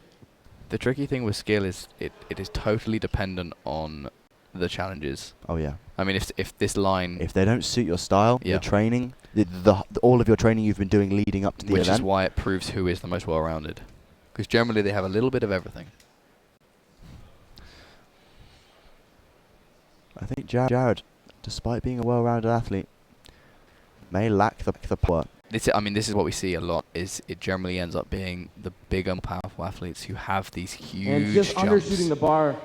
S2: The tricky thing with skill is it is totally dependent on the challenges.
S1: Oh yeah.
S2: I mean, if this line,
S1: if they don't suit your style, your training, all of your training you've been doing leading up to the event,
S2: which is why it proves who is the most well-rounded, because generally they have a little bit of everything.
S1: I think Jared, despite being a well-rounded athlete, may lack the power.
S2: This is what we see a lot. Is it generally ends up being the bigger, more powerful athletes who have these huge
S3: and just
S2: jumps.
S3: Undershooting the bar.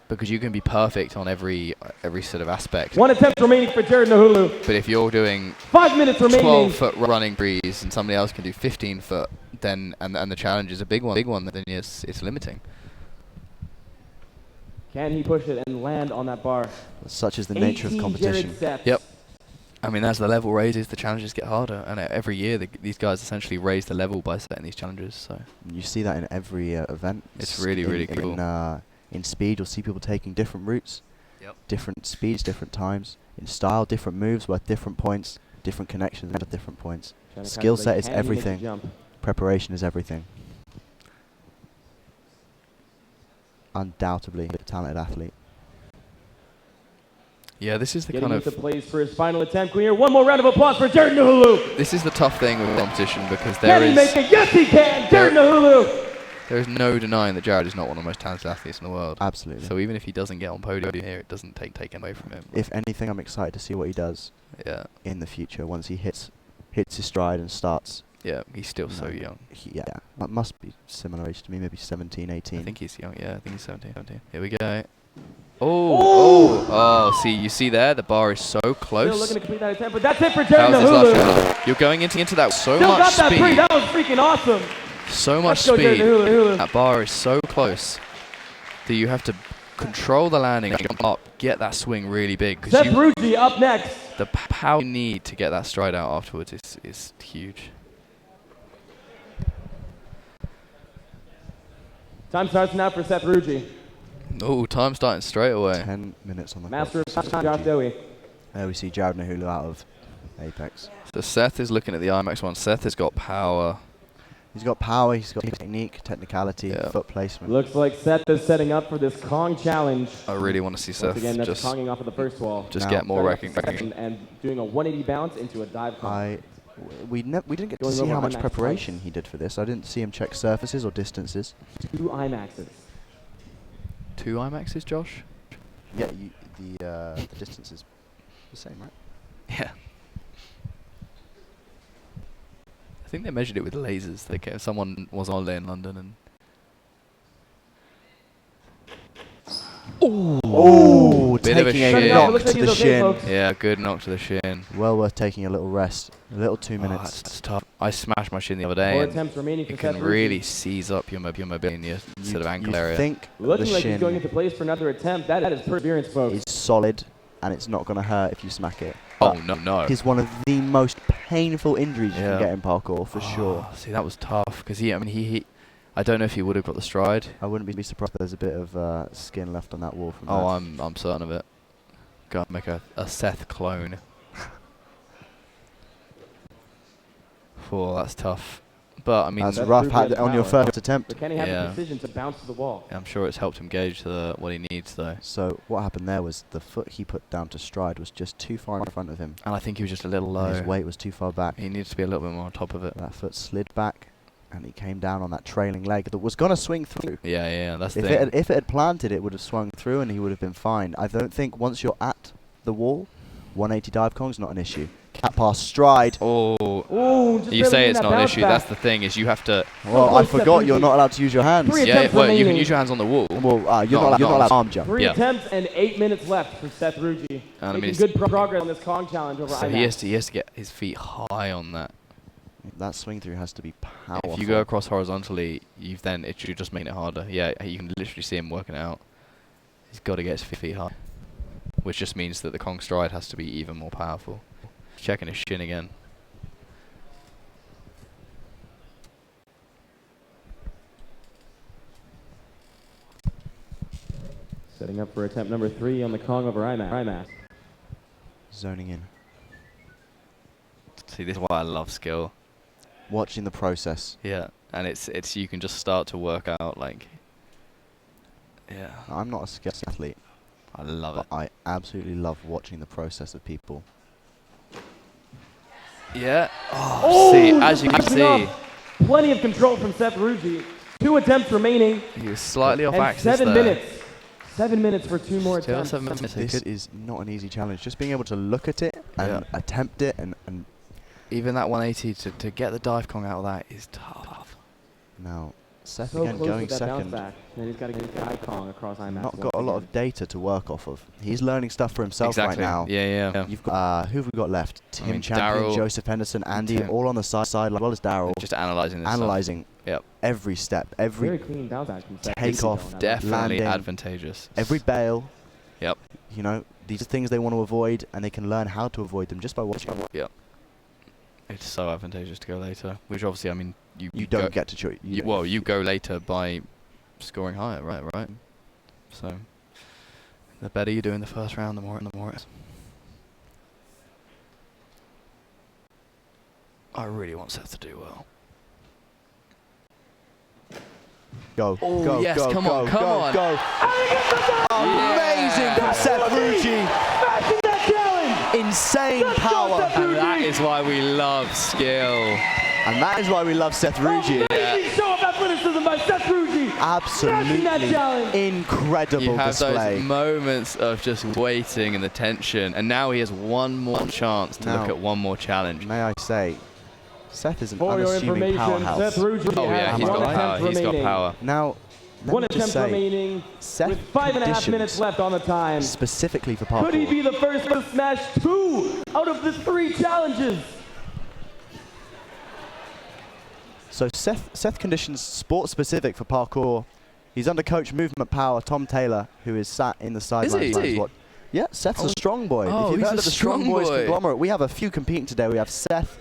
S2: Because you can be perfect on every sort of aspect.
S3: 1 attempt remaining for Jared Nahulu.
S2: But if you're doing
S3: 5 minutes remaining,
S2: 12-foot running breeze and somebody else can do 15-foot, then and the challenge is a big one, then it's limiting.
S3: Can he push it and land on that bar?
S1: Such is the nature of competition.
S2: Yep. I mean, as the level raises, the challenges get harder, and every year these guys essentially raise the level by setting these challenges. So
S1: you see that in every event.
S2: It's really cool.
S1: In speed, you'll see people taking different routes, different speeds, different times. In style, different moves worth different points, different connections at different points. Skill set is everything. Preparation is everything. Undoubtedly a talented athlete.
S2: Yeah, this is the
S3: Getting
S2: kind of...
S3: into place for his final attempt. Can we hear one more round of applause for Jared Nahulu?
S2: This is the tough thing with competition, because
S3: Can he make it? Yes, he can! Jared Nahulu!
S2: There is no denying that Jared is not one of the most talented athletes in the world.
S1: Absolutely.
S2: So even if he doesn't get on podium here, it doesn't take away from him.
S1: If anything, I'm excited to see what he does in the future once he hits his stride and starts.
S2: Yeah, he's still so young.
S1: That must be similar age to me, maybe 17, 18.
S2: I think he's young, I think he's 17. Here we go. Oh, you see there? The bar is so close.
S3: Still looking to complete that attempt, but that's it for Jared Nahulu.
S2: You're going into that so
S3: Still
S2: much
S3: got that
S2: speed.
S3: three. That was freaking awesome.
S2: So much speed. That bar is so close that you have to control the landing, jump up, get that swing really big.
S3: Seth Rucci up next.
S2: The power you need to get that stride out afterwards is huge.
S3: Time starts now for Seth Rucci.
S2: Oh, time starting straight away.
S1: 10 minutes on the
S3: Master of Josh Dowie.
S1: There we see Jared Nahulu out of Apex.
S2: So Seth is looking at the IMAX one. Seth has got power.
S1: He's got power, he's got technique, technicality, foot placement.
S3: Looks like Seth is setting up for this Kong challenge.
S2: I really want to see Seth
S3: again, that's
S2: just
S3: Konging off of the first wall.
S2: Just get more recognition.
S3: And doing a 180 bounce into a dive Kong.
S1: We didn't get to see how much preparation he did for this. I didn't see him check surfaces or distances.
S3: 2 IMAXs.
S2: 2 IMAXs, Josh?
S1: Yeah, the distance is the same, right?
S2: Yeah. I think they measured it with lasers. Someone was on there in London and...
S1: Taking a knock to the shin.
S2: Yeah, good knock to the shin.
S1: Well worth taking a little rest. A little 2 minutes.
S2: That's tough. I smashed my shin the other day.
S3: 4 attempts remaining for
S2: it can really seize up your mobility in your sort of ankle area.
S1: Think
S3: looking
S1: the
S3: like
S1: shin
S3: he's going into place for another attempt. That is perseverance, folks.
S1: It's solid, and it's not going to hurt if you smack it.
S2: Oh, no.
S1: It's one of the most painful injuries you can get in parkour, for sure.
S2: See, that was tough, because he I don't know if he would have got the stride.
S1: I wouldn't be surprised if there's a bit of skin left on that wall from that.
S2: I'm certain of it. Go make a Seth clone. Oh, that's tough. But I mean,
S1: that's
S3: That's
S1: rough
S3: brutally
S1: on your
S3: power.
S1: first attempt.
S3: But can he have
S2: Yeah.
S3: the precision to bounce to the wall?
S2: I'm sure it's helped him gauge what he needs though.
S1: So what happened there was the foot he put down to stride was just too far in front of him.
S2: And I think he was just a little
S1: And
S2: low.
S1: his weight was too far back.
S2: He needs to be a little bit more on top of it.
S1: That foot slid back, and he came down on that trailing leg that was going to swing through.
S2: Yeah, that's the
S1: If
S2: thing.
S1: it had planted, it would have swung through, and he would have been fine. I don't think once you're at the wall, 180 dive Kong's not an issue. Cat pass stride.
S2: Oh,
S3: Ooh, just
S2: you
S3: barely
S2: say
S3: getting
S2: it's
S3: that
S2: not an
S3: bounce
S2: issue.
S3: back.
S2: That's the thing, is you have to.
S1: Well,
S3: close
S1: I
S3: to
S1: forgot
S3: that
S1: you're
S3: Ruji.
S1: not allowed to use your hands.
S3: Three
S2: Yeah,
S3: attempts
S2: well, you can
S3: remaining.
S2: use your hands on the wall.
S1: Well, you're
S2: No,
S1: not
S2: no,
S1: allowed to arm jump.
S3: 3
S2: Yeah.
S3: attempts and 8 minutes left for Seth Ruji.
S2: And I mean,
S3: Making
S2: it's-
S3: good progress on this Kong challenge over
S2: So
S3: IMAX.
S2: he has to get his feet high on that.
S1: That swing through has to be powerful.
S2: If you go across horizontally, it should just make it harder. Yeah, you can literally see him working it out. He's got to get his feet high, which just means that the Kong stride has to be even more powerful. Checking his shin again.
S3: Setting up for attempt number 3 on the Kong over IMAX.
S1: Zoning in.
S2: See, this is why I love skill.
S1: Watching the process.
S2: Yeah, and it's you can just start to work out like. Yeah,
S1: I'm not a skilled athlete,
S2: I love
S1: but
S2: it.
S1: I absolutely love watching the process of people.
S2: Yeah.
S3: Oh,
S2: See, as you can
S3: backing
S2: see,
S3: off. Plenty of control from Seth Ruji. 2 attempts remaining
S2: he was slightly off
S3: and
S2: axis
S3: 7
S2: there.
S3: minutes. 7 minutes for 2 more
S2: Still
S3: attempts.
S2: 7 minutes.
S1: This is not an easy challenge. Just being able to look at it and attempt it and
S2: Even that 180 to get the dive Kong out of that is tough.
S1: now Seth
S3: So
S1: again
S3: close
S1: going
S3: with that bounce
S1: second.
S3: back. And he's got to get the Kong across IMAX.
S1: Not got a lot of data to work off of. He's learning stuff for himself
S2: Exactly.
S1: right now.
S2: Yeah.
S1: You've got who have we got left? Tim
S2: mean,
S1: Champion,
S2: Daryl,
S1: Joseph Henderson, Andy,
S2: Tim.
S1: all on the side, as well as Daryl,
S2: Just analysing this stuff.
S1: analysing
S2: Yep.
S1: every step,
S3: Very
S1: every
S3: clean bounce back from Seth.
S1: Take
S3: Ruji
S1: off,
S3: going out.
S2: Definitely
S1: landing.
S2: advantageous.
S1: every bail.
S2: Yep.
S1: You know, these are things they want to avoid, and they can learn how to avoid them just by watching.
S2: Yep. It's so advantageous to go later, which obviously, I mean,
S1: You
S2: go,
S1: don't get to choose.
S2: you go later by scoring higher, right? So the better you do in the first round, the more it is. I really want Seth to do well.
S1: Go,
S2: Oh,
S1: go,
S2: yes,
S1: go,
S2: come
S1: go,
S2: on, come
S1: go,
S2: on.
S1: go. Amazing from Seth Ruji.
S3: Smashing that challenge!
S1: Insane
S3: Let's go,
S1: power.
S3: Seth
S2: And that
S3: Ruji!
S2: is why we love skill.
S1: And that is why we love Seth Ruji.
S3: Amazing show of athleticism by Seth Ruji! Smashing that
S1: Absolutely
S3: challenge!
S1: incredible
S2: You have
S1: display.
S2: those moments of just waiting and the tension, and now he has one more chance to look
S1: Now-
S2: at one more challenge.
S1: May I say, Seth is an
S3: For your
S1: unassuming
S3: information,
S1: powerhouse.
S3: Seth Ruji
S2: Oh yeah,
S3: has
S2: he's
S3: one
S2: got
S3: attempt
S2: power. He's got
S3: remaining.
S2: power.
S1: Now, let
S3: One
S1: me just
S3: attempt
S1: say,
S3: remaining
S1: Seth
S3: with 5.5 minutes
S1: conditions
S3: left on the time.
S1: specifically for
S3: Could he
S1: parkour.
S3: be the first to smash 2 out of the 3 challenges?
S1: So Seth conditions sport specific for parkour. He's under coach Movement Power Tom Taylor, who is sat in the sidelines.
S2: he?
S1: Yeah, Seth's a strong boy.
S2: Oh,
S1: if you've
S2: he's
S1: heard
S2: a
S1: of the Strong
S2: strong
S1: Boys
S2: boy.
S1: conglomerate, we have a few competing today. We have Seth,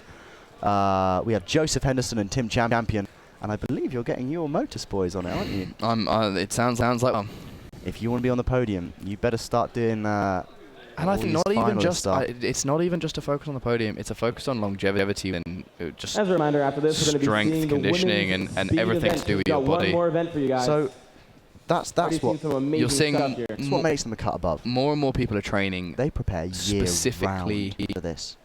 S1: we have Joseph Henderson and Tim Champion, and I believe you're getting your Motus Boys on it, aren't you?
S2: It sounds like.
S1: If you want to be on the podium, you better start doing.
S2: And I
S1: all
S2: think
S1: these
S2: not even
S1: finalist
S2: just
S1: stuff.
S2: it's not even just a focus on the podium. It's a focus on longevity and just
S3: As a reminder, after this, we're going to be
S2: strength,
S3: seeing the
S2: conditioning,
S3: women's
S2: and
S3: speed
S2: everything to
S3: event.
S2: do with
S3: We've
S2: your
S3: got
S2: body.
S3: One more event for you guys.
S1: So that's
S3: Already
S1: what
S3: seen some amazing
S2: you're seeing.
S3: stuff here.
S1: that's what makes them a cut above.
S2: More and more people are training,
S1: They prepare year
S2: Specifically-
S1: round for this.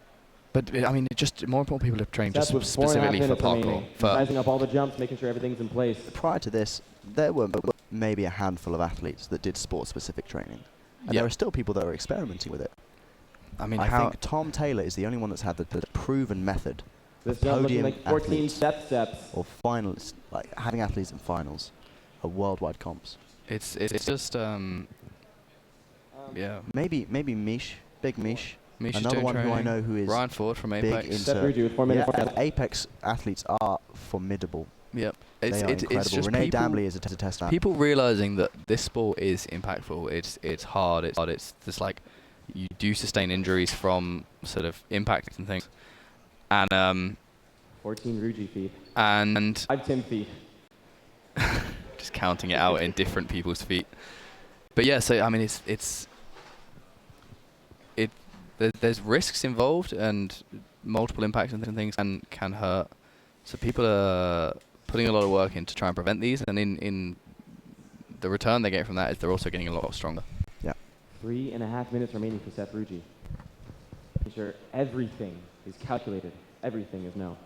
S2: but I mean, just more and more people are trained
S3: Seth
S2: just
S3: with 4.5
S2: specifically for
S3: minutes
S2: parkour.
S3: remaining.
S2: For
S3: Sizing up all the jumps, making sure everything's in place.
S1: Prior to this, there were maybe a handful of athletes that did sport-specific training, and
S2: Yep.
S1: there are still people that are experimenting with it.
S2: I mean,
S1: I
S2: how
S1: think Tom Taylor is the only one that's had the proven method
S3: This
S1: of
S3: jump looking
S1: podium
S3: like 14
S1: athletes
S3: steps.
S1: or finalists, like having athletes in finals of worldwide comps.
S2: it's just yeah.
S1: Maybe Mish, Big Mish,
S2: Misha's
S1: another
S2: doing
S1: one who I
S2: training.
S1: know who is
S2: Ryan Ford from
S1: big
S2: Apex.
S1: in-
S3: Seth
S1: So,
S3: Ruji with 4 minutes
S1: yeah,
S3: left.
S1: Apex athletes are formidable.
S2: Yep.
S1: They are
S2: It's
S1: incredible.
S2: just
S1: Renee
S2: people,
S1: Dambley is a test that.
S2: people realizing that this sport is impactful. It's hard. It's just like you do sustain injuries from sort of impact and things, and
S3: 14 Ruji feet.
S2: and
S3: 5 Tim feet.
S2: just counting it out in different people's feet. But yeah, so I mean, there's risks involved and multiple impacts and things can hurt. So people are putting a lot of work in to try and prevent these, and in the return they get from that is they're also getting a lot stronger.
S1: Yeah.
S3: 3.5 minutes remaining for Seth Ruji. Make sure everything is calculated. Everything is known.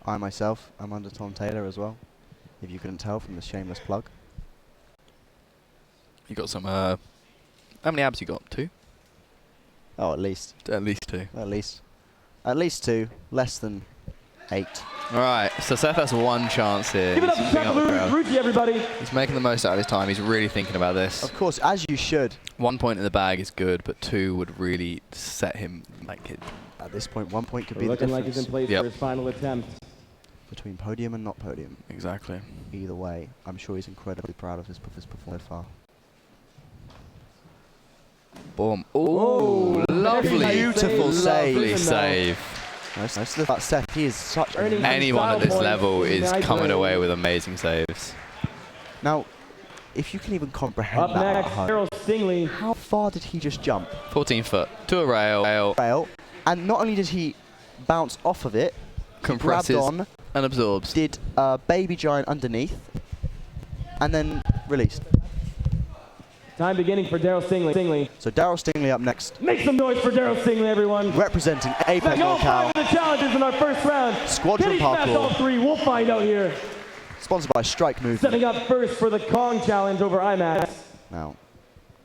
S1: I myself am under Tom Taylor as well, if you couldn't tell from the shameless plug.
S2: You got some, how many abs you got? 2?
S1: Oh, at least.
S2: At least 2.
S1: At least. At least 2. Less than 8.
S2: Alright, so Seth has one chance here.
S3: Give it up to Seth Ruji, everybody.
S2: He's making the most out of his time. He's really thinking about this.
S1: Of course, as you should.
S2: 1 point in the bag is good, but 2 would really set him like it.
S1: At this point, 1 point could be the
S3: Looking
S1: difference.
S3: like he's in place for his final attempt.
S1: Between podium and not podium.
S2: Exactly.
S1: Either way, I'm sure he's incredibly proud of his performance so far.
S2: Boom. Ooh, lovely.
S1: Beautiful save.
S2: Lovely save.
S1: Nice to the fact Seth, he is such an
S2: Anyone at this level is coming away with amazing saves.
S1: Now, if you can even comprehend
S3: Up
S1: that
S3: next,
S1: at home,
S3: Daryl Stingley.
S1: how far did he just jump?
S2: 14 foot to a rail.
S1: And not only did he bounce off of it,
S2: Compresses
S1: he grabbed on,
S2: and absorbs.
S1: did a baby giant underneath, and then released.
S3: Time beginning for Daryl Stingley.
S1: So Daryl Stingley up next,
S3: Make some noise for Daryl Stingley, everyone.
S1: representing Apex
S3: All 5
S1: Locale,
S3: of the challenges in our first round.
S1: Squadron
S3: Can he smash all
S1: Parkour,
S3: 3? We'll find out here.
S1: sponsored by Strike Movement.
S3: Setting up first for the Kong challenge over IMAX.
S1: Now,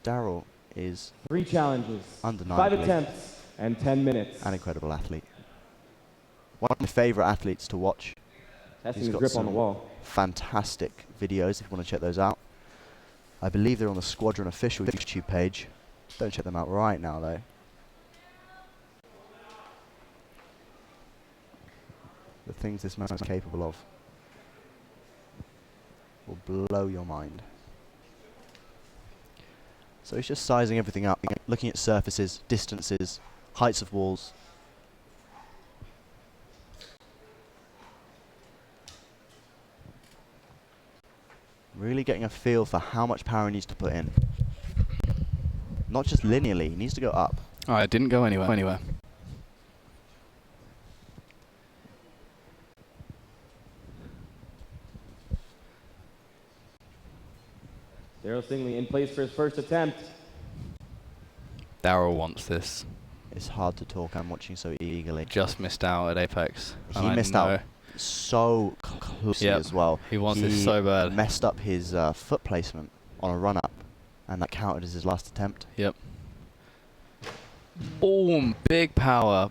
S1: Daryl is
S3: 3 challenges, 5
S1: undeniably
S3: attempts, and 10 minutes.
S1: an incredible athlete. One of my favourite athletes to watch.
S3: Testing
S1: He's
S3: his
S1: got
S3: grip on the
S1: some
S3: wall.
S1: fantastic videos if you want to check those out. I believe they're on the Squadron official YouTube page. Don't check them out right now though. The things this man is capable of will blow your mind. So he's just sizing everything up, looking at surfaces, distances, heights of walls. Really getting a feel for how much power he needs to put in. Not just linearly, he needs to go up.
S2: Alright, didn't go anywhere.
S3: Daryl Stingley in place for his first attempt.
S2: Daryl wants this.
S1: It's hard to talk, I'm watching so eagerly.
S2: Just missed out at Apex.
S1: He missed out so closely as well.
S2: He wants this so bad.
S1: Messed up his foot placement on a run up, and that counted as his last attempt.
S2: Yep. Boom! Big power.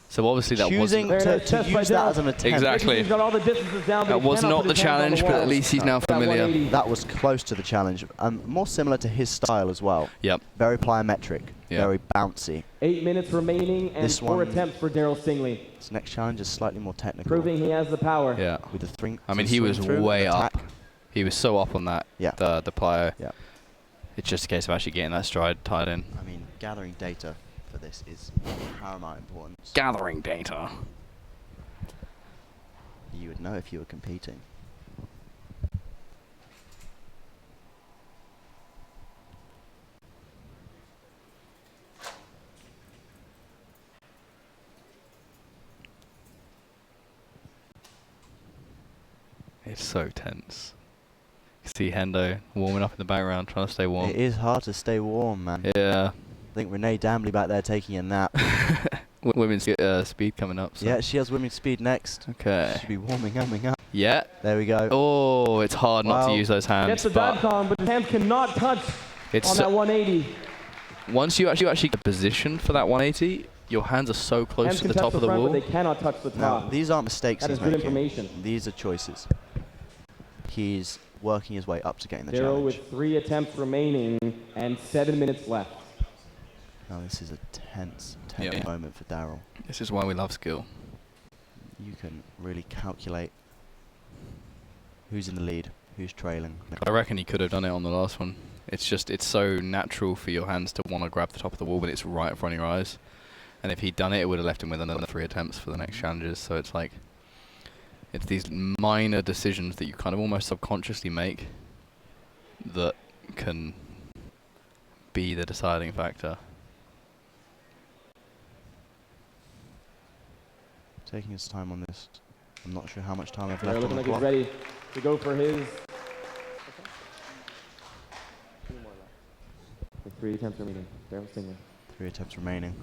S2: So obviously that
S1: Choosing
S2: wasn't...
S1: to use that as an attempt.
S2: Exactly.
S3: He's got all the distances down, but
S2: That
S3: he
S2: was
S3: cannot
S2: not
S3: put
S2: the
S3: his hands on
S2: challenge,
S3: the
S2: but at
S3: wall.
S2: least he's now
S3: That
S2: familiar.
S3: 180.
S1: That was close to the challenge. More similar to his style as well.
S2: Yep.
S1: Very plyometric,
S2: Yep.
S1: very bouncy.
S3: 8 minutes remaining and
S1: This
S3: 4
S1: one-
S3: attempts for Daryl Stingley,
S1: This next challenge is slightly more technical.
S3: proving he has the power.
S2: Yeah.
S1: With the swing.
S2: I mean,
S1: to
S2: he
S1: swing
S2: was
S1: through,
S2: way
S1: attack.
S2: up. He was so up on that.
S1: Yeah.
S2: The plyo.
S1: Yeah.
S2: It's just a case of actually getting that stride tied in.
S1: I mean, gathering data for this is of paramount importance.
S2: Gathering data.
S1: You would know if you were competing.
S2: It's so tense. You see Hendo warming up in the background, trying to stay warm.
S1: It is hard to stay warm, man.
S2: Yeah.
S1: I think Renee Dambley back there taking a nap.
S2: Women's speed coming up. So.
S1: Yeah, she has women's speed next.
S2: Okay.
S1: Should be warming up.
S2: Yeah.
S1: There we go.
S2: Oh, it's hard not to
S1: Well,
S2: use those hands.
S3: Gets the dive
S2: But
S3: con, but his hands cannot touch
S2: it's
S3: on that 180.
S2: once you actually get positioned for that 180, your hands are so close
S3: Hands
S2: to
S3: can
S2: the
S3: touch
S2: top of the
S3: front,
S2: wall.
S3: but they cannot touch the
S1: Now,
S3: top.
S1: these aren't mistakes
S3: That
S1: he's
S3: is good
S1: making.
S3: information.
S1: These are choices. He's working his way up to getting the
S3: Daryl
S1: challenge.
S3: with 3 attempts remaining and 7 minutes left.
S1: Now this is a tense
S2: Yeah.
S1: moment for Daryl.
S2: This is why we love skill.
S1: You can really calculate who's in the lead, who's trailing.
S2: I reckon he could have done it on the last one. It's just, it's so natural for your hands to want to grab the top of the wall, but it's right in front of your eyes. And if he'd done it, it would have left him with another 3 attempts for the next challenges. So it's like, it's these minor decisions that you kind of almost subconsciously make that can be the deciding factor.
S1: Taking his time on this. I'm not sure how much time I've
S3: They're
S1: left on
S3: looking
S1: the
S3: like
S1: clock.
S3: he's ready to go for his. 3 attempts remaining. Daryl Stingley.
S1: 3 attempts remaining.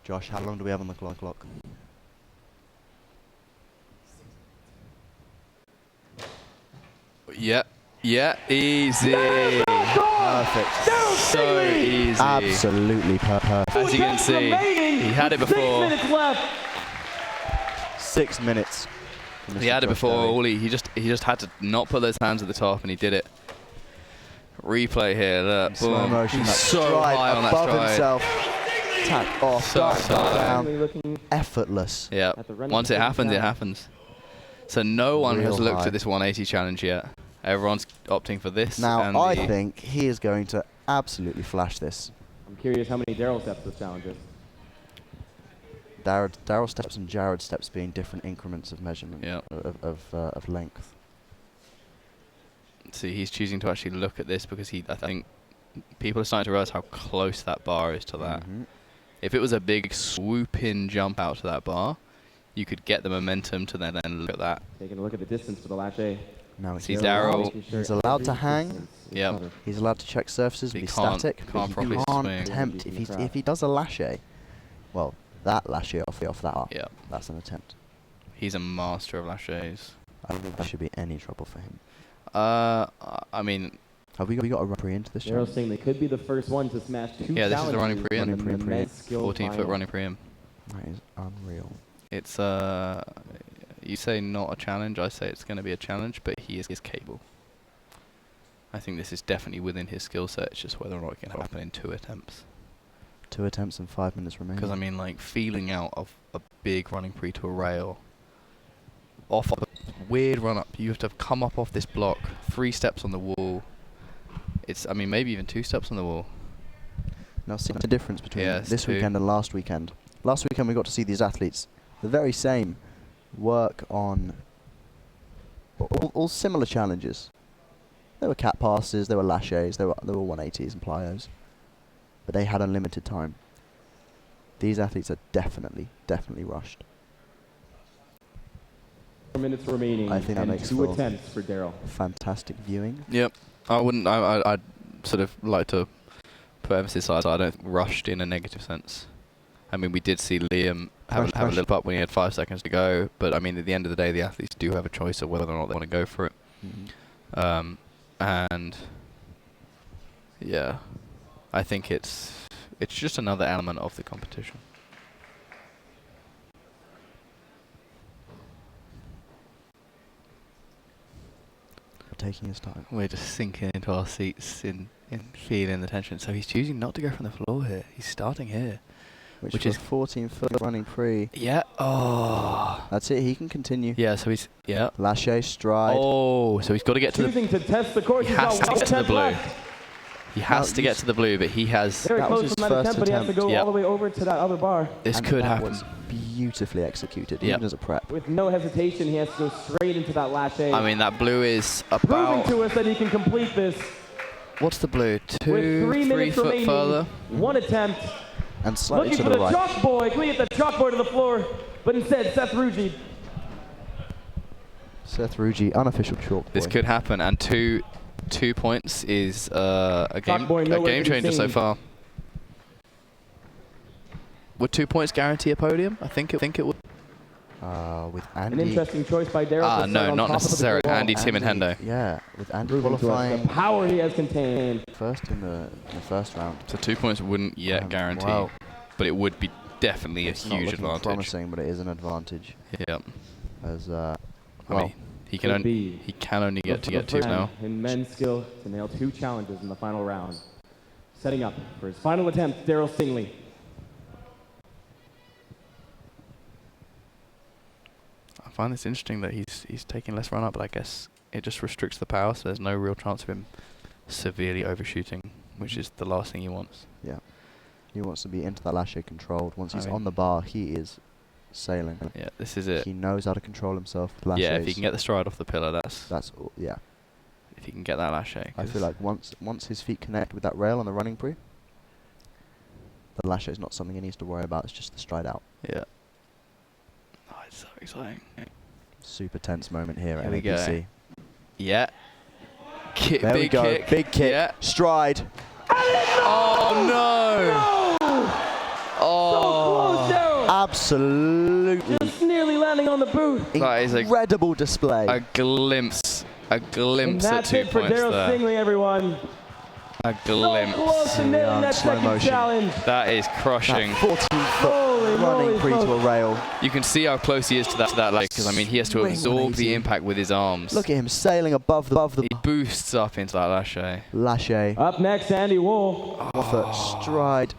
S1: Josh, how long do we have on the clock?
S2: Yeah. Yeah. Easy.
S1: Perfect.
S2: So easy.
S1: Absolutely perfect.
S2: As you can see, he had it before.
S3: 6 minutes left.
S1: 6 minutes.
S2: He had it before. He just had to not put those hands at the top, and he did it. Replay here. Look,
S1: Slow
S2: boom.
S1: motion.
S2: He's
S1: That
S2: so
S1: stride
S2: high on that
S1: above
S2: stride.
S1: himself. Tack off.
S2: So
S1: Back
S2: high.
S1: down.
S3: Looking
S2: Yeah.
S3: at the running
S2: Once it
S3: second
S2: happens, it
S3: challenge.
S2: happens. So no one has
S1: Real
S2: looked
S1: high.
S2: at this 180 challenge yet. Everyone's opting for this.
S1: Now,
S2: and
S1: I
S2: the-
S1: think he is going to absolutely flash this.
S3: I'm curious how many Daryl steps this challenge is.
S1: Daryl steps and Jared steps being different increments of measurement
S2: Yeah.
S1: of length.
S2: See, he's choosing to actually look at this because I think people are starting to realize how close that bar is to that.
S1: Mhm.
S2: If it was a big swoop-in jump out to that bar, you could get the momentum to then look at that.
S3: Taking a look at the distance for the lache.
S1: Now it's
S2: See, Daryl-
S1: He's allowed to hang.
S2: Yep.
S1: He's allowed to check surfaces
S2: He
S1: and be
S2: can't-
S1: static.
S2: can't
S1: but he
S2: properly
S1: can't
S2: swing.
S1: attempt. If he does a lache, well, that lache off that bar,
S2: Yeah.
S1: that's an attempt.
S2: He's a master of laches.
S1: I don't think there should be any trouble for him.
S2: I mean,
S1: Have we got a run into this?
S3: Daryl
S1: challenge?
S3: Stingley could be the first one to smash 2
S2: Yeah, this is the
S3: challenges
S2: running pre-em.
S3: in the
S1: Running pre-em.
S3: men's skill
S2: 14-foot
S3: final.
S2: running preem.
S1: That is unreal.
S2: It's you say not a challenge, I say it's going to be a challenge, but he is capable. I think this is definitely within his skill set. It's just whether or not it can happen in 2 attempts.
S1: 2 attempts and 5 minutes remaining.
S2: Because I mean, like feeling out of a big running pre to a rail, off a weird run up. You have to come up off this block, 3 steps on the wall. I mean, maybe even 2 steps on the wall.
S1: Now, see the difference between
S2: Yeah, it's
S1: this
S2: 2.
S1: weekend and last weekend. Last weekend we got to see these athletes, the very same, work on all similar challenges. There were cat passes, there were laches, there were 180s and plyos, but they had unlimited time. These athletes are definitely rushed.
S3: 4 minutes remaining.
S1: I think that
S3: and
S1: makes
S3: 2
S1: for-
S3: attempts for Daryl.
S1: Fantastic viewing.
S2: Yep. I'd sort of like to put emphasis on I don't think rushed in a negative sense. I mean, we did see Liam have a lip up when he had 5 seconds to go, but I mean, at the end of the day, the athletes do have a choice of whether or not they want to go for it.
S1: Mm-hmm.
S2: And yeah, I think it's just another element of the competition.
S1: Taking his time.
S2: We're just sinking into our seats in feeling the tension. So he's choosing not to go from the floor here. He's starting here.
S1: Which
S2: is
S1: is 14-foot running pre.
S2: Yeah. Oh.
S1: That's it. He can continue.
S2: Yeah. So he's
S1: Lache, stride.
S2: Oh. So he's got to get to the.
S3: Choosing to test the course.
S2: He
S3: He's
S2: has
S3: got
S2: to
S3: one
S2: get to the
S3: attempt
S2: blue.
S3: left.
S2: He has to get to the blue, but he has.
S3: Very
S1: That was
S3: close
S1: his
S3: from that
S1: first
S3: attempt, but he has to
S1: attempt.
S3: go
S2: Yep.
S3: all the way over to that other bar.
S2: This
S1: And
S2: could
S1: that
S2: happen.
S1: was beautifully executed,
S2: Yep.
S1: even as a prep.
S3: With no hesitation, he has to go straight into that lache.
S2: I mean, that blue is
S3: proving
S2: about.
S3: to us that he can complete this
S2: What's the blue?
S3: with
S2: 3
S3: 3 minutes
S2: foot
S3: remaining.
S2: further.
S3: 1 attempt.
S1: And slightly
S3: Looking
S1: to
S3: for
S1: the
S3: the
S1: right.
S3: chalkboard. Can we get the chalkboard to the floor? But instead, Seth Rugy.
S1: Seth Rugy, unofficial chalk
S2: This
S1: boy.
S2: could happen, and 2 points is a
S3: Chalkboard nowhere
S2: game
S3: to be
S2: changer so
S3: seen.
S2: far. Would 2 points guarantee a podium? I think it would.
S1: With
S3: An
S1: Andy.
S3: interesting choice by Daryl. to start
S2: No,
S3: on
S2: not
S3: top of the
S2: necessarily.
S3: wall.
S2: Andy, Tim, and Hendo.
S1: Yeah, with Andy
S3: Proving to us the
S1: qualifying
S3: power he has contained.
S1: first in the first round.
S2: So 2 points wouldn't yet guarantee,
S1: Well,
S2: but it would be definitely a
S1: it's not
S2: huge
S1: looking
S2: advantage.
S1: promising, but it is an advantage.
S2: Yeah.
S1: As
S2: I
S1: well,
S2: mean, he
S3: could
S2: can
S3: be
S2: only get to
S3: the
S2: get 2
S3: first
S2: now.
S3: in men's skill to nail 2 challenges in the final round. Setting up for his final attempt, Daryl Stingley.
S2: I find this interesting that he's taking less run up, but I guess it just restricts the power, so there's no real chance of him severely overshooting, which is the last thing he wants.
S1: yeah, he wants to be into that lache controlled. Once
S2: I
S1: he's
S2: mean-
S1: on the bar, he is sailing.
S2: Yeah, this is it.
S1: He knows how to control himself. With
S2: Yeah, if he
S1: laches.
S2: can get the stride off the pillar, that's
S1: yeah.
S2: if he can get that lache.
S1: I feel like once his feet connect with that rail on the running pre, the lache is not something he needs to worry about. It's just the stride out.
S2: Yeah. Oh, it's so exciting.
S1: Super tense moment here at
S2: Here we go.
S1: NAPC.
S2: Yeah. Kick,
S1: There we go.
S2: kick.
S1: Big kick.
S2: Yeah.
S1: Stride.
S2: Oh no! Oh.
S3: So close, Daryl.
S1: Absolutely
S3: Just nearly landing on the boot.
S2: That is
S1: incredible display.
S2: a glimpse
S3: And
S2: at
S3: that's
S2: 2
S3: it for
S2: points
S3: Daryl
S2: there.
S3: Stingley, everyone.
S2: A
S3: So
S2: glimpse.
S3: close to nailing that
S1: slow
S3: second
S1: motion.
S3: challenge.
S2: That is crushing.
S1: That 14-foot
S3: Holy
S1: running
S3: moly,
S1: free to a
S3: folks.
S1: rail.
S2: You can see how close he is to that leg, because I mean he has to
S1: Swing
S2: absorb
S1: 180.
S2: the impact with his arms.
S1: Look at him sailing above the
S2: He boosts up into that lache.
S1: lache.
S3: Up next, Andy Wool.
S1: Foot stride.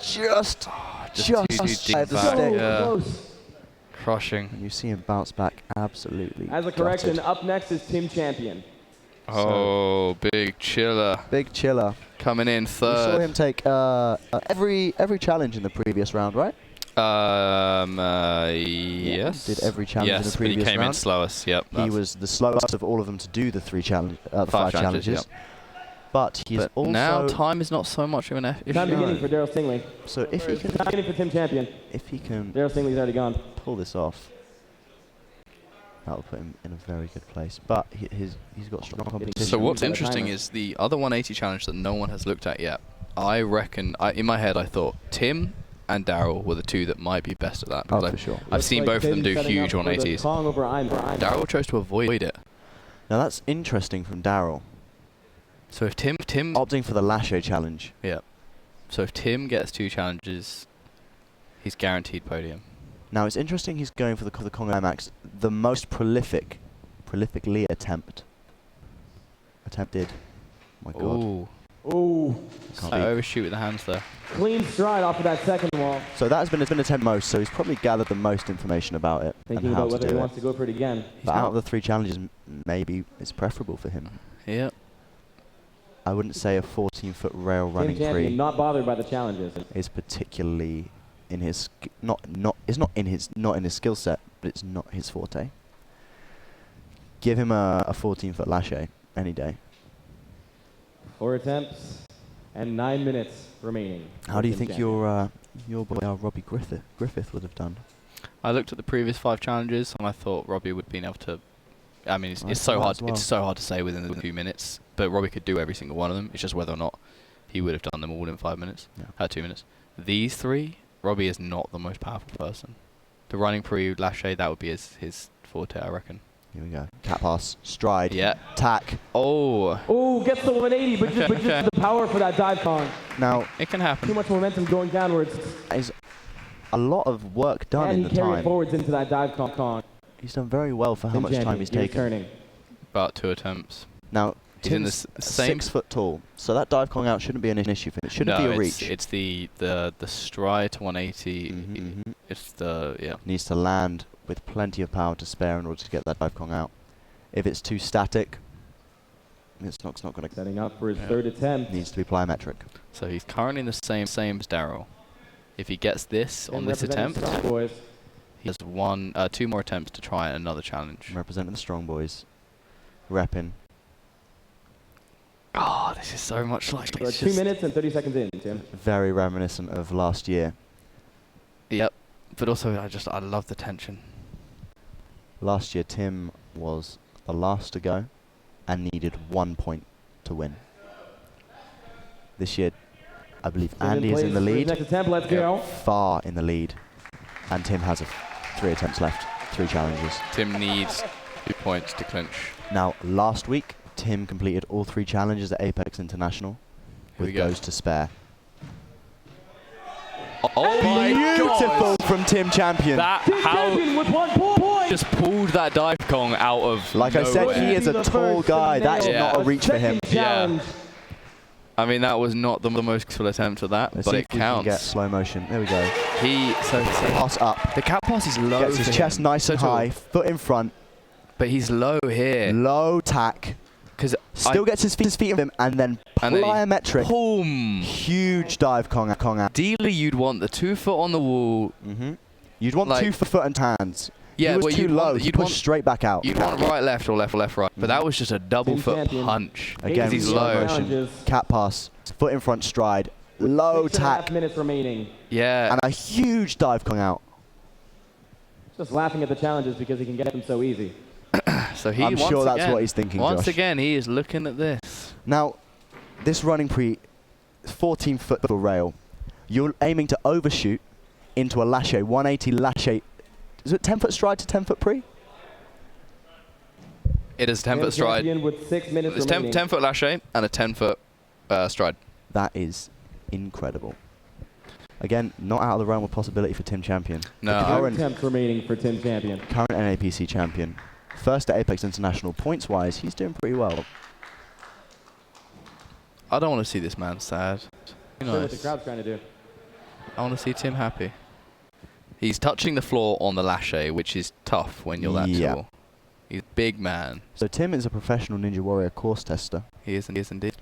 S1: Just
S2: too deep
S1: shy of the
S2: back.
S1: stick.
S2: Yeah.
S3: Close.
S2: Crushing.
S1: And you see him bounce back absolutely.
S3: As a correction,
S1: gutted.
S3: up next is Tim Champion.
S2: Oh, big chiller.
S1: Big chiller.
S2: Coming in
S1: We saw
S2: third.
S1: him take every challenge in the previous round, right?
S2: Yes.
S1: Did every challenge in the
S2: but
S1: previous
S2: he came in
S1: round.
S2: slowest. Yep.
S1: He
S2: that's-
S1: was the slowest of all of them to do the five
S2: challenges,
S1: challenges. But he's
S2: But
S1: also
S2: now time is not so much of an issue.
S3: Time beginning for Daryl Stingley.
S1: so if he
S3: Time
S1: can
S3: beginning for Tim Champion. Daryl Stingley's already gone.
S1: pull this off, that'll put him in a very good place. But he's got strong competition.
S2: So what's
S3: By the
S2: interesting
S3: timer.
S2: is the other 180 challenge that no one has looked at yet. I reckon, in my head, I thought Tim and Daryl were the two that might be best at that.
S1: Oh,
S2: because
S1: for sure.
S2: I've seen both of them do huge
S3: on
S2: 180s. Daryl chose to avoid it.
S1: Now that's interesting from Daryl,
S2: So if Tim,
S1: opting for the lache challenge.
S2: yeah. So if Tim gets 2 challenges, he's guaranteed podium.
S1: Now it's interesting he's going for the Congo Max, the most prolifically attempted. My God.
S2: Ooh.
S3: Ooh,
S1: Can't
S2: I
S1: be.
S2: overshoot with the hands there.
S3: clean stride off of that second wall.
S1: So that has been attempt most. So he's probably gathered the most information about it
S3: Thinking
S1: and how
S3: about
S1: to
S3: whether he
S1: do
S3: wants
S1: it.
S3: to go for it again.
S1: But out of the 3 challenges, maybe it's preferable for him.
S2: Yeah.
S1: I wouldn't say a 14-foot rail
S3: Tim
S1: running
S3: Champion,
S1: free
S3: not bothered by the challenges.
S1: is particularly in his not in his skill set, but it's not his forte. Give him a 14-foot lache any day.
S3: 4 attempts and 9 minutes remaining.
S1: How do you
S3: Tim
S1: think
S3: Champion.
S1: your boy Robbie Griffith would have done?
S2: I looked at the previous 5 challenges and I thought Robbie would have been able to. I mean,
S1: I
S2: it's
S1: thought
S2: so
S1: that
S2: hard.
S1: as well.
S2: It's so hard to say within the 2 minutes. But Robbie could do every single one of them. It's just whether or not he would have done them all in 5 minutes.
S1: Yeah.
S2: 2 minutes. These 3, Robbie is not the most powerful person. The running pre lache, that would be his forte, I reckon.
S1: Here we go. Cat pass, stride,
S2: Yeah.
S1: tack.
S2: Oh,
S3: Oh, gets the 180, but just the power for that dive Kong.
S1: Now
S2: it can
S3: Too
S2: happen.
S3: much momentum going downwards.
S1: is a lot of work done
S3: And
S1: in
S3: he
S1: the
S3: carried
S1: time.
S3: forwards into that dive Kong.
S1: He's done very well for how
S3: Tim
S1: much
S3: Champion,
S1: time he's
S3: gears
S1: taken.
S3: turning.
S2: About 2 attempts.
S1: Now
S2: He's in the
S1: Tim's
S2: same
S1: 6 foot tall, so that dive Kong out shouldn't be an issue for him. It shouldn't
S2: no,
S1: be a
S2: it's,
S1: reach.
S2: it's the stride to 180.
S1: Mhm.
S2: It's the
S1: Needs to land with plenty of power to spare in order to get that dive Kong out. If it's too static, it's not going to.
S3: Setting up for his 3rd attempt.
S1: Needs to be plyometric.
S2: So he's currently in the same as Daryl. If he gets this on
S3: And
S2: this
S3: representing
S2: attempt,
S3: Strong Boys.
S2: he has 2 more attempts to try another challenge.
S1: Representing the strong boys, repping.
S2: Oh, this is so much like
S3: We're 2 minutes and 30 seconds in, Tim.
S1: Very reminiscent of last year.
S2: Yep. But also, I love the tension.
S1: Last year, Tim was the last to go and needed 1 point to win. This year, I believe Andy is in the
S3: Place for his
S1: lead,
S3: Next attempt, let's go.
S1: far in the lead, and Tim has 3 attempts left, 3 challenges.
S2: Tim needs 2 points to clinch.
S1: Now, last week, Tim completed all 3 challenges at Apex International,
S2: Here we
S1: with
S2: go.
S1: goes to spare.
S2: Oh my
S1: Beautiful
S2: God!
S1: from Tim Champion.
S2: That
S3: Tim
S2: how
S3: Champion with 1 point.
S2: just pulled that dive Kong out of
S1: Like I said,
S2: nowhere.
S1: he is a
S3: The
S1: tall
S3: first
S1: guy.
S3: to
S1: That's
S3: nail
S2: Yeah.
S1: not a reach for him.
S3: second challenge.
S2: I mean, that was not the most successful attempt at that,
S1: Let's
S2: but
S1: see
S2: it
S1: if we can get
S2: counts.
S1: slow motion. There we go.
S2: So
S1: Pass up.
S2: the cat pass is low.
S1: Gets his
S2: for
S1: chest
S2: him.
S1: nice
S2: So
S1: and
S2: tall.
S1: high. Foot in front.
S2: But he's low here.
S1: Low tack.
S2: Because
S1: Still gets his feet of him, and then
S2: And then he-
S1: plyometric.
S2: boom.
S1: Huge dive Kong out.
S2: Ideally, you'd want the 2 foot on the wall.
S1: You'd want
S2: Like-
S1: 2 foot and hands.
S2: Yeah,
S1: he was
S2: but
S1: too
S2: you'd
S1: low.
S2: want-
S1: He
S2: you'd
S1: pushed
S2: want-
S1: straight back out.
S2: You'd want right, left, or left, right. But that was just a double
S3: Tim
S2: foot
S3: Champion.
S2: punch.
S1: Again,
S2: he's
S3: Eight
S2: low.
S3: challenges.
S1: Cat pass. Foot in front stride. Low
S3: 6.5
S1: tack.
S3: minutes remaining.
S2: Yeah.
S1: And a huge dive Kong out.
S3: Just laughing at the challenges because he can get them so easy.
S2: So he
S1: I'm sure that's what he's thinking,
S2: Once
S1: Josh.
S2: again, he is looking at this.
S1: Now, this running pre, 14-foot rail, you're aiming to overshoot into a lache, 180 lache. Is it 10-foot stride to 10-foot pre?
S2: It is a 10-foot stride.
S3: With 6 minutes
S2: It's 10-foot lache and a 10-foot stride.
S1: That is incredible. Again, not out of the realm of possibility for Tim Champion.
S2: No.
S1: The current
S3: attempts remaining for Tim Champion.
S1: Current NAPC champion. First at Apex International. Points-wise, he's doing pretty well.
S2: I don't want to see this man sad.
S3: Nice. What the crowd's trying to do.
S2: I want to see Tim happy. He's touching the floor on the lache, which is tough when you're that tall. He's a big man.
S1: So Tim is a professional Ninja Warrior course tester.
S2: He is indeed.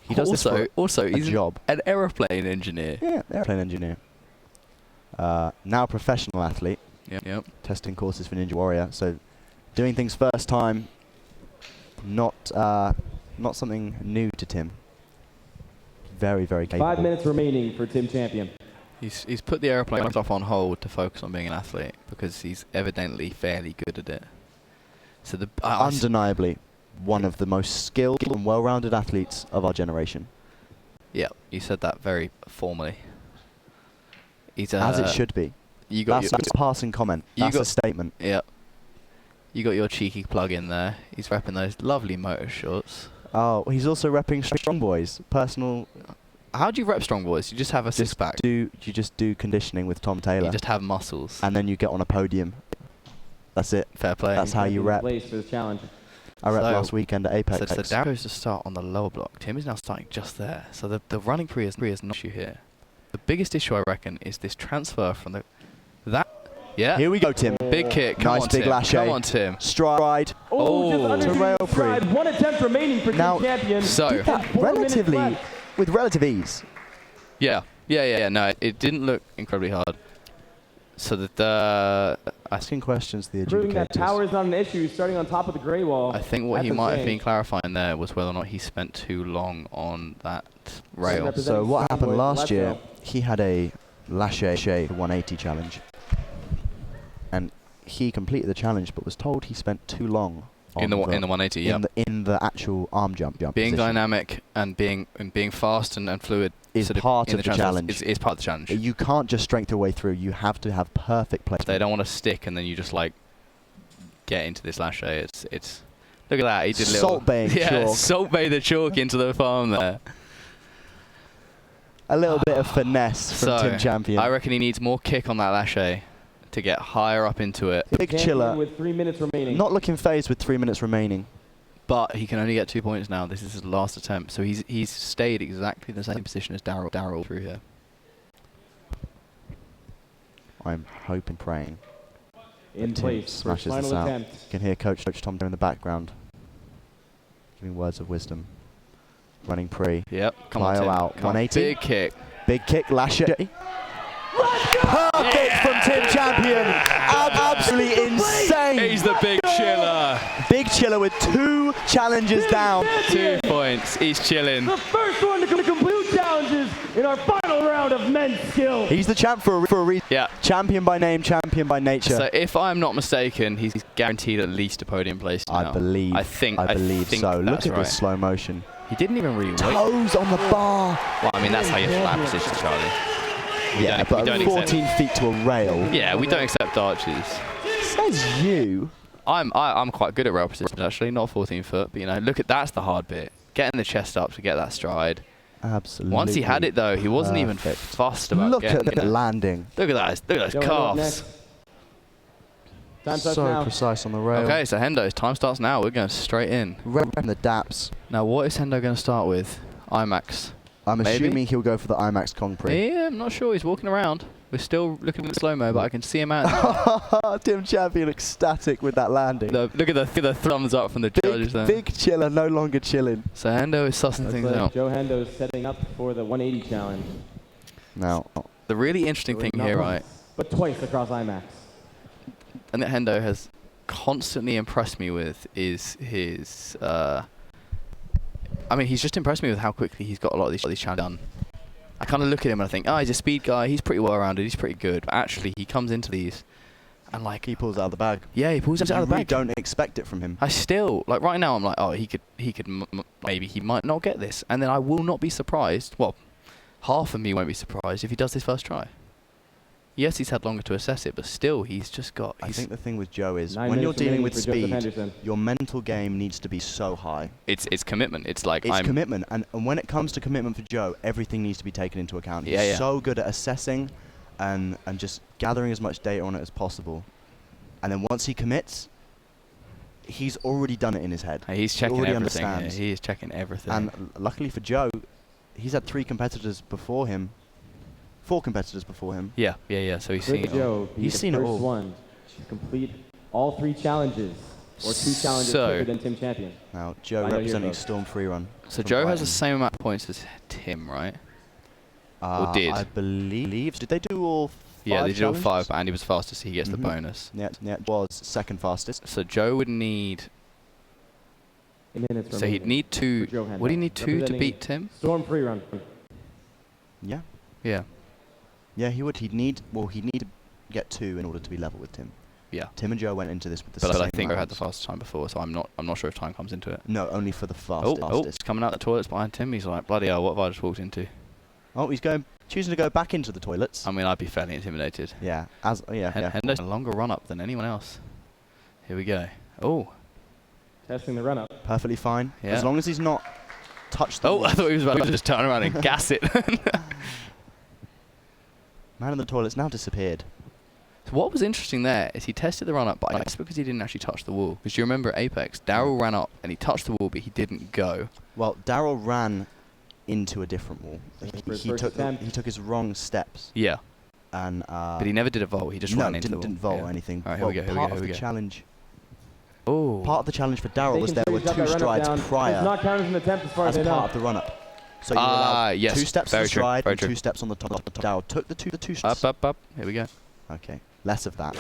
S1: He does
S2: also
S1: he's
S2: an aeroplane engineer.
S1: Yeah, airplane engineer. Now a professional athlete.
S2: Yep.
S1: Testing courses for Ninja Warrior. So doing things first time, not something new to Tim. Very, very capable.
S3: 5 minutes remaining for Tim Champion.
S2: He's put the aeroplane stuff on hold to focus on being an athlete because he's evidently fairly good at it. So
S1: undeniably one of the most skilled and well-rounded athletes of our generation.
S2: Yeah, you said that very formally. He's
S1: as it should be. That's a passing comment. That's a statement.
S2: Yeah. You got your cheeky plug in there. He's repping those lovely motor shorts.
S1: Oh, he's also repping Strong Boys. Personal.
S2: How do you rep Strong Boys? You just have a six-pack.
S1: You just do conditioning with Tom Taylor.
S2: You just have muscles.
S1: And then you get on a podium. That's it.
S2: Fair play.
S1: That's how you rep.
S3: Place for this challenge.
S1: I repped last weekend at Apex.
S2: So Darren goes to start on the lower block. Tim is now starting just there. So the running pre is not an issue here. The biggest issue, I reckon, is this transfer from Yeah.
S1: Here we go, Tim.
S2: Big kick.
S1: Nice big lache.
S2: Come on, Tim.
S1: Stride.
S3: Just
S1: to rail pre.
S3: One attempt remaining for Tim Champion.
S2: So
S1: did that relatively with relative ease.
S2: Yeah. No, it didn't look incredibly hard. So
S1: asking questions to the
S3: proving that
S1: adjudicators.
S3: power is not an issue, starting on top of the grey wall.
S2: I think what he might have been clarifying there was whether or not he spent too long on that rail.
S1: So what happened last year, he had a lache 180 challenge. And he completed the challenge, but was told he spent too long on
S2: in the 180. Yeah.
S1: In the actual arm jump.
S2: Being
S1: position.
S2: Dynamic and being fast and fluid
S1: is part of the challenge.
S2: Is part of the challenge.
S1: You can't just strength your way through. You have to have perfect placement.
S2: They don't want to stick and then you just like get into this lache. It's look at that. He did
S1: salt baying chalk.
S2: Salt bay the chalk into the farm there.
S1: A little bit of finesse from Tim Champion.
S2: I reckon he needs more kick on that lache to get higher up into it.
S1: Big chiller.
S3: With 3 minutes remaining.
S1: Not looking phased with 3 minutes remaining.
S2: But he can only get 2 points now. This is his last attempt. So he's stayed exactly the same position as Darryl through here.
S1: I'm hoping, praying.
S3: In place for
S1: smashes
S3: final
S1: this out.
S3: attempt.
S1: You can hear Coach Tom in the background giving words of wisdom. Running pre.
S2: Yep. Come on, Tim.
S1: Out. 180.
S2: Big kick.
S1: Big kick. Lache. Perfect from Tim Champion. Absolutely insane.
S2: He's the big chiller.
S1: Big chiller with 2 challenges down.
S2: 2 points. He's chilling.
S3: The first one to complete challenges in our final round of men's skill.
S1: He's the champ for a reason.
S2: Yeah.
S1: Champion by name, champion by nature.
S2: So if I'm not mistaken, he's guaranteed at least a podium place now.
S1: I believe so. Look at this slow motion.
S2: He didn't even really wait.
S1: Toes on the bar.
S2: Well, I mean, that's how you flat position, Charlie.
S1: Yeah, but 14 feet to a rail.
S2: Yeah, we don't accept arches.
S1: Says you.
S2: I'm quite good at rail positions, actually, not 14 foot, but you know, look at that's the hard bit. Getting the chest up to get that stride.
S1: Absolutely.
S2: Once he had it though, he wasn't even fussed about getting it.
S1: Look at the landing.
S2: Look at those calves.
S3: Time starts
S1: so
S3: now.
S1: Precise on the rail.
S2: Okay, so Hendo's time starts now. We're going straight in.
S1: Repping the daps.
S2: Now, what is Hendo going to start with? IMAX.
S1: I'm assuming he'll go for the IMAX Kong Pre.
S2: Yeah, I'm not sure. He's walking around. We're still looking at slow-mo, but I can see him out.
S1: Tim Champion ecstatic with that landing.
S2: Look at the thumbs up from the judges there.
S1: Big chiller, no longer chilling.
S2: So Hendo is sussing things out.
S3: Joe Hendo is setting up for the 180 challenge.
S1: Now,
S2: the really interesting thing here, right?
S3: But twice across IMAX.
S2: And that Hendo has constantly impressed me with is his... I mean, he's just impressed me with how quickly he's got a lot of these challenges done. I kind of look at him and I think, oh, he's a speed guy, he's pretty well rounded, he's pretty good. But actually, he comes into these And like
S1: he pulls out of the bag.
S2: Yeah, he pulls it out of the
S1: You
S2: bag.
S1: don't expect it from him.
S2: I still like right now. I'm like, oh, he could maybe he might not get this, and then I will not be surprised. Well, half of me won't be surprised if he does this first try. Yes, he's had longer to assess it, but still, he's just got.
S1: I think the thing with Joe is
S3: 9
S1: when you're
S3: minutes
S1: dealing
S3: remaining
S1: with
S3: for Joseph
S1: speed,
S3: Henderson.
S1: your mental game needs to be so high.
S2: It's commitment. It's like
S1: It's commitment, and when it comes to commitment for Joe, everything needs to be taken into account. He's
S2: Yeah.
S1: so good at assessing and just gathering as much data on it as possible. And then once he commits, he's already done it in his head.
S2: He's
S1: He
S2: checking
S1: already
S2: everything. Yeah,
S1: understands.
S2: he is checking everything.
S1: And luckily for Joe, he's had 3 competitors before him, 4 competitors before him.
S2: yeah. So he's seen
S3: Good
S2: it all.
S3: Joe, be
S1: He's
S3: the
S1: seen it
S3: first
S1: all.
S3: one to complete all 3 challenges, or 2 challenges
S2: So-
S3: quicker than Tim Champion.
S1: Now, Joe
S3: I know
S1: representing
S3: you're
S1: Storm Freerun.
S2: So
S1: from
S2: Joe has the
S1: Brighton.
S2: same amount of points as Tim, right? Or did?
S1: I believe. Did they do all 5
S2: Yeah, they did all
S1: challenges?
S2: 5, but Andy was fastest, so he gets the
S1: Mhm.
S2: bonus.
S1: Yeah, was second fastest.
S2: So Joe would need.
S3: 8 minutes
S2: So he'd
S3: remaining
S2: need 2.
S3: for Joe Hendo,
S2: Would he need 2 to
S3: representing
S2: beat Tim?
S3: Storm Freerun.
S1: Yeah.
S2: Yeah.
S1: Yeah, he would. He'd need to get 2 in order to be level with Tim.
S2: Yeah.
S1: Tim and Joe went into this with the
S2: But
S1: same
S2: I think I had the
S1: rounds.
S2: fastest time before, so I'm not sure if time comes into it.
S1: No, only for the
S2: Oh,
S1: fastest.
S2: it's coming out the toilets behind Tim. He's like, bloody hell, what have I just walked into?
S1: Oh, he's choosing to go back into the toilets.
S2: I mean, I'd be fairly intimidated.
S1: Yeah, yeah.
S2: Hendo's a longer run up than anyone else. Here we go. Oh,
S3: Testing the run-up.
S1: Perfectly fine.
S2: Yeah.
S1: As long as he's not touched the
S2: I
S1: walls.
S2: thought he was about to just turn around and gas it.
S1: Man in the toilet's now disappeared.
S2: So what was interesting there is he tested the run up, but I guess because he didn't actually touch the wall. Because you remember at Apex, Daryl ran up and he touched the wall, but he didn't go.
S1: Well, Daryl ran into a different wall.
S3: For his
S1: He
S3: first
S1: took
S3: attempt.
S1: he took his wrong steps,
S2: Yeah,
S1: and
S2: but he never did a vault. He just
S1: no,
S2: ran into the wall.
S1: didn't vault
S2: Yeah.
S1: or anything.
S2: All right, here we
S1: Well,
S2: go. Here we
S1: part
S2: go.
S1: of
S2: Here we
S1: the
S2: go.
S1: challenge.
S2: Oh,
S1: Part of the challenge for Daryl was there
S3: Making
S1: were
S3: sure he's got
S1: 2
S3: that run-up
S1: strides
S3: down. Does
S1: prior
S3: not count as an attempt as far as
S1: as
S3: I know.
S1: part of the run up. So you were allowed
S2: yes,
S1: 2 steps
S2: very
S1: on the
S2: true,
S1: stride
S2: very
S1: and
S2: true.
S1: 2 steps on the top. Daryl took the two steps.
S2: up. Here we go.
S1: Okay, less of that.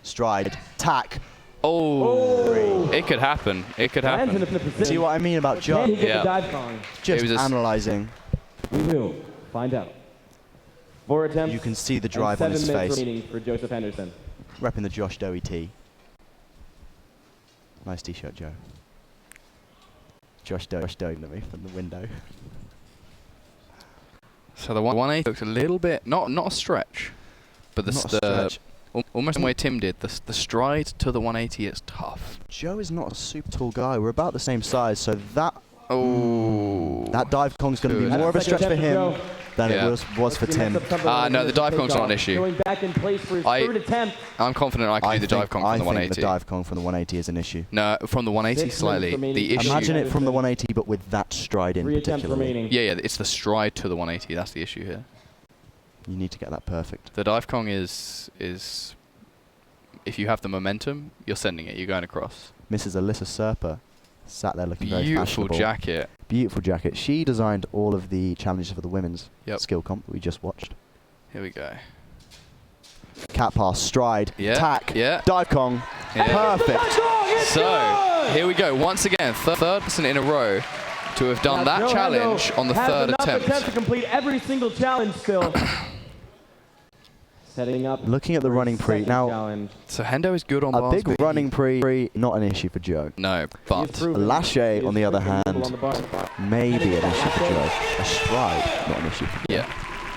S1: Stride, tack.
S2: Oh, it could happen. It could
S3: Lands in
S2: happen.
S3: the position.
S1: See what I mean about
S3: Can he
S1: Joe?
S3: get
S2: Yeah.
S3: the dive Kong?
S1: Just
S2: It was a
S1: analysing.
S3: We will find out. 4 attempts.
S1: You can see the
S3: and
S1: drive on
S3: 7
S1: his
S3: minutes
S1: face.
S3: remaining for Joseph Henderson.
S1: Repping the Josh Dowie tee. Nice t-shirt, Joe. Josh Dowie at me from the window.
S2: So the 180 looks a little bit not a stretch, but the
S1: Not a stretch.
S2: almost the way Tim did. The stride to the 180 is tough.
S1: Joe is not a super tall guy. We're about the same size, so that dive Kong's going to be
S2: Good.
S1: more of a stretch for him than
S2: Yeah.
S1: it was for Tim.
S2: No, the dive Kong's not an issue.
S3: Going back in place for his
S2: I-
S3: 3rd attempt.
S2: I'm confident I can do the dive Kong from the
S1: I think
S2: 180.
S1: the dive Kong from the 180 is an issue.
S2: No, from the 180
S3: 6
S2: slightly.
S3: minutes remaining.
S2: The issue.
S1: Imagine it from the 180, but with that stride in
S3: 3 attempts
S1: particular.
S3: remaining.
S2: Yeah, it's the stride to the 180. That's the issue here.
S1: You need to get that perfect.
S2: The dive Kong is if you have the momentum, you're sending it. You're going across.
S1: Mrs. Alyssa Serpa sat there looking very
S2: Beautiful
S1: fashionable.
S2: jacket.
S1: Beautiful jacket. She designed all of the challenges for the women's
S2: Yep.
S1: skill comp that we just watched.
S2: Here we go.
S1: Cat pass, stride,
S2: Yeah.
S1: tack,
S2: Yeah.
S1: dive Kong.
S2: Yeah.
S1: Perfect.
S2: So here we go. Once again, third person in a row to have done
S3: Now,
S2: that
S3: Joe
S2: challenge
S3: Hendo
S2: on the
S3: has
S2: 3rd
S3: enough
S2: attempt.
S3: attempts to complete every single challenge still. Setting up.
S1: Looking at the
S3: for
S1: running
S3: his
S1: pre.
S3: second
S1: Now,
S3: challenge.
S2: So Hendo is good on
S1: a
S2: bars.
S1: big
S2: but
S1: running pre, not an issue for Joe.
S2: No,
S3: He has
S2: but
S3: proven
S1: Lachey,
S3: he is
S1: on the other
S3: quick and
S1: hand,
S3: nimble on the bar.
S1: maybe an issue for Joe. A stride, not an issue for Joe.
S2: yeah.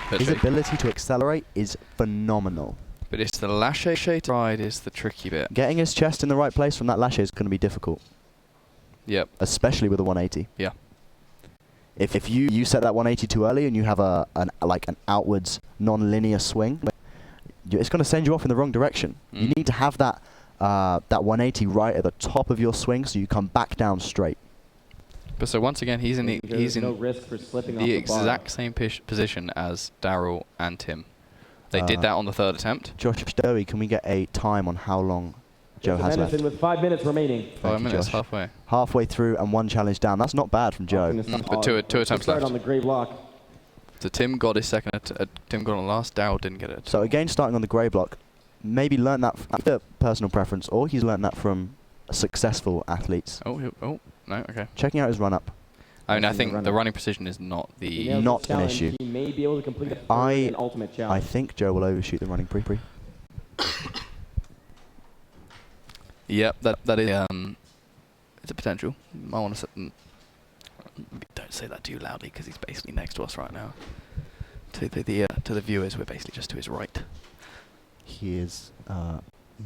S2: But
S1: His ability to accelerate is phenomenal.
S2: it's the Lachey stride is the tricky bit.
S1: Getting his chest in the right place from that Lachey is going to be difficult,
S2: Yep.
S1: especially with a 180.
S2: Yeah.
S1: If you set that 180 too early and you have an outwards non-linear swing, it's going to send you off in the wrong direction. You need to have that 180 right at the top of your swing so you come back down straight.
S2: But so once again, he's in
S3: There's no risk for slipping off
S2: the
S3: the bar.
S2: exact same position as Daryl and Tim. They did that on the 3rd attempt.
S1: Josh Dowie, can we get a time on how long Joe has left?
S3: Henderson with 5 minutes remaining.
S2: 5
S1: Thank you,
S2: minutes,
S1: Josh.
S2: halfway.
S1: Halfway through and 1 challenge down. That's not bad from Joe.
S2: But two attempts
S3: Start
S2: left.
S3: on the grey block.
S2: So Tim got his second. Tim got on last. Daryl didn't get it.
S1: So again, starting on the grey block, maybe learn that from personal preference, or he's learned that from successful athletes.
S2: Oh, no, okay.
S1: Checking out his run-up.
S2: I mean, I
S3: That's in the
S2: think the
S3: run-up.
S2: running precision is not
S3: He
S2: the.
S3: nails
S1: Not
S3: this
S1: an
S3: challenge.
S1: issue.
S3: He may be able to complete a third
S1: I-
S3: and ultimate
S1: I
S3: challenge.
S1: think Joe will overshoot the running pre.
S2: Yep, that is it's a potential. I want to don't say that too loudly because he's basically next to us right now. To the viewers, we're basically just to his right.
S1: He is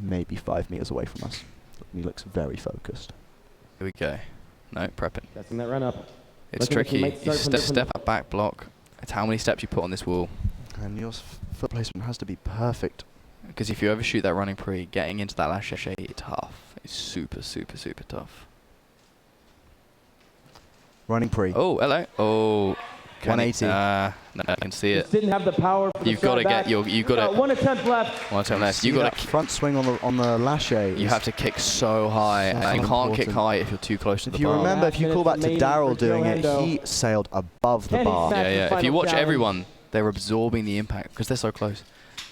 S1: maybe 5 meters away from us. He looks very focused.
S2: Here we go. No, prepping.
S3: Testing that run up.
S2: It's tricky. You step up, back block. It's how many steps you put on this wall.
S1: And your foot placement has to be perfect.
S2: Because if you overshoot that running pre, getting into that last shade is tough. It's super, super, super tough.
S1: Running pre.
S2: Oh, hello. Oh,
S1: 180.
S2: No, I can see it.
S3: Just didn't have the power. For
S2: You've got to get your. You've got to.
S3: One attempt left.
S2: One attempt left.
S1: You
S2: You got
S1: that
S2: to.
S1: front swing on the lache.
S2: You have to kick so high, and you can't kick high if you're too close to the
S1: If you
S2: bar.
S1: remember, if you call back to
S3: Remaining
S1: Daryl
S3: for
S1: doing it,
S3: Joe
S1: he sailed above the
S3: Can he
S1: bar.
S3: smash
S2: Yeah,
S3: the
S2: yeah. If
S3: final
S2: you watch
S3: challenge?
S2: everyone, they're absorbing the impact because they're so close.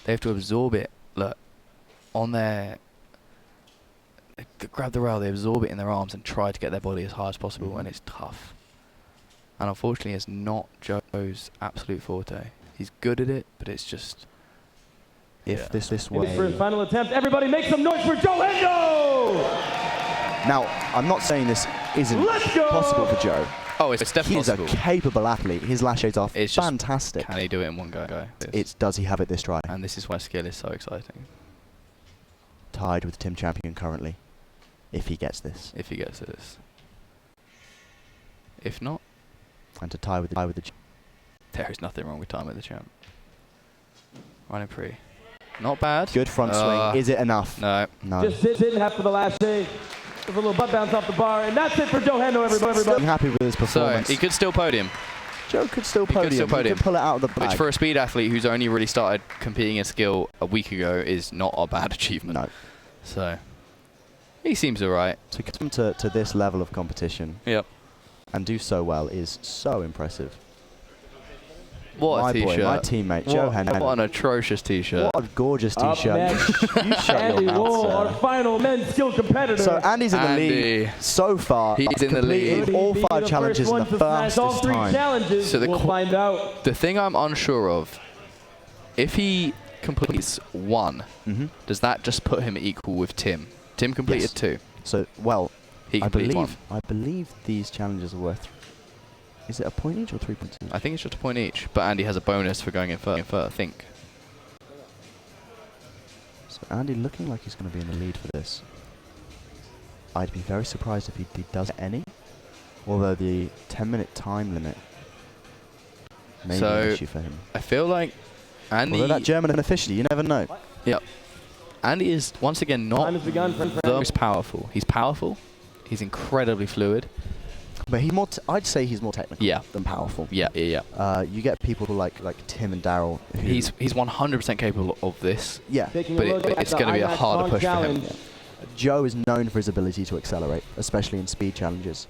S2: They have to absorb it. Look, on their. They grab the rail, they absorb it in their arms and try to get their body as high as possible, and it's tough. And unfortunately, it's not Joe's absolute forte. He's good at it, but it's just.
S1: If this
S3: In his
S1: way.
S3: first final attempt, everybody make some noise for Joe Hendo!
S1: Now, I'm not saying this isn't
S3: Let's go!
S1: possible for Joe.
S2: Oh, it's definitely
S1: He's
S2: possible.
S1: a capable athlete. His laches are
S2: It's just
S1: fantastic.
S2: Can he do it in one go?
S1: Does he have it this try?
S2: And this is why skill is so exciting.
S1: Tied with Tim Champion currently. If he gets this.
S2: If he gets this. If not,
S1: And to tie with the
S2: there is nothing wrong with time at the champ. Running pre. Not bad.
S1: good front swing. Is it enough?
S2: No.
S1: No.
S3: Just didn't have for the last day. With a little butt bounce off the bar, and that's it for Joe Hendo, everybody.
S1: I'm happy with his
S2: So
S1: performance.
S2: he could still podium,
S1: Joe could still
S2: He could
S1: podium.
S2: still podium.
S1: He could pull it out of the bag.
S2: which for a speed athlete who's only really started competing in skill a week ago is not a bad achievement.
S1: No.
S2: So he seems alright.
S1: To come to this level of competition
S2: Yep.
S1: and do so well is so impressive.
S2: What
S1: my
S2: a
S1: boy,
S2: t-shirt.
S1: my teammate, Joe Hendo.
S2: What an atrocious t-shirt.
S1: What a gorgeous
S3: Up
S1: t-shirt.
S3: next,
S1: You shut
S3: Andy
S1: your mouth,
S3: Wool,
S1: sir.
S3: our final men's skill competitor.
S1: So Andy's in the
S2: Andy.
S1: lead so far.
S2: He's in the
S1: completed
S2: lead.
S1: all
S3: Will he be
S1: 5
S3: the
S1: challenges
S3: first
S1: in
S3: one
S1: the
S3: to smash all
S1: fastest
S3: 3
S1: time.
S3: challenges.
S2: So the
S3: we'll find out.
S2: The thing I'm unsure of, if he completes 1, does that just put him equal with Tim? Tim completed
S1: Yes.
S2: 2.
S1: So, well,
S2: He
S1: I
S2: completed 1.
S1: believe these challenges are worth. Is it a point each or 3 points each?
S2: I think it's just a point each, but Andy has a bonus for going in first, I think.
S1: So Andy looking like he's going to be in the lead for this. I'd be very surprised if he does any. Although the 10-minute time limit may be an issue for him.
S2: I feel like Andy...
S1: Although that German officially, you never know.
S2: Yep. Andy is, once again, not
S3: Time has begun, friend.
S2: the most powerful. He's powerful. He's incredibly fluid.
S1: But he's more. I'd say he's more technical
S2: Yeah.
S1: than powerful.
S2: Yeah.
S1: You get people like Tim and Daryl.
S2: He's 100% capable of this.
S1: Yeah.
S3: Taking
S2: But
S3: a look at
S2: it's
S3: the
S2: going to be a
S3: IMAX
S2: harder
S3: long
S2: push for him.
S3: challenge.
S1: Joe is known for his ability to accelerate, especially in speed challenges.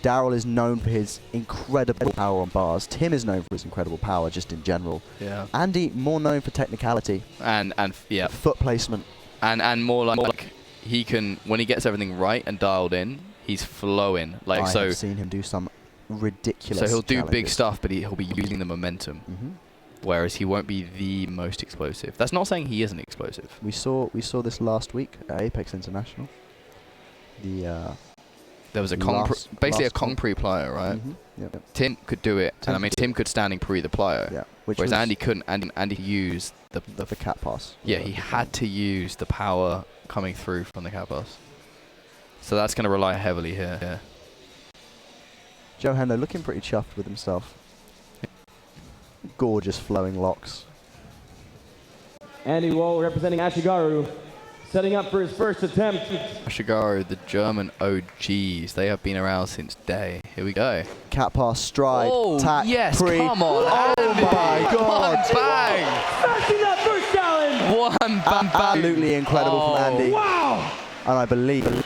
S1: Daryl is known for his incredible power on bars. Tim is known for his incredible power just in general.
S2: Yeah.
S1: Andy, more known for technicality,
S2: And yeah.
S1: foot placement.
S2: And more like he can, when he gets everything right and dialed in, he's flowing. Like
S1: I
S2: so
S1: have seen him do some ridiculous
S2: so he'll do big
S1: challenges.
S2: stuff, but he'll be using the momentum. Whereas he won't be the most explosive. That's not saying he isn't explosive.
S1: We saw this last week at Apex International.
S2: There was a basically a Kong-pre plyo, right?
S1: Yep.
S2: Tim could do it, and I mean Tim could standing pre the plyo.
S1: Yeah.
S2: Whereas Andy couldn't. Andy used the
S1: cat pass.
S2: yeah, he had to use the power coming through from the cat pass. So that's going to rely heavily here. Yeah.
S1: Joe Hendo looking pretty chuffed with himself. Gorgeous flowing locks.
S3: Andy Wool representing Ashigaru, setting up for his first attempt.
S2: Ashigaru, the German OGs, they have been around since day. Here we go.
S1: Cat pass, stride,
S2: Oh,
S1: tack,
S2: yes,
S1: pre.
S2: come on,
S1: Oh
S2: Andy.
S1: my God.
S2: One bang!
S3: Smashing that first challenge!
S2: One bang!
S1: Absolutely incredible
S2: Oh.
S1: from Andy.
S3: Wow!
S1: And I believe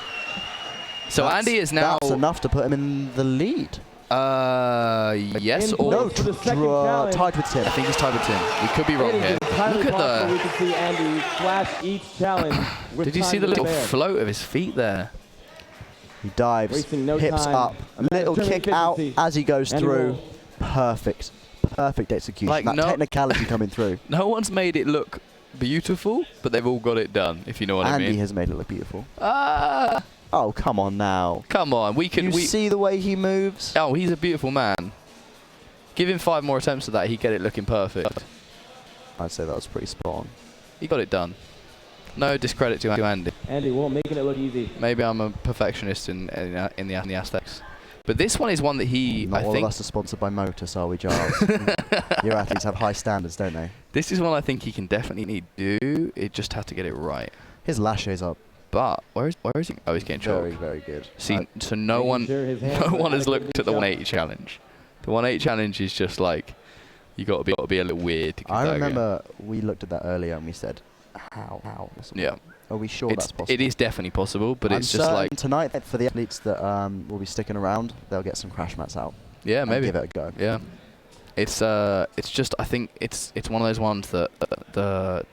S2: So Andy is now...
S1: that's enough to put him in the lead.
S2: Yes
S3: In
S2: or...
S3: place for the second challenge.
S1: tied with Tim.
S2: I think he's tied with Tim. We could be wrong
S3: It is
S2: here.
S3: entirely
S2: Look at
S3: possible we
S2: the...
S3: could see Andy flash each challenge. with
S2: Did you see
S3: time
S2: the
S3: to
S2: little
S3: spare.
S2: float of his feet there?
S1: He dives,
S3: Wasting no
S1: hips
S3: time.
S1: up, little
S3: Determined
S1: kick out
S3: efficiency.
S1: as he goes
S3: Andy
S1: through.
S3: Wool.
S1: Perfect execution.
S2: Like,
S1: that
S2: no-
S1: technicality coming through.
S2: No one's made it look beautiful, but they've all got it done, if you know what I mean.
S1: Andy has made it look beautiful.
S2: Ah!
S1: Oh, come on now.
S2: Come on,
S1: You see the way he moves?
S2: Oh, he's a beautiful man. Give him 5 more attempts of that, he'd get it looking perfect.
S1: I'd say that was pretty spot on.
S2: He got it done. No discredit to Andy.
S3: Andy won't making it look easy.
S2: Maybe I'm a perfectionist in the aspects. But this one is one that
S1: Not all of us are sponsored by Motus, are we, Giles? Your athletes have high standards, don't they?
S2: This is one I think he can definitely do. It just has to get it right.
S1: His lashes are
S2: But where is he? Oh, he's getting
S1: very,
S2: chalk.
S1: very good.
S2: See, so no one has looked at the 180 challenge. The 180 challenge is just like you got to be a little weird to
S1: I remember we looked at that earlier and we said, how?
S2: Yeah.
S1: Are we sure that's possible?
S2: It is definitely possible, but
S1: I'm
S2: it's just like
S1: tonight for the athletes that will be sticking around, they'll get some crash mats out.
S2: Yeah, maybe
S1: give it a go.
S2: Yeah, it's just I think it's one of those ones that there's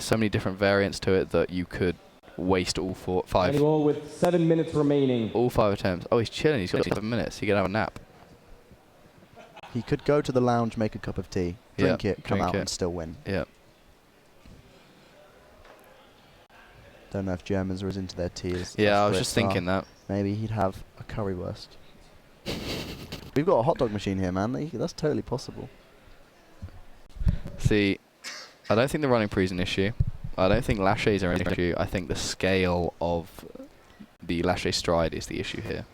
S2: so many different variants to it that you could waste all 5.
S3: Anyway, with 7 minutes remaining.
S2: All 5 attempts. Oh, he's chilling. He's got 7 minutes. He could have a nap.
S1: He could go to the lounge, make a cup of tea, drink it, come out and still win.
S2: Yeah.
S1: Don't know if Germans are as into their tea as
S2: Yeah, I was
S1: Brits
S2: just thinking that.
S1: Maybe he'd have a currywurst. We've got a hot dog machine here, man. That's totally possible.
S2: See, I don't think the running pre is an issue. I don't think laches are an issue. I think the scale of the lache stride is the issue here.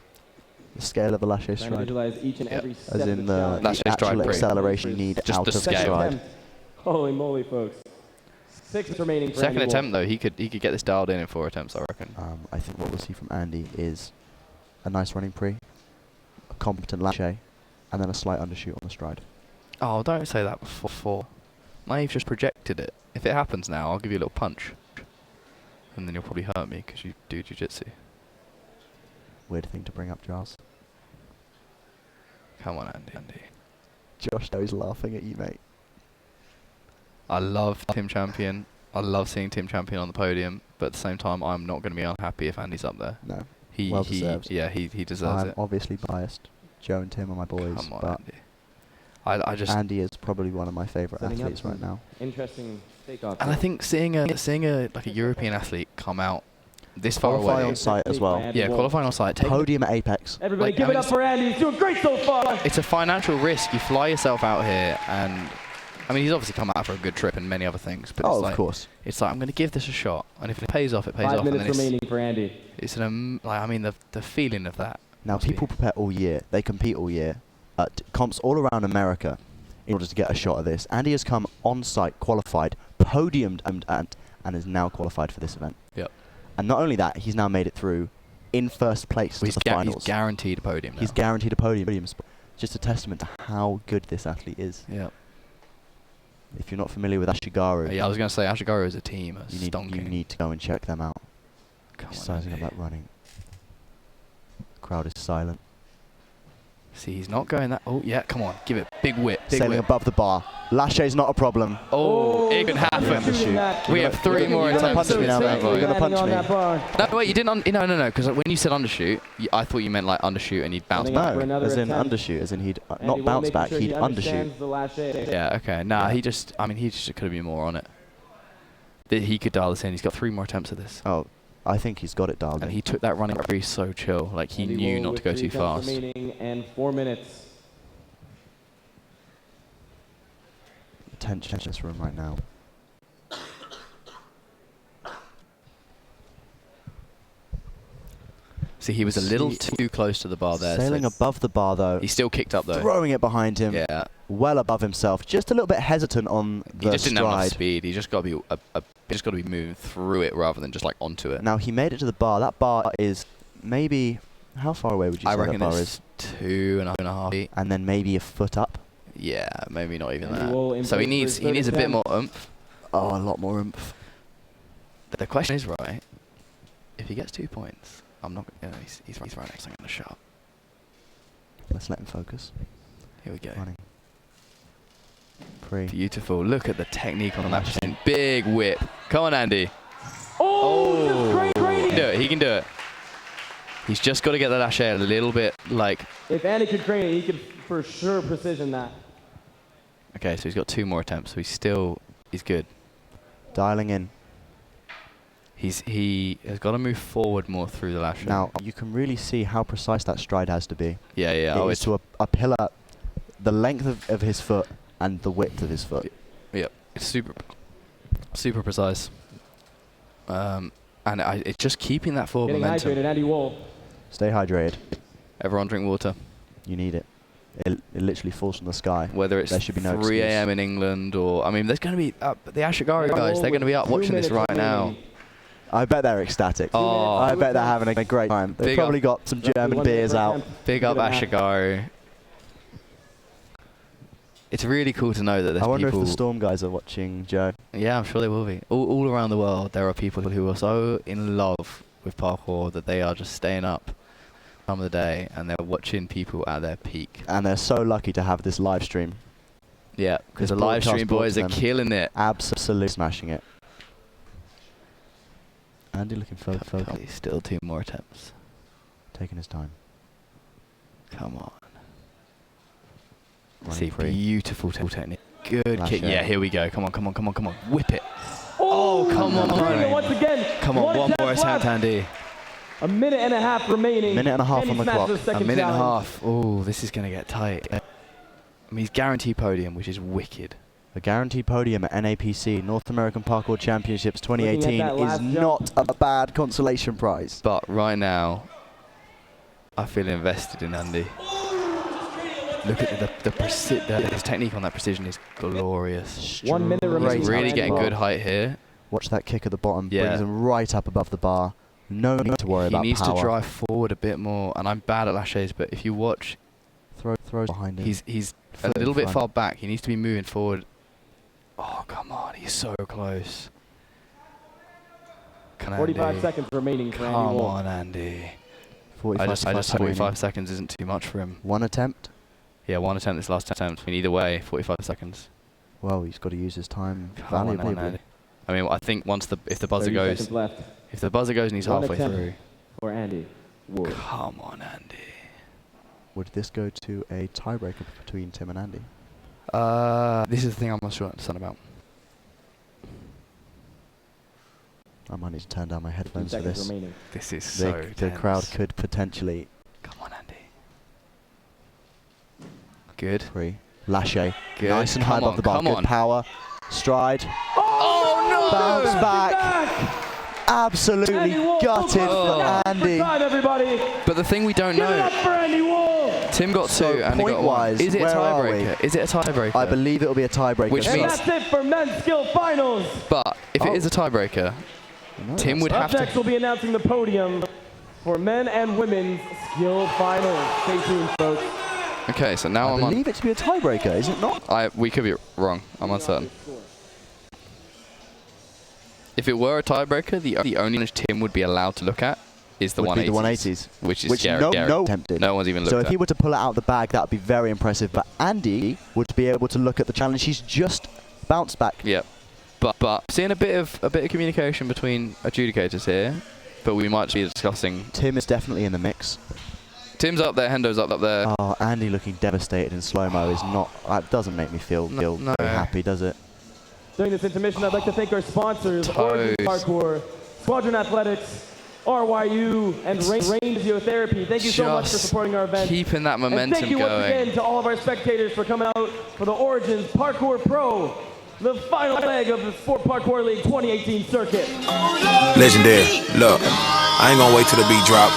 S1: The scale of the lache
S3: Trying to
S1: stride.
S3: visualize each and every step
S1: As in
S3: of
S1: the
S3: challenge.
S2: Lache
S1: actual
S2: stride
S1: acceleration you need
S2: Just
S1: out
S2: the
S1: of the
S2: scale.
S1: stride.
S3: Holy moly, folks. 6 remaining for
S2: Second
S3: Andy
S2: attempt
S3: Wolf.
S2: though, he could get this dialed in 4 attempts, I reckon.
S1: I think what we'll see from Andy is a nice running pre, a competent lache, and then a slight undershoot on the stride.
S2: Oh, don't say that before. Now you've just projected it. If it happens now, I'll give you a little punch. And then you'll probably hurt me because you do jiu-jitsu.
S1: Weird thing to bring up, Giles.
S2: Come on, Andy.
S1: Josh knows laughing at you, mate.
S2: I love Tim Champion. I love seeing Tim Champion on the podium. But at the same time, I'm not going to be unhappy if Andy's up there.
S1: No.
S2: He
S1: deserved.
S2: Yeah, he deserves
S1: I'm
S2: it.
S1: obviously biased. Joe and Tim are my boys.
S2: Come on,
S1: but
S2: Andy. I just
S1: Andy is probably one of my favourite
S3: Setting up
S1: athletes right now.
S3: Interesting takeoff.
S2: and I think seeing a like a European athlete come out this far
S1: Qualify
S2: away.
S1: on site as well.
S2: Yeah, qualifying on site. Take
S1: Podium at Apex.
S3: Everybody
S2: like,
S3: give
S2: I
S3: it
S2: mean,
S3: up for Andy. He's doing great so far.
S2: It's a financial risk. You fly yourself out here, and I mean, he's obviously come out for a good trip and many other things. But it's
S1: Oh,
S2: like,
S1: of course.
S2: It's like I'm going to give this a shot, and if it pays off, it pays
S3: 5
S2: off. And
S3: minutes
S2: then
S3: remaining for Andy.
S2: it's like I mean, the feeling of that.
S1: Now,
S2: must
S1: people
S2: be-
S1: prepare all year. They compete all year at comps all around America in order to get a shot at this. Andy has come on site, qualified, podiumed, and is now qualified for this event.
S2: Yep.
S1: And not only that, he's now made it through in first place to the finals.
S2: He's guaranteed a podium now.
S1: He's guaranteed a podium spot. Just a testament to how good this athlete is.
S2: Yeah.
S1: If you're not familiar with Ashigaru,
S2: Yeah, I was going to say Ashigaru is a team.
S1: you need to go and check them out.
S2: Come
S1: He's
S2: on,
S1: sizing up
S2: Andy.
S1: that running. The crowd is silent.
S2: See, he's not going that. Oh, yeah, come on. Give it. Big whip. Big
S1: Sailing
S2: whip.
S1: above the bar. Lache's not a problem.
S2: Oh, it can happen.
S3: Shooting that.
S2: We have 3 more
S1: You're gonna
S2: attempts.
S1: punch me now, mate. You're gonna punch
S3: on
S1: me.
S3: that bar.
S2: No, wait, you didn't. No, because when you said undershoot, I thought you meant like undershoot and he'd bounce
S3: Running
S2: back.
S3: up for
S1: No,
S3: another
S1: as in
S3: attempt.
S1: undershoot, as in he'd
S3: Andy
S1: not
S3: Wolf
S1: bounce
S3: making
S1: back,
S3: sure
S1: he'd
S3: he
S1: undershoot.
S3: understands the lache.
S2: Yeah, okay. Nah,
S1: Yeah.
S2: he just could have been more on it. He could dial this in. He's got 3 more attempts of this.
S1: Oh, I think he's got it dialed
S2: And
S1: in.
S2: he took that running free so chill. Like, he
S3: Andy
S2: knew
S3: Wolf
S2: not
S3: with
S2: to go
S3: 3
S2: too
S3: attempts
S2: fast.
S3: remaining and 4 minutes.
S1: Tension in this room right now.
S2: See, he was a little
S1: See-
S2: too close to the bar there.
S1: Sailing
S2: so
S1: above the bar though,
S2: he still kicked up though.
S1: throwing it behind him,
S2: Yeah.
S1: well above himself. Just a little bit hesitant on
S2: He
S1: the
S2: just didn't have enough
S1: stride.
S2: speed. He just got to be moving through it rather than just like onto it.
S1: Now he made it to the bar. That bar is maybe, how far away would you
S2: I
S1: say that
S2: reckon
S1: bar
S2: it's
S1: is?
S2: 2.5 feet.
S1: And then maybe a foot up.
S2: Yeah, maybe not even
S3: Andy Wolf in
S2: that. So he
S3: place for his
S2: needs a
S3: third
S2: bit more
S3: attempt.
S2: oomph.
S1: Oh, a lot more oomph.
S2: The question is, right, if he gets 2 points, I'm not. He's right next to the shot.
S1: Let's let him focus.
S2: Here we go.
S1: Running. Pre.
S2: Beautiful. Look at the technique on that. Big whip. Come on, Andy.
S3: Oh, just great
S2: He can
S3: training.
S2: do it. He can do it. He's just got to get the lache a little bit like.
S3: If Andy could crane it, he could for sure precision that.
S2: Okay, so he's got 2 more attempts. So he's good.
S1: Dialing in.
S2: He has got to move forward more through the lash.
S1: Now, you can really see how precise that stride has to be.
S2: Yeah, yeah.
S1: It is to a pillar, the length of his foot and the width of his foot.
S2: Yep. It's super precise. And it's just keeping that forward momentum.
S3: Getting hydrated, Andy Wool.
S1: Stay hydrated.
S2: Everyone drink water.
S1: You need it. It literally falls from the sky.
S2: Whether it's
S1: there should be no
S2: 3 a.m. in England or... I mean, there's going to be... the Ashigari guys, they're going to be up watching this right now.
S1: I bet they're ecstatic.
S2: Oh.
S1: I bet they're having a great time. They've probably got some German beers out.
S2: Big up Ashigari. It's really cool to know that there's people...
S1: I wonder if the Storm guys are watching, Joe.
S2: Yeah, I'm sure they will be. All around the world, there are people who are so in love with parkour that they are just staying up time of the day and they're watching people at their peak.
S1: And they're so lucky to have this live stream.
S2: Yeah, because the live stream boys are killing it.
S1: Absolutely smashing it. Andy looking focused.
S2: Still 2 more attempts.
S1: Taking his time.
S2: Come on.
S1: Running
S2: See,
S1: free.
S2: beautiful technique. Good
S1: Lash
S2: kick.
S1: out.
S2: Yeah, here we go. Come on. Whip it. Oh, come on.
S3: Once again.
S2: Come on, one more attempt, Andy.
S3: A minute and a half remaining.
S1: Minute and a half on the clock.
S2: A minute and a half. Oh, this is going to get tight. I mean, he's guaranteed podium, which is wicked.
S1: A guaranteed podium at NAPC, North American Parkour Championships 2018 is not a bad consolation prize.
S2: But right now, I feel invested in Andy. Look at his technique on that precision is glorious.
S3: 1 minute remaining.
S2: He's really getting good height here.
S1: Watch that kick at the bottom,
S2: Yeah.
S1: brings him right up above the bar. No need to worry about power.
S2: He needs to drive forward a bit more, and I'm bad at lashes, but if you watch,
S1: throws behind him.
S2: He's a little bit far back. He needs to be moving forward. Oh, come on, he's so close.
S3: 45 seconds remaining for Andy
S2: Come
S3: Wool.
S2: on, Andy.
S1: 45
S2: seconds isn't too much for him.
S1: One attempt?
S2: Yeah, one attempt, this last attempt. I mean, either way, 45 seconds.
S1: Well, he's got to use his time
S2: Come on,
S1: valuably.
S2: Andy. I mean, I think if the buzzer goes, if the buzzer goes and he's halfway through.
S3: For Andy Wool.
S2: Come on, Andy.
S1: Would this go to a tiebreaker between Tim and Andy?
S2: This is the thing I'm not sure about.
S1: I might need to turn down my headphones for this.
S3: Remaining.
S2: This is so
S1: The crowd could potentially...
S2: Come on, Andy. Good.
S1: Free. Lâché.
S2: Good.
S1: Nice and high above the bar.
S2: Come
S1: Good
S2: on.
S1: power. Stride.
S2: Oh, no!
S1: Bounce back. Absolutely gutted for Andy.
S3: Everybody.
S2: But the thing we don't
S3: Give it
S2: know...
S3: up for Andy Wool.
S2: Tim got 2 and he got 1.
S1: point-wise,
S2: Is it a
S1: where are we?
S2: tiebreaker? Is it a tiebreaker?
S1: I believe it will be a tiebreaker.
S2: Which
S3: And
S2: means-
S3: that's it for men's skill finals.
S2: But if it is a tiebreaker,
S1: No,
S2: Tim would
S3: Up
S2: have
S3: next,
S2: to...
S3: we'll be announcing the podium for men and women's skill finals. Stay tuned, folks.
S2: Okay, so now
S1: I
S2: I'm on...
S1: believe it to be a tiebreaker, is it not?
S2: We could be wrong. I'm uncertain. If it were a tiebreaker, the only challenge Tim would be allowed to look at is the 180s.
S1: The 180s.
S2: Which is scary.
S1: No tempted.
S2: No one's even looked
S1: So
S2: at.
S1: if he were to pull it out of the bag, that would be very impressive. But Andy would be able to look at the challenge. He's just bounced back.
S2: Yeah. But seeing a bit of communication between adjudicators here, but we might be discussing...
S1: Tim is definitely in the mix.
S2: Tim's up there, Hendo's up there.
S1: Oh, Andy looking devastated in slow-mo is not... That doesn't make me feel very happy, does it?
S3: During this intermission, I'd like to thank our sponsors, Origins Parkour, Squadron Athletics, RYU, and Range Physiotherapy. Thank you so much for supporting our event.
S2: Keeping that momentum
S3: and thank you
S2: going.
S3: once again to all of our spectators for coming out for the Origins Parkour Pro, the final leg of the Sport Parkour League 2018 circuit.
S5: Legendary. Look, I ain't gonna wait till the beat drop.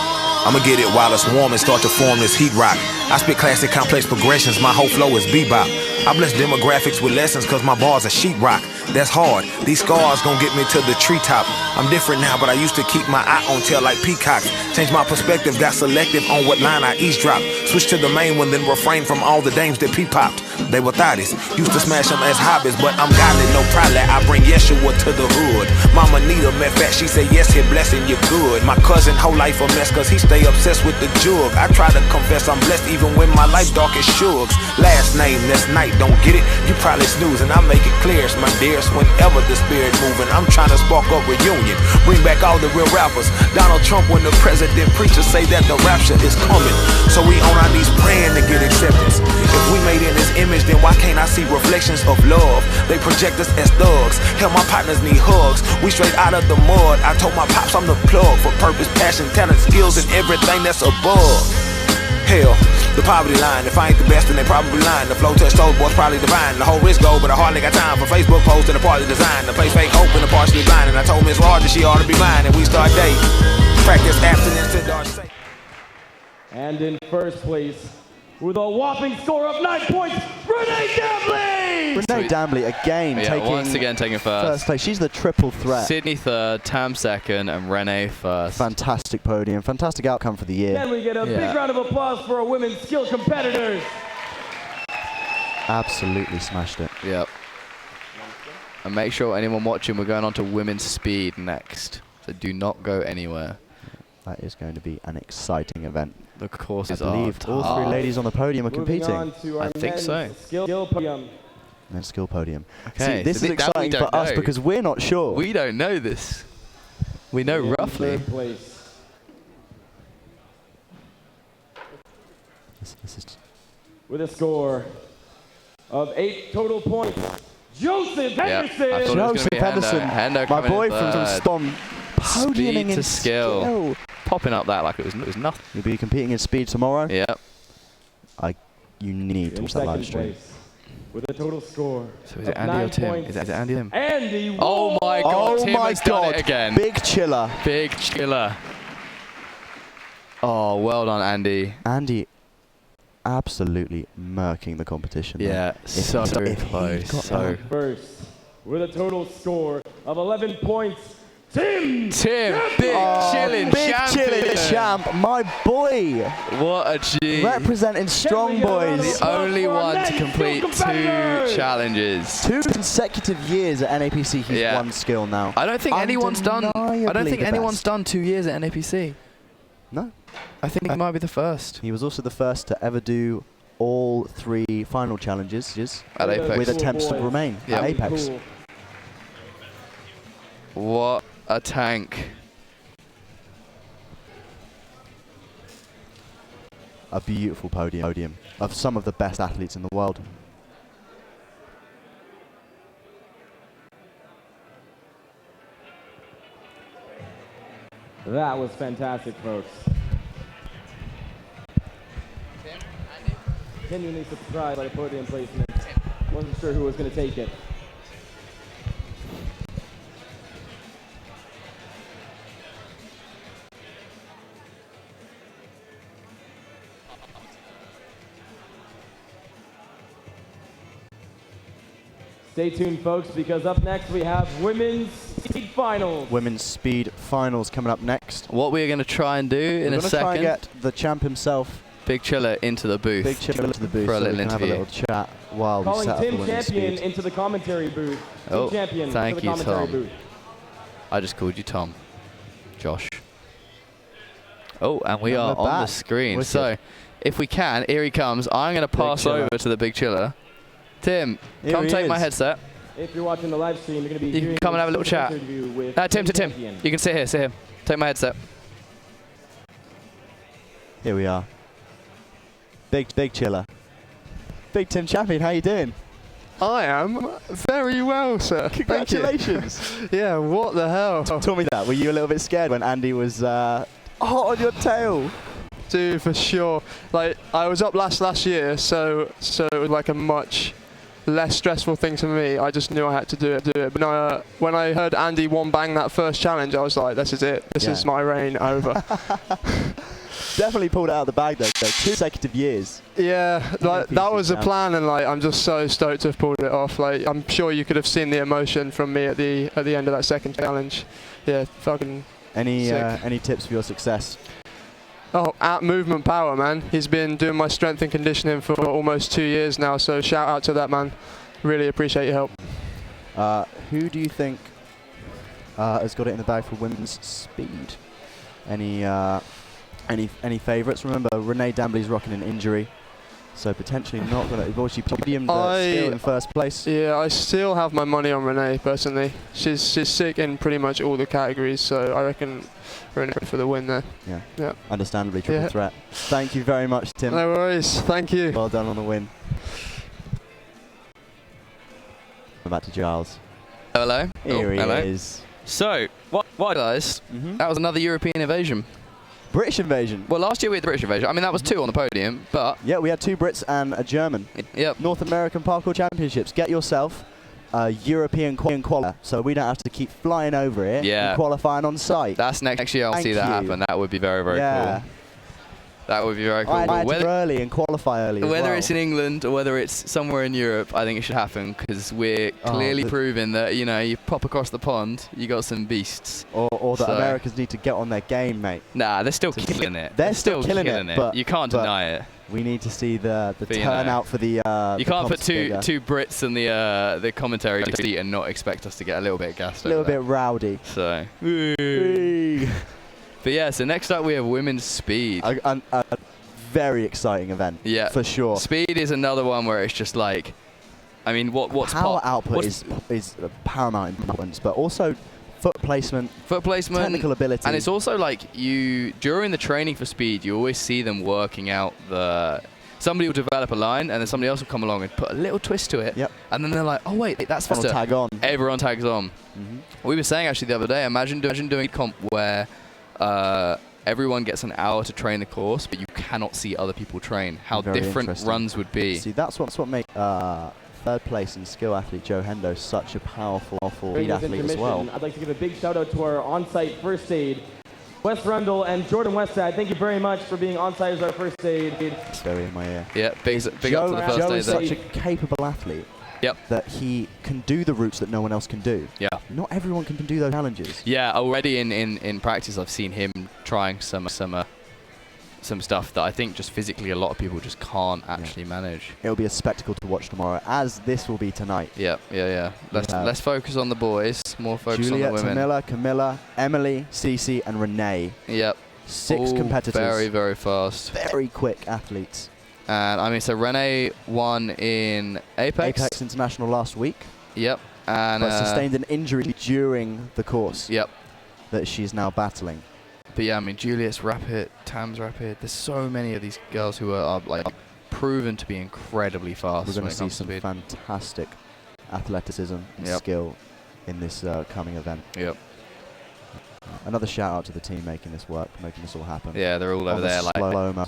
S5: I'ma get it while it's warm and start to form this heat rock. I spit classic complex progressions, my whole flow is bebop. I bless demographics with lessons cause my bars are sheetrock. That's hard, these scars gon' get me to the treetop. I'm different now, but I used to keep my eye on tail like peacocks. Changed my perspective, got selective on what line I eavesdrop. Switched to the main one, then refrained from all the dames that peep-popped. They were thotties, used to smash them as hobbies, but I'm godly, no problem. I bring Yeshua to the hood. Mama need a met fat, she said yes, hit blessing, you're good. My cousin whole life a mess cause he stay obsessed with the jug. I try to confess I'm blessed even when my life dark as Suge's. Last name, this night, don't get it? You probably snoozing, I make it clear, it's my dearest. Whenever the spirit moving, I'm trying to spark up reunion, bring back all the real rappers. Donald Trump, when the president preachers say that the rapture is coming, so we on our knees praying to get acceptance. If we made in this image, then why can't I see reflections of love? They project us as thugs, hell my partners need hugs. We straight out of the mud. I told my pops I'm the plug for purpose, passion, talent, skills, and everything that's above. Hell, the poverty line. If I ain't the best, then they probably lying. The flow touch toes, boys probably divine. The whole risk go, but I hardly got time for Facebook posts and a party design. The place fake hope and the partially blind. And I told Miss Rogers she ought to be mine. And we start day. Practice abstinence to dark side.
S3: And in first place, with a whopping score of 9 points, Renee Dambley!
S1: Renee Dambley again
S2: once again taking first
S1: place. She's the triple threat.
S2: Sydney third, Tam second, and Renee first.
S1: Fantastic podium, fantastic outcome for the year.
S3: Then we get a big round of applause for our women's skill competitors.
S1: Absolutely smashed it.
S2: Yep. And make sure anyone watching, we're going on to women's speed next. So do not go anywhere.
S1: That is going to be an exciting event.
S2: The courses
S1: I believe all three ladies on the podium are competing.
S3: On to our
S2: I think so.
S3: Skill podium.
S1: Men's skill podium.
S2: Okay,
S1: See, this
S2: so
S1: is exciting for us because we're not sure.
S2: We don't know this. We know
S3: In
S2: roughly.
S3: third place,
S1: This is
S3: with a score of 8 total points, Joseph Henderson.
S2: I thought it was gonna
S1: Joseph
S2: be
S1: Henderson,
S2: Hendo
S1: my
S2: coming in
S1: boy from
S2: third.
S1: Stom, podiuming
S2: Speed
S1: in
S2: to skill. Popping up that like it was nothing.
S1: You'll be competing in speed tomorrow.
S2: Yep.
S1: You need to
S3: In
S1: watch that live
S3: second
S1: stream.
S3: place, with a total score
S2: So is it
S3: of
S2: Andy or
S3: 9
S2: Tim?
S3: points,
S2: Is it Andy or Tim?
S3: Andy
S2: Oh my God!
S1: Oh
S2: Tim
S1: my
S2: has done
S1: God!
S2: it again.
S1: Big chiller.
S2: Big chiller. Oh, well done, Andy.
S1: Andy, absolutely murking the competition.
S2: Yeah, so
S1: if he
S2: close.
S1: got
S2: So
S1: that.
S3: first, with a total score of 11 points, Tim.
S2: big chilling
S1: Big
S2: champion.
S1: chilling champ, my boy.
S2: What a G.
S1: Representing Strong Boys.
S2: The only one to complete 2
S3: competitors.
S2: challenges.
S1: 2 consecutive years at NAPC, he's
S2: Yeah.
S1: won skill now.
S2: I don't think anyone's done. I don't
S1: Undeniably
S2: think
S1: the
S2: anyone's
S1: best.
S2: done 2 years at NAPC.
S1: No.
S2: I think he might be the first.
S1: He was also the first to ever do all 3 final challenges
S2: At Apex.
S1: with attempts to remain
S2: Yep.
S1: at Apex.
S3: Cool.
S2: What a tank.
S1: A beautiful podium of some of the best athletes in the world.
S3: That was fantastic, folks. Genuinely surprised by the podium placement. Wasn't sure who was going to take it. Stay tuned, folks, because up next we have women's speed finals.
S1: Women's speed finals coming up next.
S2: What we're going to try and do in a
S1: We're going to try and
S2: second,
S1: get the champ himself,
S2: Big Chiller, into the booth.
S1: Big Chiller, into the booth
S2: for a
S1: so we
S2: little
S1: can have a
S2: interview.
S1: little chat while we
S3: Calling
S1: set up
S3: Tim
S1: the women's
S3: Champion
S1: speed.
S3: into the commentary booth.
S2: Oh,
S3: Tim Champion
S2: thank
S3: into
S2: you,
S3: the commentary
S2: Tom.
S3: booth.
S2: I just called you Tom. Josh. Oh, and we
S1: And
S2: are
S1: we're
S2: on the
S1: back.
S2: screen.
S1: Wicked.
S2: So, if we can, here he comes. I'm going to pass
S1: Chiller.
S2: over to the Big Chiller. Tim,
S1: Here
S2: come
S1: he
S2: take my
S1: is.
S2: headset.
S3: If you're watching the live stream, you're going to be
S2: You can
S3: hearing
S2: come and have a little
S3: exclusive
S2: chat.
S3: interview with
S2: Tim, Tim.
S3: Champion.
S2: You can sit here. Take my headset.
S1: Here we are. Big Chiller. Big Tim Champion, how you doing?
S6: I am very well, sir. Thank you.
S1: Congratulations.
S6: Yeah, what the hell?
S1: Tell me that. Were you a little bit scared when Andy was hot on your tail?
S6: Dude, for sure. Like, I was up last year, so it was like a much less stressful thing for me. I just knew I had to do it. But no, when I heard Andy one bang that first challenge, I was like, this is it. This
S1: Yeah.
S6: is my reign over.
S1: Definitely pulled it out of the bag though. 2 consecutive years.
S6: Yeah, like that was the
S1: champ.
S6: plan, and like I'm just so stoked to have pulled it off. Like, I'm sure you could have seen the emotion from me at the end of that second challenge. Yeah, fucking
S1: Any tips for your success?
S6: Oh, at Movement Power, man. He's been doing my strength and conditioning for almost 2 years now, so shout out to that man. Really appreciate your help.
S1: Who do you think has got it in the bag for women's speed? Any Any favourites? Remember, Renee Dambley's rocking an injury, so potentially not going to. Well, she podiumed still in first place.
S6: Yeah, I still have my money on Renee personally. She's sick in pretty much all the categories, so I reckon Renee for the win there.
S1: Yeah. Understandably, triple threat. Thank you very much, Tim.
S6: No worries. Thank you.
S1: Well done on the win. Back to Giles.
S2: Hello.
S1: Here he
S2: hello.
S1: is.
S2: So, what guys? That was another European invasion.
S1: British invasion.
S2: Well, last year we had the British invasion. I mean, that was 2 on the podium, but...
S1: Yeah, we had 2 Brits and a German.
S2: Yep.
S1: North American Parkour Championships. Get yourself a European qualifier, so we don't have to keep flying over here and qualifying on site.
S2: That's next year. I'll see that happen. That would be very, very cool. That would be very cool.
S1: I had to go early and qualify early
S2: Whether it's in England or whether it's somewhere in Europe, I think it should happen because we're clearly proving that, you know, you pop across the pond, you got some beasts.
S1: Or that Americans need to get on their game, mate.
S2: Nah, they're still killing it.
S1: They're still killing it. But
S2: you can't deny it.
S1: We need to see the turnout for the.
S2: You can't put two Brits in the commentary seat and not expect us to get a little bit gassed.
S1: A little bit rowdy.
S2: So. But yeah, so next up we have women's speed.
S1: A very exciting event. Yeah, for sure.
S2: Speed is another one where it's just like, I mean, what's
S1: power output is paramount importance, but also foot placement, technical ability,
S2: and it's also like during the training for speed, you always see them working out somebody will develop a line and then somebody else will come along and put a little twist to it.
S1: Yep.
S2: And then they're like, oh wait, that's faster.
S1: Tag on.
S2: Everyone tags on. We were saying actually the other day, imagine doing a comp where everyone gets an hour to train the course, but you cannot see other people train. How different runs would be.
S1: See, that's what makes third place and skill athlete Joe Hendo such a powerful speed athlete as well.
S3: I'd like to give a big shout out to our on-site first aid, Wes Rundle and Jordan Westside. Thank you very much for being on-site as our first aid.
S1: It's very in my ear.
S2: Yeah, big up to the first
S1: Joe
S2: aid.
S1: is such a capable athlete. That he can do the routes that no one else can do.
S2: Yeah.
S1: Not everyone can do those challenges.
S2: Yeah, already in practice I've seen him trying some stuff that I think just physically a lot of people just can't actually manage.
S1: It'll be a spectacle to watch tomorrow, as this will be tonight.
S2: Yeah. Let's focus on the boys, more focus
S1: Juliet,
S2: on the women.
S1: Tamila, Camilla, Emily, Cece and Renee.
S2: Yep.
S1: 6 competitors.
S2: Very, very fast.
S1: Very quick athletes.
S2: And I mean, so Renee won in Apex
S1: International last week.
S2: Yep. And
S1: but sustained an injury during the course.
S2: Yep.
S1: That she's now battling.
S2: But yeah, I mean, Juliet's rapid, Tam's rapid. There's so many of these girls who are like proven to be incredibly fast.
S1: We're going to see some fantastic athleticism and skill in this coming event.
S2: Yep.
S1: Another shout out to the team making this work, making this all happen.
S2: Yeah, they're all over there like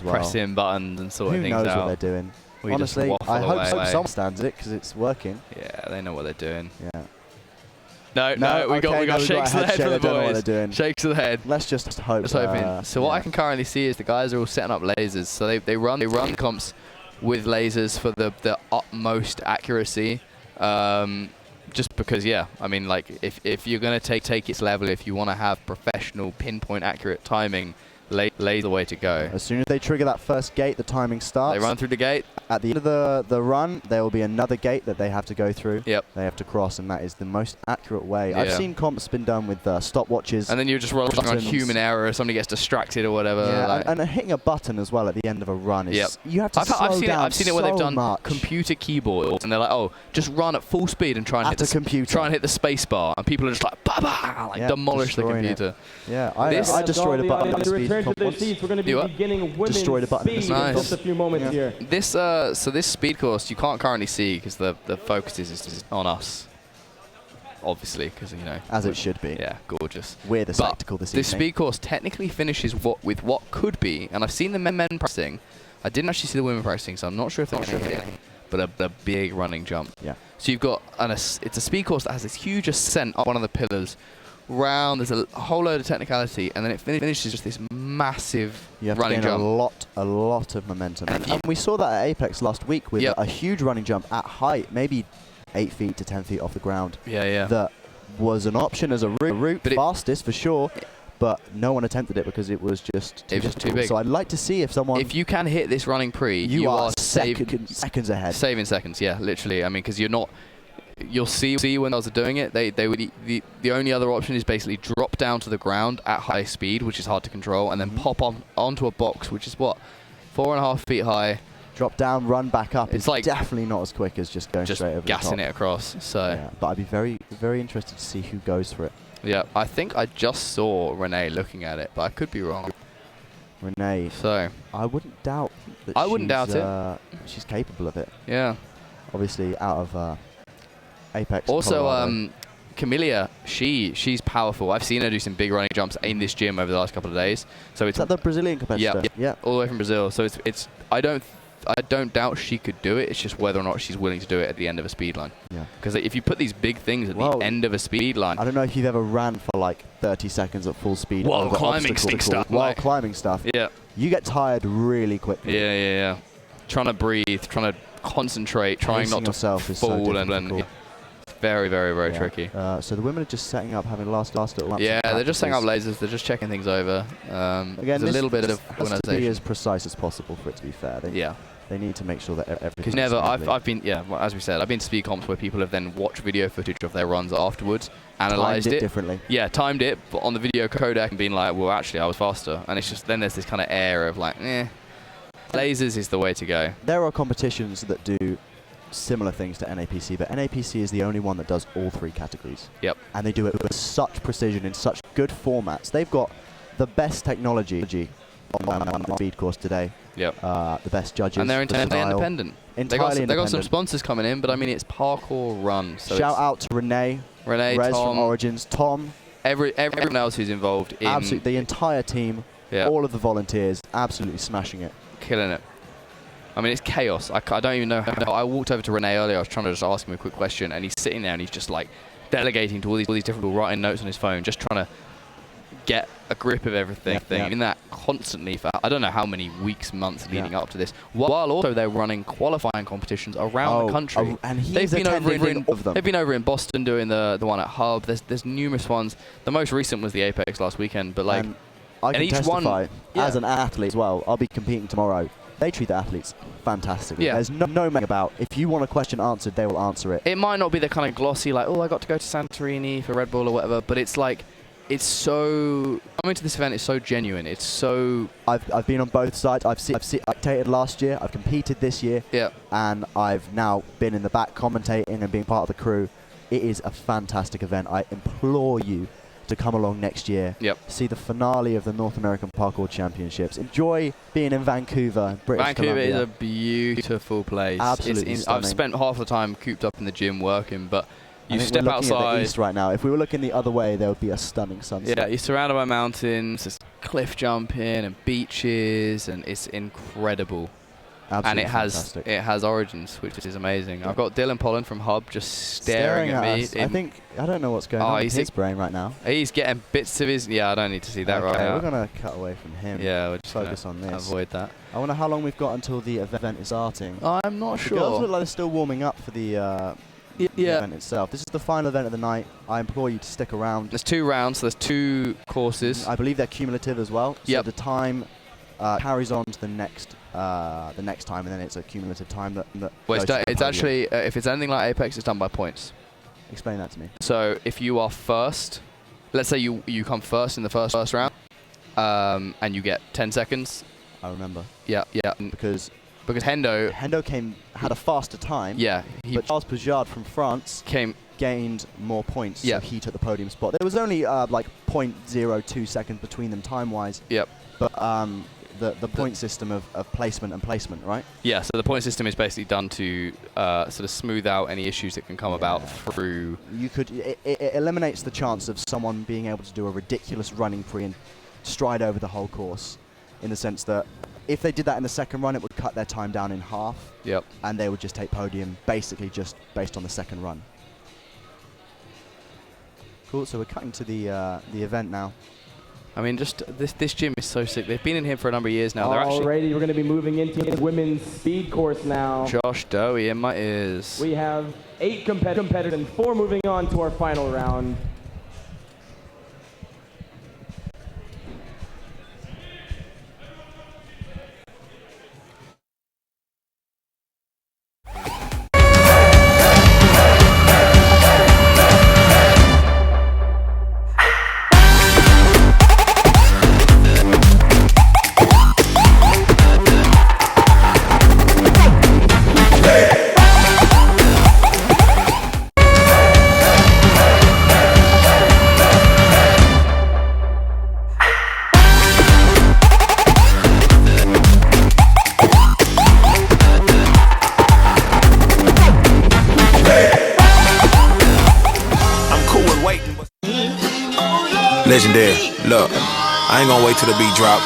S2: pressing buttons and sorting things out.
S1: Who knows what they're doing? Honestly, I hope someone understands it because it's working.
S2: Yeah, they know what they're doing.
S1: Yeah.
S2: No, we got shakes of the head from the boys.
S1: Know what they're doing.
S2: Shakes of the head.
S1: Let's just hope.
S2: Just hoping. So what I can currently see is the guys are all setting up lasers. So they run comps with lasers for the utmost accuracy. Just because, I mean, like if you're gonna take its level, if you want to have professional pinpoint accurate timing, laser the way to go.
S1: As soon as they trigger that first gate, the timing starts.
S2: They run through the gate.
S1: At the end of the run, there will be another gate that they have to go through.
S2: Yep.
S1: They have to cross, and that is the most accurate way. I've seen comps been done with stopwatches.
S2: And then you're just rolling on human error, or somebody gets distracted or whatever.
S1: Yeah, like and hitting a button as well at the end of a run is you have to slow down.
S2: I've seen it where they've done computer keyboards, and they're like, oh, just run at full speed and try and hit the space bar, and people are just like, demolish the computer.
S1: Yeah, I destroyed a button at the speed comp once.
S3: We're going to be beginning women's speed in just a few moments here.
S2: This speed course you can't currently see because the focus is on us, obviously, because
S1: as it should be.
S2: Yeah, gorgeous.
S1: We're the spectacle this evening.
S2: This speed course technically finishes with what could be, and I've seen the men practicing. I didn't actually see the women practicing, so I'm not sure if they're it, but a big running jump.
S1: Yeah.
S2: So you've got it's a speed course that has this huge ascent up one of the pillars. Round, there's a whole load of technicality, and then it finishes just this massive running jump.
S1: A lot of momentum. And we saw that at Apex last week with a huge running jump at height, maybe 8 feet to 10 feet off the ground.
S2: Yeah.
S1: That was an option as a route, but fastest for sure. But no one attempted it because it was just too big. So I'd like to see if you
S2: can hit this running pre,
S1: you are seconds ahead.
S2: Saving seconds, yeah, literally. I mean, because you're not. you'll see when girls are doing it, they would the only other option is basically drop down to the ground at high speed, which is hard to control, and then pop onto a box, which is what, 4.5 feet high.
S1: Drop down, run back up.
S2: It's like
S1: definitely not as quick as just going straight over
S2: gassing
S1: the top.
S2: it across. So
S1: yeah, but I'd be very, very interested to see who goes for it.
S2: Yeah, I think I just saw Renee looking at it, but I could be wrong.
S1: Renee.
S2: So
S1: I wouldn't doubt that.
S2: I wouldn't doubt it.
S1: She's capable of it.
S2: Yeah.
S1: Obviously, out of Apex.
S2: Also, Camellia, she's powerful. I've seen her do some big running jumps in this gym over the last couple of days. So it's
S1: Is that the Brazilian competitor?
S2: Yeah, all the way from Brazil. So it's I don't doubt she could do it. It's just whether or not she's willing to do it at the end of a speed line.
S1: Yeah.
S2: Because if you put these big things at the end of a speed line,
S1: I don't know if you've ever ran for like 30 seconds at full speed
S2: while
S1: over
S2: climbing stuff.
S1: while climbing stuff.
S2: Yeah.
S1: You get tired really quickly.
S2: Yeah. Trying to breathe, trying to concentrate, trying not to
S1: yourself is
S2: fall,
S1: so
S2: and
S1: difficult.
S2: it's very, very, very tricky.
S1: So the women are just setting up, having last little laps.
S2: Yeah, they're just setting up lasers. They're just checking things over.
S1: Again,
S2: there's a little bit of
S1: has to be as precise as possible for it to be fair. They need to make sure that everything.
S2: Never. I've been as we said, I've been to speed comps where people have then watched video footage of their runs afterwards, analysed it
S1: differently.
S2: Yeah, timed it on the video codec and been like, well, actually, I was faster. And it's just then there's this kind of air of like, lasers is the way to go.
S1: There are competitions that do similar things to NAPC, but NAPC is the only one that does all three categories.
S2: Yep.
S1: And they do it with such precision in such good formats. They've got the best technology on the speed course today.
S2: Yep.
S1: The best judges.
S2: And they're entirely independent.
S1: Entirely
S2: They got some sponsors coming in, but I mean, it's Parkour Run. So
S1: shout out to Renee, Rez
S2: Tom,
S1: from Origins, Tom.
S2: Everyone else who's involved in...
S1: Absolutely, the entire team, all of the volunteers, absolutely smashing it.
S2: Killing it. I mean, it's chaos. I don't even know how... I walked over to Renee earlier. I was trying to just ask him a quick question, and he's sitting there, and he's just, like, delegating to all these different people, writing notes on his phone, just trying to get a grip of everything. In that constantly for I don't know how many weeks, months leading up to this, while also they're running qualifying competitions around the country.
S1: And
S2: they've been over in Boston doing the one at Hub. There's numerous ones. The most recent was the Apex last weekend, but like,
S1: I can testify as an athlete as well. I'll be competing tomorrow. They treat the athletes fantastically.
S2: Yeah.
S1: There's no mess about. If you want a question answered, they will answer it.
S2: It might not be the kind of glossy like, oh, I got to go to Santorini for Red Bull or whatever, but it's like, it's so coming to this event is so genuine. It's so. I've
S1: been on both sides. I've spectated last year. I've competed this year.
S2: Yeah.
S1: And I've now been in the back commentating and being part of the crew. It is a fantastic event. I implore you to come along next year.
S2: Yep.
S1: See the finale of the North American Parkour Championships. Enjoy being in Vancouver, British Columbia.
S2: Is a beautiful place.
S1: Absolutely stunning.
S2: I've spent half the time cooped up in the gym working, but you step
S1: we're
S2: outside.
S1: At the east right now. If we were looking the other way, there would be a stunning sunset.
S2: Yeah, you're surrounded by mountains, there's cliff jumping and beaches, and it's incredible.
S1: Absolutely
S2: and
S1: fantastic.
S2: it has Origins, which is amazing. I've got Dylan Pollen from Hub just staring at me.
S1: Us. I don't know what's going on in his brain right now.
S2: He's getting bits of his. Yeah, I don't need to see that right now.
S1: We're gonna cut away from him.
S2: Yeah, we'll just
S1: focus on this.
S2: Avoid that.
S1: I wonder how long we've got until the event is starting.
S2: I'm not sure.
S1: The girls look like they're still warming up for the event itself. This is the final event of the night. I implore you to stick around.
S2: There's 2 rounds, so there's 2 courses.
S1: I believe they're cumulative as well. So the time carries on to the next time, and then it's a cumulative time that
S2: well, it's actually if it's anything like Apex, it's done by points.
S1: Explain that to me.
S2: So if you are first, let's say you come first in the first round, and you get 10 seconds.
S1: I remember.
S2: Yeah.
S1: Because
S2: Hendo
S1: had a faster time.
S2: Yeah.
S1: But Charles Pujard from France gained more points.
S2: Yeah.
S1: So he took the podium spot. There was only like 0.02 seconds between them time-wise.
S2: Yep.
S1: But the point system of placement and placement, right?
S2: Yeah, so the point system is basically done to sort of smooth out any issues that can come about through...
S1: It eliminates the chance of someone being able to do a ridiculous running pre and stride over the whole course, in the sense that if they did that in the second run, it would cut their time down in half.
S2: Yep. And
S1: they would just take podium basically just based on the second run. Cool, so we're cutting to the event now.
S2: I mean, just this gym is so sick. They've been in here for a number of years now.
S3: Alrighty, we're going to be moving into the women's speed course now.
S2: Josh Dowie in my ears.
S3: We have 8 competitors and 4 moving on to our final round.
S5: Legendary. Look, I ain't gonna wait till the beat drop.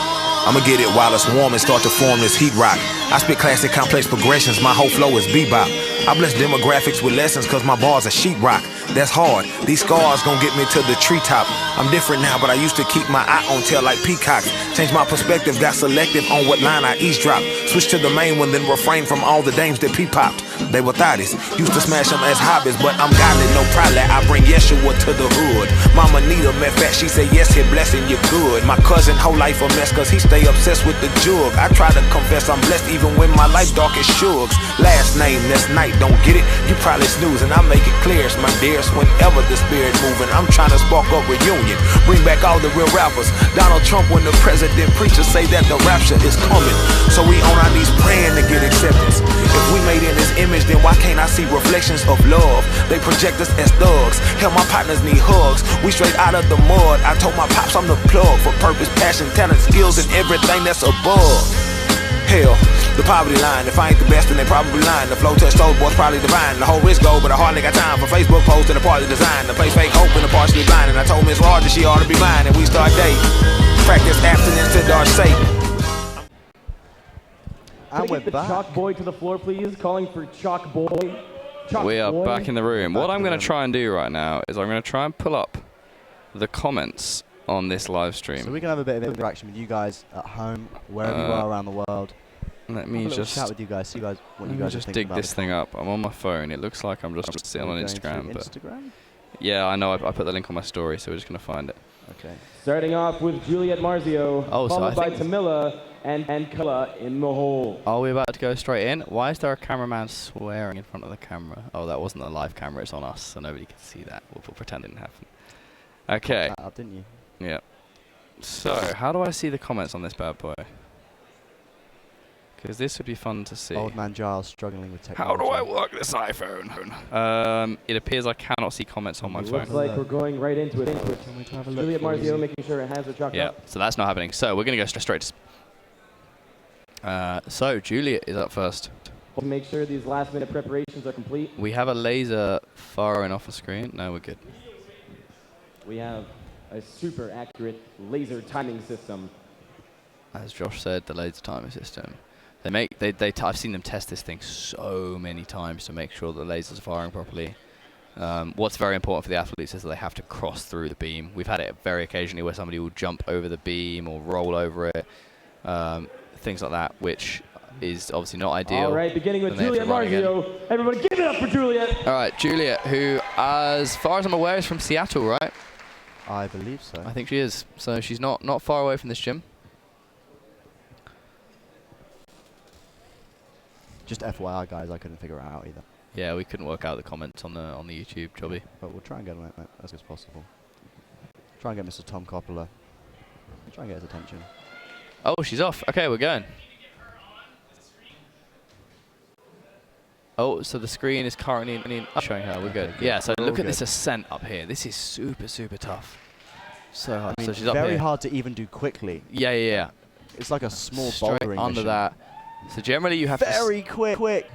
S5: I'ma get it while it's warm and start to form this heat rock. I spit classic complex progressions, my whole flow is bebop. I bless demographics with lessons cause my bars are sheetrock. That's hard, these scars gon' get me to the treetop. I'm different now, but I used to keep my eye on tail like peacocks. Changed my perspective, got selective on what line I eavesdrop. Switched to the main one, then refrain from all the dames that P-popped. They were thotties, used to smash them as hobbies, but I'm godly, no problem. I bring Yeshua to the hood. Mama need a met fat, she said yes, hit blessing, you good. My cousin whole life a mess, cause he stay obsessed with the jug. I try to confess I'm blessed even when my life dark as shugs. Last name, this night, don't get it? You probably snoozing, I make it clear, it's my dearest. Whenever the spirit moving, I'm trying to spark up reunion. Bring back all the real rappers. Donald Trump when the president preachers say that the rapture is coming. So we on our knees praying to get acceptance. If we made in his image, then why can't I see reflections of love? They project us as thugs. Hell, my partners need hugs. We straight out of the mud. I told my pops I'm the plug for purpose, passion, talent, skills, and everything that's above. Hell, the poverty line. If I ain't the best, then they probably lying. The flow touch soul boy's probably divine. The whole risk go, but I hardly got time for Facebook posts and a partly design. The place fake hope and the partially blind. And I told Miss Rogers she ought to be mine. And we start dating. Practice abstinence to dark Satan.
S3: And we're back. Chalk boy to the floor, please. Calling for chalk boy. Chalk
S2: we are
S3: boy.
S2: back in the room. What I'm going to try and do right now is I'm going to try and pull up the comments on this live stream.
S1: So we can have a bit of interaction with you guys at home, wherever you are around the world.
S2: Let me just
S1: chat with you guys. See you guys. What you
S2: let me
S1: guys
S2: just
S1: are
S2: dig
S1: about
S2: this thing up. I'm on my phone. It looks like I'm just sitting on Instagram. But
S1: Instagram?
S2: yeah, I know. I put the link on my story, so we're just going to find it.
S1: Okay.
S3: Starting off with Juliet Marzio, followed by Tamila and Kala in the hole.
S2: Are we about to go straight in? Why is there a cameraman swearing in front of the camera? Oh, that wasn't a live camera. It's on us, so nobody can see that. We'll pretend it didn't happen. Okay.
S1: That up, didn't you?
S2: Yeah. So, how do I see the comments on this bad boy? Because this would be fun to see.
S1: Old man Giles struggling with technology.
S2: How do I work this iPhone? It appears I cannot see comments on my phone.
S3: Looks like we're going right into it. Juliet Marzio making sure it has a chalk up.
S2: So that's not happening. So we're going to go straight to... so Juliet is up first.
S3: We'll make sure these last minute preparations are complete.
S2: We have a laser firing off the screen. No, we're good.
S3: We have a super accurate laser timing system.
S2: As Josh said, the laser timing system. I've seen them test this thing so many times to make sure the lasers are firing properly. What's very important for the athletes is that they have to cross through the beam. We've had it very occasionally where somebody will jump over the beam or roll over it, things like that, which is obviously not ideal.
S3: All right, beginning with Juliet Marzio. Everybody give it up for Juliet.
S2: All right, Juliet, who, as far as I'm aware, is from Seattle, right?
S1: I believe so.
S2: I think she is. So she's not far away from this gym.
S1: Just FYI, guys, I couldn't figure it out either.
S2: Yeah, we couldn't work out the comments on the YouTube, Jobby.
S1: But we'll try and get it as good as possible. Try and get Mr. Tom Coppola. Try and get his attention.
S2: Oh, she's off. Okay, we're going. Oh, so the screen is currently showing her. We're good. Okay, yeah, so look at this ascent up here. This is super, super tough. So hard. So she's up here.
S1: Very hard to even do quickly.
S2: Yeah.
S1: It's like a small
S2: straight
S1: bouldering
S2: under
S1: mission.
S2: that. So generally you have to...
S1: Very quick.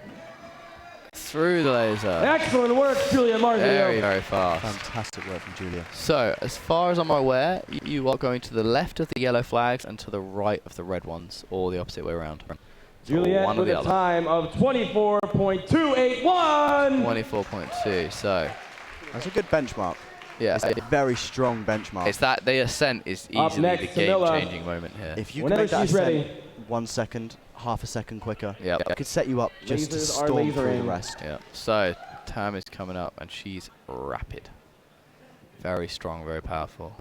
S2: Through the laser.
S3: Excellent work, Julia Marzio.
S2: Very, very fast.
S1: Fantastic work from Julia.
S2: So, as far as I'm aware, you are going to the left of the yellow flags and to the right of the red ones, or the opposite way around.
S3: Juliet with a time of 24.281.
S2: 24.2, so...
S1: That's a good benchmark.
S2: Yeah.
S1: It's a very strong benchmark.
S2: It's that the ascent is easily the game-changing moment here.
S1: If you can make that ascent 1 second, half a second quicker, it could set you up just to storm through the rest.
S2: Yeah. So, Tam is coming up, and she's rapid. Very strong, very powerful.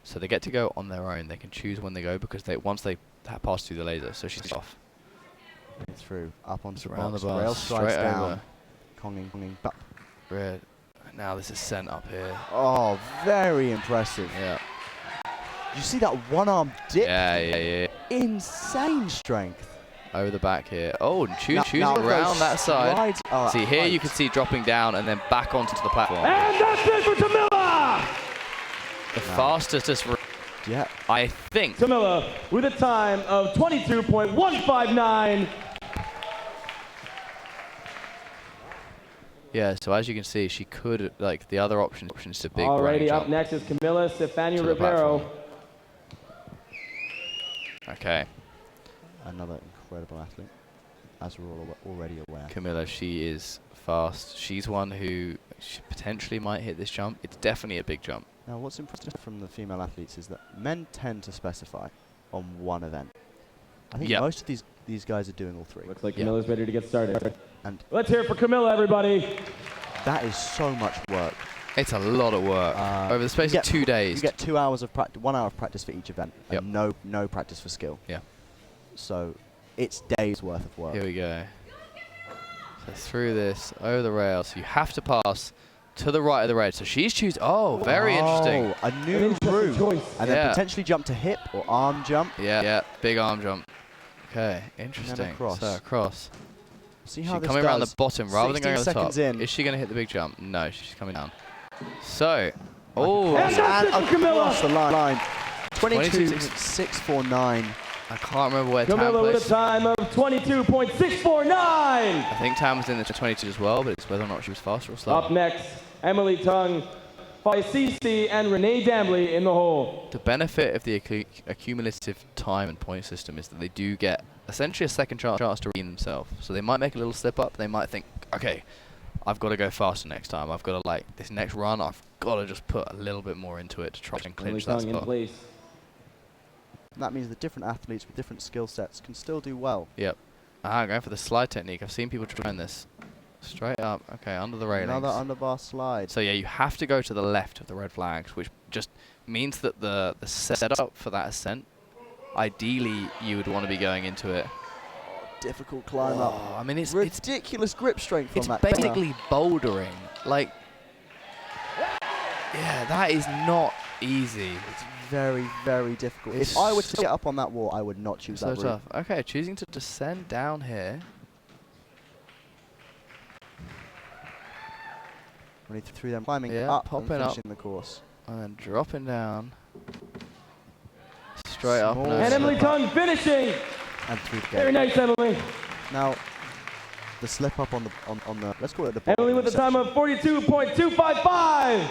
S2: So they get to go on their own. They can choose when they go because once they pass through the laser. So she's off.
S1: Through, up onto the
S2: box.
S1: Rail slides
S2: straight
S1: down.
S2: over.
S1: Conging, back.
S2: Red. Now this is sent up here.
S1: Oh, very impressive.
S2: Yeah.
S1: You see that one-arm dip?
S2: Yeah.
S1: Insane strength.
S2: Over the back here. Oh, and choosing around that side. See, here you can see dropping down and then back onto the platform.
S3: And that's it for Tamila!
S2: The fastest,
S1: yeah,
S2: I think.
S3: Tamila with a time of 22.159.
S2: Yeah, so as you can see, she could, like, the other options to big
S3: Alrighty,
S2: jump
S3: up next is Camila Stefania
S2: to the
S3: Rivero.
S2: Okay.
S1: Another incredible athlete, as we're all already aware.
S2: Camilla, she is fast. She's one who potentially might hit this jump. It's definitely a big jump.
S1: Now, what's impressive from the female athletes is that men tend to specify on one event. I think most of these guys are doing all three.
S3: Looks like Camilla's ready to get started.
S1: And
S3: let's hear it for Camilla, everybody.
S1: That is so much work.
S2: It's a lot of work over the space of 2 days.
S1: You get 2 hours of practice, 1 hour of practice for each event, and no practice for skill.
S2: Yeah.
S1: So it's days worth of work.
S2: Here we go. So through this, over the rail. So you have to pass to the right of the red. So she's choosing. Oh, very interesting.
S1: A new route.
S3: Choice.
S1: And then potentially jump to hip or arm jump.
S2: Yeah, big arm jump. Okay, interesting.
S1: Across.
S2: So across.
S1: See how
S2: she's coming around the bottom rather than going on the top.
S1: In.
S2: Is she going to hit the big jump? No, she's coming down. So,
S1: and across the line. 22.649.
S2: I can't remember where
S3: Camilla
S2: Tam
S3: with
S2: placed.
S3: a time of 22.649.
S2: I think Tam was in the 22 as well, but it's whether or not she was faster or slower.
S3: Up next, Emily Tung, by CC and Renee Dambly in the hole.
S2: The benefit of the accumulative time and point system is that they do get essentially a second chance to redeem themselves. So they might make a little slip up. They might think, okay, I've got to go faster next time. I've got to, like, this next run, I've got to just put a little bit more into it to try and clinch that spot.
S3: In place.
S1: And that means that different athletes with different skill sets can still do well.
S2: Yep. Going for the slide technique. I've seen people trying this. Straight up. Okay, under the railings.
S1: Another underbar slide.
S2: So yeah, you have to go to the left of the red flags, which just means that the setup for that ascent, ideally you would want to be going into it.
S1: Difficult climb up.
S2: I mean, it's
S1: ridiculous grip strength from that.
S2: It's basically bouldering. Like, yeah, that is not easy.
S1: It's very, very difficult. If I were to get up on that wall, I would not choose that route.
S2: So tough. Okay, choosing to descend down here.
S1: Running through them, climbing up,
S2: popping
S1: and finishing
S2: up
S1: the course.
S2: And then dropping down. Straight up.
S3: And Emily Tung finishing.
S1: And through the gate.
S3: Very nice, Emily.
S1: Now, the slip up on the let's call it the
S3: Emily with a time of 42.255.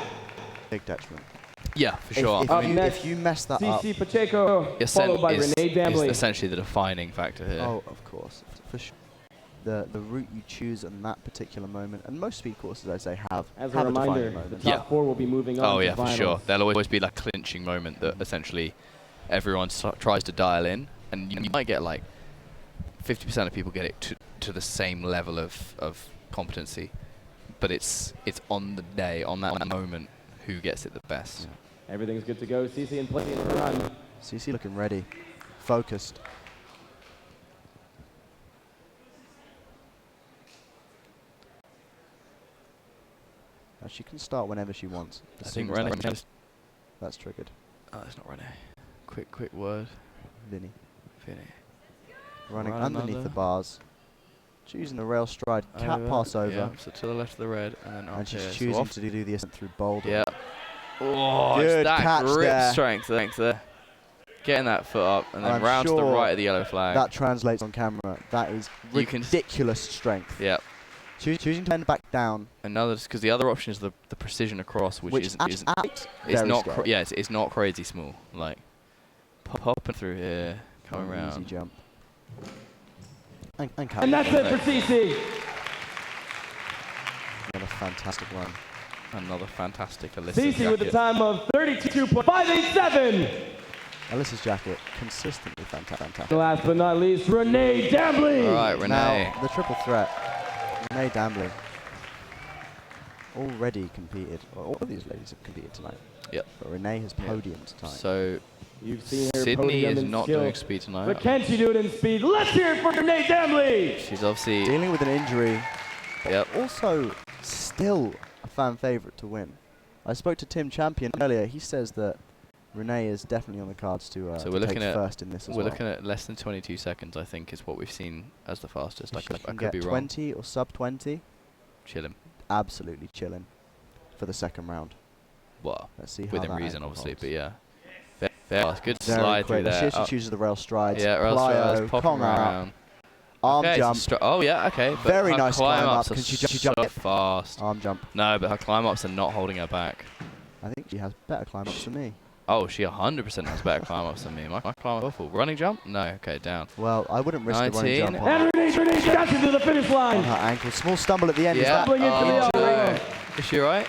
S1: Big detriment.
S2: Yeah, for sure.
S1: If you mess that up,
S3: CC Pacheco, followed by Renee Dambly.
S2: Is essentially the defining factor here.
S1: Oh, of course, for sure. The route you choose in that particular moment, and most speed courses, I say, have
S3: As
S1: have
S3: a reminder, the top four will be moving on.
S2: Oh
S3: to
S2: yeah, for
S3: finals.
S2: sure. There'll always be that clinching moment that essentially everyone tries to dial in, and you might get like 50% of people get it to the same level of competency, but it's on the day, on that moment, who gets it the best.
S3: Yeah. Everything's good to go. CC in play in the run.
S1: CC looking ready, focused. She can start whenever she wants.
S2: I think Renee just...
S1: That's triggered.
S2: Oh, it's not Renee. Quick word.
S1: Vinny.
S2: Vinny.
S1: Running underneath the bars. Choosing the rail stride, cat pass over.
S2: Yeah, so to the left of the red, and then
S1: and she's choosing to do the ascent through boulder.
S2: Yeah. Oh,
S1: good
S2: it's that
S1: catch
S2: grip
S1: there.
S2: strength there. Getting that foot up, and then round to the right of the yellow flag.
S1: That translates on camera. That is ridiculous strength.
S2: Yeah.
S1: Choosing to bend back down.
S2: Another, because the other option is the precision across, which isn't
S1: it's
S2: not it's not crazy small. Like popping through here, coming around.
S1: Easy jump. And
S3: that's it for CC.
S1: Another fantastic run.
S2: Another fantastic Alyssa
S3: CC
S2: jacket.
S3: with a time of 32.587.
S1: Alyssa's jacket, consistently fantastic.
S3: Last but not least, Renee Dambly.
S2: All right, Renee.
S1: Now, the triple threat. Renee Dambly. Already competed. Well, all of these ladies have competed tonight.
S2: Yep.
S1: But Renee has podiumed tonight.
S2: So
S3: you've seen her
S2: Sydney
S3: podium
S2: is
S3: in
S2: not
S3: skill.
S2: doing speed tonight.
S3: But can she do it in speed? Let's hear it for Renee Dambly.
S2: She's obviously
S1: dealing with an injury.
S2: Yep.
S1: Also, still a fan favorite to win. I spoke to Tim Champion earlier. He says that Renee is definitely on the cards to
S2: so we're looking
S1: take
S2: at
S1: first in this as well.
S2: We're looking at less than 22 seconds, I think, is what we've seen as the fastest. I could be wrong.
S1: 20 or sub 20.
S2: Chilling.
S1: Absolutely chilling for the second round.
S2: Well,
S1: let's see how
S2: within
S1: that
S2: reason, obviously,
S1: holds.
S2: but yeah. Good
S1: Very
S2: slide
S1: quick.
S2: through there.
S1: She chooses the rail strides.
S2: Yeah, rail strides, popping around.
S1: Arm
S2: Okay,
S1: jump.
S2: oh yeah, okay. But
S1: Very
S2: her
S1: nice climb up.
S2: Are
S1: Can she jump
S2: so
S1: it?
S2: fast?
S1: Arm jump.
S2: No, but her climb ups are not holding her back.
S1: I think she has better climb ups than me.
S2: Oh, she 100% has better climb ups than me. My climb up awful. Running jump? No. Okay, down.
S1: Well, I wouldn't risk the running
S2: 19.
S1: jump on,
S3: And Renee dashes to the finish
S1: on
S3: line.
S1: her ankle. Small stumble at the end. Is
S2: Yeah.
S1: that
S3: Stumbling into the elbow.
S2: Is she right?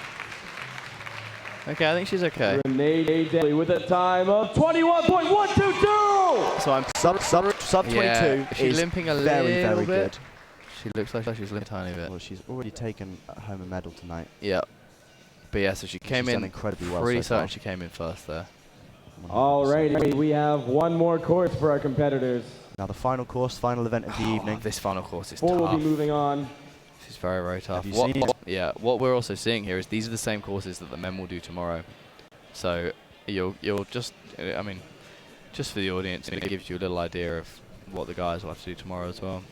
S2: Okay, I think she's okay.
S3: Renee Daly with a time of 21.122.
S2: So I'm
S1: sub 22
S2: yeah. Is she
S1: is
S2: limping a
S1: very,
S2: little
S1: very
S2: bit?
S1: good.
S2: She looks like she's limping a tiny bit.
S1: Well, she's already taken home a medal tonight.
S2: Yeah. But yeah, so she came
S1: She's
S2: in
S1: done incredibly well
S2: pretty
S1: so
S2: certain
S1: far.
S2: she came in first there.
S3: Alrighty, we have one more course for our competitors.
S1: Now the final course, final event of the evening.
S2: This final course is
S3: Four will
S2: tough.
S3: be moving on.
S2: This is very, very tough.
S1: Have you seen it?
S2: Yeah, what we're also seeing here is these are the same courses that the men will do tomorrow. So you'll just, I mean, just for the audience, it gives you a little idea of what the guys will have to do tomorrow as well.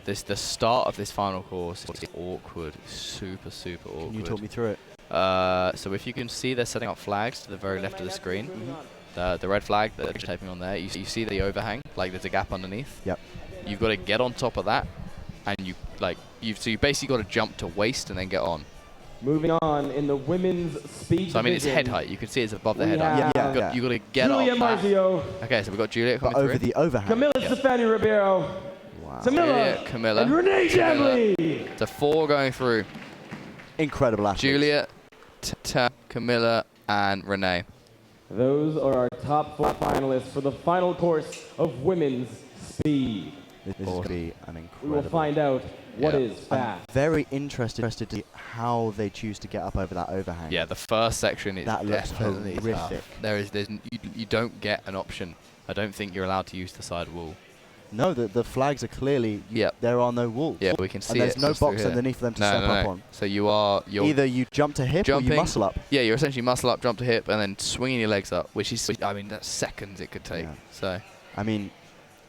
S2: The start of this final course is awkward, super, super awkward.
S1: Can you talk me through it?
S2: So if you can see, they're setting up flags to the very left of the screen. The red flag that they're taping on there. You see the overhang, like there's a gap underneath.
S1: Yep.
S2: You've got to get on top of that, and you basically got to jump to waist and then get on.
S3: Moving on in the women's speed
S2: So I mean, it's
S3: division,
S2: head height. You can see it's above the
S3: we
S2: head height.
S3: have
S1: Yeah.
S2: You got to get
S3: Julia
S2: up that.
S3: Marzio,
S2: Okay, so we've got Juliet coming
S1: But over
S2: through.
S1: the overhang.
S3: Camila Stefani Ribeiro,
S1: Wow.
S2: Camilla.
S3: and Renee
S2: Camilla.
S3: Jamley.
S2: So 4 going through.
S1: Incredible athletes.
S2: Juliet, Camilla, and Renee.
S3: Those are our top 4 finalists for the final course of women's speed.
S1: This is going to be an
S3: We
S1: incredible.
S3: will find out what
S2: Yeah.
S3: is fast.
S1: Very interested to see how they choose to get up over that overhang.
S2: Yeah, the first section is
S1: That looks
S2: definitely
S1: horrific.
S2: tough. You don't get an option. I don't think you're allowed to use the side wall.
S1: No, the flags are clearly.
S2: Yep.
S1: There are no walls.
S2: Yeah, we can see
S1: And there's
S2: it
S1: no
S2: just through
S1: box
S2: here.
S1: underneath for them to
S2: No,
S1: step
S2: no,
S1: up
S2: no.
S1: on.
S2: So you're
S1: Either you jump to hip or
S2: jumping,
S1: you muscle up.
S2: Yeah, you're essentially muscle up, jump to hip, and then swinging your legs up, which is, I mean, that's seconds it could take.
S1: Yeah.
S2: So
S1: I mean,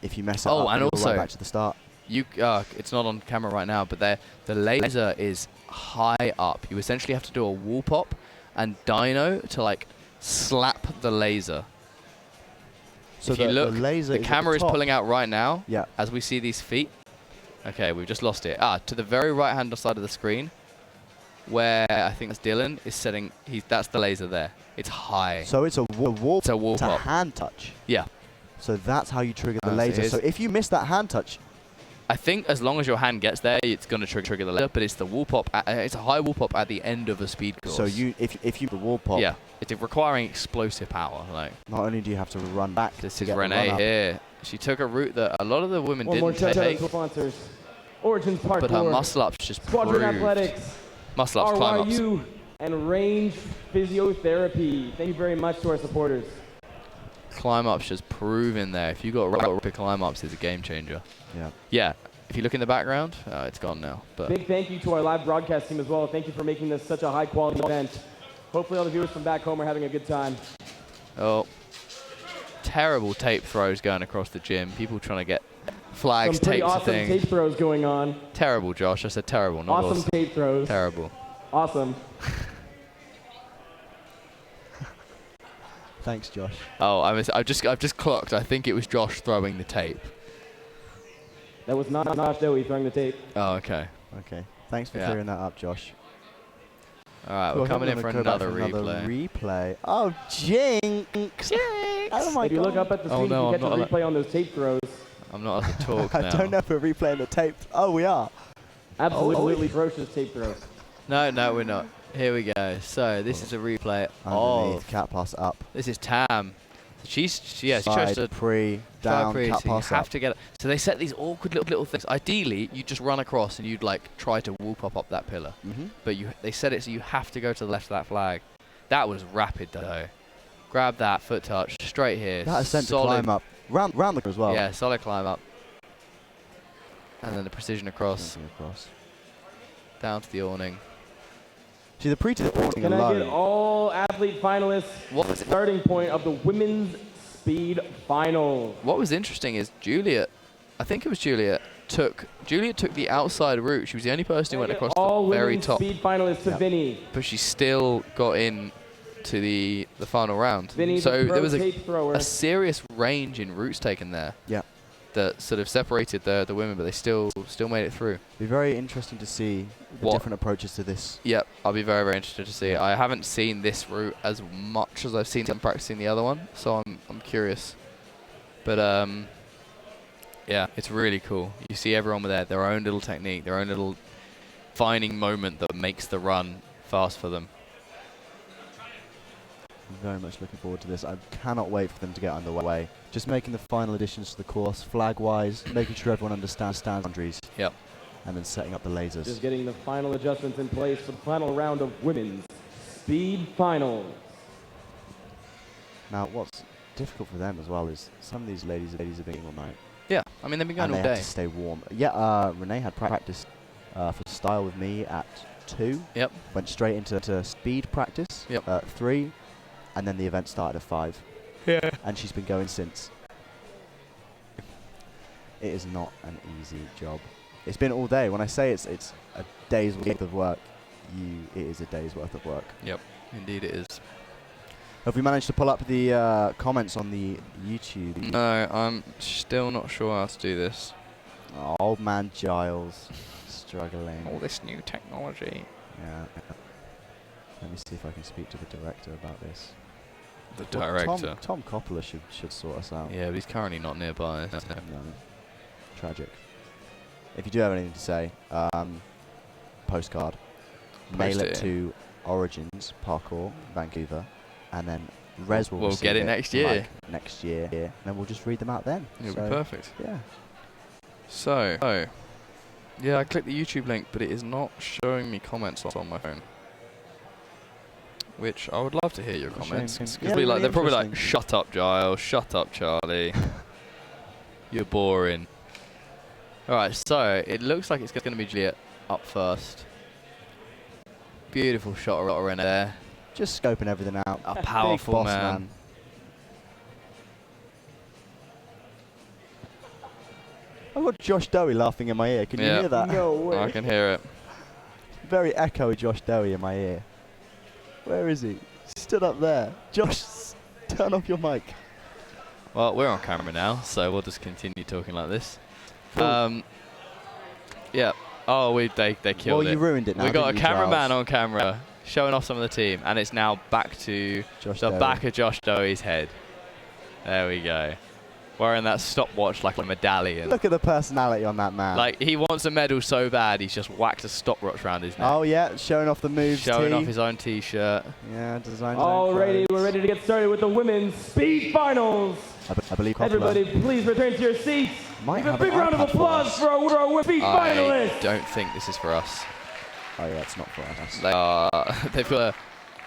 S1: if you mess it
S2: Oh,
S1: up,
S2: and
S1: you'll go
S2: also-
S1: right back to the start.
S2: it's not on camera right now, but the laser is high up. You essentially have to do a wall pop and dyno to like slap the laser.
S1: So
S2: If you look,
S1: the laser
S2: the
S1: is at
S2: camera is
S1: top.
S2: pulling out right now.
S1: Yeah.
S2: As we see these feet. Okay, we've just lost it. To the very right-hand side of the screen, where I think that's Dylan is setting. That's the laser there. It's high.
S1: So it's a wall
S2: It's a wall
S1: to
S2: pop.
S1: hand touch.
S2: Yeah.
S1: So that's how you trigger the
S2: So
S1: laser.
S2: here's-
S1: So if you miss that hand touch,
S2: I think as long as your hand gets there, it's going to trigger the laser. But it's the wall pop. It's a high wall pop at the end of a speed course.
S1: so if you the wall pop,
S2: Yeah. It's requiring explosive power. Like
S1: not only do you have to run back
S2: this
S1: to
S2: is
S1: get the
S2: Renee
S1: run up,
S2: here. She took a route that a lot of the women
S3: One more
S2: didn't
S3: shout out
S2: take,
S3: to sponsors. Origins Parkour,
S2: but her muscle ups just
S3: Squadron
S2: proved.
S3: Athletics,
S2: Muscle ups, climb ups.
S3: RYU, and Range Physiotherapy. Thank you very much to our supporters.
S2: Climb ups just proven there. If you got rapid climb ups, it's a game changer.
S1: Yeah.
S2: Yeah. If you look in the background, it's gone now. But
S3: Big thank you to our live broadcast team as well. Thank you for making this such a high quality event. Hopefully all the viewers from back home are having a good time.
S2: oh, terrible tape throws going across the gym. People trying to get flags,
S3: Some pretty
S2: tapes,
S3: awesome
S2: thing.
S3: tape throws going on.
S2: Terrible, Josh. I said terrible, not
S3: Awesome
S2: awesome.
S3: tape throws.
S2: Terrible.
S3: Awesome.
S1: Thanks, Josh.
S2: Oh, I've just clocked. I think it was Josh throwing the tape.
S3: That was not Josh Dowie throwing the tape.
S2: Oh, okay.
S1: Okay. Thanks for
S2: Yeah.
S1: clearing that up, Josh.
S2: All right, we're
S1: Well,
S2: coming in
S1: I'm
S2: for
S1: gonna go back
S2: another replay.
S1: replay. Oh, jinx! Oh my
S3: If you look
S1: God.
S3: up at the
S2: Oh,
S3: screen,
S2: no,
S3: you
S2: I'm
S3: can
S2: not
S3: catch a replay on those tape throws.
S2: I'm not allowed to talk
S1: I
S2: now.
S1: don't know if we're replaying the tape. Oh, we are.
S3: Absolutely ferocious tape throws.
S2: No, we're not. Here we go. So this is a replay
S1: Underneath,
S2: of.
S1: cat pass up.
S2: This is Tam. She chose
S1: Side,
S2: to
S1: pre,
S2: try
S1: down,
S2: pre,
S1: cat
S2: so you
S1: pass
S2: have
S1: up.
S2: to get. So they set these awkward little things. Ideally, you just run across and you'd like try to wall pop up that pillar. But they set it so you have to go to the left of that flag. That was rapid though. Grab that foot touch straight here.
S1: That ascent to
S2: solid,
S1: climb up. Round the as well.
S2: Yeah, solid climb up. And then the precision across,
S1: Something across.
S2: down to the awning.
S1: See, the pre-to-the-awning
S3: Can I get
S1: alone.
S3: all athlete finalists
S2: What was it?
S3: starting point of the women's speed final?
S2: What was interesting is Juliet, I think it was Juliet took the outside route. She was the only person who went across
S3: all
S2: the very
S3: women's
S2: top,
S3: speed finalists to
S1: Yep.
S3: Vinny.
S2: but she still got in to the final round.
S3: Vinny,
S2: So
S3: the
S2: there was
S3: tape thrower.
S2: a serious range in routes taken there.
S1: Yeah.
S2: That sort of separated the women, but they still made it through.
S1: It'll be very interesting to see the different approaches to this.
S2: Yep, I'll be very, very interested to see it. I haven't seen this route as much as I've seen them practicing the other one, so I'm curious. But yeah, it's really cool. You see everyone with their own little technique, their own little defining moment that makes the run fast for them.
S1: I'm very much looking forward to this. I cannot wait for them to get underway. Just making the final additions to the course, flag-wise, making sure everyone understands boundaries.
S2: Yep.
S1: And then setting up the lasers.
S3: Just getting the final adjustments in place for the final round of women's speed finals.
S1: Now, what's difficult for them as well is some of these ladies have been all night.
S2: Yeah, I mean, they've been going
S1: and
S2: all
S1: they
S2: day.
S1: have to stay warm. Yeah, Renee had practice for style with me at 2.
S2: Yep.
S1: Went straight into speed practice at 3. And then the event started at 5.
S2: Yeah.
S1: And she's been going since. It is not an easy job. It's been all day. When I say it's a day's worth of work, it is a day's worth of work.
S2: Yep, indeed it is.
S1: Have we managed to pull up the comments on the YouTube?
S2: No, I'm still not sure how to do this.
S1: Oh, old man Giles, struggling.
S2: All this new technology.
S1: Yeah. Let me see if I can speak to the director about this.
S2: The
S1: Well,
S2: director.
S1: Tom Coppola should sort us out.
S2: Yeah, but he's currently not nearby.
S1: No. Tragic. If you do have anything to say, postcard. Mail it to Origins Parkour, Vancouver, and then Rez will
S2: We'll
S1: receive
S2: get it next year.
S1: like next year, and then we'll just read them out then.
S2: It'll
S1: So,
S2: be perfect.
S1: Yeah.
S2: So, yeah, I clicked the YouTube link, but it is not showing me comments on my phone. Which I would love to hear your comments. Because
S1: Yeah,
S2: they're
S1: really
S2: probably like,
S1: interesting.
S2: shut up, Giles, shut up, Charlie. You're boring. Alright, so it looks like it's going to be Juliet up first. Beautiful shot of Renee there.
S1: Just scoping everything out.
S2: A powerful
S1: Big boss
S2: man.
S1: I've got Josh Dowie laughing in my ear. Can you hear that?
S3: No way.
S2: I can hear it.
S1: Very echoey Josh Dowie in my ear. Where is he? Stood up there. Josh, turn off your mic.
S2: Well, we're on camera now, so we'll just continue talking like this.
S1: Cool.
S2: Yeah. Oh, they killed
S1: Well,
S2: it.
S1: you ruined it now.
S2: We got a
S1: didn't you,
S2: cameraman
S1: Giles?
S2: on camera showing off some of the team, and it's now back to
S1: Josh
S2: the
S1: Dowie.
S2: back of Josh Dowie's head. There we go. Wearing that stopwatch like a medallion.
S1: Look at the personality on that man.
S2: Like, he wants a medal so bad, he's just whacked a stopwatch around his neck.
S1: Oh yeah, showing off the moves.
S2: Showing
S1: tee.
S2: off his own t-shirt.
S1: Yeah, designed.
S3: Alrighty, we're ready to get started with the women's speed finals.
S1: I believe Coppola
S3: Everybody, please return to your seats.
S1: might
S3: Give a
S1: have
S3: big
S1: an
S3: round of
S1: iPad
S3: applause
S1: for us.
S3: for our speed
S2: I
S3: finalists.
S2: don't think this is for us.
S1: Oh yeah, it's not for us.
S2: They've got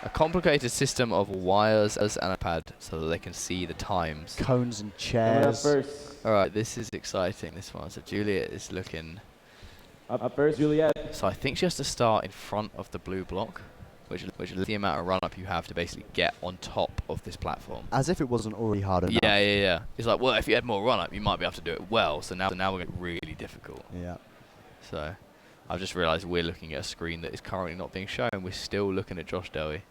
S2: a complicated system of wires and a pad so that they can see the times.
S1: Cones and
S3: Coming up
S1: chairs.
S3: first.
S2: Alright, this is exciting, this one. So Juliet is looking...
S3: Up first, Juliet.
S2: So I think she has to start in front of the blue block, which is the amount of run-up you have to basically get on top of this platform.
S1: As if it wasn't already hard enough.
S2: Yeah. It's like, well, if you had more run-up, you might be able to do it well. So now we're getting really difficult.
S1: Yeah.
S2: So I've just realised we're looking at a screen that is currently not being shown. We're still looking at Josh Dowie.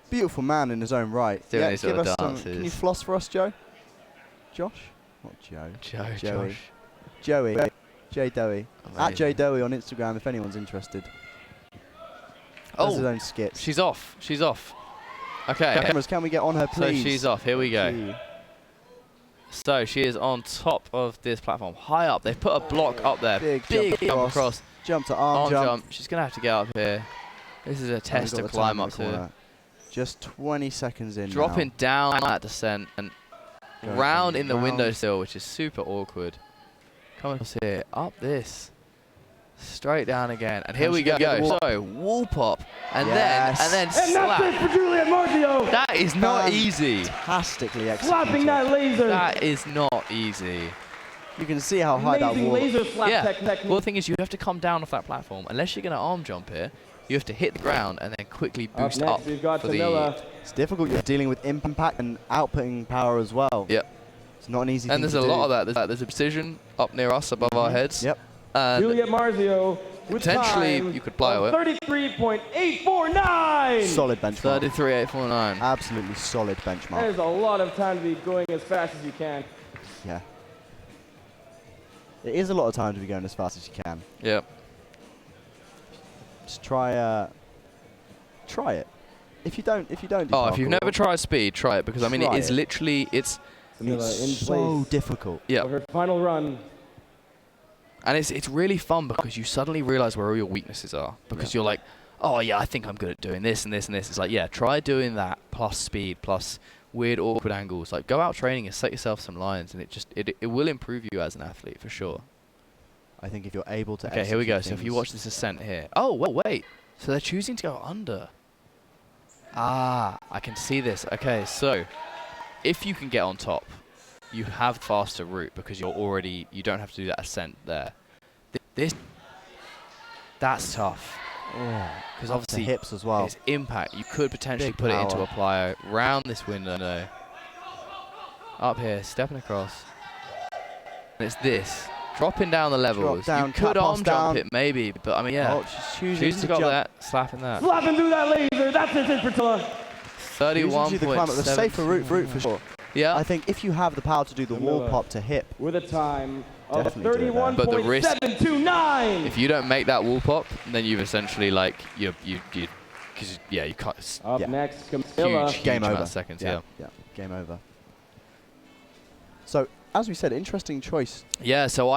S1: Beautiful man in his own right.
S2: Doing
S1: yeah,
S2: his
S1: give
S2: little
S1: us some.
S2: dances.
S1: Can you floss for us, Joe? Josh? Not Joe.
S2: Joey.
S1: Joey. Joey. J Dowie. At J Dowie on Instagram if anyone's interested. Does his own skits.
S2: She's off. Okay.
S1: Cameras, can we get on her,
S2: So
S1: please?
S2: she's off. Here we go. So she is on top of this platform, high up. They've put a block up there.
S1: Big
S2: jump across.
S1: Jump to arm jump.
S2: She's going to have to get up here. This is a test
S1: We've
S2: to
S1: got the
S2: climb
S1: time in
S2: up
S1: the
S2: to.
S1: corner. Just 20 seconds in
S2: Dropping
S1: now.
S2: down that descent and
S1: Going
S2: round in the
S1: round.
S2: windowsill, which is super awkward. Coming across here, up this. Straight down again. And here
S1: Can
S2: we
S1: she
S2: go.
S1: get the wall?
S2: So, wall pop. And
S1: Yes.
S2: then
S3: And that's it
S2: slap.
S3: for Juliet Marzio.
S2: That is not easy.
S1: Fantastically executed.
S3: Slapping that laser.
S2: That is not easy.
S1: You can see how high that
S3: Amazing
S1: wall.
S3: laser slap
S2: Yeah.
S3: technique.
S2: Well, the thing is, you have to come down off that platform. Unless you're going to arm jump here, you have to hit the ground and then quickly boost
S3: next,
S2: up
S3: we've got
S2: for the...
S3: Tamila.
S1: It's difficult. You're dealing with impact and outputting power as well.
S2: Yep.
S1: It's not an easy thing
S2: And there's
S1: to
S2: a
S1: do.
S2: lot of that. There's a precision up near us above our heads.
S1: Yep.
S2: And
S3: Juliet Marzio with
S2: Potentially,
S3: time
S2: you could blow
S3: of
S2: it.
S3: 33.849.
S1: Solid benchmark.
S2: 33.849.
S1: Absolutely solid
S3: That
S1: benchmark.
S3: is a lot of time to be going as fast as you can.
S1: Yeah. It is a lot of time to be going as fast as you can.
S2: Yep.
S1: Just try it. If you don't do
S2: If you've
S1: parkour,
S2: never tried speed, try it, because I mean it
S1: Try
S2: is
S1: it.
S2: literally
S1: it's
S3: in
S1: so
S3: place
S1: difficult.
S2: yeah.
S3: of her final run.
S2: And it's really fun because you suddenly realize where all your weaknesses are. Because you're like, oh yeah, I think I'm good at doing this and this and this. It's like, yeah, try doing that plus speed plus weird awkward angles. Like go out training and set yourself some lines, and it will improve you as an athlete for sure.
S1: I think if you're able to.
S2: Okay, here we go.
S1: execute
S2: So if you
S1: things-
S2: watch this ascent here. Oh, well, wait. So they're choosing to go under. Ah, I can see this. Okay, so if you can get on top, you have faster route because you don't have to do that ascent there. That's tough. Because
S1: Up to
S2: obviously
S1: hips as well.
S2: it's impact. You could potentially
S1: Big
S2: put it into
S1: power.
S2: a plyo, round this window, up here, stepping across. And it's this. Dropping down the levels.
S1: down,
S2: You could
S1: tap
S2: arm
S1: pass
S2: jump
S1: down.
S2: it maybe, but I mean, yeah.
S1: Oh, she's
S2: Choosing to go
S1: jump.
S2: that, slapping that.
S3: Slapping through that laser. That's it for Tilla.
S1: Choosing to do the climb up, the safer route for sure.
S2: Yeah.
S1: I think if you have the power to do the wall
S3: Camilla.
S1: to hip,
S3: With a time of
S1: Definitely do it there.
S2: But the risk-
S3: 31.729.
S2: If you don't make that wall pop, then you've essentially like you because you can't. It's
S3: Up
S1: Yeah.
S3: next, Camilla.
S2: huge
S1: game
S2: amount
S1: over.
S2: of seconds. Yeah.
S1: Game over. So, as we said, interesting choice.
S2: Yeah. So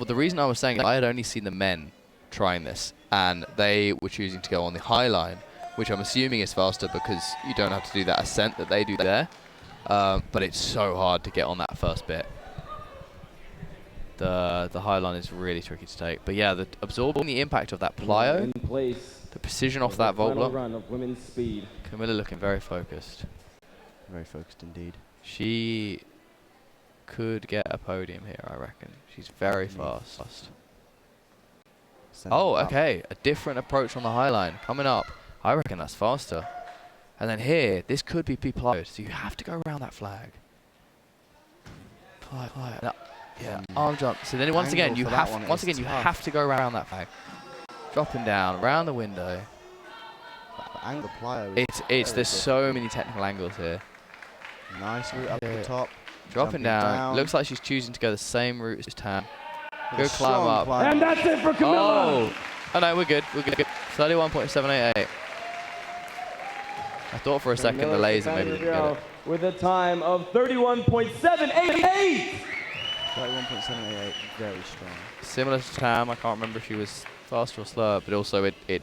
S2: the reason I was saying I had only seen the men trying this, and they were choosing to go on the high line, which I'm assuming is faster because you don't have to do that ascent that they do there. But it's so hard to get on that first bit. The high line is really tricky to take. But yeah, absorbing the impact of that plyo,
S3: In place.
S2: the precision off
S3: of
S2: that
S3: the final
S2: vault block.
S3: run of women's speed.
S2: Camilla looking very focused.
S1: Very focused indeed.
S2: She could get a podium here, I reckon. She's very
S1: Underneath.
S2: fast.
S1: Send
S2: Oh,
S1: it up.
S2: okay. A different approach on the high line. Coming up. I reckon that's faster. And then here, this could be plyoed. So you have to go around that flag. Plyo. No, yeah, arm jump. So then once again,
S1: Angle
S2: you
S1: for that one
S2: have
S1: is tough.
S2: have to go around that flag. Dropping down, around the window.
S1: The angle plyo. is
S2: It's
S1: very
S2: there's so many technical angles here.
S1: good. Nice route up
S2: Yeah.
S1: the top.
S2: Dropping
S1: Jumping
S2: down.
S1: down.
S2: Looks like she's choosing to go the same route as Tam.
S1: With
S2: Good
S1: a
S2: climb
S1: strong
S2: up.
S1: climb
S3: And
S1: up.
S3: that's it for Camilla.
S2: Oh no, we're good. We're good. 31.788. I thought for a second the
S3: Camilla
S2: laser maybe didn't get it.
S3: With a time of 31.788.
S1: 31.788, very strong.
S2: Similar to Tam, I can't remember if she was faster or slower, but also it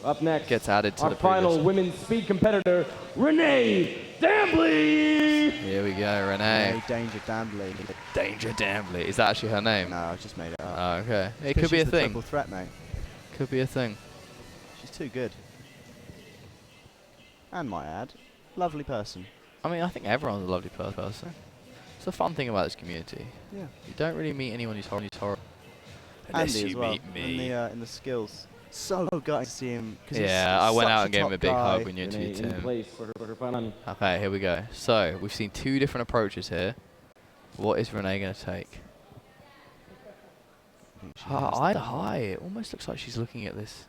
S3: Up next,
S2: gets added to
S3: our
S2: the
S3: final
S2: previous.
S3: women's speed competitor, Renee Dambley.
S2: Here we go, Renee.
S1: Danger Dambley.
S2: Danger Dambley. Is that actually her name?
S1: No, I just made it up.
S2: Oh, okay. It
S1: Because
S2: could be a
S1: she's the
S2: thing.
S1: triple threat, mate.
S2: Could be a thing.
S1: She's too good. And might add, lovely person.
S2: I mean, I think everyone's a lovely person. It's the fun thing about this community.
S1: Yeah.
S2: You don't really meet anyone who's horrible.
S1: Andy as well. In the skills. So gutted to see him. 'cause he's
S2: Yeah, I went
S1: such
S2: out and gave him a
S3: top
S2: big
S1: guy.
S2: hug when you
S3: Renee
S2: interviewed
S3: in
S2: him.
S3: place for her final run.
S2: Okay, here we go. So, we've seen two different approaches here. What is Renee going to take?
S1: I think she has
S2: Eye
S1: the-
S2: to high. It almost looks like she's looking at this.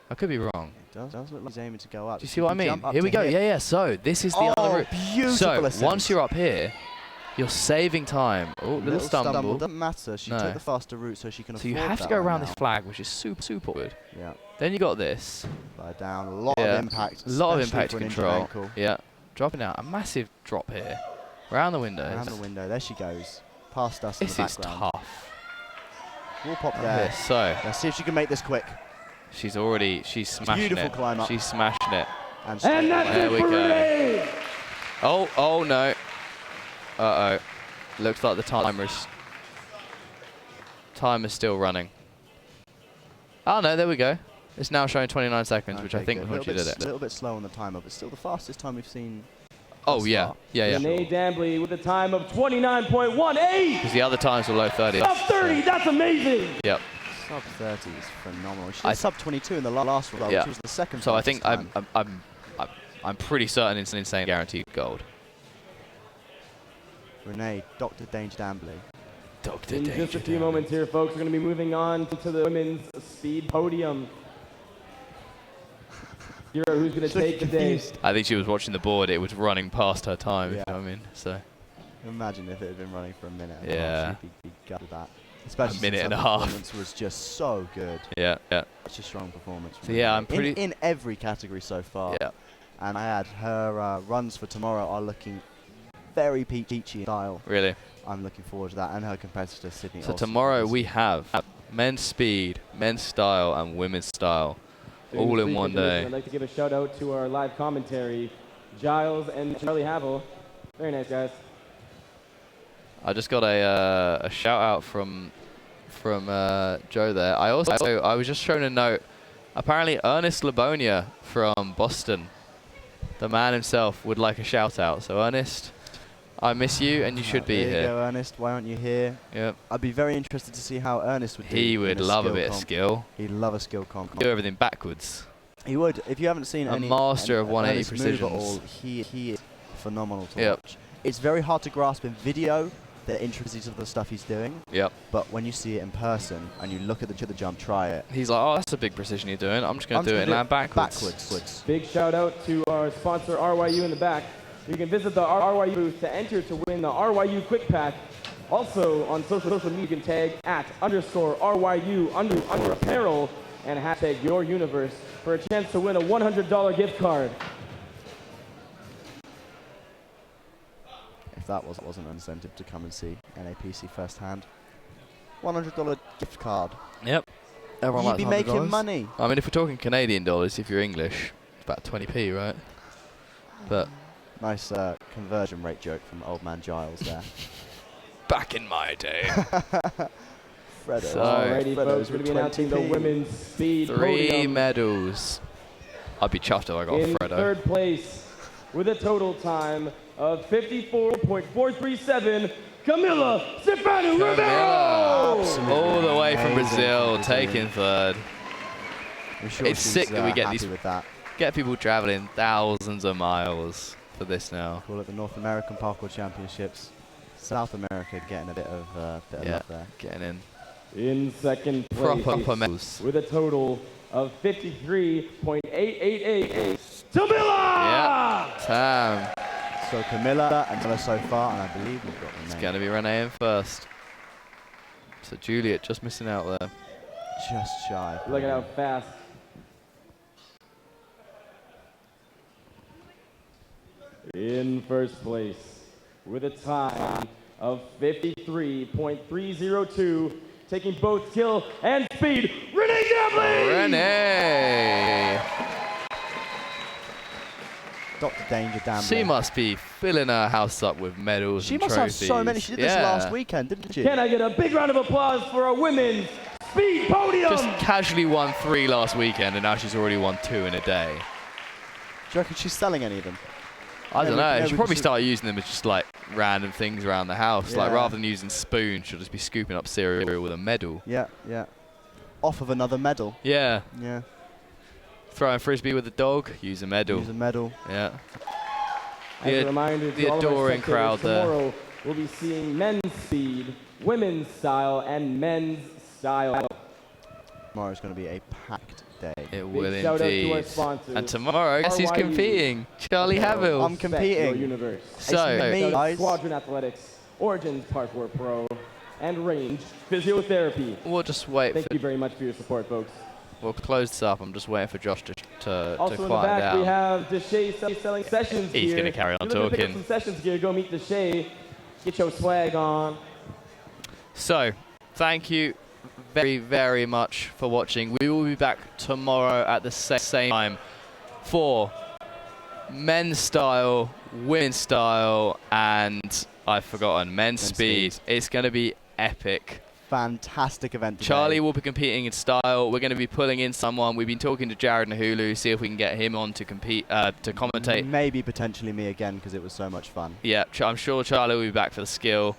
S2: I could be wrong.
S1: It does look like he's aiming to go up.
S2: Do you see what I
S1: can
S2: mean?
S1: jump up
S2: Here we
S1: to
S2: go.
S1: hip.
S2: Yeah. So, this is the other route.
S1: Beautiful
S2: So,
S1: ascent.
S2: once you're up here, you're saving time. Oh, little stumble.
S1: Doesn't matter. She
S2: No.
S1: took the faster route so she can
S2: So
S1: afford
S2: you have to
S1: that
S2: go
S1: right
S2: around
S1: now.
S2: this flag, which is super awkward.
S1: Yeah.
S2: Then you got this.
S1: Fly down. A lot
S2: Yeah.
S1: of impact.
S2: A lot of
S1: especially
S2: impact
S1: for an injured
S2: control.
S1: ankle.
S2: Yeah. Dropping out. A massive drop here. Around the windows.
S1: Around the window. There she goes. Past us in
S2: This
S1: the
S2: is
S1: background.
S2: tough.
S1: We'll pop
S2: Right
S1: there.
S2: here. So,
S1: Let's see if she can make this quick.
S2: she's smashing
S1: Beautiful
S2: it.
S1: climb up.
S2: She's smashing it.
S1: And straight
S3: And that's
S1: away.
S2: There
S3: it
S2: we
S3: for
S2: go.
S3: Renee.
S2: Oh no. Uh-oh. Looks like the timer's still running. Oh no, there we go. It's now showing 29 seconds, which I
S1: Okay,
S2: think
S1: good.
S2: was when she did
S1: A
S2: it.
S1: little bit slow on the timer, but still the fastest time we've seen.
S2: Oh
S1: thus
S2: yeah.
S1: far.
S2: Yeah.
S3: Renee Dambley with a time of 29.18.
S2: Because the other times were low 30.
S3: Sub 30, that's amazing.
S2: Yep.
S1: Sub 30 is phenomenal. She
S2: I
S1: did sub 22 in the last roll,
S2: Yeah.
S1: which was the second.
S2: So I think
S1: fastest time.
S2: I'm pretty certain it's an insane guaranteed gold.
S1: Renee, Dr. Danger Dambley.
S3: In just a few moments here, folks, we're going to be moving on to the women's speed podium. Hero, who's going to take the day?
S2: I think she was watching the board. It was running past her time,
S1: Yeah.
S2: if you know what I mean. So.
S1: Imagine if it had been running for a minute.
S2: Yeah.
S1: She'd be gutted that. Especially
S2: A minute
S1: since
S2: and a
S1: her
S2: half.
S1: performance was just so good.
S2: Yeah, yeah.
S1: Such a strong performance.
S2: So yeah, I'm pretty...
S1: In every category so far.
S2: Yeah.
S1: And I add her runs for tomorrow are looking very peachy style.
S2: Really?
S1: I'm looking forward to that. And her competitor, Sydney.
S2: So tomorrow we have men's speed, men's style, and women's style. All in one day.
S3: I'd like to give a shout out to our live commentary, Giles and Charlie Havel. Very nice, guys.
S2: I just got a shout out from Joe there. I was just shown a note. Apparently Ernest Labonia from Boston, the man himself, would like a shout out. So Ernest, I miss you and you should be
S1: here.
S2: There
S1: you go, Ernest. Why aren't you here?
S2: Yep.
S1: I'd be very interested to see how Ernest would do.
S2: He would love a bit of skill.
S1: He'd love a skill comp.
S2: Do everything backwards.
S1: He would. If you haven't seen
S2: a master of 180 precisions.
S1: He is phenomenal to watch. It's very hard to grasp in video the intricacies of the stuff he's doing.
S2: Yep.
S1: But when you see it in person and you look at the jump, try it.
S2: He's like, oh, that's a big precision you're doing. I'm just going to do it and land backwards.
S3: Big shout out to our sponsor RYU in the back. You can visit the RYU booth to enter to win the RYU Quick Pack. Also on social media, you can tag @_RYU apparel and hashtag your universe for a chance to win a $100 gift card.
S1: If that wasn't an incentive to come and see NAPC firsthand. $100 gift card.
S2: Yep. Everyone
S1: You'd be making money.
S2: I mean, if we're talking Canadian dollars, if you're English, it's about 20p, right? But
S1: nice conversion rate joke from old man Giles there.
S2: Back in my day.
S1: Fredo.
S2: So,
S3: alrighty, folks, we're going to be announcing the women's speed
S2: 3
S3: podium.
S2: medals. I'd be chuffed if I got
S3: In
S2: Fredo.
S3: third place, with a total time of 54.437, Camila Stefano Rivero!
S2: All the way from Brazil, taking third.
S1: Sure
S2: it's sick that we get
S1: get
S2: people traveling thousands of miles for this now.
S1: Call it the North American Parkour Championships. South America getting a bit of love there.
S2: Getting in.
S3: In second place,
S2: Proper medals.
S3: with a total of 53.888, Camila!
S2: Yeah, Tam.
S1: So Camila and Camila so far, and I believe we've got the
S2: It's
S1: name.
S2: going to be Renee in first. So Juliet just missing out there.
S1: Just shy.
S3: Look at how fast. In first place, with a time of 53.302, taking both skill and speed, Renee Gambling!
S2: Renee!
S1: Dr. Danger Damn.
S2: She must be filling her house up with medals
S1: She
S2: and
S1: must
S2: trophies.
S1: have so many. She did this last weekend, didn't she?
S3: Can I get a big round of applause for our women's speed podium?
S2: Just casually won 3 last weekend, and now she's already won 2 in a day.
S1: Do you reckon she's selling any of them?
S2: I don't know. She'll probably
S1: should
S2: start using them as just like random things around the house. Like
S1: Yeah.
S2: rather than using spoons, she'll just be scooping up cereal with a medal.
S1: Yeah, yeah. Off of another medal.
S2: Yeah.
S1: Yeah.
S2: Throwing frisbee with a dog, use a medal.
S1: Use a medal.
S2: Yeah.
S3: As a reminder
S2: the
S3: to all of our
S2: adoring
S3: spectators,
S2: crowd there.
S3: tomorrow we'll be seeing men's speed, women's style, and men's style.
S1: Tomorrow's going to be a packed day.
S2: It will
S3: Big shout out to our
S2: indeed.
S3: sponsors.
S2: And tomorrow, guess who's
S3: RYU.
S2: competing? Charlie Havill.
S1: I'm competing.
S3: Your universe.
S2: So,
S1: me, guys.
S3: Squadron Athletics, Origins Parkour Pro, and Range Physiotherapy.
S2: we'll just wait.
S3: Thank you very much for your support, folks.
S2: We'll close this up. I'm just waiting for Josh to
S3: Also in the
S2: quiet
S3: back, we
S2: down.
S3: have Deshay selling sessions gear.
S2: He's gonna carry on
S3: If you're looking to pick up
S2: talking.
S3: some sessions gear, go meet Deshay. Get your swag on.
S2: So, thank you very, very much for watching. We will be back tomorrow at the same time for men's style, women's style, and I've forgotten, men's speed. It's going to be epic.
S1: Fantastic event today.
S2: Charlie will be competing in style. We're going to be pulling in someone. We've been talking to Jared Nahulu, see if we can get him on to compete, to commentate.
S1: Maybe potentially me again because it was so much fun.
S2: Yeah, I'm sure Charlie will be back for the skill.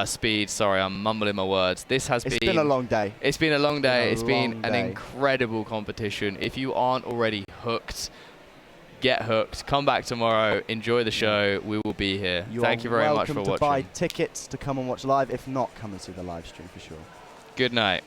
S2: Speed, sorry, I'm mumbling my words. It's
S1: been a long day.
S2: It's been a long day. It's been an
S1: day.
S2: incredible competition. If you aren't already hooked, get hooked. Come back tomorrow. Enjoy the show. We will be here. Thank you very much for watching.
S1: Welcome to buy tickets to come and watch live. If not, come and see the live stream for sure.
S2: Good night.